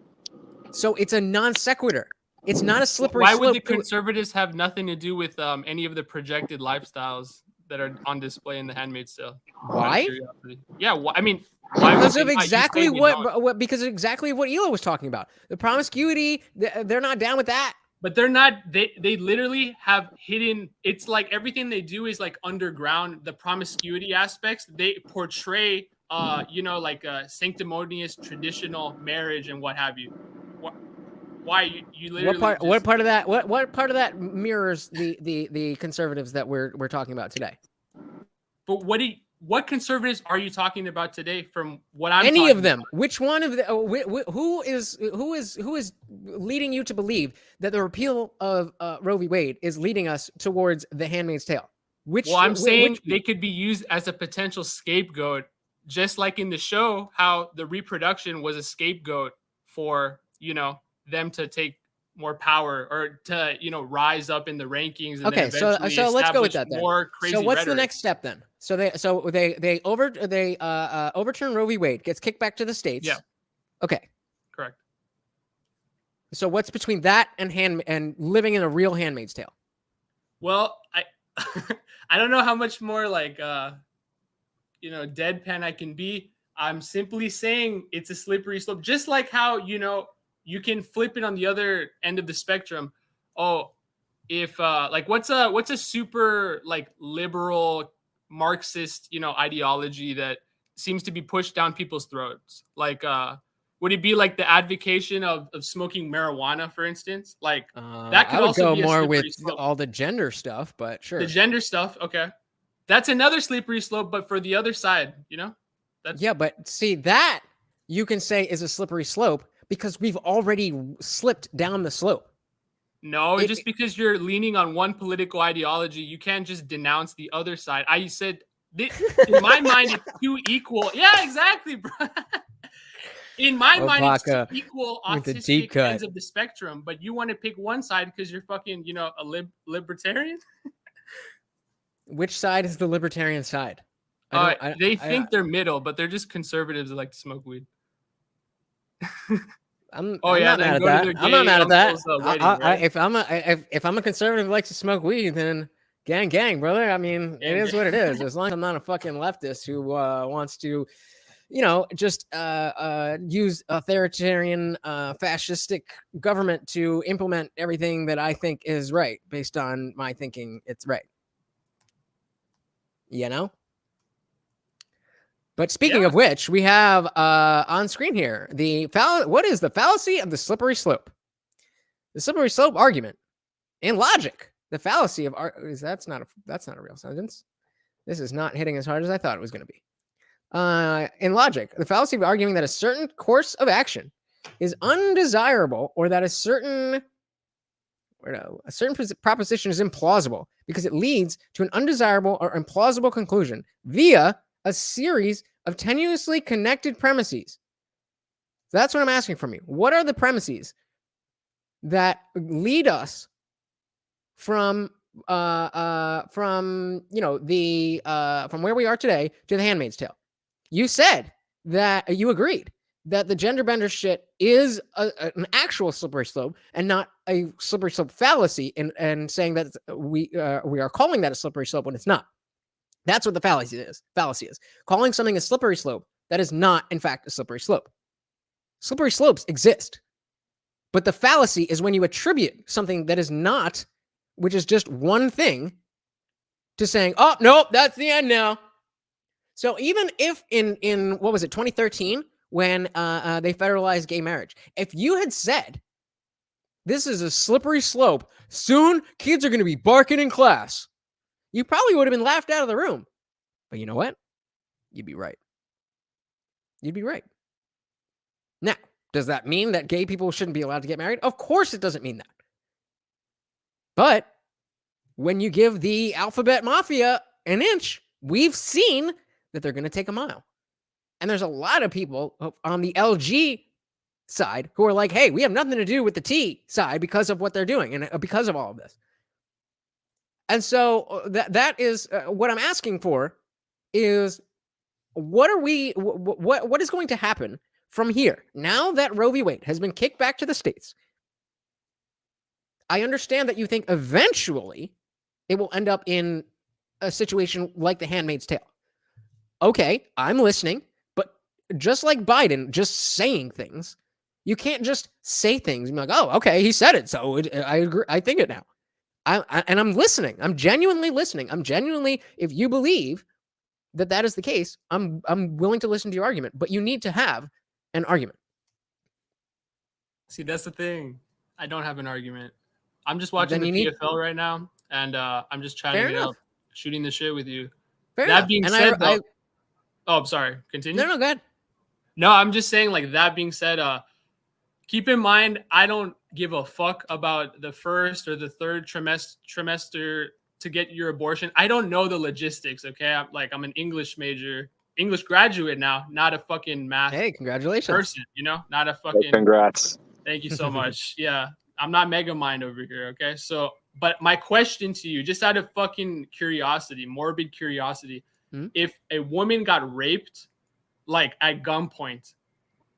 So it's a non sequitur. It's not a slippery slope. Why would the conservatives have nothing to do with any of the projected lifestyles that are on display in The Handmaid's Tale? Why? Yeah, I mean, because of exactly because of exactly what Ela was talking about. The promiscuity, they're not down with that. But they're not. They literally have hidden. It's like everything they do is like underground. The promiscuity aspects they portray, like a sanctimonious traditional marriage and what have you. Why you literally? What part of that mirrors the conservatives that we're talking about today? But what conservatives are you talking about today? From what I'm any talking of them? about? Which one of the who is leading you to believe that the repeal of Roe v. Wade is leading us towards The Handmaid's Tale? I'm saying they could be used as a potential scapegoat, just like in the show, how the reproduction was a scapegoat for them to take more power or to rise up in the rankings. And okay, so let's go with that then. Crazy so what's rhetoric. the next step then? So they overturn Roe v. Wade, gets kicked back to the states. Yeah. Okay. Correct. So what's between that and living in a real Handmaid's Tale? Well, I don't know how much more like deadpan I can be. I'm simply saying it's a slippery slope, just like how you can flip it on the other end of the spectrum. Oh, if what's a super like liberal Marxist ideology that seems to be pushed down people's throats? Like would it be like the advocation of smoking marijuana, for instance? Like that could I would also go be a more slippery with slope. all the gender stuff, but sure. The gender stuff, okay, that's another slippery slope, but for the other side, yeah, but see that you can say is a slippery slope because we've already slipped down the slope. No, just because you're leaning on one political ideology, you can't just denounce the other side. I said, in my mind, it's two equal. Yeah, exactly, bro. In my mind, it's two equal autistic ends of the spectrum, but you want to pick one side because you're fucking, a libertarian? Which side is the libertarian side? They think they're middle, but they're just conservatives that like to smoke weed. I'm not mad at that. I'm not mad at that. If I'm a conservative who likes to smoke weed, then gang, brother. I mean, it is what it is. As long as I'm not a fucking leftist who wants to, just use authoritarian, fascistic government to implement everything that I think is right based on my thinking it's right. But speaking of which, we have on screen here what is the fallacy of the slippery slope? The slippery slope argument in logic. The fallacy of that's not a real sentence. This is not hitting as hard as I thought it was going to be. In logic, the fallacy of arguing that a certain course of action is undesirable or that a certain proposition is implausible because it leads to an undesirable or implausible conclusion via a series of tenuously connected premises. So that's what I'm asking from you. What are the premises that lead us from where we are today to The Handmaid's Tale? You said that you agreed that the gender bender shit is an actual slippery slope and not a slippery slope fallacy, and saying that we are calling that a slippery slope when it's not. That's what the fallacy is. Calling something a slippery slope that is not, in fact, a slippery slope. Slippery slopes exist. But the fallacy is when you attribute something that is not, which is just one thing, to saying, oh, nope, that's the end now. So even if in what was it, 2013, when they federalized gay marriage, if you had said, this is a slippery slope, soon kids are going to be barking in class, you probably would have been laughed out of the room. But you know what? You'd be right. You'd be right. Now, does that mean that gay people shouldn't be allowed to get married? Of course it doesn't mean that. But when you give the alphabet mafia an inch, we've seen that they're going to take a mile. And there's a lot of people on the LG side who are like, hey, we have nothing to do with the T side because of what they're doing and because of all of this. And so that is what I'm asking for is what is going to happen from here? Now that Roe v. Wade has been kicked back to the states, I understand that you think eventually it will end up in a situation like The Handmaid's Tale. Okay, I'm listening, but just like Biden just saying things, you can't just say things and be like, oh, okay, he said it, so I agree, I think it now. I'm listening. I'm genuinely listening. If you believe that is the case, I'm willing to listen to your argument, but you need to have an argument. See, that's the thing. I don't have an argument. I'm just watching the PFL right now, and I'm just chatting it up, shooting the shit with you. That being said, though, oh, I'm sorry. Continue. No, go ahead. No, I'm just saying, like, that being said, keep in mind, I don't give a fuck about the first or the third trimester to get your abortion. I don't know the logistics, okay? I'm an English major, English graduate now, not a fucking math congratulations person, not a fucking... Congrats. Thank you so much. Yeah, I'm not mega mind over here, okay? So, but my question to you, just out of fucking curiosity, morbid curiosity, if a woman got raped, like, at gunpoint,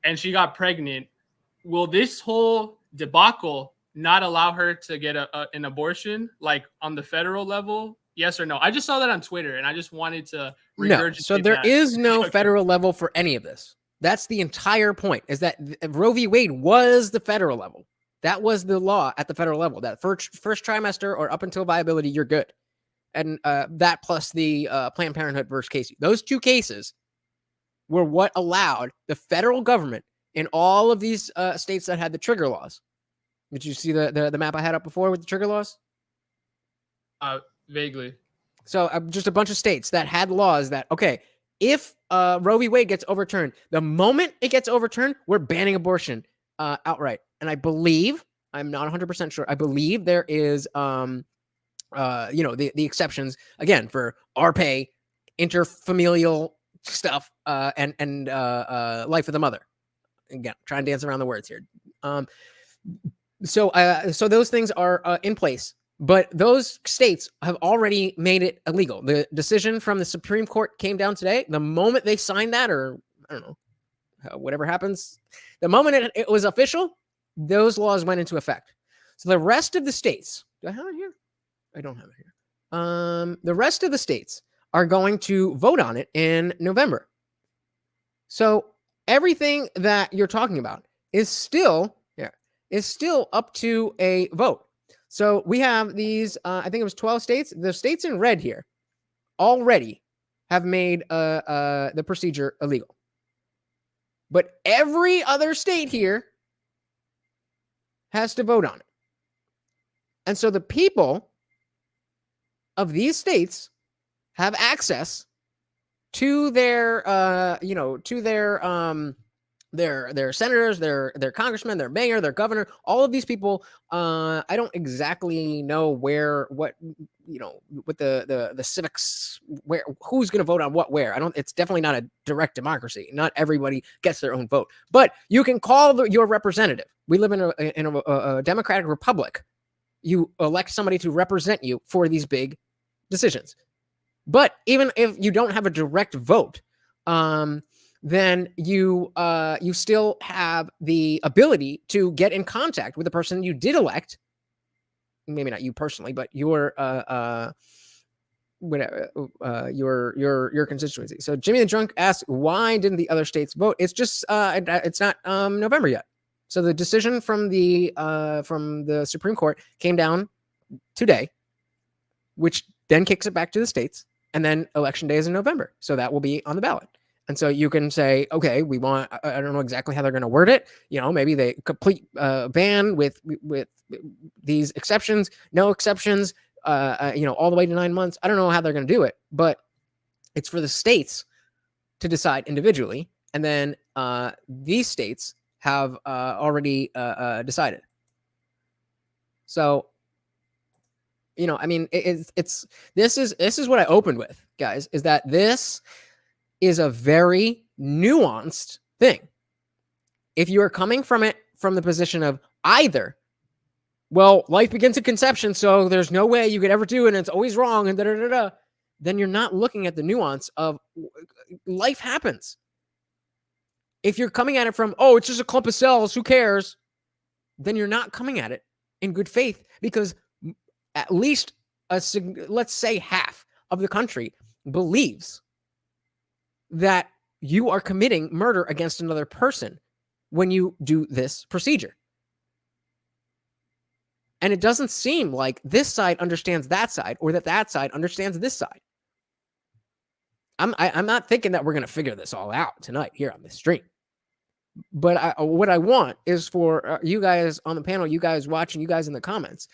and she got pregnant, will this whole debacle not allow her to get an abortion, like on the federal level? Yes or no? I just saw that on Twitter, and I just wanted to regurgitate. No, so there is no federal level for any of this. That's the entire point, is that Roe v. Wade was the federal level. That was the law at the federal level. That first trimester or up until viability, you're good. And that plus the Planned Parenthood versus Casey. Those two cases were what allowed the federal government in all of these states that had the trigger laws. Did you see the map I had up before with the trigger laws? Vaguely. So just a bunch of states that had laws that, okay, if Roe v. Wade gets overturned, the moment it gets overturned, we're banning abortion outright. And I believe, I'm not 100% sure, I believe there is, the exceptions, again, for RPay, interfamilial stuff, and life of the mother. Again, trying to dance around the words here. So those things are in place, but those states have already made it illegal. The decision from the Supreme Court came down today. The moment they signed that, or I don't know, whatever happens, the moment it was official, those laws went into effect. So the rest of the states, do I have it here? I don't have it here. The rest of the states are going to vote on it in November. So everything that you're talking about is still up to a vote. So we have these, I think it was 12 states. The states in red here already have made the procedure illegal. But every other state here has to vote on it. And so the people of these states have access to their their senators, their congressmen, their mayor, their governor, all of these people. I don't exactly know what the civics, who's going to vote on what where. It's definitely not a direct democracy. Not everybody gets their own vote, but you can call your representative. We live in a democratic republic. You elect somebody to represent you for these big decisions. But even if you don't have a direct vote, then you still have the ability to get in contact with the person you did elect. Maybe not you personally, but your constituency. So Jimmy the Drunk asks, why didn't the other states vote? It's just it's not November yet. So the decision from the Supreme Court came down today, which then kicks it back to the states, and then election day is in November. So that will be on the ballot. And so you can say, okay, we want, I don't know exactly how they're going to word it. Maybe they complete ban with these exceptions, no exceptions, all the way to 9 months. I don't know how they're going to do it, but it's for the states to decide individually. And then these states have already decided. So, this is what I opened with, guys, is that this is a very nuanced thing. If you are coming from it from the position of either, well, life begins at conception, so there's no way you could ever do it, and it's always wrong, and then you're not looking at the nuance of life happens. If you're coming at it from, oh, it's just a clump of cells, who cares? Then you're not coming at it in good faith, because at least let's say half of the country believes that you are committing murder against another person when you do this procedure. And it doesn't seem like this side understands that side, or that side understands this side. I'm not thinking that we're going to figure this all out tonight here on this stream. But what I want is for you guys on the panel, you guys watching, you guys in the comments,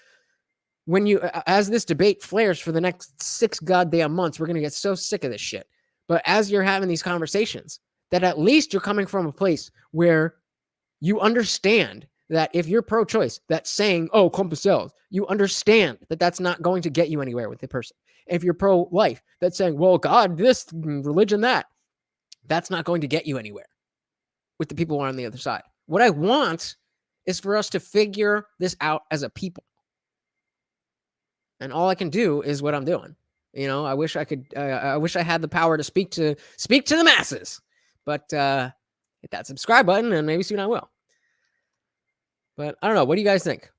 when as this debate flares for the next 6 goddamn months, we're going to get so sick of this shit. But as you're having these conversations, that at least you're coming from a place where you understand that if you're pro-choice, that's saying, oh, clump of cells, you understand that that's not going to get you anywhere with the person. If you're pro-life, that's saying, well, God, this, religion, that's not going to get you anywhere with the people on the other side. What I want is for us to figure this out as a people. And all I can do is what I'm doing. I wish I could. I wish I had the power to speak to the masses. But hit that subscribe button, and maybe soon I will. But I don't know. What do you guys think?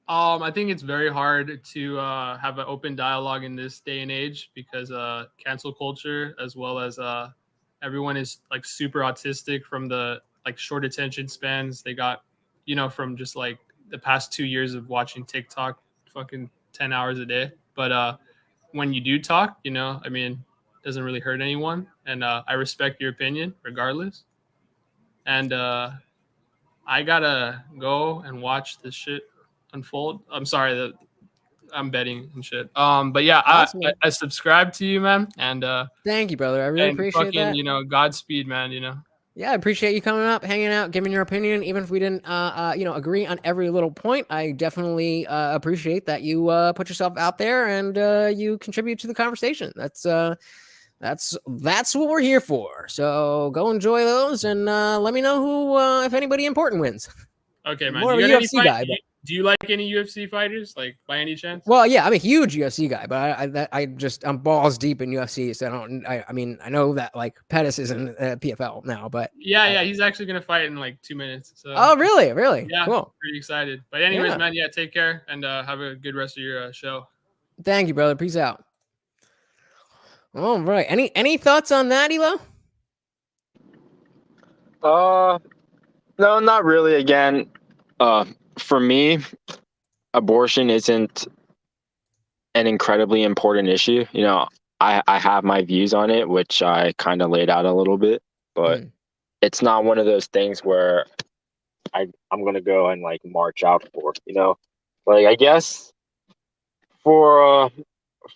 I think it's very hard to have an open dialogue in this day and age, because cancel culture, as well as everyone is like super autistic from the short attention spans they got, from just like the past 2 years of watching TikTok fucking 10 hours a day. But when you do talk, it doesn't really hurt anyone. And I respect your opinion regardless. And I gotta go and watch this shit unfold. I'm sorry that I'm betting and shit. But yeah, Awesome. I subscribe to you, man. And thank you, brother. I really appreciate fucking, that. Godspeed, man. Yeah, I appreciate you coming up, hanging out, giving your opinion, even if we didn't, agree on every little point. I definitely appreciate that you put yourself out there and you contribute to the conversation. That's what we're here for. So go enjoy those, and let me know who, if anybody important wins. Okay, man. More of a UFC guy. But... Do you like any UFC fighters, by any chance? Well, yeah, I'm a huge UFC guy, but I'm balls deep in UFC, so I know that Pettis is in PFL now, but yeah, he's actually gonna fight in 2 minutes. So. Oh, really? Yeah, cool. Pretty excited. But anyways, man, take care and have a good rest of your show. Thank you, brother. Peace out. All right. Any thoughts on that, Elo? No, not really. Again, for me, abortion isn't an incredibly important issue. You know, I have my views on it, which I kind of laid out a little bit, but it's not one of those things where I'm gonna go and like march out for. You know, like I guess for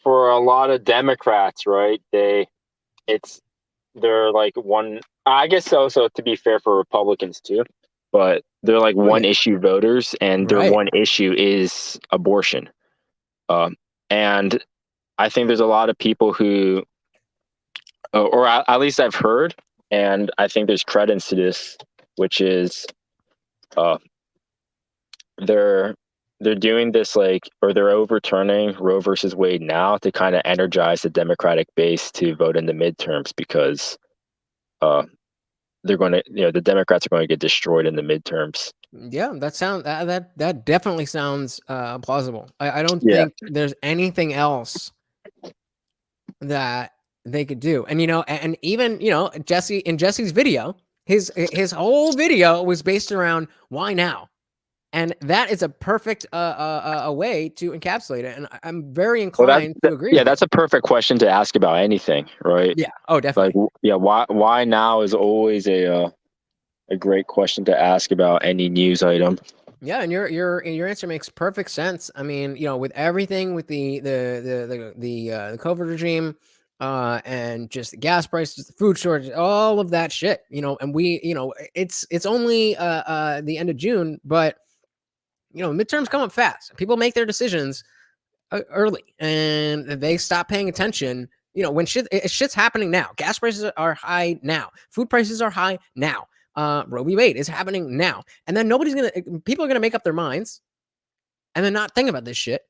a lot of Democrats, right? They're like one. I guess so. So to be fair for Republicans too, but they're like one issue voters, and their one issue is abortion. And I think there's a lot of people who, or at least I've heard, and I think there's credence to this, which is, they're doing this like, or they're overturning Roe versus Wade now to kind of energize the Democratic base to vote in the midterms because, they're going to, the Democrats are going to get destroyed in the midterms. Yeah, that definitely sounds plausible. I don't think there's anything else that they could do. And and even Jesse's video, his whole video was based around why now, and that is a perfect a way to encapsulate it. And I'm very inclined to agree. Yeah, that's a perfect question to ask about anything, right? Yeah. Oh, definitely. Like, yeah. Why now is always a great question to ask about any news item. Yeah, and your answer makes perfect sense. I mean, with everything with the COVID regime, and just the gas prices, the food shortage, all of that shit, and we, it's only the end of June, but midterms come up fast. People make their decisions early, and they stop paying attention. When shit's happening now. Gas prices are high now. Food prices are high now. Roe v. Wade is happening now, and then people are gonna make up their minds, and then not think about this shit,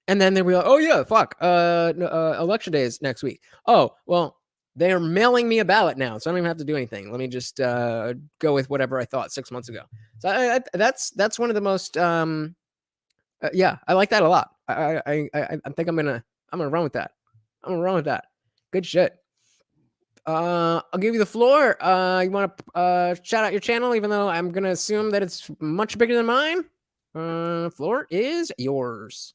and then they'll be like, oh yeah, fuck, election day is next week. Oh well, they are mailing me a ballot now, so I don't even have to do anything. Let me just go with whatever I thought 6 months ago. So that's one of the most yeah, I like that a lot. I think I'm gonna run with that. Good shit. I'll give you the floor. You want to shout out your channel, even though I'm gonna assume that it's much bigger than mine. Floor is yours.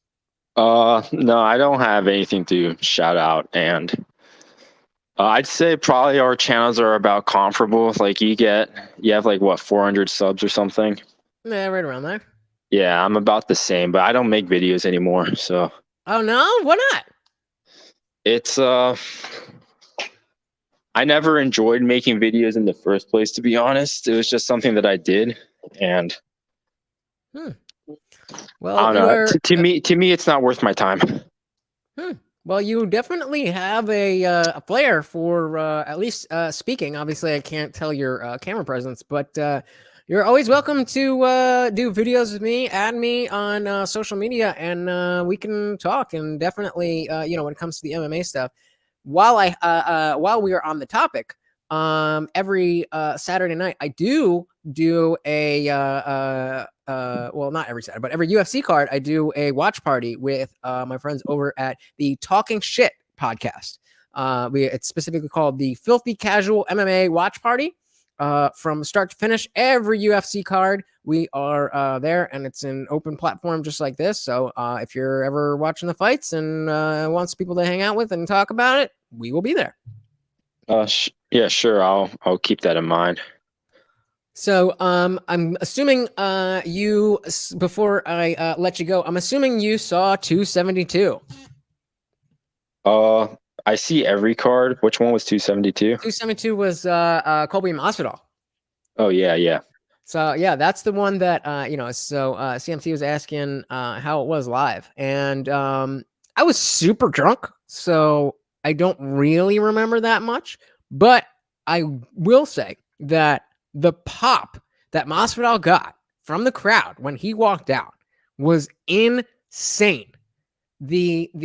No, I don't have anything to shout out, and I'd say probably our channels are about comparable. Like you have like what 400 subs or something. Yeah, right around there. Yeah, I'm about the same, but I don't make videos anymore. So. Oh no, why not? It's I never enjoyed making videos in the first place, to be honest. It was just something that I did, and well, I don't know. To me, it's not worth my time. Well, you definitely have a flair for at least speaking. Obviously, I can't tell your camera presence, but you're always welcome to do videos with me. Add me on social media, and we can talk. And definitely, when it comes to the MMA stuff, while we are on the topic, every Saturday night I do a well, not every Saturday, but every UFC card I do a watch party with my friends over at the Talking Shit podcast. It's specifically called the Filthy Casual MMA Watch Party. From start to finish, every UFC card we are there, and it's an open platform just like this. So if you're ever watching the fights and wants people to hang out with and talk about it, we will be there. Yeah, sure. I'll keep that in mind. So I'm assuming you, before I let you go, I'm assuming you saw 272. I see every card. Which one was 272? 272 was Colby Masvidal. Oh yeah. So yeah, that's the one that So CMC was asking how it was live, and I was super drunk, so I don't really remember that much. But I will say that the pop that Masvidal got from the crowd when he walked out was insane. Everybody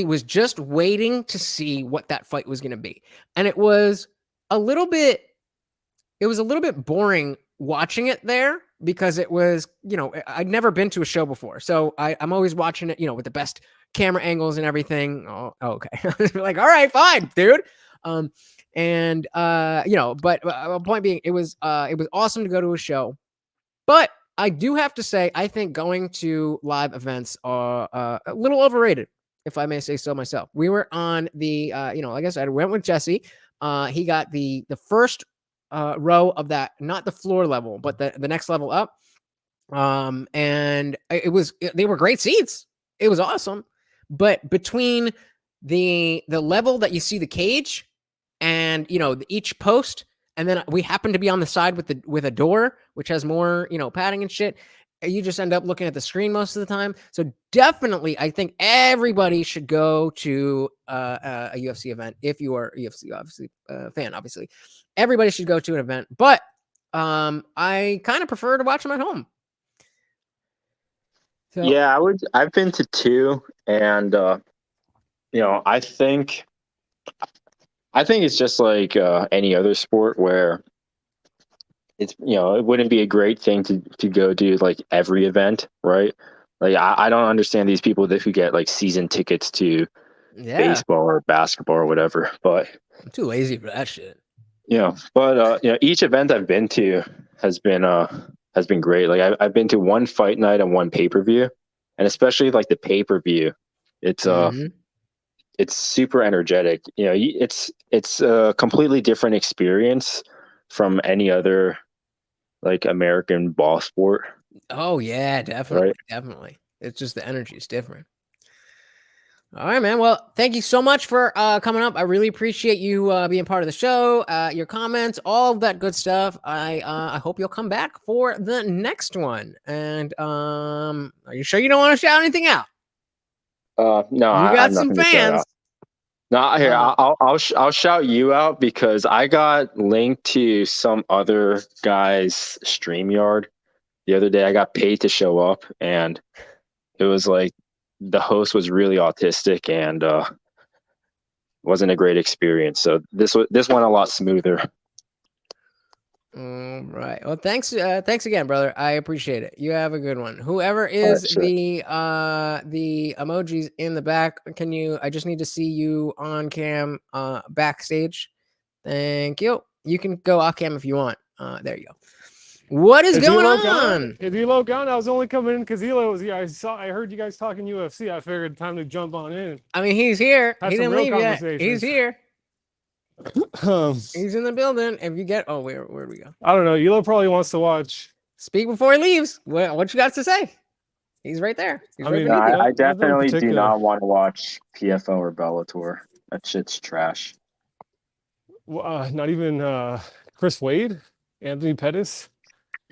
was just waiting to see what that fight was going to be. And it was a little bit boring watching it there because it was, I'd never been to a show before. So I'm always watching it, with the best camera angles and everything. Oh, okay. Like, all right, fine, dude. But point being, it was awesome to go to a show, but I do have to say, I think going to live events are a little overrated, if I may say so myself. We were on the, like I said, I went with Jesse. He got the first row of that, not the floor level, but the next level up. And they were great seats. It was awesome. But between the level that you see the cage and, each post, and then we happen to be on the side with a door, which has more, padding and shit. You just end up looking at the screen most of the time. So definitely, I think everybody should go to a UFC event if you are a UFC obviously fan. Obviously, everybody should go to an event. But I kind of prefer to watch them at home. So, yeah, I've been to 2, and I think it's just like any other sport where it's it wouldn't be a great thing to go do like every event, right? Like I don't understand these people who get like season tickets to baseball or basketball or whatever, but I'm too lazy for that shit. But each event I've been to has been great. Like I've been to one fight night and one pay-per-view, and especially like the pay-per-view, it's super energetic. It's a completely different experience from any other like American ball sport. Oh yeah, definitely, Right? definitely. It's just the energy is different. All right, man. Well, thank you so much for coming up. I really appreciate you being part of the show, your comments, all of that good stuff. I hope you'll come back for the next one. And are you sure you don't want to shout anything out? No, you I got have some nothing to shout fans. out. No, here I'll shout you out because I got linked to some other guy's StreamYard the other day. I got paid to show up, and it was like the host was really autistic and wasn't a great experience. So this went a lot smoother. All right. Well, thanks again, brother. I appreciate it. You have a good one. Whoever is sure. the emojis in the back, I just need to see you on cam backstage. Thank you. You can go off cam if you want. There you go. What is going on? Is Elo gone? I was only coming in because Elo was here. I heard you guys talking UFC. I figured time to jump on in. I mean, he's here. Had He some didn't real leave yet. conversations. He's here. He's in the building. If you get, where do we go? I don't know. Elo probably wants to watch. Speak before he leaves. What you got to say? He's right there. He's right beneath you. I definitely do not want to watch PFO or Bellator. That shit's trash. Not even Chris Wade, Anthony Pettis.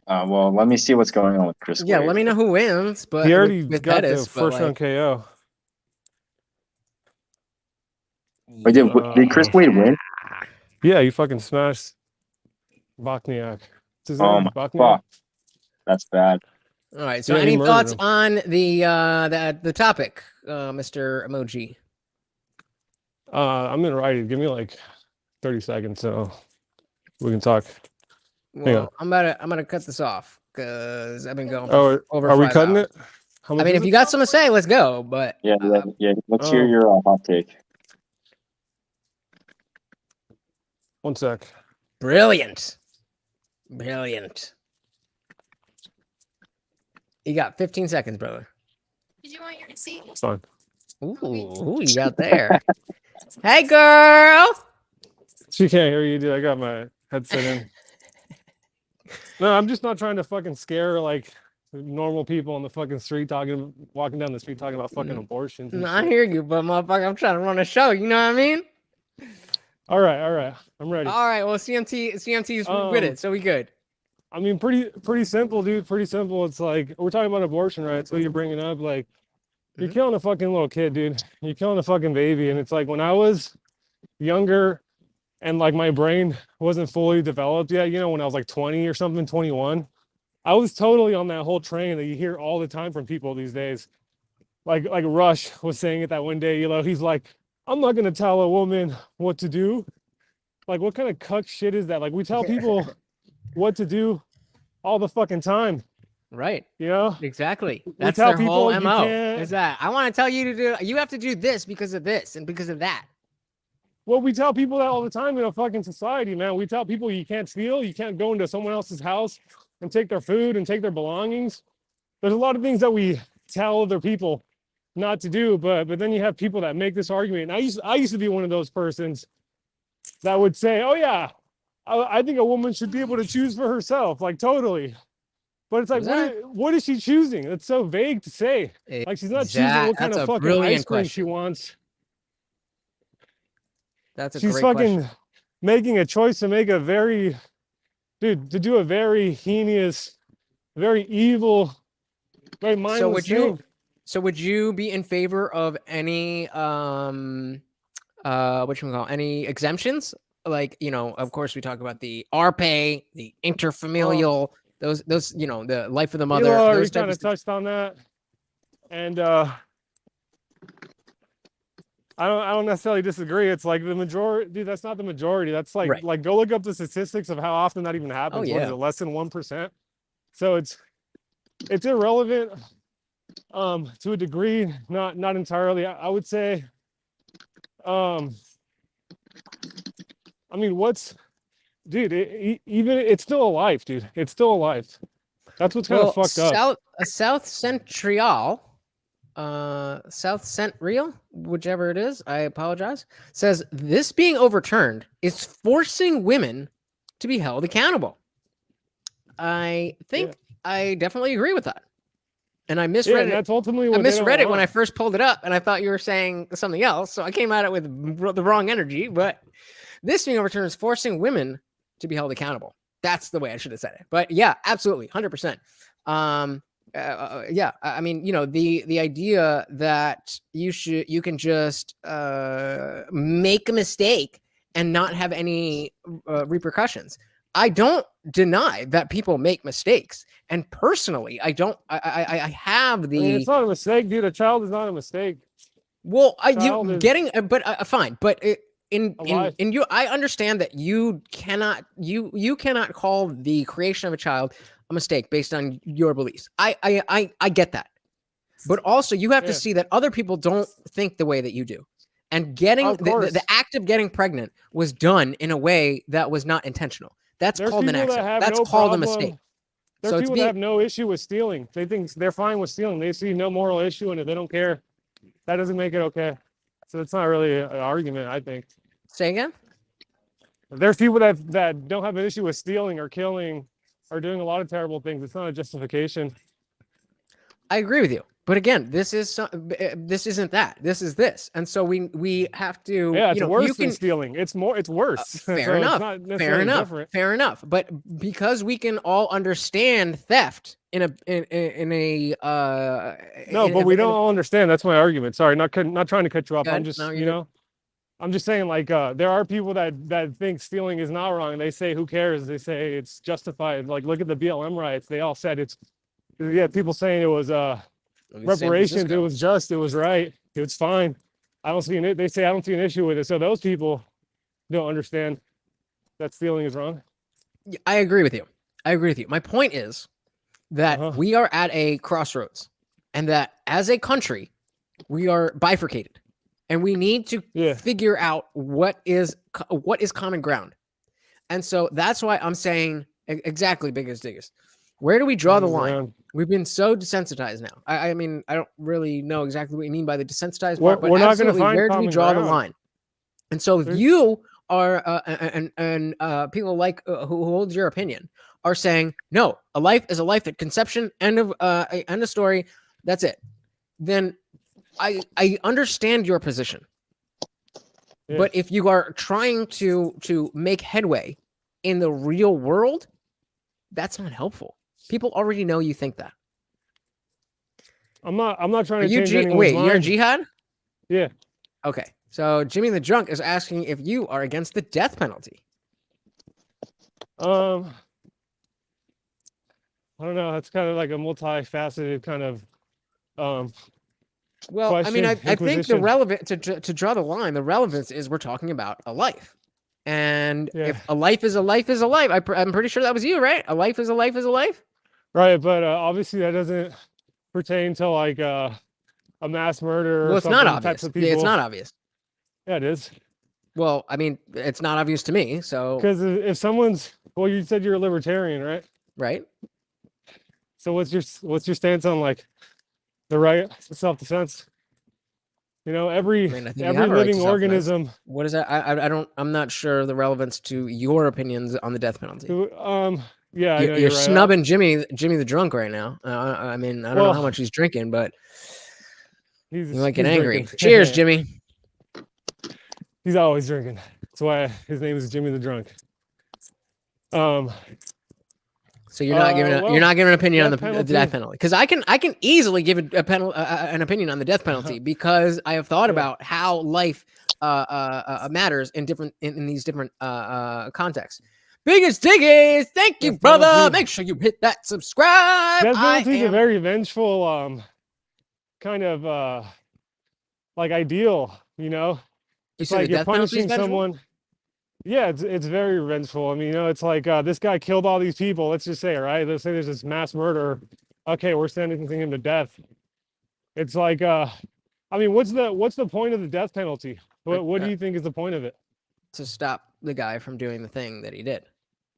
Well, let me see what's going on with Chris Wade. Yeah, let me know who wins. But he already with got Pettis, the first round KO. Wait, did Chris Wade win? Yeah, he fucking smashed Bokniak. Oh my fuck, that's bad. All right. So, any thoughts on the topic, Mr. Emoji? I'm gonna write it. Give me like 30 seconds so we can talk. Well, I'm gonna cut this off because I've been going over. Are we cutting it? I mean, if you got something to say, let's go. But yeah. Let's hear your hot take. One sec. Brilliant. You got 15 seconds, brother. Did you want your receipt? It's fine. Ooh, who you got there? Hey, girl. She can't hear you, dude. I got my headset in. No, I'm just not trying to fucking scare like normal people on the fucking street walking down the street talking about fucking abortions. No, I hear you, but motherfucker, I'm trying to run a show. You know what I mean? All right. I'm ready. All right. Well, CMT's with it, so we good. I mean, pretty simple, dude. Pretty simple. It's like we're talking about abortion, right? So you're bringing up like you're killing a fucking little kid, dude. You're killing a fucking baby, and it's like when I was younger and like my brain wasn't fully developed yet, when I was like 20 or something, 21, I was totally on that whole train that you hear all the time from people these days. Like Rush was saying it that one day, he's like, I'm not gonna tell a woman what to do. Like, what kind of cuck shit is that? Like, we tell people what to do all the fucking time. Right. Exactly. We That's tell their people whole you MO. can't- Is that I want to tell you to do. You have to do this because of this and because of that. Well, we tell people that all the time in a fucking society, man. We tell people you can't steal, you can't go into someone else's house and take their food and take their belongings. There's a lot of things that we tell other people not to do, but then you have people that make this argument. And I used to be one of those persons that would say, oh yeah, I think a woman should be able to choose for herself, like totally. But it's like, what is she choosing? It's so vague to say. Like she's not choosing what kind of fucking ice cream she wants. That's a She's great fucking question. making a choice to make a very, dude, to do a very heinous, very evil, very mindless thing. So would you be in favor of any any exemptions? Like, you know, of course we talk about the RPay, the interfamilial, those the life of the mother. You Those kind of touched on that. And I don't necessarily disagree. It's like the majority, dude, that's not the majority. That's like like go look up the statistics of how often that even happens. What is it, less than 1%? So it's irrelevant to a degree, not entirely. I would say I mean, dude, even it's still a life, dude. It's still a life. That's what's kind of fucked up. South Central, whichever it is, I apologize, says this being overturned is forcing women to be held accountable. I think I definitely agree with that. And I misread it. That's ultimately what I misread it when I first pulled it up, and I thought you were saying something else. So I came at it with the wrong energy. But this being overturned is forcing women to be held accountable. That's the way I should have said it. But yeah, absolutely, 100%. Yeah, I mean, you know, the idea that you can just make a mistake and not have any repercussions. I don't deny that people make mistakes, and personally, I have the. I mean, it's not a mistake, dude. A child is not a mistake. Well, fine, but in you, I understand that you cannot call the creation of a child a mistake based on your beliefs. I get that, but also you have to see that other people don't think the way that you do, and getting the act of getting pregnant was done in a way that was not intentional. That's called an accident. That's called a mistake. There's people that have no issue with stealing. They think they're fine with stealing. They see no moral issue in it. They don't care. That doesn't make it okay. So it's not really an argument, I think. Say again? There's people that don't have an issue with stealing or killing or doing a lot of terrible things. It's not a justification. I agree with you. But again, this isn't that. This is this. And so we have to. Yeah, it's worse than stealing. It's worse. Fair enough. Fair enough. But because we can all understand theft but we don't all understand. That's my argument. Sorry, not trying to cut you off. I'm just I'm just saying, like, there are people that think stealing is not wrong. They say, who cares? They say it's justified. Like, look at the BLM riots. They all said people saying it was reparations, it was just, it was right, it was fine. They say I don't see an issue with it. So those people don't understand that stealing is wrong. I agree with you. My point is that we are at a crossroads, and that as a country, we are bifurcated, and we need to figure out what is common ground. And so that's why I'm saying exactly, biggest. Where do we draw the line? We've been so desensitized now. I mean, I don't really know exactly what you mean by the desensitized part, but we're not going to find where do we draw the line? And so if you are, and people like who hold your opinion are saying, no, a life is a life at conception, end of story, that's it. Then I understand your position. Yeah. But if you are trying to make headway in the real world, that's not helpful. People already know you think that. I'm not trying to change anyone's mind. You're a jihad? Yeah. Okay. So Jimmy the Drunk is asking if you are against the death penalty. I don't know. It's kind of like a multifaceted kind of well, I mean, I think the relevant to draw the line, the relevance is we're talking about a life. And if a life is a life is a life, I'm pretty sure that was you, right? A life is a life is a life. Right, but obviously that doesn't pertain to like a mass murder. Well, it's not obvious. It's not obvious. Yeah, it is. Well, I mean, it's not obvious to me. So because if someone's, well, you said you're a libertarian, right? Right. So what's your stance on like the right to self-defense? You know, every I think you have a right to living self-defense. organism. What is that? I don't. I'm not sure the relevance to your opinions on the death penalty. Yeah, I know You're right. snubbing Jimmy the drunk right now. I mean, I don't know how much he's drinking, but you might get angry. Drinking. Cheers, Jimmy. He's always drinking. That's why his name is Jimmy the Drunk. So you're not giving you're not giving an opinion on the death penalty, because I can easily give an opinion on the death penalty because I have thought about how life matters in these different contexts. Biggest Diggies, thank you, brother. Make sure you hit that subscribe. Death penalty is a very vengeful kind of like ideal, you know. It's like you're punishing someone. Yeah, it's very vengeful. I mean, you know, it's like this guy killed all these people. Let's just say, right? Let's say there's this mass murder. Okay, we're sentencing him to death. It's like, I mean, what's the point of the death penalty? What do you think is the point of it? To stop the guy from doing the thing that he did.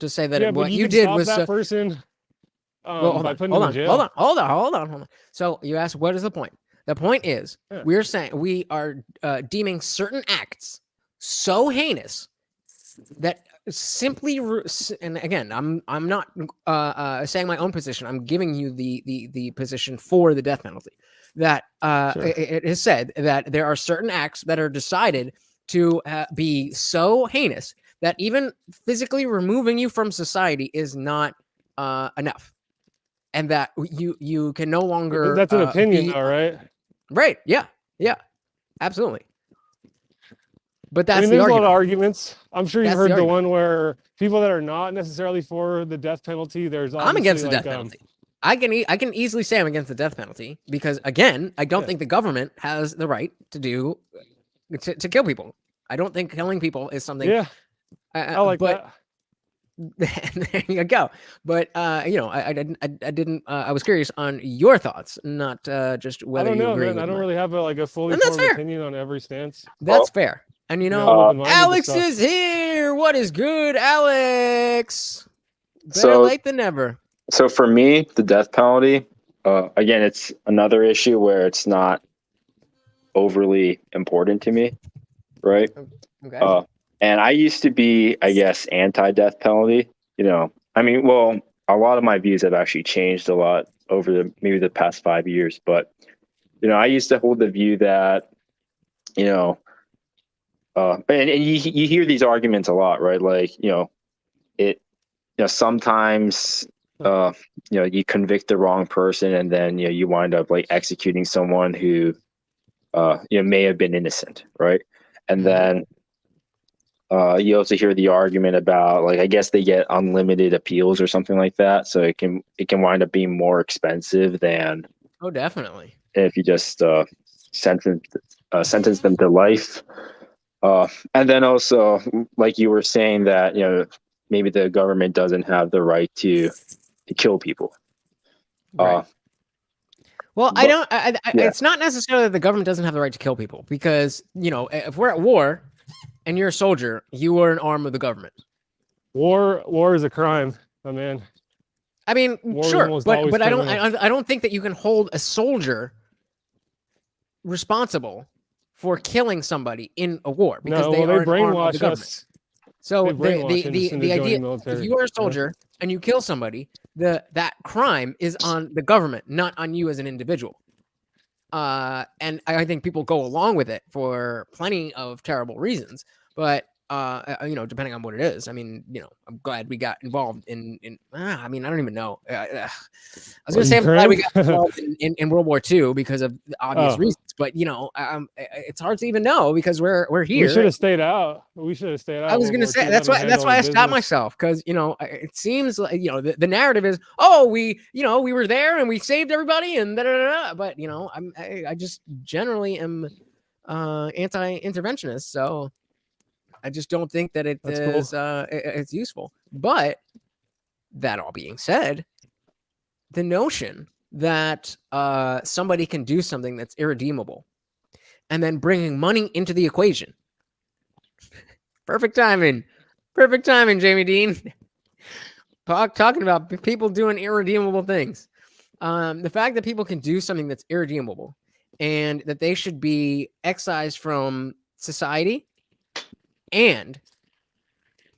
To say that what you you did was that person. Well, hold on. So you asked, what is the point? The point is, we're saying we are deeming certain acts so heinous that simply, and again, I'm not saying my own position. I'm giving you the position for the death penalty. That it is said that there are certain acts that are decided to be so heinous that even physically removing you from society is not enough, and that you can no longer. That's an opinion, all right? Right? Yeah. Absolutely. But that's there's the a lot of argument. arguments. I'm sure you've heard the one where people that are not necessarily for the death penalty. I'm against the death penalty. I can easily say I'm against the death penalty because, again, I don't think the government has the right to kill people. I don't think killing people is something. Yeah, I like that. There you go. But you know, I didn't. I was curious on your thoughts, not just whether you agree. Man. I don't really have a fully formed opinion on every stance. That's fair. And you know, Alex is here. What is good, Alex? Better late than never. So for me, the death penalty, again, it's another issue where it's not overly important to me, right? Okay. And I used to be, I guess, anti-death penalty. You know, I mean, well, a lot of my views have actually changed a lot over maybe the past 5 years. But, you know, I used to hold the view that, you know, and you hear these arguments a lot, right? Like, sometimes, you convict the wrong person and then, you wind up like executing someone who, may have been innocent, right? And then you also hear the argument about, like, I guess they get unlimited appeals or something like that. So it can wind up being more expensive than. Oh, definitely. If you just sentence them to life. And then also, like you were saying, that maybe the government doesn't have the right to kill people. Right. Well, it's not necessarily that the government doesn't have the right to kill people, because if we're at war and you're a soldier, you are an arm of the government. War is a crime, my man. I mean, sure, but I don't think that you can hold a soldier responsible for killing somebody in a war, because they are an arm of the government. So the idea, if you are a soldier and you kill somebody, that crime is on the government, not on you as an individual. And I think people go along with it for plenty of terrible reasons, but depending on what it is. I mean, I'm glad we got involved in I mean, I don't even know. I was going to say I'm glad we got involved in World War II because of obvious reasons, but it's hard to even know because we're here. We should have stayed out. I was going to say that's why I stopped myself, because it seems like the narrative is, we were there and we saved everybody and but I just generally am anti-interventionist, so I just don't think that it's useful. But that all being said, the notion that somebody can do something that's irredeemable and then bringing money into the equation. Perfect timing, Jamie Dean. Talking about people doing irredeemable things. The fact that people can do something that's irredeemable and that they should be excised from society and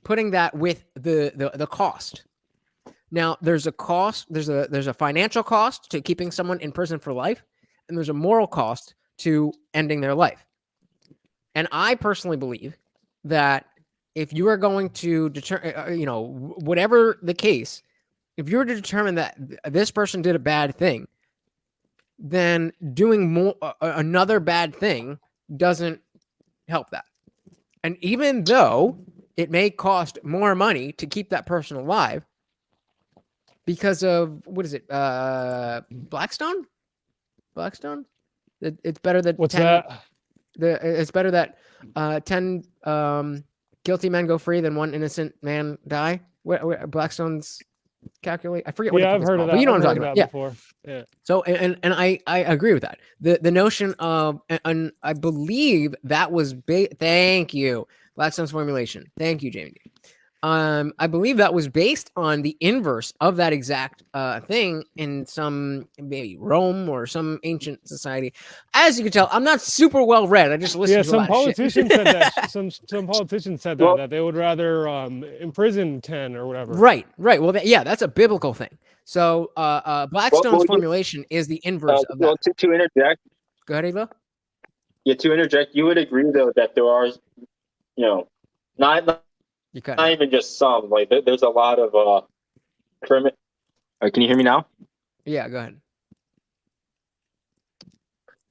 putting that with the cost. Now, there's a cost, there's a financial cost to keeping someone in prison for life, and there's a moral cost to ending their life. And I personally believe that if you are going to determine, whatever the case, if you were to determine that this person did a bad thing, then doing another bad thing doesn't help that. And even though it may cost more money to keep that person alive because of, what is it, Blackstone? It's better that What's that? It's better that 10 guilty men go free than one innocent man die. Blackstone's calculate. I forget what Yeah, the I've fuck heard it's of called, that. but you know I've what I'm heard talking of about. that Yeah. before. Yeah. So and I agree with that. The notion of, and I believe that was thank you, Blackstone's formulation. Thank you, Jamie. I believe that was based on the inverse of that exact thing in some, maybe Rome or some ancient society. As you can tell, I'm not super well read. I just listened to a Some lot of shit. politicians said that. Some politicians said that they would rather imprison 10 or whatever. Right. Well, that's a biblical thing. So Blackstone's formulation is the inverse of that. Well, to interject. Go ahead, Ava. Yeah, to interject, you would agree though that there are, not even just some. Like there's a lot of criminal. Can you hear me now? Yeah, go ahead.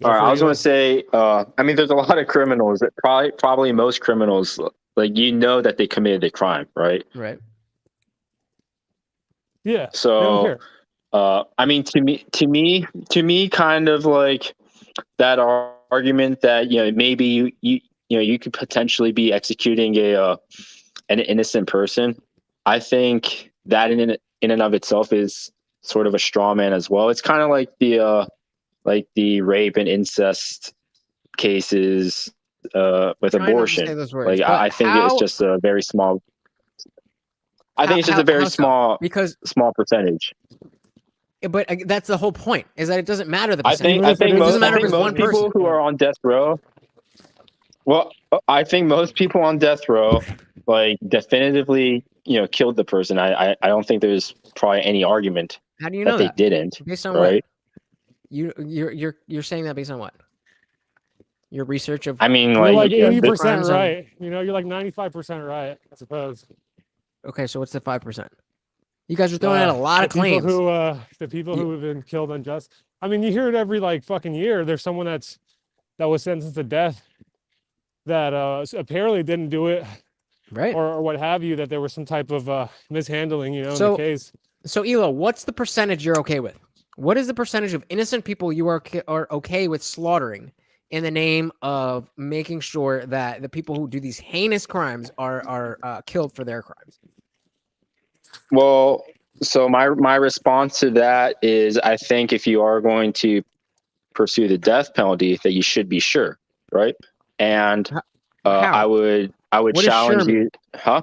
All right, I was going to say, there's a lot of criminals that probably most criminals, like, that they committed a crime, right? Right. Yeah. So, to me, kind of like that argument that maybe you could potentially be executing an innocent person. I think that in and of itself is sort of a straw man as well. It's kind of like the rape and incest cases with abortion. Like I think it's just a very small. I think it's just a very small percentage. But that's the whole point, is that it doesn't matter the I percentage. think most people who are on death row. Well, I think most people on death row, like, definitively, killed the person. I don't think there's probably any argument How do you know that they didn't. Based on right? What? You're saying that based on what? Your research of. You're like 80% right. You're like 95% right, I suppose. Okay, so what's the 5%? You guys are throwing out a lot of claims. The people who have been killed unjust. You hear it every fucking year. There's someone that was sentenced to death that apparently didn't do it, right? Or what have you. That there was some type of mishandling, in the case. So Elo, what's the percentage you're okay with? What is the percentage of innocent people you are okay with slaughtering in the name of making sure that the people who do these heinous crimes are killed for their crimes? Well, so my response to that is, I think if you are going to pursue the death penalty, that you should be sure, right? And I would challenge you, huh?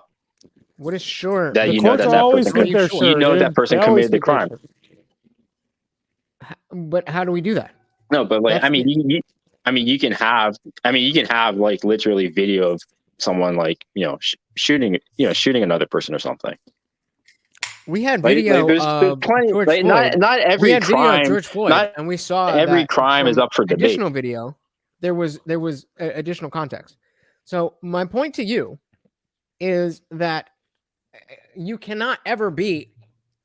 What is sure? That that person committed the crime. But how do we do that? No, but like, you can have like literally video of someone like shooting another person or something. We had video of plenty, George like, Floyd. Not every we had crime. Video of George Floyd, not and we saw every that crime is up for debate. Additional video. There was additional context. So my point to you is that you cannot ever be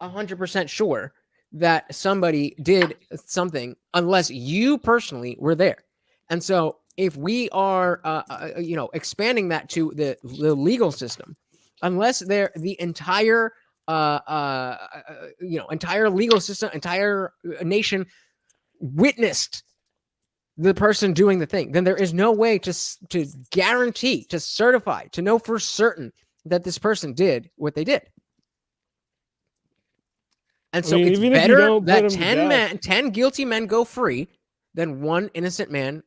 100% sure that somebody did something unless you personally were there. And so if we are, expanding that to the legal system, unless the entire, entire legal system, entire nation witnessed the person doing the thing, then there is no way to guarantee, to certify, to know for certain that this person did what they did. And so it's better that 10 guilty men go free than one innocent man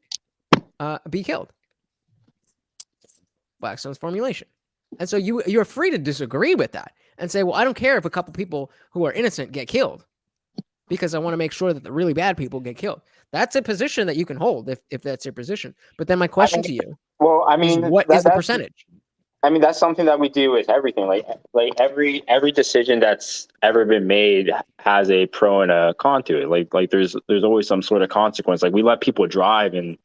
be killed. Blackstone's formulation. And so you're free to disagree with that and say, well, I don't care if a couple people who are innocent get killed. because I want to make sure that the really bad people get killed. That's a position that you can hold if that's your position. But then my question to you Well, I is, mean, what is the percentage? I mean, that's something that we do with everything. Like every decision that's ever been made has a pro and a con to it. Like there's always some sort of consequence. Like we let people drive, and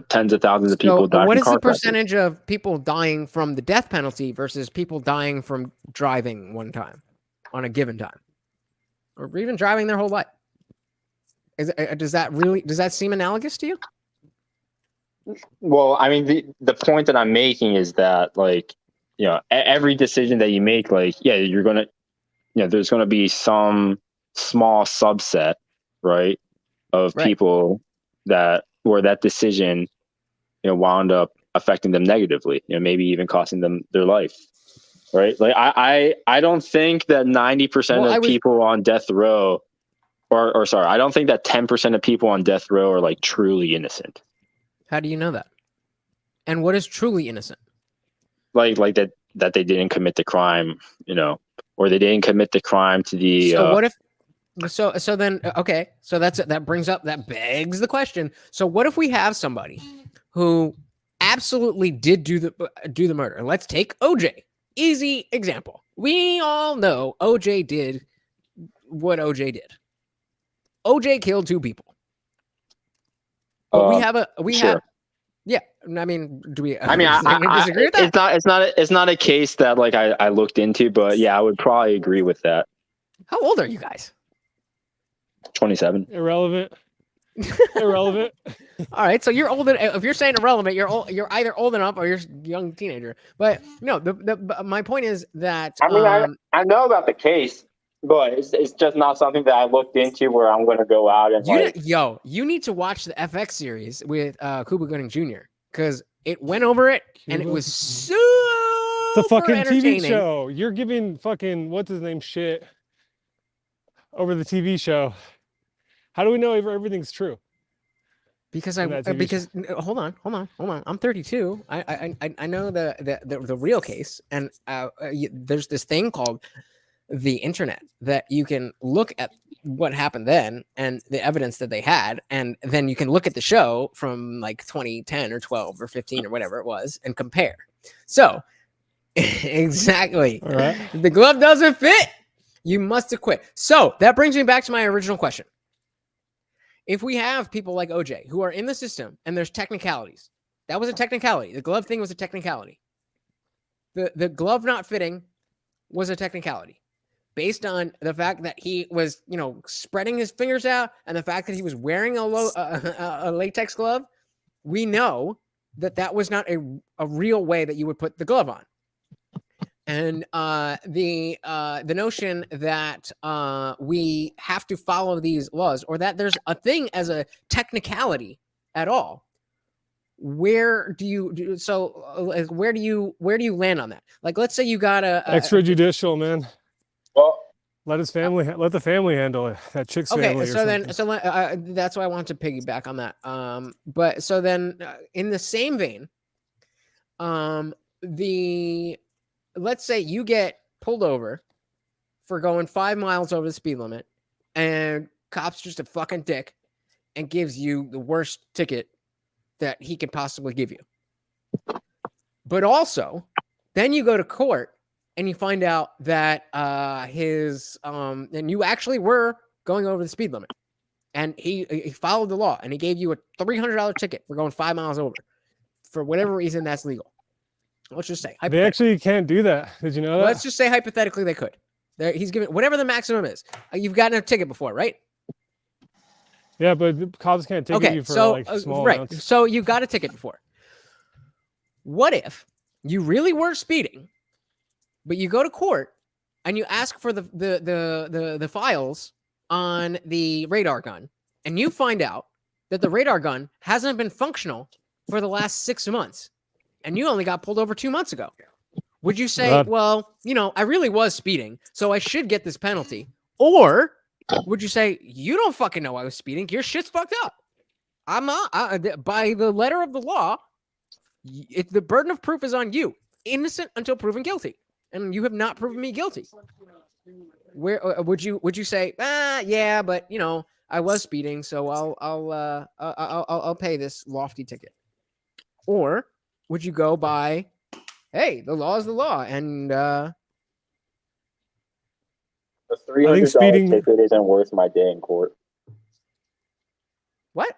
tens of thousands of people die what from is car the crashes. percentage of people dying from the death penalty versus people dying from driving one time on a given time, or even driving their whole life? Does that seem analogous to you? Well, I mean, the point that I'm making is that, like, every decision that you make, like, yeah, you're gonna, there's gonna be some small subset, right, of people that where that decision, wound up affecting them negatively, maybe even costing them their life, right? Like, I don't think that 90% of people on death row, or sorry, I don't think that 10% of people on death row are like truly innocent. How do you know that? And what is truly innocent? Like that they didn't commit the crime, or they didn't commit the crime to the. So what if? So then okay. So that begs the question. So what if we have somebody who absolutely did do the murder? And let's take OJ. Easy example. We all know OJ did what OJ did. OJ killed 2 people. But we have. Yeah, I mean, do we? I mean, I disagree with that? It's not a case that like I looked into, but yeah, I would probably agree with that. How old are you guys? 27. Irrelevant. Irrelevant. All right, so you're old. If you're saying irrelevant, you're either old enough or you're a young teenager. But no, my point is that I mean, I know about the case, but it's just not something that I looked into where I'm going to go out and you need to watch the FX series with Cuba Gooding Jr. because it went over it and it was super the fucking entertaining. TV show. You're giving fucking what's his name shit over the TV show. How do we know everything's true? Because hold on. I'm 32. I know the real case, and there's this thing called the internet that you can look at what happened then and the evidence that they had, and then you can look at the show from like 2010 or 12 or 15 or whatever it was and compare. So exactly, all right. If the glove doesn't fit, you must acquit. So that brings me back to my original question. If we have people like OJ who are in the system and there's technicalities, that was a technicality. The glove thing was a technicality. The glove not fitting was a technicality based on the fact that he was, spreading his fingers out and the fact that he was wearing a latex glove. We know that was not a real way that you would put the glove on. And the notion that we have to follow these laws, or that there's a thing as a technicality at all, where do you land on that? Like, let's say you got a extrajudicial, man. Well, let the family handle it. That chick's family. Okay, that's why I want to piggyback on that. But so then, in the same vein, let's say you get pulled over for going 5 miles over the speed limit, and cop's just a fucking dick and gives you the worst ticket that he could possibly give you. But also, then you go to court and you find out that and you actually were going over the speed limit, and he followed the law, and he gave you a $300 ticket for going 5 miles over. For whatever reason, that's legal. Let's just say they actually can't do that. Did you know that? Let's just say hypothetically they could. He's giving whatever the maximum is. You've gotten a ticket before, right? Yeah, but the cops can't ticket you for small amounts. So you got a ticket before. What if you really were speeding, but you go to court and you ask for the files on the radar gun, and you find out that the radar gun hasn't been functional for the last 6 months, and you only got pulled over 2 months ago? Would you say, well, I really was speeding, so I should get this penalty? Or would you say, you don't fucking know I was speeding, your shit's fucked up? I'm not. By the letter of the law, the burden of proof is on you. Innocent until proven guilty. And you have not proven me guilty. Where would you say, yeah, but you know, I was speeding, so I'll pay this lofty ticket? Or would you go by, hey, the law is the law, and The I think $300 speeding. ticket isn't worth my day in court. what?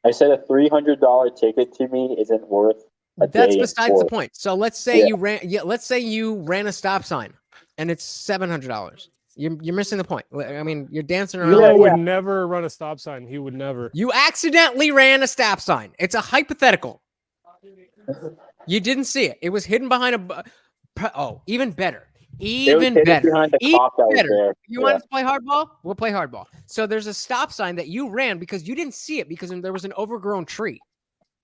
I said a $300 ticket to me isn't worth a That's day in besides the court. point. So let's say you ran. Yeah, let's say you ran a stop sign, and it's $700. You're missing the point. I mean, you're dancing around. Lilo would never run a stop sign. He would never. You accidentally ran a stop sign. It's a hypothetical. You didn't see it. It was hidden behind even better. Even better. Behind the Even cop that was better. there. You want us to play hardball? We'll play hardball. So there's a stop sign that you ran because you didn't see it because there was an overgrown tree,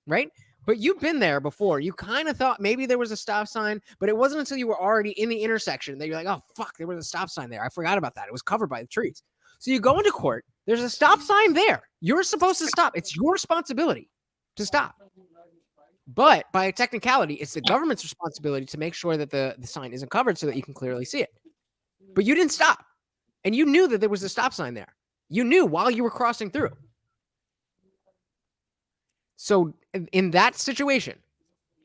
right? But you've been there before. You kind of thought maybe there was a stop sign, but it wasn't until you were already in the intersection that you're like, oh, fuck, there was a stop sign there. I forgot about that. It was covered by the trees. So you go into court. There's a stop sign there. You're supposed to stop. It's your responsibility to stop. But by a technicality, it's the government's responsibility to make sure that the sign isn't covered so that you can clearly see it. But you didn't stop. And you knew that there was a stop sign there. You knew while you were crossing through. So in that situation,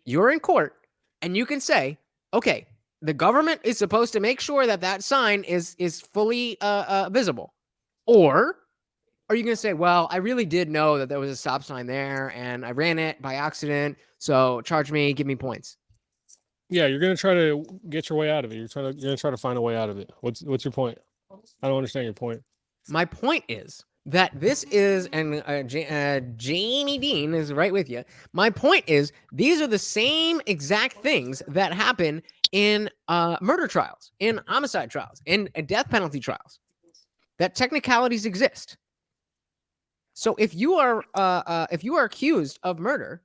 you're in court and you can say, okay, the government is supposed to make sure that that sign is fully visible. Or are you going to say, well, I really did know that there was a stop sign there and I ran it by accident, so charge me, give me points? Yeah, you're gonna try to get your way out of it. You're gonna try to find a way out of it. What's your point? I don't understand your point. My point is that this is, and Jamie Dean is right with you. My point is these are the same exact things that happen in murder trials, in homicide trials, in death penalty trials. That technicalities exist. So if you are accused of murder,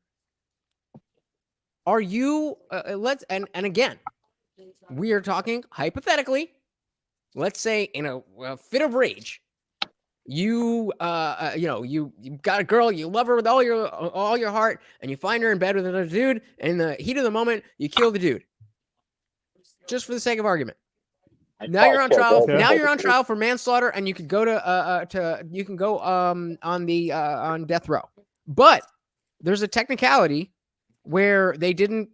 are you and again, we are talking hypothetically. Let's say in a fit of rage, you got a girl, you love her with all your heart, and you find her in bed with another dude, and in the heat of the moment, you kill the dude. Just for the sake of argument. Now you're on trial. Now you're on trial for manslaughter, and you could go on death row. But there's a technicality where they didn't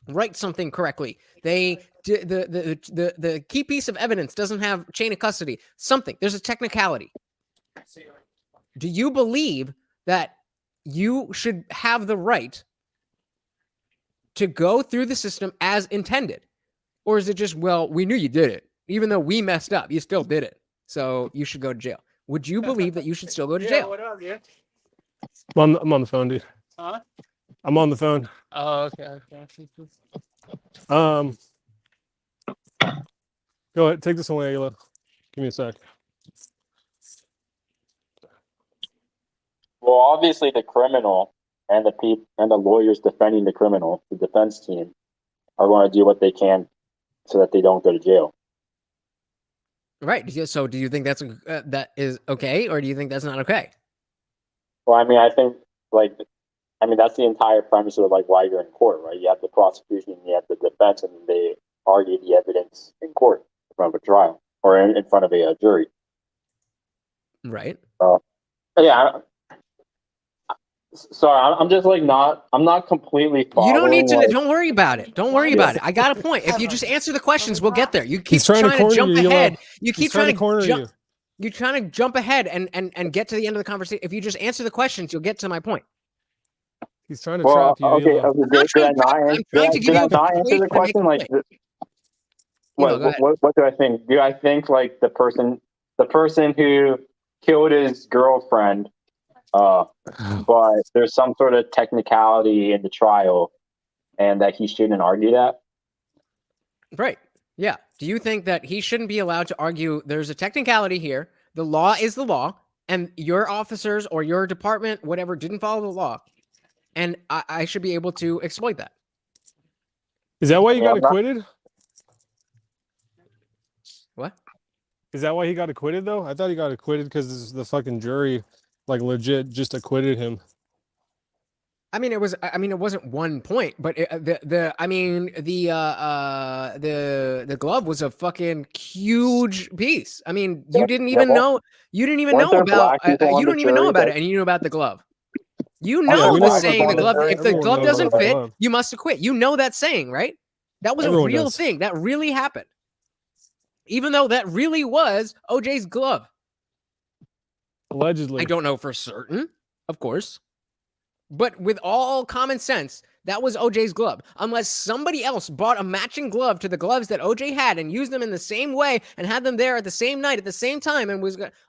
write something correctly. The key piece of evidence doesn't have chain of custody. Something. There's a technicality. Do you believe that you should have the right to go through the system as intended? Or is it just, well, we knew you did it. Even though we messed up, you still did it. So you should go to jail. Would you believe that you should still go to jail? What up, yeah? I'm on the phone, dude. Huh? I'm on the phone. Oh, okay. Go ahead, take this away, Ayla. Give me a sec. Well, obviously the criminal and the lawyers defending the criminal, the defense team, are going to do what they can so that they don't go to jail. Right. So do you think that is okay, or do you think that's not okay? Well, I mean, I think that's the entire premise of why you're in court, right? You have the prosecution, you have the defense, and they argue the evidence in court in front of a trial or in front of a jury. Right. Yeah. Sorry, I'm just I'm not completely following. You don't need to. Don't worry about it. Don't worry about it. I got a point. If you just answer the questions, we'll get there. You keep trying to jump ahead. You keep trying to corner you. You're trying to jump ahead and get to the end of the conversation. If you just answer the questions, you'll get to my point. He's trying to trap you. Okay. Did I not answer the question? What do I think? Do I think the person who killed his girlfriend, but there's some sort of technicality in the trial, and that he shouldn't argue that? Right. Yeah. Do you think that he shouldn't be allowed to argue there's a technicality here? The law is the law, and your officers or your department, whatever, didn't follow the law, and I should be able to exploit that. Is that why you got acquitted? What? Is that why he got acquitted, though? I thought he got acquitted because the fucking jury, legit just acquitted him. I mean, it was. I mean, it wasn't 1 point, but the glove was a fucking huge piece. I mean, you didn't even know. You didn't even weren't know there about. black people on You the don't even know jury about that- it, and you knew about the glove. You Yeah, know we the know about the saying. The glove. glove. If the Everyone glove knows doesn't about the fit, glove. you must acquit. You know that saying, right? That was Everyone a real does. thing. That really happened. Even though that really was OJ's glove. Allegedly. I don't know for certain, of course. But with all common sense, that was OJ's glove. Unless somebody else bought a matching glove to the gloves that OJ had and used them in the same way and had them there at the same night at the same time and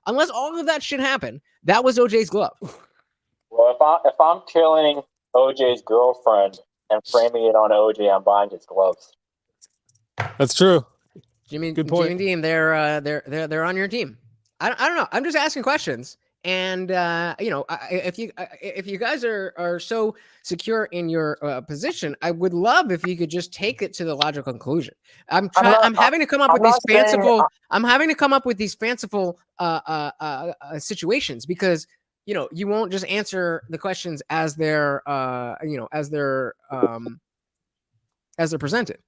unless all of that shit happened, that was OJ's glove. Well, if I'm killing OJ's girlfriend and framing it on OJ, I'm buying his gloves. That's true. Good point. Jimmy Dean, they're on your team. I don't know. I'm just asking questions. And if you guys are so secure in your position, I would love if you could just take it to the logical conclusion. I'm having to come up with these fanciful. I'm having to come up with these fanciful situations because you won't just answer the questions as they're presented.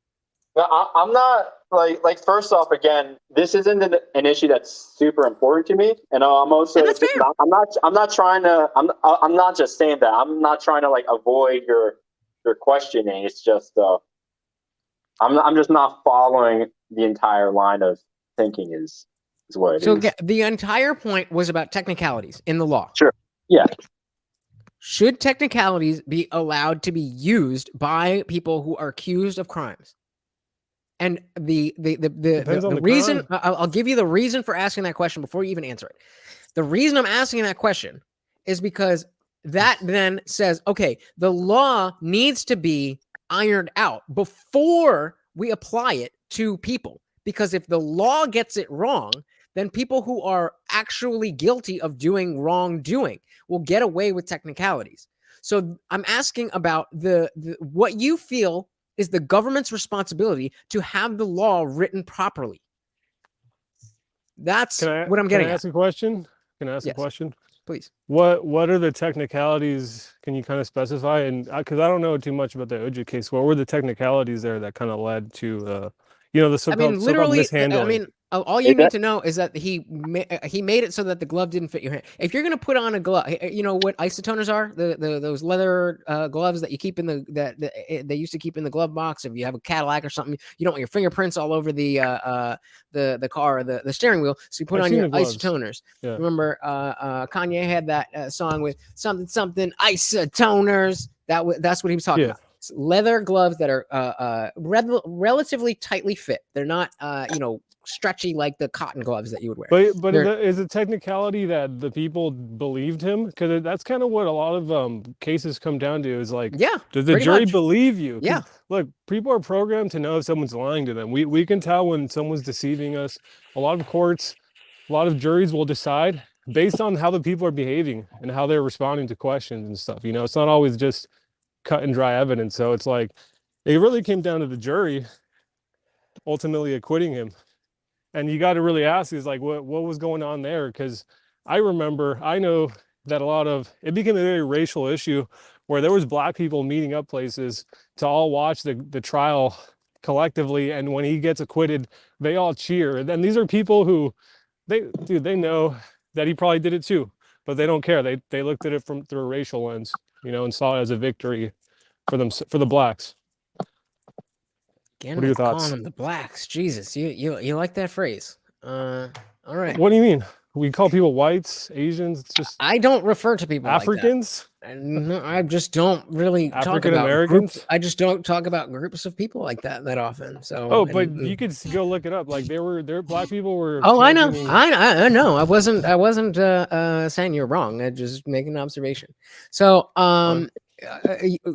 No, I'm not like. First off, again, this isn't an issue that's super important to me, and I'm also. That's fair. I'm not trying to. I'm not just saying that. I'm not trying to avoid your questioning. It's just. I'm just not following the entire line of thinking. Is what it is. So the entire point was about technicalities in the law. Sure. Yeah. Should technicalities be allowed to be used by people who are accused of crimes? And the reason I'll give you the reason for asking that question before you even answer it. The reason I'm asking that question is because that then says, okay, the law needs to be ironed out before we apply it to people. Because if the law gets it wrong, then people who are actually guilty of doing wrongdoing will get away with technicalities. So I'm asking about what you feel is the government's responsibility to have the law written properly. That's what I'm getting at. Can I ask a question? Can I ask a question? Please. What are the technicalities? Can you kind of specify? And because I don't know too much about the OJ case, what were the technicalities there that kind of led to the so-called mishandling? I mean, all you need to know is that he made it so that the glove didn't fit your hand. If you're going to put on a glove, you know what isotoners are? Those leather gloves that you keep in that they used to keep in the glove box. If you have a Cadillac or something, you don't want your fingerprints all over the car or the steering wheel. So you put on your isotoners. Yeah. Remember, Kanye had that song with something isotoners. That's what he was talking about. Leather gloves that are relatively tightly fit. They're not stretchy like the cotton gloves that you would wear. But is it technicality that the people believed him? Because that's kind of what a lot of cases come down to is does the jury believe you? Yeah. Look, people are programmed to know if someone's lying to them. We can tell when someone's deceiving us. A lot of courts, a lot of juries will decide based on how the people are behaving and how they're responding to questions and stuff. It's not always just cut and dry evidence. So it's it really came down to the jury ultimately acquitting him. And you got to really ask is what was going on there? Because I know that it became a very racial issue where there was black people meeting up places to all watch the trial collectively. And when he gets acquitted, they all cheer. And then these are people who they know that he probably did it too, but they don't care. They looked at it through a racial lens, and saw it as a victory for the blacks. Again, what are your thoughts? Calling them the blacks. Jesus, you like that phrase? All right. What do you mean? We call people whites, Asians. It's just I don't refer to people Africans. Like that. No, I just don't really talk about Americans. I just don't talk about groups of people like that often. So. Oh, but you could go look it up. Their black people were. Oh, I know. I know. I wasn't saying you're wrong. I'm just making an observation. So,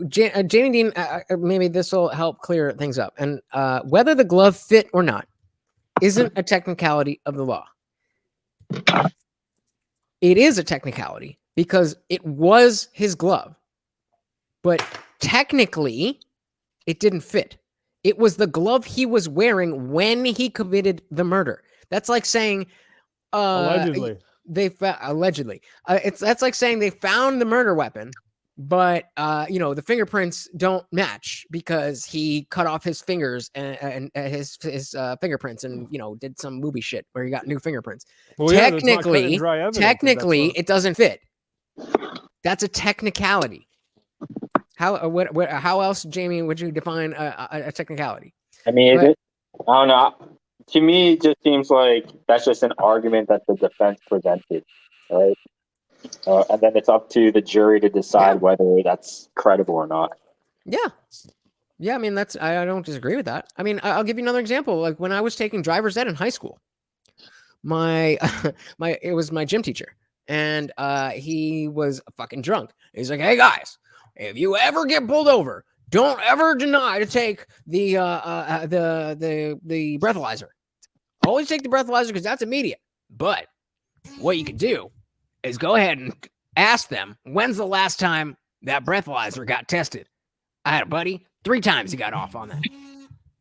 Jamie Dean, maybe this will help clear things up. And whether the glove fit or not isn't a technicality of the law. It is a technicality because it was his glove, but technically it didn't fit. It was the glove he was wearing when he committed the murder. That's like saying allegedly. Allegedly. That's like saying they found the murder weapon but the fingerprints don't match because he cut off his fingers and his fingerprints and did some movie shit where he got new fingerprints. Well, yeah, that's not cut and dry evidence, technically, that's it doesn't fit. That's a technicality. How else, Jamie, would you define a technicality? I mean, I don't know. To me, it just seems like that's just an argument that the defense presented, right? And then it's up to the jury to decide whether that's credible or not. Yeah. I mean, I don't disagree with that. I mean, I'll give you another example. Like when I was taking driver's ed in high school, it was my gym teacher, and he was fucking drunk. He's like, "Hey guys, if you ever get pulled over, don't ever deny to take the breathalyzer. Always take the breathalyzer because that's immediate. But what you could do is go ahead and ask them, when's the last time that breathalyzer got tested? I had a buddy, 3 times he got off on that."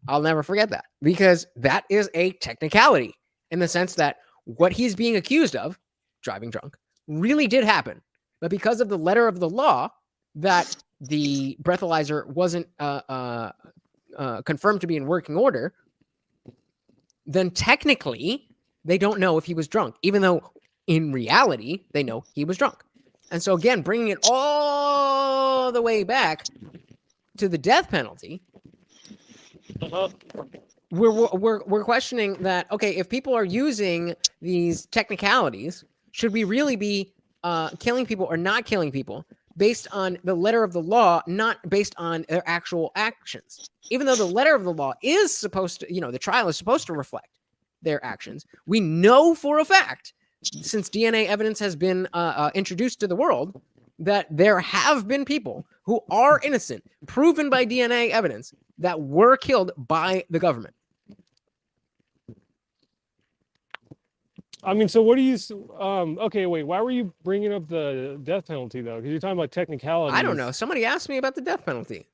I'll never forget that, because that is a technicality in the sense that what he's being accused of, driving drunk, really did happen. But because of the letter of the law, that the breathalyzer wasn't confirmed to be in working order, then technically they don't know if he was drunk, even though in reality they know he was drunk. And so again, bringing it all the way back to the death penalty, we're questioning that. Okay, if people are using these technicalities, should we really be killing people or not killing people based on the letter of the law, not based on their actual actions? Even though the letter of the law is supposed to, the trial is supposed to reflect their actions, we know for a fact, since DNA evidence has been introduced to the world, that there have been people who are innocent, proven by DNA evidence, that were killed by the government. I mean, so what do you? Okay, wait. Why were you bringing up the death penalty though? Because you're talking about technicalities. I don't know. Somebody asked me about the death penalty.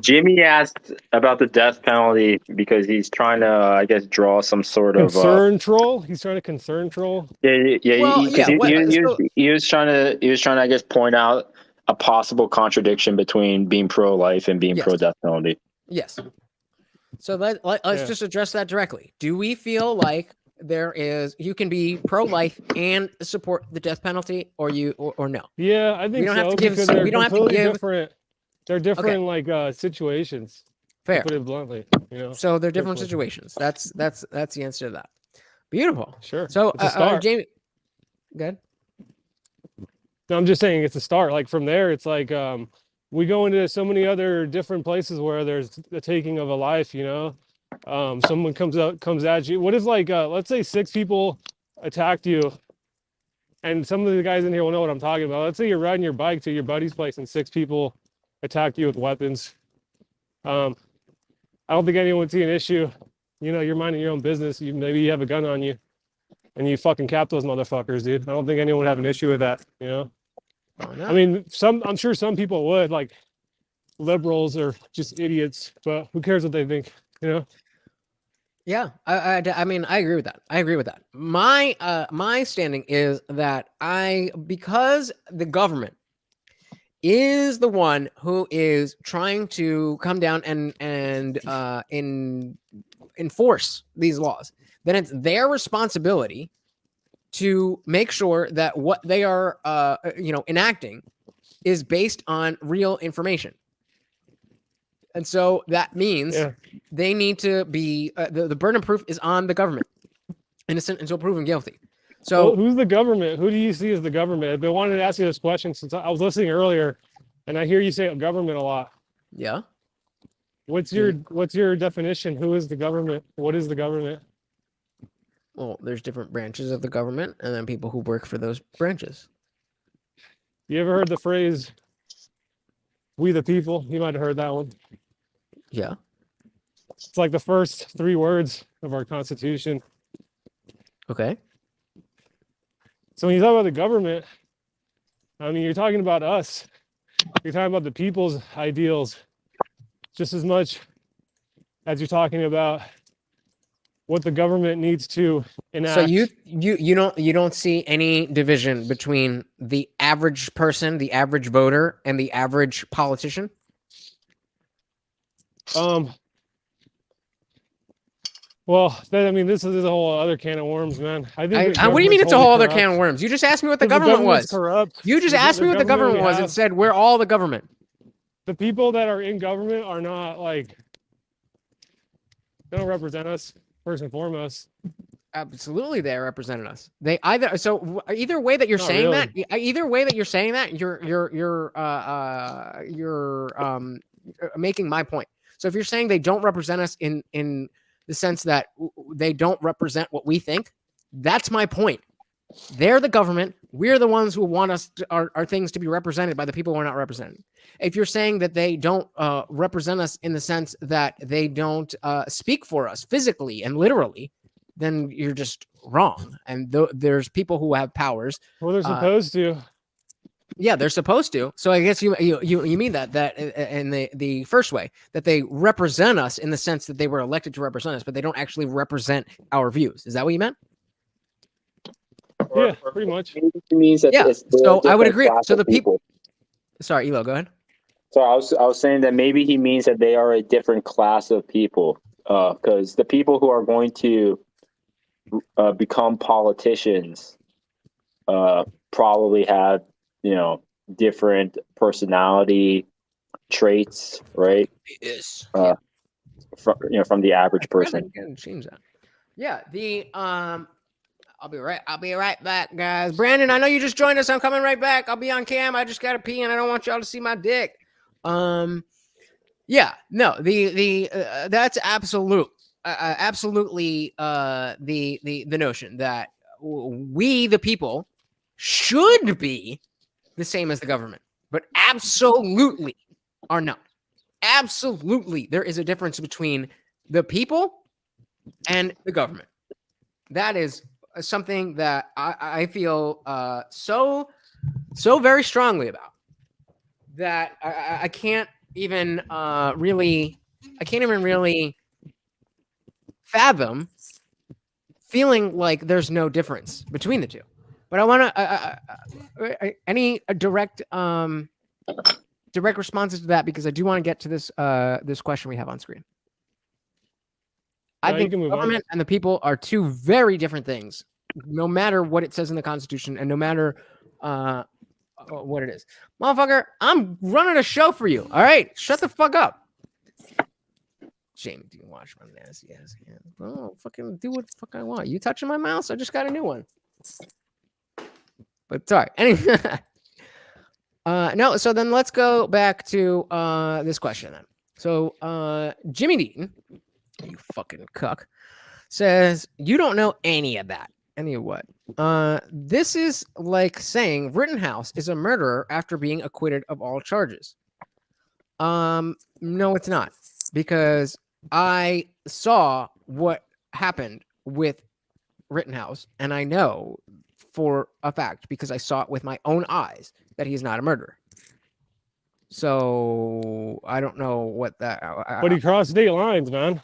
Jimmy asked about the death penalty because he's trying to, I guess, draw some sort of concern troll. He's trying to concern troll. Yeah. He was trying to, I guess, point out a possible contradiction between being pro-life and being pro-death penalty. Yes. So let's just address that directly. Do we feel like you can be pro-life and support the death penalty, or no? Yeah, I think we don't so. Have to give. We don't have to give. Different. They're different, like situations. Fair. To put it bluntly, So they're different situations. That's the answer to that. Beautiful. Sure. So Jamie, good. No, I'm just saying it's a start. Like from there, it's like we go into so many other different places where there's the taking of a life. Someone comes at you. What if let's say 6 people attacked you, and some of the guys in here will know what I'm talking about. Let's say you're riding your bike to your buddy's place and 6 people attack you with weapons. I don't think anyone would see an issue. You're minding your own business. Maybe you have a gun on you, and you fucking cap those motherfuckers, dude. I don't think anyone would have an issue with that. Oh, no. I mean, I'm sure some people would, like liberals or just idiots, but who cares what they think, Yeah, I mean, I agree with that. My standing is that because the government is the one who is trying to come down and enforce these laws, then it's their responsibility to make sure that what they are enacting is based on real information. And so that means they need to be the burden of proof is on the government, innocent until proven guilty. So well, who's the government? Who do you see as the government? I've been wanting to ask you this question since I was listening earlier, and I hear you say government a lot. Yeah. What's your definition? Who is the government? What is the government? Well, there's different branches of the government, and then people who work for those branches. You ever heard the phrase "we the people"? You might have heard that one. Yeah. It's like the first 3 words of our Constitution. Okay. So when you talk about the government, I mean, you're talking about us. You're talking about the people's ideals just as much as you're talking about what the government needs to enact. So you don't see any division between the average person, the average voter, and the average politician? Well, I mean, this is a whole other can of worms, man. I think. What do you mean it's a whole other can of worms? You just asked me what the government was. Corrupt. You just asked me what the government was and said we're all the government. The people that are in government are not like, they don't represent us first and foremost. Absolutely, they represented us. They either way that you're Not saying really. that, either way that you're saying that, you're making my point. So if you're saying they don't represent us in the sense that they don't represent what we think, that's my point. They're the government. We're the ones who want our things to be represented by the people we're not representing. If you're saying that they don't represent us in the sense that they don't speak for us physically and literally, then you're just wrong. And there's people who have powers. Well, they're supposed to. Yeah, they're supposed to. So I guess you mean that in the first way, that they represent us in the sense that they were elected to represent us, but they don't actually represent our views. Is that what you meant? Yeah, pretty much. It means that so I would agree. So the people. Sorry, Elo, go ahead. So I was saying that maybe he means that they are a different class of people, because the people who are going to become politicians probably have, different personality traits, right? Yes. From the average person. Yeah. I'll be right back, guys. Brandon, I know you just joined us. I'm coming right back. I'll be on cam. I just gotta pee, and I don't want y'all to see my dick. Yeah, no, that's absolutely the notion that we, the people, should be the same as the government, but absolutely are not. Absolutely, there is a difference between the people and the government. That is something that I feel so very strongly about, that I can't even really fathom feeling like there's no difference between the two. But I want to any direct responses to that, because I do want to get to this question we have on screen. I think the government and the people are two very different things, no matter what it says in the Constitution and no matter what it is. Motherfucker, I'm running a show for you. All right? Shut the fuck up. Jamie, do you wash my nasty ass hands? Bro, fucking do what the fuck I want. You touching my mouse? I just got a new one. But sorry. Anyway. No, so then let's go back to this question then. So Jimmy Deaton, you fucking cuck, says, you don't know any of that. Any of what? This is like saying Rittenhouse is a murderer after being acquitted of all charges. No, it's not. Because I saw what happened with Rittenhouse, and I know for a fact, because I saw it with my own eyes, that he's not a murderer. So I don't know what that. But he crossed state lines, man.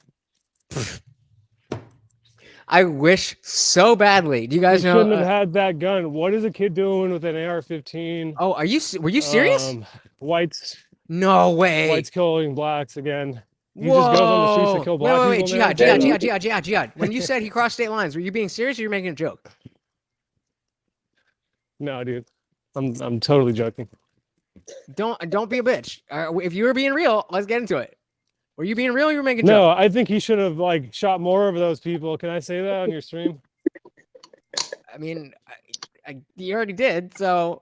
I wish so badly. Do you guys know? Shouldn't have had that gun. What is a kid doing with an AR-15? Oh, were you serious? Whites. No way. Whites killing blacks again. He just goes on the streets to kill black people. Wait, Jihad. When you said he crossed state lines, were you being serious or you're making a joke? No, dude. I'm totally joking. Don't be a bitch. If you were being real, let's get into it. Were you being real or you were making a joke? No, I I think he should have shot more of those people. Can I say that on your stream? I mean, you already did. So,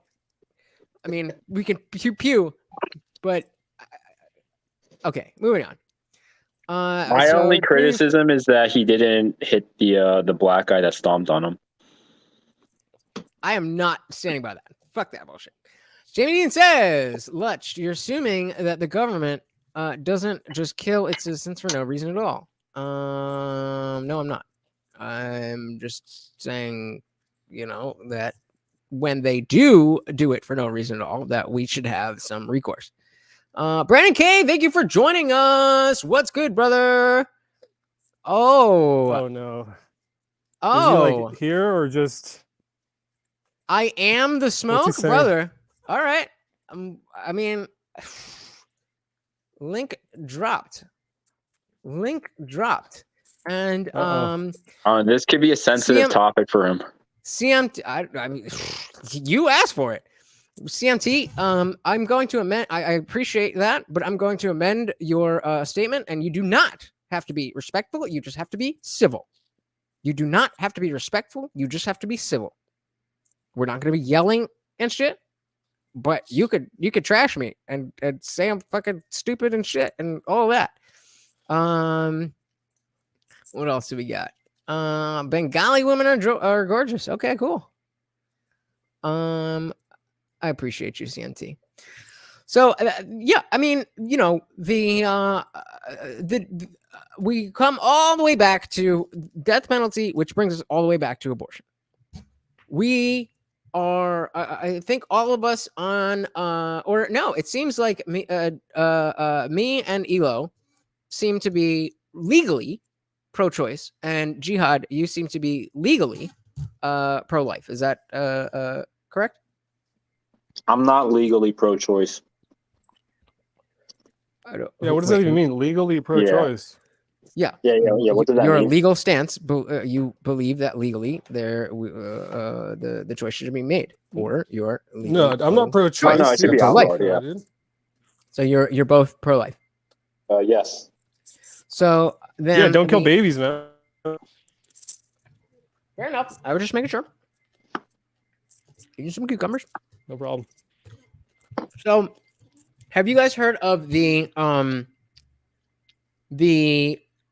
I mean, we can pew, but okay, moving on. My only criticism is that he didn't hit the black guy that stomped on him. I am not standing by that. Fuck that bullshit. Jamie Dean says, Lutch, you're assuming that the government doesn't just kill its citizens for no reason at all. No, I'm not. I'm just saying, that when they do it for no reason at all, that we should have some recourse. Brandon K, thank you for joining us. What's good, brother? Oh no. Is he Oh, like here or just? I am the What's he smoke, saying? brother. All right. I mean, link dropped. Link dropped. And This could be a sensitive topic for him. CMT. I mean, you asked for it. CMT. I'm going to amend. I appreciate that, but I'm going to amend your statement, and you do not have to be respectful. You just have to be civil. You do not have to be respectful. You just have to be civil. We're not going to be yelling and shit, but you could trash me and say I'm fucking stupid and shit and all that. What else do we got? Bengali women are gorgeous. Okay, cool. I appreciate you, CMT. So yeah, I mean, you know, we come all the way back to death penalty, which brings us all the way back to abortion. We are, I think, all of us on, or no, it seems like me and Elo seem to be legally pro-choice, and Jihad, you seem to be legally pro-life. Is that correct? I'm not legally pro-choice. Yeah, what does that even mean? Legally pro-choice? Yeah. What does that Your mean? legal stance, you believe that legally the choice should be made, or you're No, I'm not pro-choice. No, it should be outlawed. Yeah. So you're both pro-life. Yes. So then, Yeah, don't kill babies, man. Fair enough. I was just making sure. Eat some cucumbers. No problem. So, have you guys heard of the I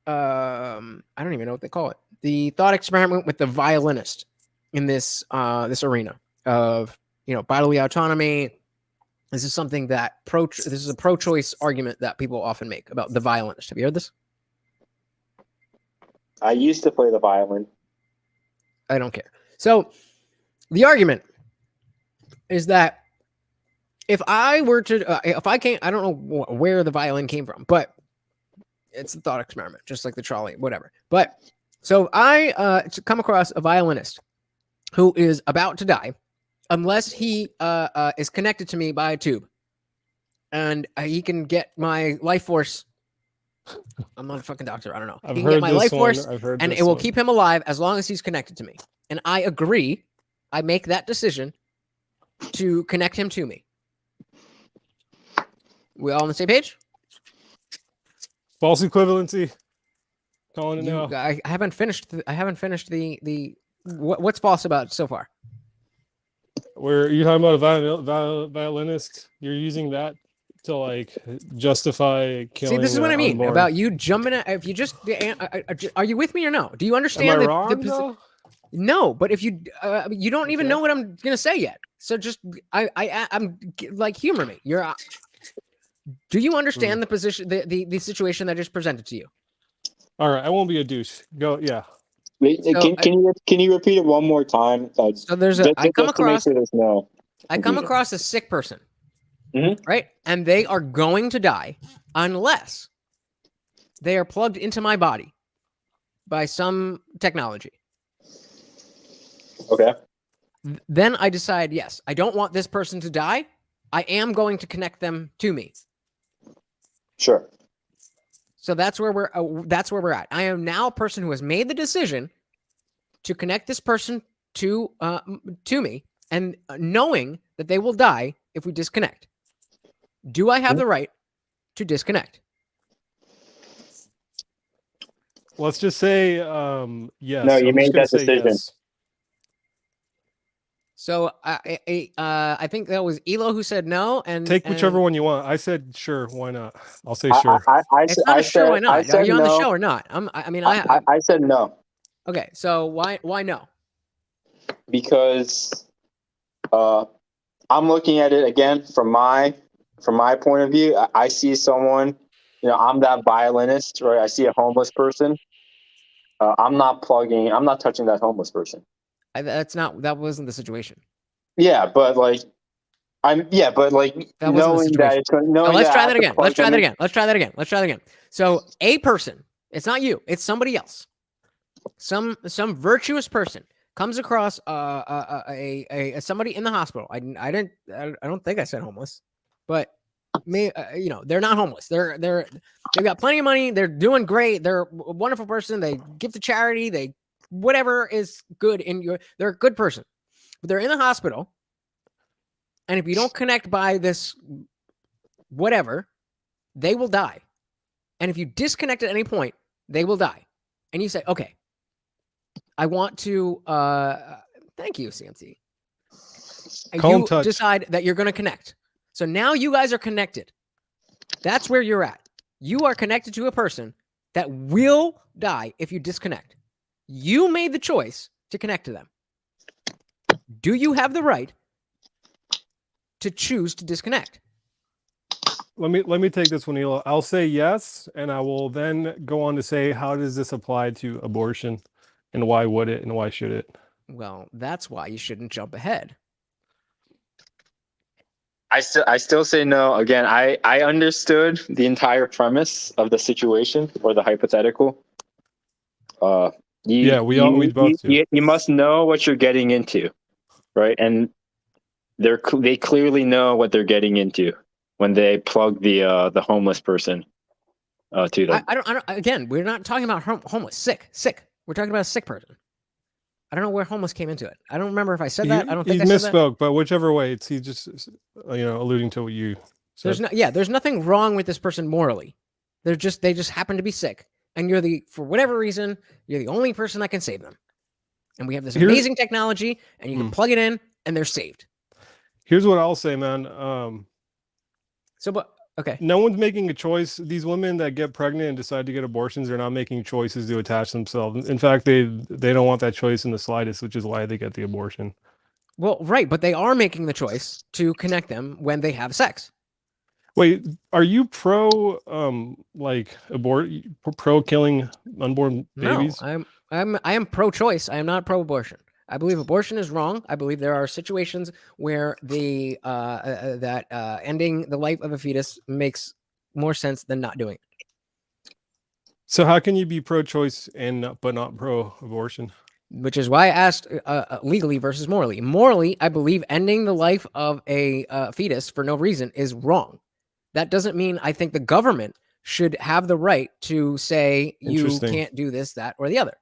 don't even know what they call it. The thought experiment with the violinist in this this arena of, you know, bodily autonomy. This is something that this is a pro-choice argument that people often make about the violinist. Have you heard this? I used to play the violin. I don't care. So, the argument is that if I were to, if I can't, I don't know where the violin came from, but it's a thought experiment, just like the trolley, whatever. But so I come across a violinist who is about to die unless he is connected to me by a tube, and he can get my life force. I'm not a fucking doctor. I don't know. He can get my life force, and it will keep him alive as long as he's connected to me. And I agree. I make that decision to connect him to me. We all on the same page? False equivalency. Calling it now. I haven't finished. I haven't finished the what's false about it so far. Where you're talking about a violinist, you're using that to like justify killing. See, this is what I mean unborn. about you jumping at. If you just are you with me or no? Do you understand? Am I wrong, though? No, but if you you don't even know what I'm gonna say yet. So just I'm like, humor me. Do you understand the position, the situation that I just presented to you? All right, I won't be a douche. Go, yeah. Wait, can you repeat it one more time? So there's I come across a sick person, right? And they are going to die unless they are plugged into my body by some technology. Okay. Then I decide, yes, I don't want this person to die. I am going to connect them to me. Sure. So that's where we're at. I am now a person who has made the decision to connect this person to me, and knowing that they will die if we disconnect. Do I have the right to disconnect? Let's just say yes. No, you made that decision. Yes. So I think that was Elo who said no, and take whichever one you want. I said sure. Why not? I'll say sure. It's not a sure. Why not? Are you on the show or not? I said no. Okay, so why no? Because I'm looking at it again from my point of view. I see someone, I'm that violinist, right? I see a homeless person. I'm not touching that homeless person. That wasn't the situation. Yeah, but knowing that it's going. Let's try that again. Let's try that again. So a person It's not you. It's somebody else. Some virtuous person comes across a somebody in the hospital. I don't think I said homeless, but they're not homeless. They've got plenty of money. They're doing great. They're a wonderful person. They give to charity. They whatever is good they're a good person, but they're in the hospital. And if you don't connect by this whatever, they will die. And if you disconnect at any point, they will die. And you say, okay, I want to, thank you, CMC. And you decide that you're going to connect. So now you guys are connected. That's where you're at. You are connected to a person that will die if you disconnect. You made the choice to connect to them. Do you have the right to choose to disconnect? Let me take this one, Elo. I'll say yes, and I will then go on to say, how does this apply to abortion, and why would it, and why should it? Well, that's why you shouldn't jump ahead. I still say no. Again, I understood the entire premise of the situation or the hypothetical. We both do. You must know what you're getting into, right? And they clearly know what they're getting into when they plug the homeless person to them. I don't. Again, we're not talking about homeless. Sick. We're talking about a sick person. I don't know where homeless came into it. I don't remember if I said that. I don't think I said that. He misspoke, but whichever way, he's just alluding to what you said. There's nothing wrong with this person morally. They just happen to be sick, and for whatever reason, you're the only person that can save them. And we have this amazing technology, and you can plug it in, and they're saved. Here's what I'll say, man. Okay. No one's making a choice. These women that get pregnant and decide to get abortions, they're not making choices to attach themselves. In fact, they don't want that choice in the slightest, which is why they get the abortion. Well, right, but they are making the choice to connect them when they have sex. Wait, are you pro pro killing unborn babies? No, I am pro-choice. I am not pro-abortion. I believe abortion is wrong. I believe there are situations where ending the life of a fetus makes more sense than not doing it. So how can you be pro-choice but not pro-abortion? Which is why I asked legally versus morally. Morally, I believe ending the life of a fetus for no reason is wrong. That doesn't mean I think the government should have the right to say you can't do this, that, or the other.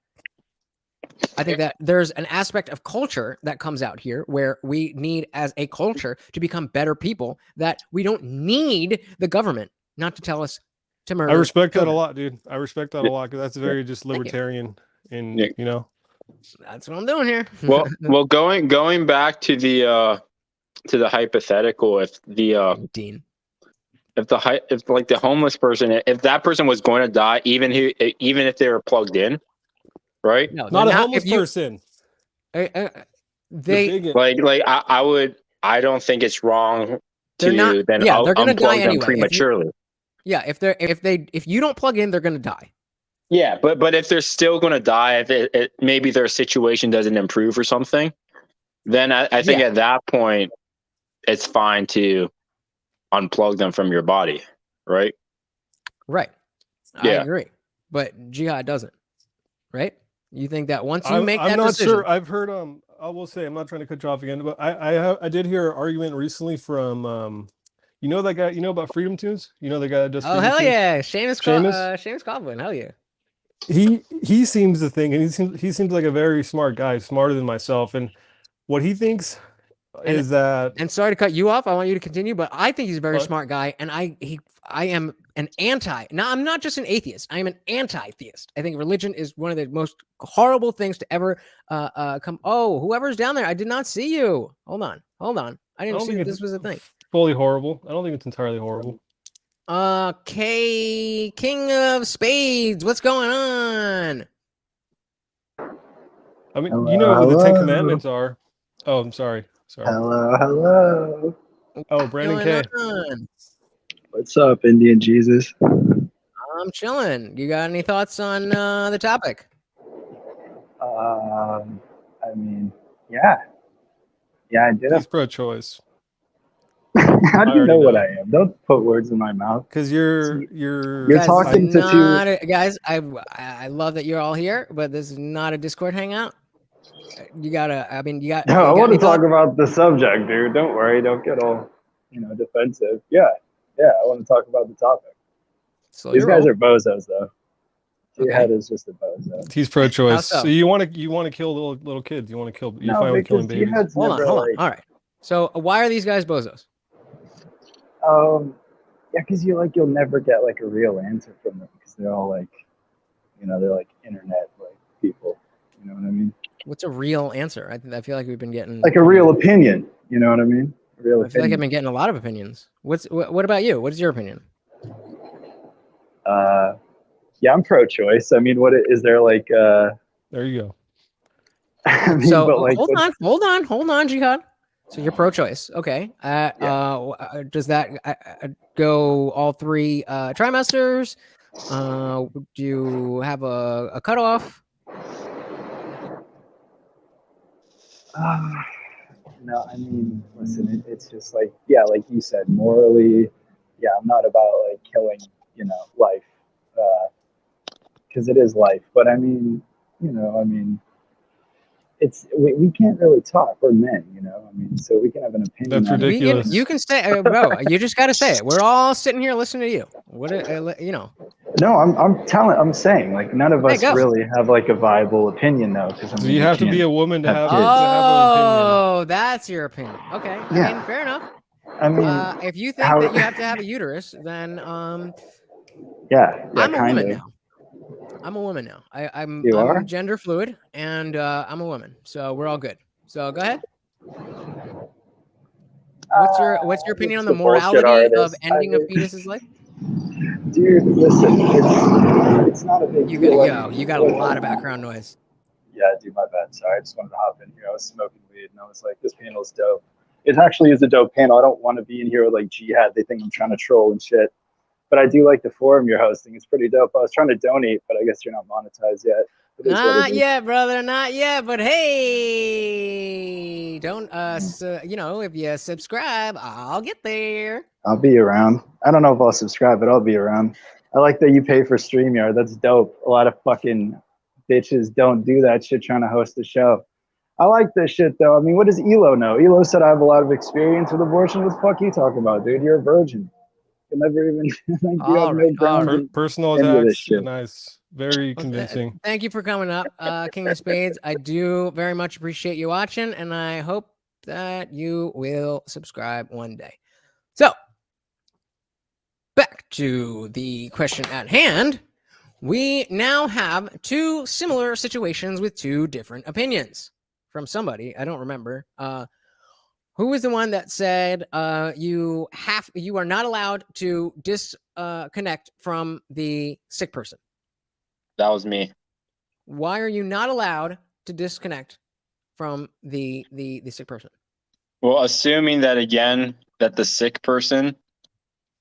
I think that there's an aspect of culture that comes out here where we need, as a culture, to become better people, that we don't need the government not to tell us to murder. I respect that a lot, dude. I respect that a lot, because that's very just libertarian That's what I'm doing here. well, going back to the hypothetical, if the homeless person, if that person was going to die, even if they were plugged in, right? No, not a homeless person. I don't think it's wrong to unplug them prematurely. If you don't plug in, they're gonna die. Yeah, but if they're still gonna die, if maybe their situation doesn't improve or something, then I think at that point it's fine to unplug them from your body, right? Right. I agree, but jihad doesn't, right? You think that once you make that decision... I'm not sure. I've heard, I will say, I'm not trying to cut you off again, but I did hear an argument recently from, you know that guy, you know about Freedom Tunes? You know the guy that does Freedom Tunes? Yeah. Seamus Coughlin, hell yeah. He seems to think, and he seems like a very smart guy, smarter than myself, and what he thinks is that... And sorry to cut you off, I want you to continue, but I think he's a very smart guy, and I am an I'm not just an atheist, I am an anti-theist. I think religion is one of the most horrible things to ever come. Oh, whoever's down there, I did not see you. Hold on. I didn't see this was a thing. Fully horrible. I don't think it's entirely horrible. King of Spades, what's going on? I mean, you know what the 10 Commandments are. Oh, I'm sorry. Hello. Oh, Brandon K. What's up, IndianJesus? I'm chilling. You got any thoughts on the topic? I mean, yeah, I do. He's pro-choice. How do I you know already what know. I am? Don't put words in my mouth. Because You're Guys, talking this is to two. not guys. I love that you're all here, but this is not a Discord hangout. You gotta. I mean, you No, I got want any to talk thoughts? about the subject, dude. Don't worry. Don't get all, defensive. Yeah. I want to talk about the topic. Slow These your guys roll. are bozos, though. Okay. Jihad is just a bozo. He's pro-choice. How so? So you want to kill little kids. You want to kill. You're No, fine with killing because babies. Jihad's Hold on. never like. All right. So why are these guys bozos? Yeah, because you'll never get like a real answer from them because they're all like, they're like internet like people. You know what I mean? What's a real answer? I feel like we've been getting Like a real opinion. You know what I mean? A real I feel like I've opinion. been getting a lot of opinions. What about you? What is your opinion? Yeah, I'm pro-choice. I mean, what is there like? There you go. I mean, So but like, hold on, Jihad. So you're pro-choice, okay? Does that go all 3 trimesters? Do you have a cutoff? No, I mean, listen, it's just like, yeah, like you said, morally, yeah, I'm not about like killing, life, because it is life. But I mean, it's we can't really talk. We're men, I mean, so we can have an opinion. That's on it. ridiculous. You can say, bro. You just got to say it. We're all sitting here listening to you. No, I'm saying like none of Okay, us go. really have like a viable opinion though, because So you have to be a woman to have an opinion. Oh, that's your opinion. Okay. I Yeah. mean, fair enough. I mean, if you think that you have to have a uterus, then yeah, I'm a kind woman of. now. I'm a woman now. I'm You are? gender fluid, and I'm a woman, so we're all good. So go ahead. What's your opinion on the morality of ending a fetus's life? Dude, listen, it's not a big You deal. gotta go. You got a lot of background noise. Yeah, dude, my bad. Sorry, I just wanted to hop in here. I was smoking weed, and I was like, this panel's dope. It actually is a dope panel. I don't want to be in here with like Jihad. They think I'm trying to troll and shit. But I do like the forum you're hosting. It's pretty dope. I was trying to donate, but I guess you're not monetized yet. It is what it Not is. yet, brother. Not yet. But hey, don't if you subscribe, I'll get there. I'll be around. I don't know if I'll subscribe, but I'll be around. I like that you pay for StreamYard. That's dope. A lot of fucking bitches don't do that shit trying to host a show. I like this shit though. I mean, what does Elo know? Elo said I have a lot of experience with abortion. What the fuck you talking about, dude? You're a virgin. You never even like, you have no ground. Personal any of this attacks. shit. Nice. Very convincing. Thank you for coming up, King of Spades. I do very much appreciate you watching, and I hope that you will subscribe one day. So, back to the question at hand. We now have 2 similar situations with 2 different opinions from somebody. I don't remember. Who was the one that said you are not allowed to disconnect from the sick person? That was me. Why are you not allowed to disconnect from the sick person? Well, assuming that again that the sick person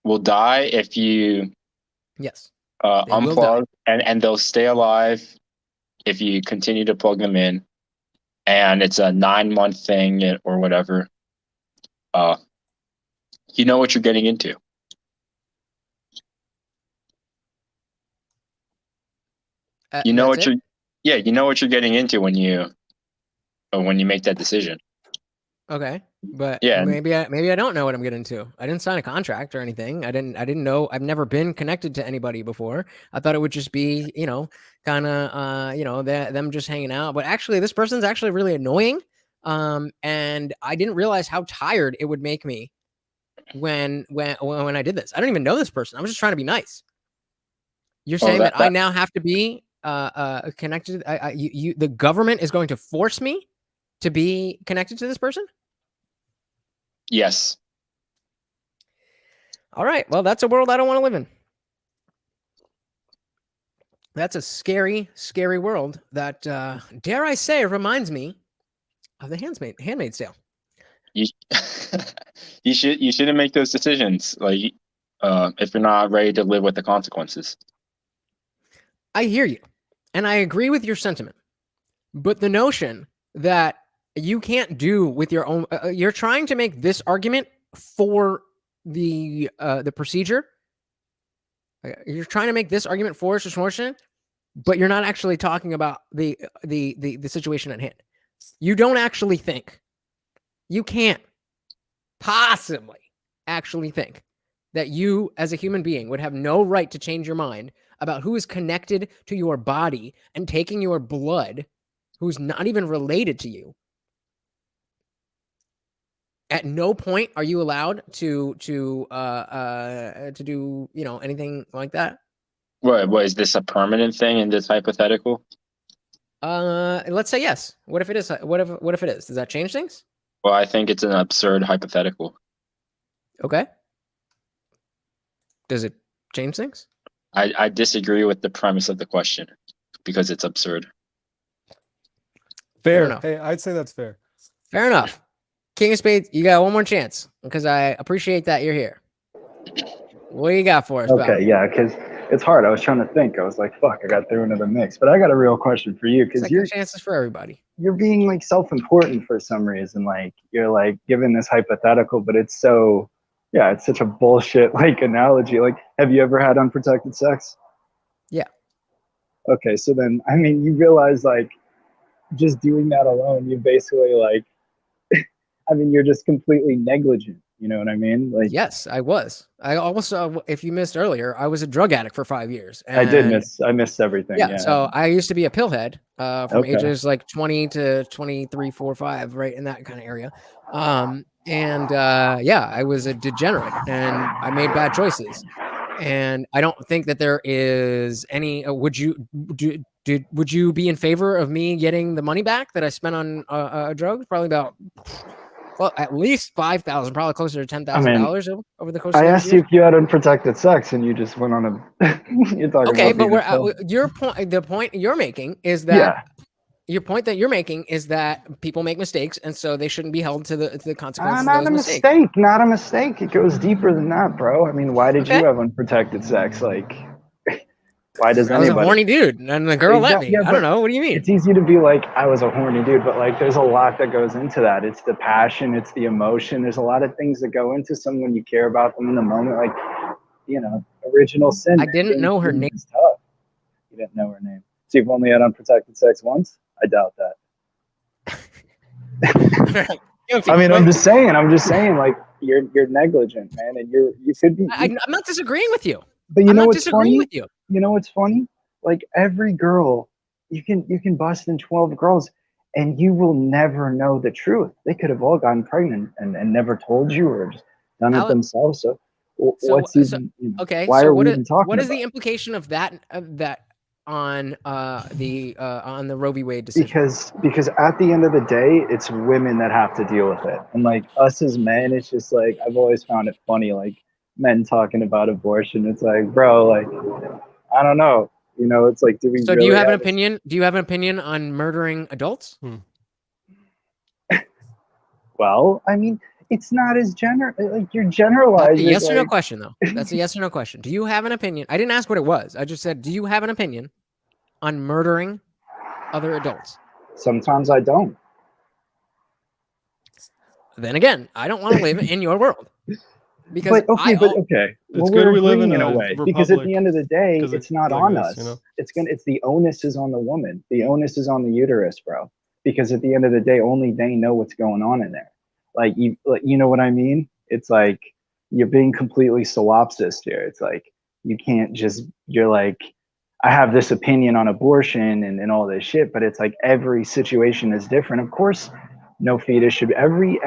will die if you Yes. unplug, and they'll stay alive if you continue to plug them in, and it's a 9-month thing or whatever. You know what you're getting into. You know what you know what you're getting into when you make that decision. Okay, but yeah, maybe I don't know what I'm getting into. I didn't sign a contract or anything. I didn't know. I've never been connected to anybody before. I thought it would just be, kind of, them just hanging out. But actually, this person's actually really annoying. And I didn't realize how tired it would make me when I did this. I don't even know this person. I was just trying to be nice. You're saying that I now have to be connected. The government is going to force me to be connected to this person? Yes. All right. Well, that's a world I don't want to live in. That's a scary, scary world that, dare I say, reminds me of the Handmaid's Tale. You shouldn't make those decisions, like if you're not ready to live with the consequences. I hear you, and I agree with your sentiment. But the notion that you can't do with your own, you're trying to make this argument for the procedure. You're trying to make this argument for abortion, but you're not actually talking about the situation at hand. You don't actually think, you can't possibly actually think that you as a human being would have no right to change your mind about who is connected to your body and taking your blood, who's not even related to you. At no point are you allowed to do, anything like that. What is this a permanent thing in this hypothetical? Let's say yes. What if it is? What if it is? Does that change things? Well, I think it's an absurd hypothetical. Okay. Does it change things? I disagree with the premise of the question because it's absurd. Fair. Hey, I'd say that's fair. Fair enough. King of Spades, you got one more chance because I appreciate that you're here. What do you got for us, Okay, pal? yeah, because it's hard. I was trying to think. I was like, fuck, I got through into the mix. But I got a real question for you because Second chances for everybody. You're being like self-important for some reason. Like you're like giving this hypothetical, but it's so, yeah, it's such a bullshit like analogy. Like, have you ever had unprotected sex? Yeah. Okay, so then, I mean, you realize like just doing that alone, you basically like, I mean, you're just completely negligent. You know what I mean? Like, yes, I was. I also, if you missed earlier, I was a drug addict for 5 years. I did miss. I missed everything. Yeah, so I used to be a pillhead from Okay. ages like 20 to 23, 4, 5, right in that kind of area. Yeah, I was a degenerate and I made bad choices. And I don't think that there is any. Would you be in favor of me getting the money back that I spent on drugs? Probably about. Well, at least $5,000, probably closer to $10,000 over the course of I those asked years. you if you had unprotected sex, and you just went on a. You're talking Okay, about but your point. The point you're making is that your point that you're making is that people make mistakes, and so they shouldn't be held to the consequences of Not those a mistakes. mistake. Not a mistake. It goes deeper than that, bro. I mean, why did you have unprotected sex? Like, why does I was anybody? a horny dude, and the girl let me. Yeah, I don't know. What do you mean? It's easy to be like, I was a horny dude, but like, there's a lot that goes into that. It's the passion, it's the emotion. There's a lot of things that go into someone. You care about them in the moment, like, original sin. I didn't know her name. Is tough. You didn't know her name. So you've only had unprotected sex once? I doubt that. I mean, I'm just saying, like, you're negligent, man, and you could be. I'm not disagreeing with you. But I'm not what's disagreeing funny? with you. You know what's funny? Like every girl, you can bust in 12 girls, and you will never know the truth. They could have all gotten pregnant and never told you, or just done it themselves. So what's even? Okay. Why so are we even talking what is about the implication of that? On the Roe v. Wade decision? Because at the end of the day, it's women that have to deal with it, and like us as men, it's just like I've always found it funny, like men talking about abortion. It's like, bro, like I don't know, it's like, do we? So really do you have an opinion? Do you have an opinion on murdering adults? Well, I mean, it's not as general. Like you're generalizing. Yes or no question, though. That's a yes or no question. Do you have an opinion? I didn't ask what it was. I just said, do you have an opinion on murdering other adults? Sometimes I don't. Then again, I don't want to live in your world. Because okay. It's good we live in a way republic, because at the end of the day, it's not like on this, us. It's the onus is on the woman. The onus is on the uterus, bro. Because at the end of the day, only they know what's going on in there. Like you know what I mean? It's like you're being completely solipsist here. It's like you can't just. You're like, I have this opinion on abortion and all this shit, but it's like every situation is different. Of course, no fetus should every.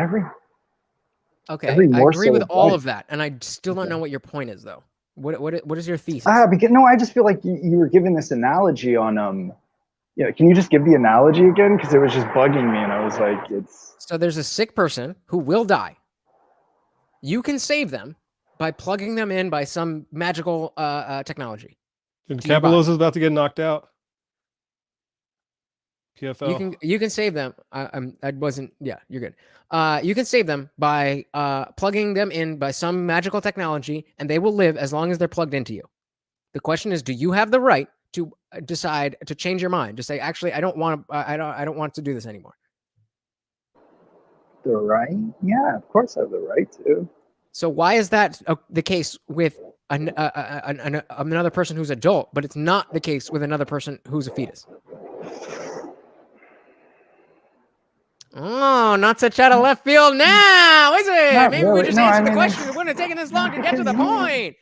Okay, I agree with all of that, and I still don't know what your point is, though. What is your thesis? Because I just feel like you were giving this analogy on can you just give the analogy again? Because it was just bugging me, and I was like, it's. So there's a sick person who will die. You can save them by plugging them in by some magical technology. And Caballos is about to get knocked out. PFL. You can save them. I wasn't. Yeah, you're good. You can save them by plugging them in by some magical technology, and they will live as long as they're plugged into you. The question is, do you have the right to decide to change your mind? To say, actually, I don't want to do this anymore. The right? Yeah, of course I have the right to. So why is that the case with another person who's adult, but it's not the case with another person who's a fetus? Oh, not such out of left field now, is it? Not Maybe we really. just No, I answered the mean, question. It wouldn't have taken this long to get to the point.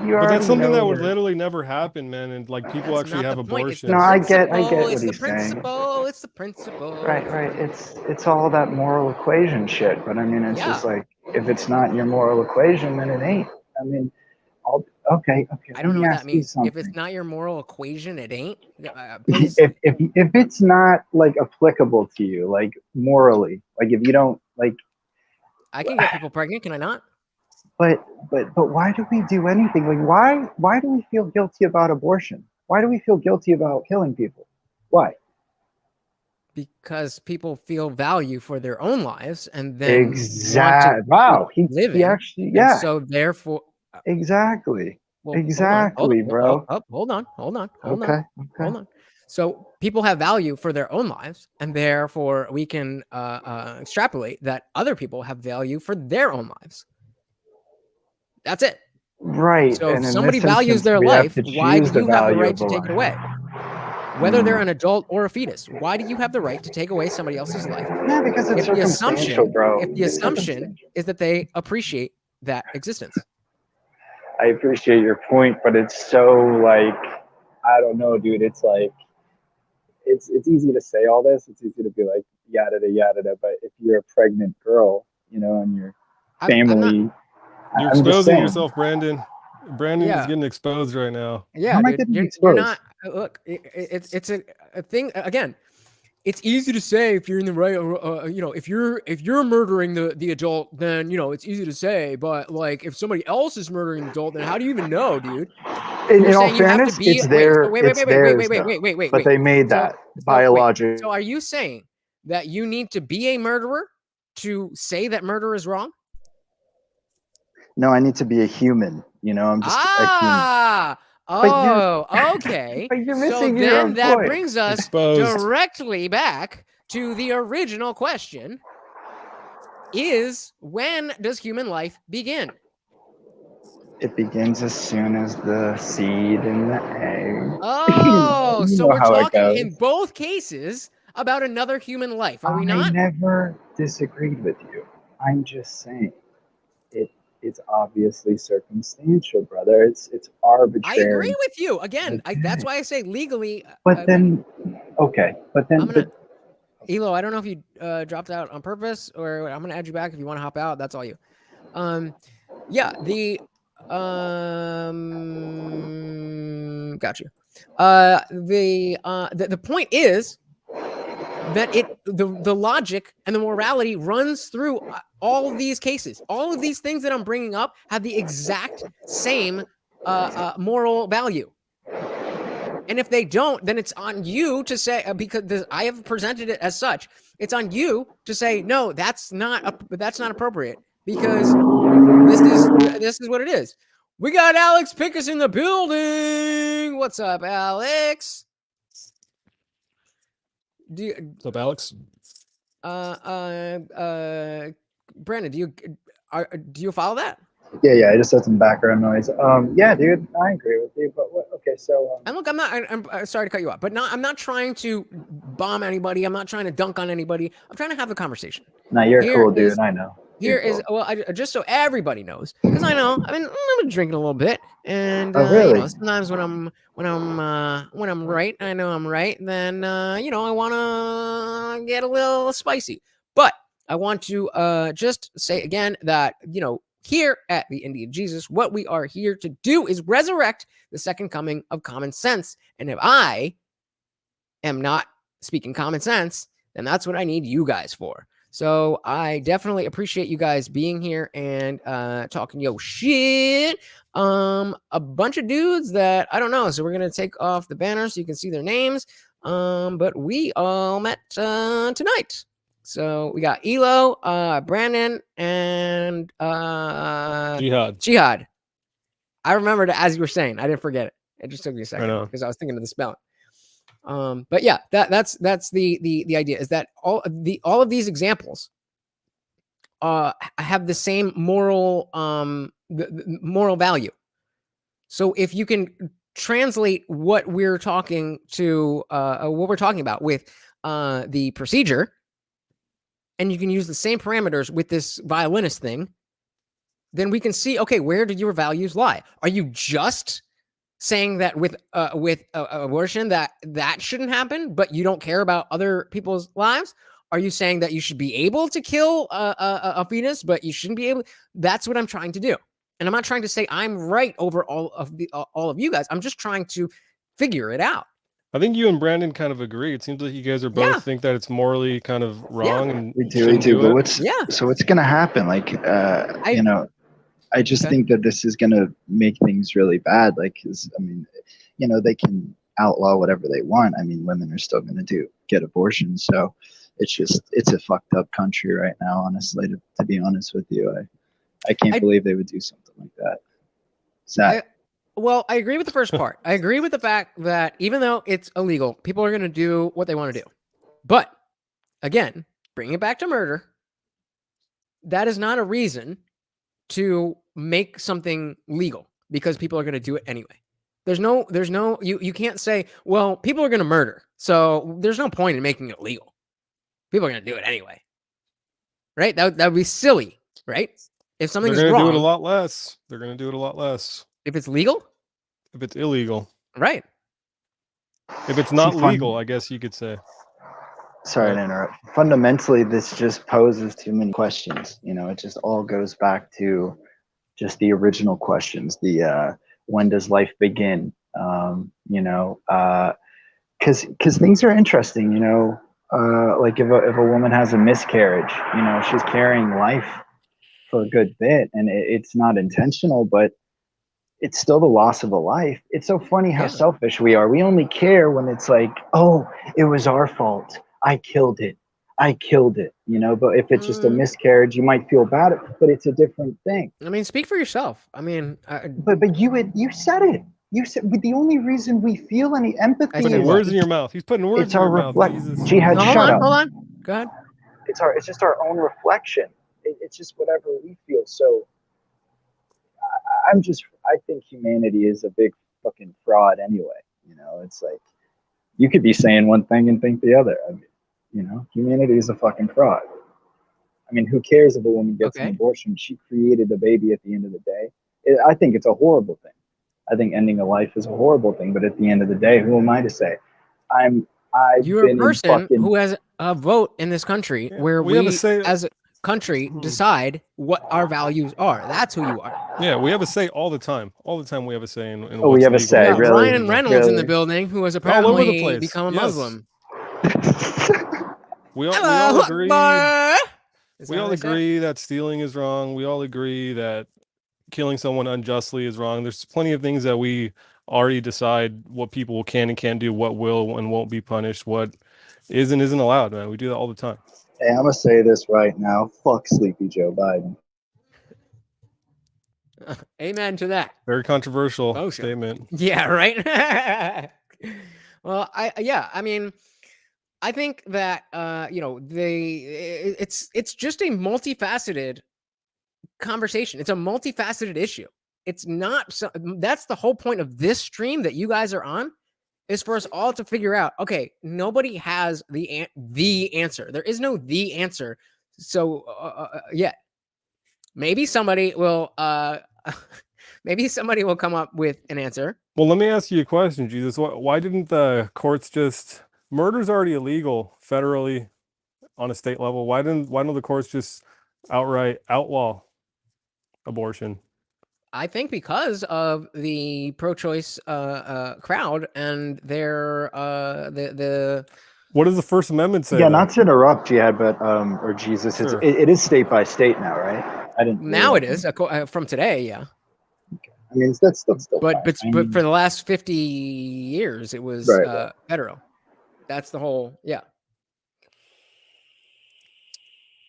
You But that's already something that know would that. literally never happen, man. And like people That's actually not have the point. It's the abortions. No, I get principle. what It's the he's saying. principle. It's the principle. Right, right. It's all that moral equation shit. But I mean, it's just like, if it's not your moral equation, then it ain't. I mean, okay. I don't know let what me that ask you means. If something. it's not your moral equation, it ain't. Please. If it's not like applicable to you, like morally, like if you don't like, I can get people pregnant, can I not? but why do we do anything? Like why do we feel guilty about abortion? Why do we feel guilty about killing people? Why? Because people feel value for their own lives and then Exactly. want to Wow. keep living. He actually, And yeah. so therefore, Exactly. well, Exactly, bro. Hold on. Okay. Hold on. So people have value for their own lives, and therefore we can extrapolate that other people have value for their own lives. That's it. Right. So And if in somebody this values instance, their we have life, to why do choose the you have the value right of to the take it life. away? Whether they're an adult or a fetus, why do you have the right to take away somebody else's life? Yeah, because it's circumstantial, bro. If the It's assumption is that they appreciate that existence. I appreciate your point, but it's so like, I don't know, dude. It's like, it's easy to say all this. It's easy to be like, yada, yada, but if you're a pregnant girl, you know, and your family, You're I'm just exposing saying. yourself, Brandon. Brandon is Yeah. getting exposed right now. Yeah, How am I dude, getting you're exposed? not. Look, it's a thing. Again, it's easy to say if you're in the right. If you're murdering the adult, then it's easy to say. But like, if somebody else is murdering the adult, then how do you even know, dude? In all fairness, it's their, it's theirs, Wait. but they made that biologic. So are you saying that you need to be a murderer to say that murder is wrong? No, I need to be a human. You know, I'm just a human. Okay. But you're So missing your then own that point. brings us Exposed. directly back to the original question: is when does human life begin? It begins as soon as the seed and the egg. Oh, You so know we're how it talking goes. in both cases about another human life, are we I not? never disagreed with you. I'm just saying it's obviously circumstantial, brother. It's I arbitrary. agree with you. Again, that's why I say legally. But then, okay. But then, I'm gonna, Elo, I don't know if you dropped out on purpose, or I'm gonna add you back if you want to hop out. That's all you. Yeah, the got you. The point is that the logic and the morality runs through all of these cases. All of these things that I'm bringing up have the exact same moral value. And if they don't, then it's on you to say, because I have presented it as such. It's on you to say, no, that's not appropriate, because this is what it is. We got Alex Pickus in the building. What's up, Alex? What's up, Alex? Brandon, do you follow that? yeah. I just had some background noise. Yeah, dude, I agree with you. But okay, so. And look, I'm sorry to cut you off, but I'm not trying to bomb anybody. I'm not trying to dunk on anybody. I'm trying to have a conversation. No, you're cool, dude. I know. Just so everybody knows, because I know. I mean, I'm drinking a little bit, and really? sometimes when I'm right, I know I'm right. Then I want to get a little spicy. But I want to just say again that here at the Indian Jesus, what we are here to do is resurrect the second coming of common sense. And if I am not speaking common sense, then that's what I need you guys for. So I definitely appreciate you guys being here and talking yo shit. A bunch of dudes that I don't know. So we're gonna take off the banner so you can see their names. But we all met tonight. So we got Elo, Brandon, and Jihad. I remembered it as you were saying. I didn't forget it. It just took me a second because I was thinking of the spelling. But yeah, that's the idea, is that all of these examples have the same moral moral value. So if you can translate what we're talking about with the procedure, and you can use the same parameters with this violinist thing, then we can see, okay, where do your values lie? Are you just saying that with abortion that shouldn't happen, but you don't care about other people's lives? Are you saying that you should be able to kill a fetus, but you shouldn't be able? That's what I'm trying to do, and I'm not trying to say I'm right over all of you guys. I'm just trying to figure it out. I think you and Brandon kind of agree. It seems like you guys are both think that it's morally kind of wrong and We do. But it. what's going to happen? Like, you know, I just think that this is going to make things really bad. Like, 'cause, I mean, you know, they can outlaw whatever they want. I mean, women are still going to get abortions. So it's a fucked up country right now, honestly, to be honest with you. I can't believe they would do something like that. Sad. Well, I agree with the first part. I agree with the fact that even though it's illegal, people are going to do what they want to do. But again, bringing it back to murder, that is not a reason to make something legal because people are going to do it anyway. There's no, you can't say, well, people are going to murder, so there's no point in making it legal. People are going to do it anyway. Right? That would be silly, right? If something's wrong. They're going to do it a lot less. They're going to do it a lot less. If it's legal? If it's illegal. Right. If it's not legal, I guess you could say. Sorry to interrupt. Fundamentally, this just poses too many questions. You know, it just all goes back to just the original questions. The when does life begin? You know, because things are interesting. You know, like if a woman has a miscarriage, you know, she's carrying life for a good bit, and it's not intentional, but it's still the loss of a life. It's so funny how selfish we are. We only care when it's like, oh, it was our fault. I killed it. You know, but if it's just a miscarriage, you might feel bad, but it's a different thing. I mean, speak for yourself. I mean, but you said it. You said, but the only reason we feel any empathy is putting words in your mouth. He's putting words it's in our your mouth. Jihad, shut up. Hold on. Go ahead. It's just our own reflection. It's just whatever we feel. So I think humanity is a big fucking fraud anyway. You know, it's like you could be saying one thing and think the other. I mean, you know, humanity is a fucking fraud. I mean, who cares if a woman gets an abortion? She created a baby at the end of the day. I think it's a horrible thing. I think ending a life is a horrible thing. But at the end of the day, who am I to say? You're a person who has a vote in this country where we as a country decide what our values are. That's who you are. Yeah, we have a say all the time. All the time we have a say in what's we have legal. A say, yeah, really. Ryan Reynolds in the building, who has apparently become a Muslim. We all agree. We all agree that stealing is wrong. We all agree that killing someone unjustly is wrong. There's plenty of things that we already decide what people can and can't do, what will and won't be punished, what is and isn't allowed, man. We do that all the time. Hey, I'm going to say this right now. Fuck Sleepy Joe Biden. Amen to that. Very controversial statement. Yeah, right? Well, I mean, I think that, you know, it's just a multifaceted conversation. It's a multifaceted issue. It's not, that's the whole point of this stream that you guys are on, is for us all to figure out, okay, nobody has the answer. There is no the answer. So yet maybe somebody will come up with an answer. Well, let me ask you a question, Jesus. Why didn't the courts just, murder's already illegal federally on a state level. Why don't the courts just outright outlaw abortion? I think because of the pro-choice crowd and their the. What does the First Amendment say? Yeah, not to interrupt, Jihad, but or Jesus, sure. It is state by state now, right? I didn't. Now it is from today, yeah. Okay. I mean, that's still. But for the last 50 years, it was federal. That's the whole, yeah.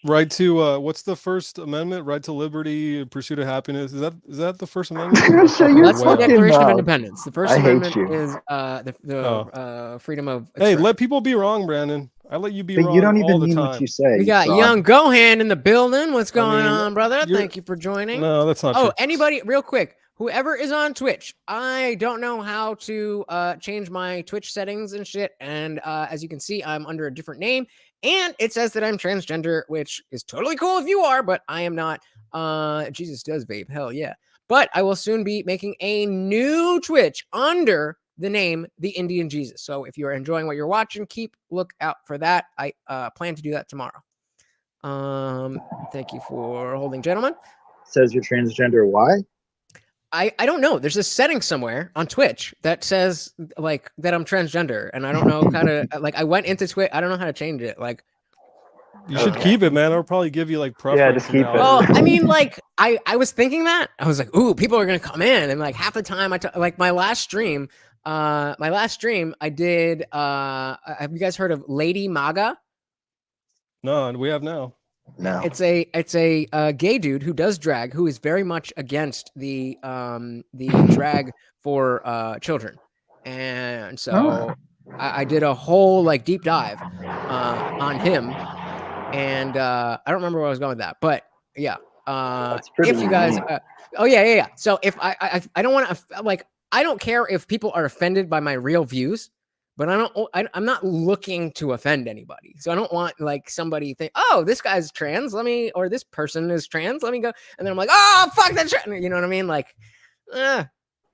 Right to what's the First Amendment? Right to liberty, pursuit of happiness. Is that the First Amendment? That's the Declaration of Independence. The First Amendment is the freedom of. Hey, let people be wrong, Brandon. I let you be But wrong you don't all even the mean time. what you say. We got fraud. Young Gohan in the building. What's going mean, on, brother? you're- Thank you for joining. No, that's not Oh, true. anybody, real quick, whoever is on Twitch, I don't know how to change my Twitch settings and shit. And as you can see, I'm under a different name, and it says that I'm transgender, which is totally cool if you are, but I am not. Jesus does vape, hell yeah. But I will soon be making a new Twitch under the name The IndianJesus. So if you're enjoying what you're watching, keep look out for that. I plan to do that tomorrow. Thank you for holding, gentlemen. Says you're transgender. Why? I don't know. There's a setting somewhere on Twitch that says like that I'm transgender, and I don't know how to like. I went into Twitch. I don't know how to change it. Like, You should keep it, man. It'll probably give you like preference. just keep it. well, I mean, like I was thinking that I was like, ooh, people are gonna come in, and like half the time like my last stream, I did. Have you guys heard of Lady Maga? No, and we have now. No. It's a gay dude who does drag, who is very much against the drag for children, and so I did a whole like deep dive on him, and I don't remember where I was going with that, but yeah, if you guys, oh yeah. So if I don't want to like, I don't care if people are offended by my real views. But I'm not looking to offend anybody. So I don't want like somebody think, oh, this guy's trans, or this person is trans, let me go. And then I'm like, oh, fuck that shit. You know what I mean? Like,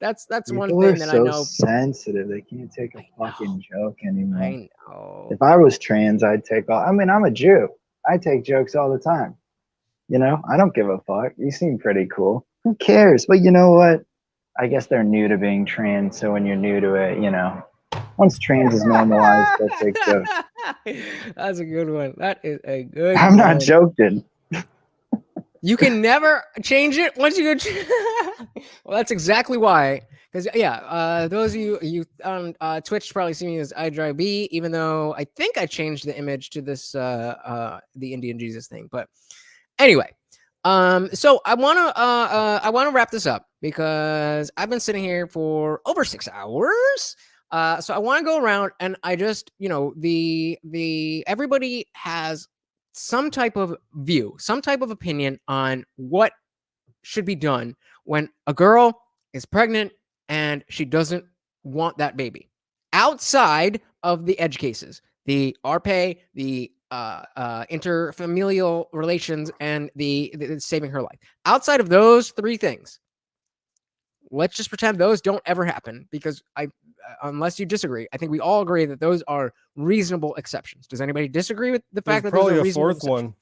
that's one People thing are that so I know. sensitive. They can't take a fucking joke anymore. I know. If I was trans, I'd take all. I mean, I'm a Jew. I take jokes all the time. You know, I don't give a fuck. You seem pretty cool. Who cares? But you know what? I guess they're new to being trans. So when you're new to it, you know, once trans is normalized, they'll take jokes. That's a good one. That is a good I'm not one. joking. You can never change it once you go. Well, that's exactly why. Because those of you on Twitch probably see me as iDriveB, even though I think I changed the image to this the IndianJesus thing. But anyway, so I wanna wrap this up because I've been sitting here for over 6 hours. So I want to go around and I just, everybody has some type of view, some type of opinion on what should be done when a girl is pregnant and she doesn't want that baby. Outside of the edge cases, the RPA, the interfamilial relations, and the saving her life. Outside of those three things, let's just pretend those don't ever happen because unless you disagree, I think we all agree that those are reasonable exceptions. Does anybody disagree with the fact that those are reasonable exceptions?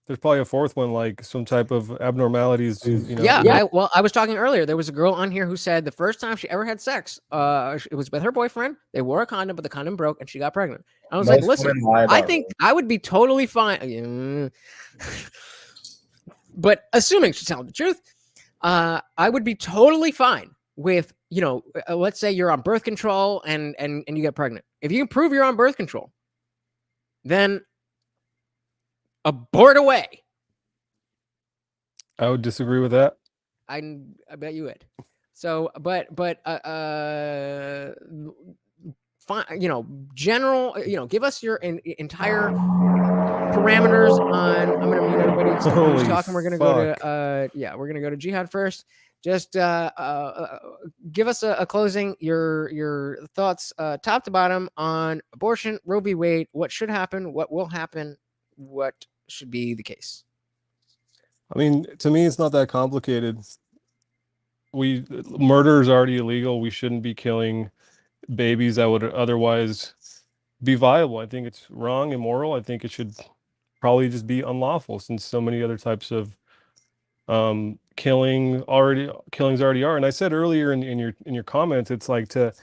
There's probably a fourth one, like some type of abnormalities. Yeah. I was talking earlier. There was a girl on here who said the first time she ever had sex, it was with her boyfriend. They wore a condom, but the condom broke and she got pregnant. I was like, listen, I think I would be totally fine. But assuming she's telling the truth, I would be totally fine with, let's say you're on birth control and you get pregnant. If you can prove you're on birth control, then abort away. I would disagree with that. I bet you would. So, but fine, general, give us your entire parameters on. I'm gonna mute everybody who's talking. We're gonna go to we're gonna go to Jihad first. Just give us a closing, your thoughts, top to bottom, on abortion, Roe v. Wade, what should happen, what will happen, what should be the case. I mean, to me, it's not that complicated. Murder is already illegal. We shouldn't be killing babies that would otherwise be viable. I think it's wrong, immoral. I think it should probably just be unlawful, since so many other types of killings already are. And I said earlier in your comments, it's like to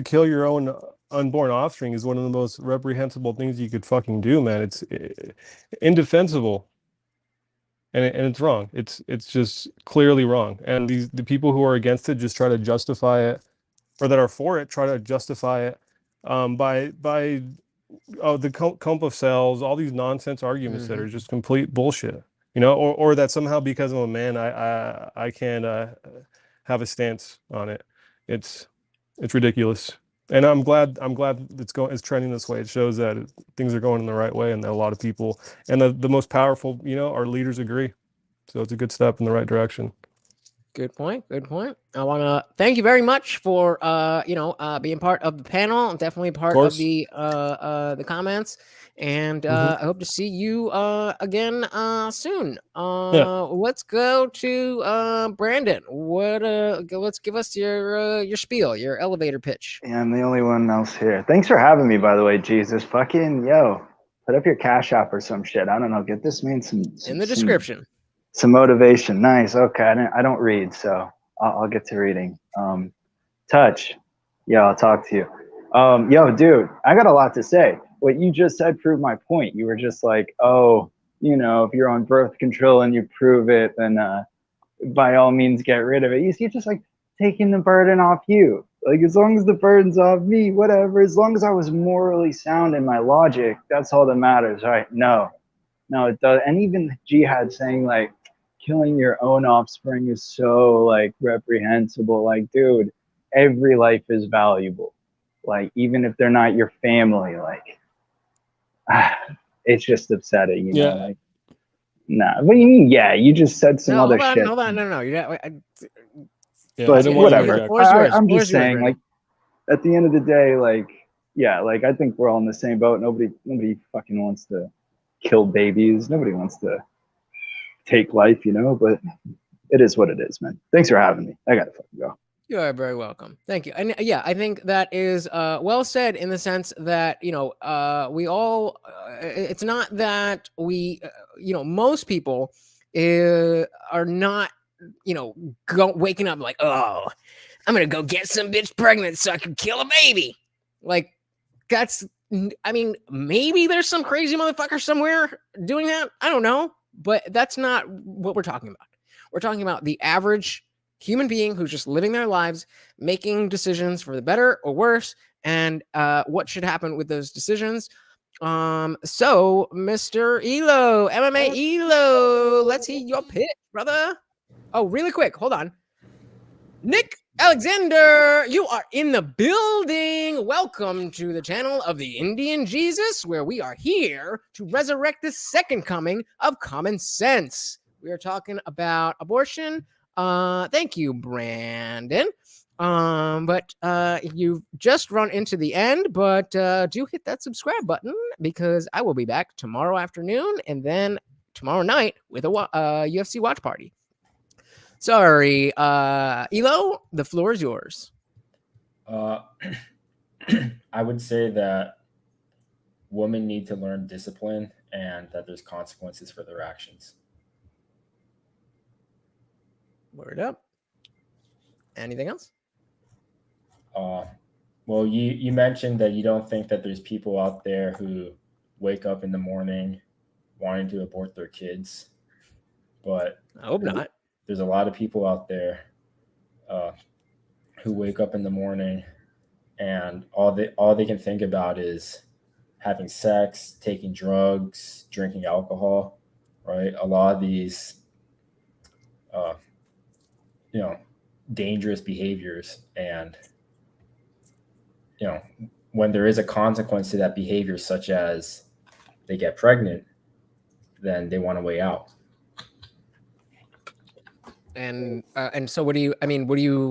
kill your own unborn offspring is one of the most reprehensible things you could fucking do, man. It's indefensible. And it's wrong. It's just clearly wrong. And the people who are against it just try to justify it, or that are for it try to justify it by the clump of cells, all these nonsense arguments that are just complete bullshit. Or that somehow because I'm a man, I can't have a stance on it. It's ridiculous. And I'm glad it's trending this way. It shows that things are going in the right way, and that a lot of people and the most powerful, our leaders agree. So it's a good step in the right direction. Good point. Good point. I want to thank you very much for being part of the panel. Definitely part of the comments, and I hope to see you again soon. Let's go to Brandon. Let's give us your spiel, your elevator pitch. Yeah, I'm the only one else here. Thanks for having me, by the way, Jesus. Fucking put up your Cash App or some shit. I don't know. Get this man some in the description. Some motivation. Nice. Okay. I don't read, so I'll get to reading. Touch. Yeah, I'll talk to you. Yo, dude, I got a lot to say. What you just said proved my point. You were just like, oh, if you're on birth control and you prove it, then by all means get rid of it. You see, it's just like taking the burden off you. Like, as long as the burden's off me, whatever. As long as I was morally sound in my logic, that's all that matters, right? No, it does. And even Jihad saying like killing your own offspring is so like reprehensible. Like, dude, every life is valuable. Like, even if they're not your family, like, it's just upsetting, you know? Like, nah. What do you mean? Yeah, you just said some other shit. Hold on. No. You're not. But whatever. I'm just saying, like, at the end of the day, like, yeah, like, I think we're all in the same boat. Nobody fucking wants to kill babies. Nobody wants to take life, but it is what it is, man. Thanks for having me. I gotta fucking go. You are very welcome. Thank you. And yeah, I think that is well said in the sense that, we all, it's not that we, most people are not, waking up like, oh, I'm going to go get some bitch pregnant so I can kill a baby. Like, maybe there's some crazy motherfucker somewhere doing that. I don't know. But that's not what we're talking about. We're talking about the average human being who's just living their lives, making decisions for the better or worse, and what should happen with those decisions. So, Mr. Elo, MMA Elo, let's hear your pitch, brother. Oh, really quick, hold on. Nick Alexander, you are in the building. Welcome to the channel of the IndianJesus, where we are here to resurrect the second coming of common sense. We are talking about abortion. Thank you, Brandon. But you've just run into the end, but do hit that subscribe button because I will be back tomorrow afternoon and then tomorrow night with a UFC watch party. Sorry, Elo, the floor is yours. I would say that women need to learn discipline and that there's consequences for their actions. Word up. Anything else? Well, you mentioned that you don't think that there's people out there who wake up in the morning wanting to abort their kids, but I hope not. There's a lot of people out there who wake up in the morning and all they can think about is having sex, taking drugs, drinking alcohol, right? A lot of these, dangerous behaviors. And, when there is a consequence to that behavior, such as they get pregnant, then they want a way out. And so what do you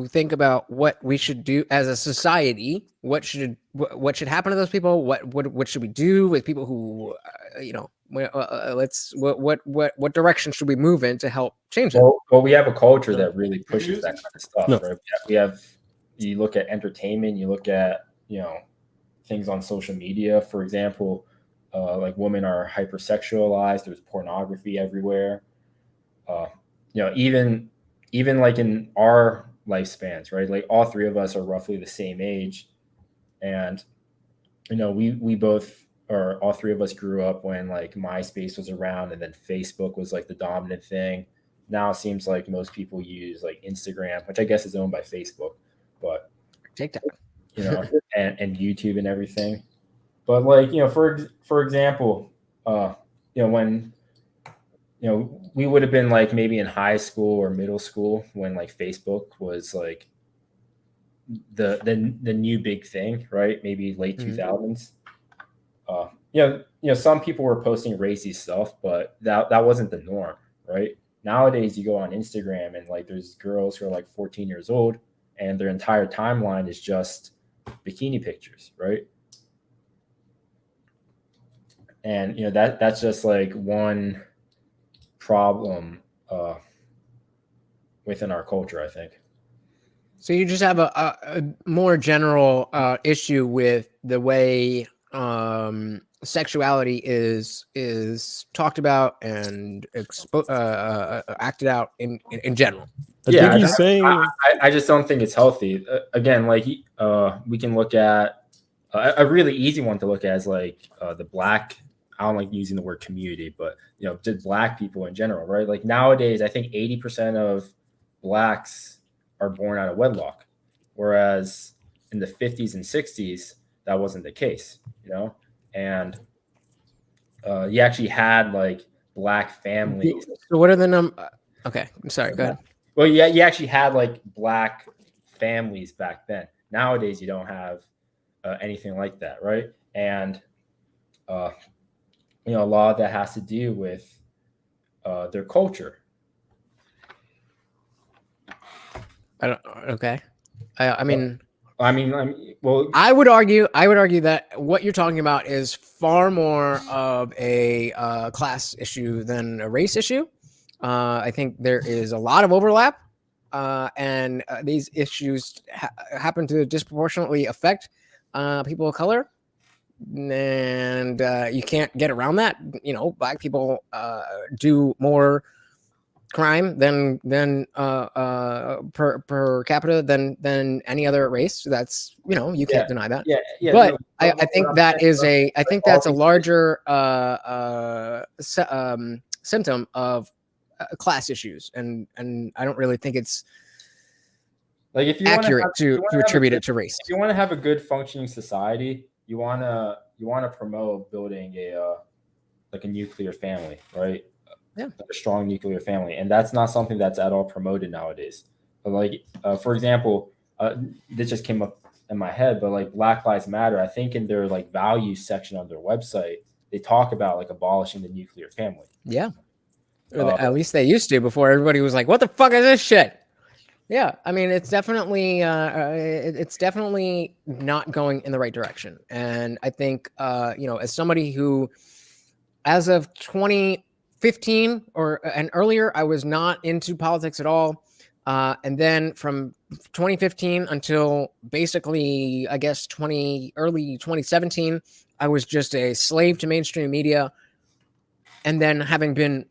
think about what we should do as a society? What should happen to those people? What should we do with people who, what direction should we move in to help change it? Well, we have a culture that really pushes that kind of stuff, right? You look at entertainment, you look at, things on social media, for example, like women are hypersexualized. There's pornography everywhere. Even like in our lifespans, right? Like all three of us are roughly the same age. And, we both, or all three of us grew up when like MySpace was around and then Facebook was like the dominant thing. Now it seems like most people use like Instagram, which I guess is owned by Facebook, but TikTok, and YouTube and everything. But like, for example, when, we would have been like maybe in high school or middle school when like Facebook was like, the new big thing, right? Maybe late 2000s. You know, some people were posting racy stuff, but that wasn't the norm, right? Nowadays, you go on Instagram and like there's girls who are like 14 years old, and their entire timeline is just bikini pictures, right? And you know that's just like one problem within our culture, I think. So you just have a more general issue with the way sexuality is talked about and acted out in general. Yeah, think he's saying I just don't think it's healthy. Again, like we can look at a really easy one to look at is like the black. I don't like using the word community, but you know, just black people in general, right? Like nowadays, I think 80% of blacks are born out of wedlock, whereas in the 50s and 60s that wasn't the case, you know. And you actually had like black families. So what are the Okay, I'm sorry. Go ahead. Well, yeah, you actually had like black families back then. Nowadays, you don't have anything like that, right? And you know, a lot of that has to do with their culture. Okay. I mean, well, I would argue that what you're talking about is far more of a class issue than a race issue. I think there is a lot of overlap, and these issues happen to disproportionately affect people of color, and you can't get around that. You know, black people do more crime than per capita than any other race. That's, you know, you can't deny that. Yeah. But No, I think that is I think that's a larger symptom of class issues, and I don't really think it's like if you accurate to attribute it to race. If you want to have a good functioning society, you want to promote building a like a nuclear family, right? Yeah, like a strong nuclear family, and that's not something that's at all promoted nowadays. But like, for example, this just came up in my head, but like Black Lives Matter, I think in their like values section on their website, they talk about like abolishing the nuclear family. Yeah, at least they used to, before everybody was like, "What the fuck is this shit?" Yeah, I mean, it's definitely not going in the right direction, and I think you know, as somebody who, as of 2015 and earlier, I was not into politics at all, and then from 2015 until basically, I guess, early 2017, I was just a slave to mainstream media, and then having been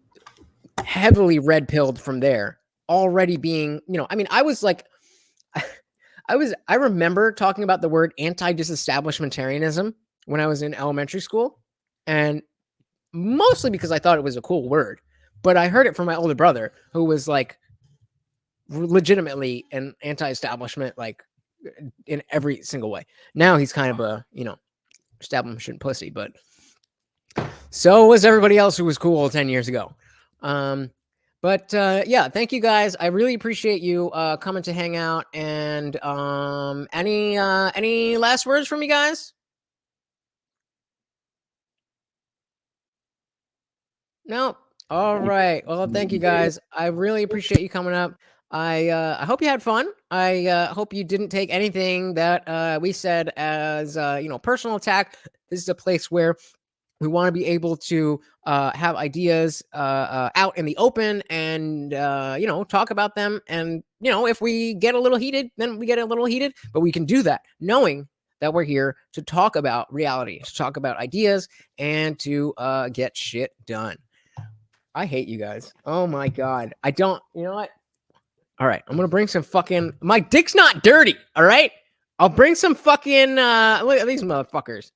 heavily red pilled from there, already being, you know, I mean, I was like, I remember talking about the word anti-disestablishmentarianism when I was in elementary school, and mostly because I thought it was a cool word, but I heard it from my older brother, who was like legitimately an anti-establishment, like in every single way. Now he's kind of a, you know, establishment pussy, but so was everybody else who was cool 10 years ago. But yeah, thank you guys. I really appreciate you coming to hang out. And any last words from you guys? No. All right. Well, thank you guys. I really appreciate you coming up. I hope you had fun. I hope you didn't take anything that we said as you know, personal attack. This is a place where we want to be able to have ideas out in the open and, you know, talk about them. And, you know, if we get a little heated, then we get a little heated. But we can do that knowing that we're here to talk about reality, to talk about ideas, and to get shit done. I hate you guys. Oh, my God. I don't. You know what? All right. I'm going to bring some fucking. My dick's not dirty. All right. I'll bring some fucking. Look at these motherfuckers.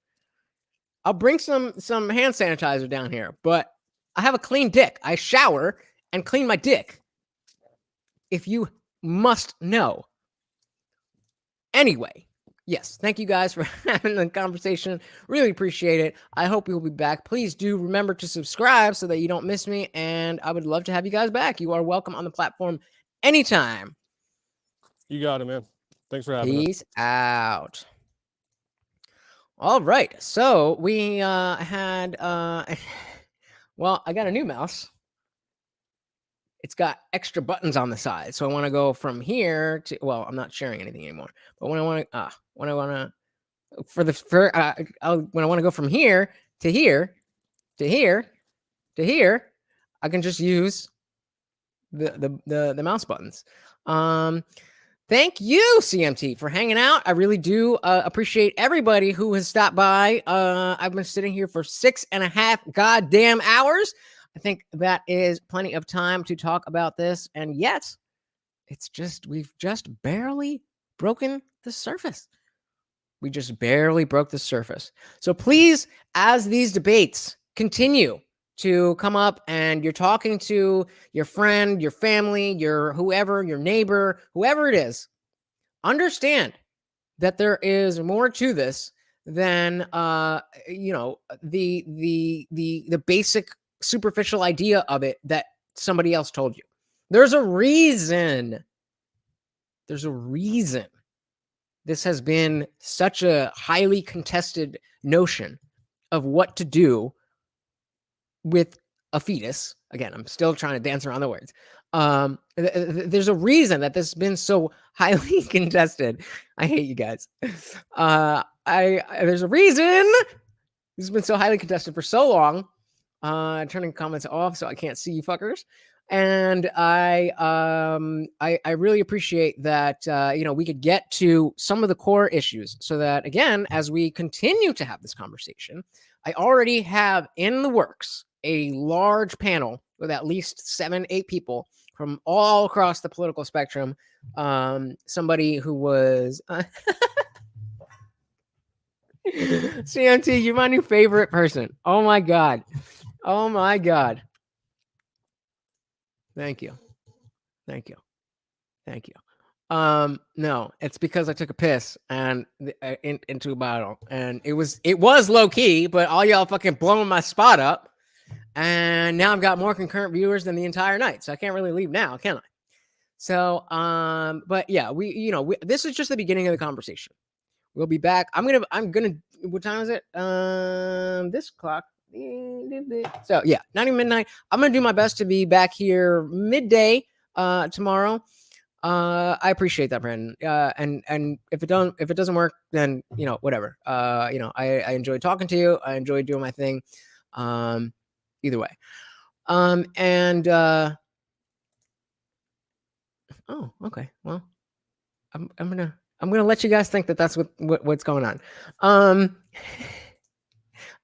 I'll bring some hand sanitizer down here, but I have a clean dick. I shower and clean my dick, if you must know. Anyway, yes, thank you guys for having the conversation. Really appreciate it. I hope you'll be back. Please do remember to subscribe so that you don't miss me, and I would love to have you guys back. You are welcome on the platform anytime. You got it, man. Thanks for having us. Peace out. All right. So we had well, I got a new mouse. It's got extra buttons on the side. So I want to go from here to, well, I'm not sharing anything anymore. But when I want to when I want to go from here to here to here to here, I can just use the mouse buttons. Thank you, CMT, for hanging out. I really do appreciate everybody who has stopped by. I've been sitting here for 6.5 goddamn hours. I think that is plenty of time to talk about this. And yet, we've just barely broken the surface. We just barely broke the surface. So please, as these debates continue to come up and you're talking to your friend, your family, your whoever, your neighbor, whoever it is, understand that there is more to this than the basic superficial idea of it that somebody else told you. There's a reason. There's a reason this has been such a highly contested notion of what to do with a fetus. Again, I'm still trying to dance around the words. There's a reason that this has been so highly contested. I hate you guys. There's a reason this has been so highly contested for so long. Turning comments off so I can't see you fuckers. And I really appreciate that we could get to some of the core issues so that, again, as we continue to have this conversation, I already have in the works a large panel with at least 7-8 people from all across the political spectrum. Somebody who was CMT, you're my new favorite person. Oh my God. Oh my God. Thank you. Thank you. Thank you. No, it's because I took a piss and into a bottle, and it was low key, but all y'all fucking blowing my spot up. And now I've got more concurrent viewers than the entire night. So I can't really leave now, can I? So, but yeah, this is just the beginning of the conversation. We'll be back. I'm gonna, what time is it? This clock. So yeah, 90 midnight. I'm going to do my best to be back here midday, tomorrow. I appreciate that, Brandon. And if it doesn't work, then, whatever. I enjoy talking to you. I enjoy doing my thing. Either way. Oh, okay. Well, I'm gonna let you guys think that that's what's going on. I'm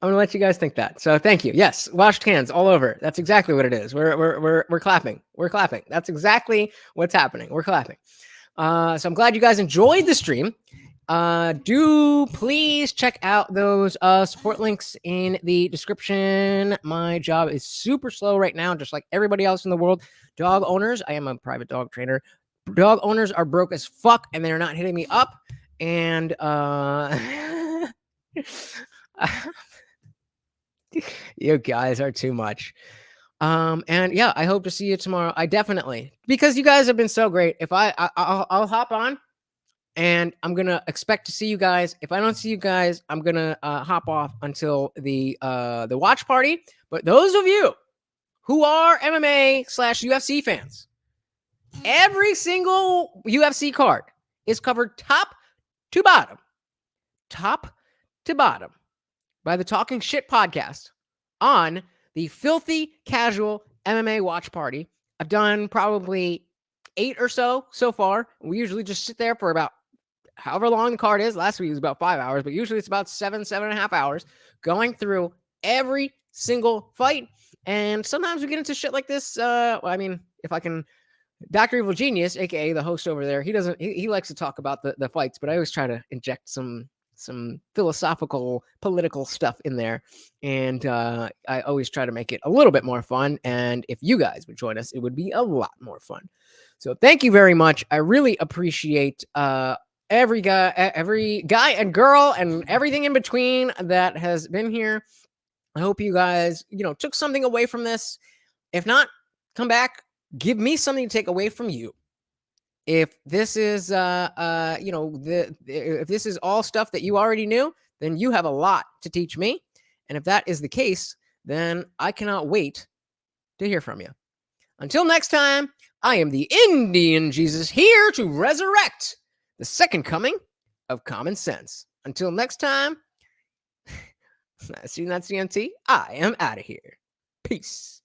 gonna let you guys think that. So thank you. Yes, washed hands all over. That's exactly what it is. We're clapping. We're clapping. That's exactly what's happening. We're clapping. So I'm glad you guys enjoyed the stream. Do please check out those support links in the description. My job is super slow right now, just like everybody else in the world. Dog owners, I am a private dog trainer. Dog owners are broke as fuck, and they're not hitting me up. And you guys are too much. And yeah, I hope to see you tomorrow. I definitely, because you guys have been so great. If I'll hop on. And I'm going to expect to see you guys. If I don't see you guys, I'm going to hop off until the watch party. But those of you who are MMA/UFC fans, every single UFC card is covered top to bottom by the Talking Shit podcast on the Filthy Casual MMA watch party. I've done probably 8 or so far. We usually just sit there for about however long the card is. Last week was about 5 hours, but usually it's about 7.5 hours going through every single fight. And sometimes we get into shit like this. If I can, Dr. Evil Genius, aka the host over there, he likes to talk about the fights, but I always try to inject some philosophical, political stuff in there. And I always try to make it a little bit more fun. And if you guys would join us, it would be a lot more fun. So thank you very much. I really appreciate every guy and girl and everything in between that has been here. I hope you guys, took something away from this. If not, come back, give me something to take away from you. If this is, if this is all stuff that you already knew, then you have a lot to teach me. And if that is the case, then I cannot wait to hear from you. Until next time, I am the Indian Jesus, here to resurrect the second coming of common sense. Until next time, see you, that's CMT. I am out of here. Peace.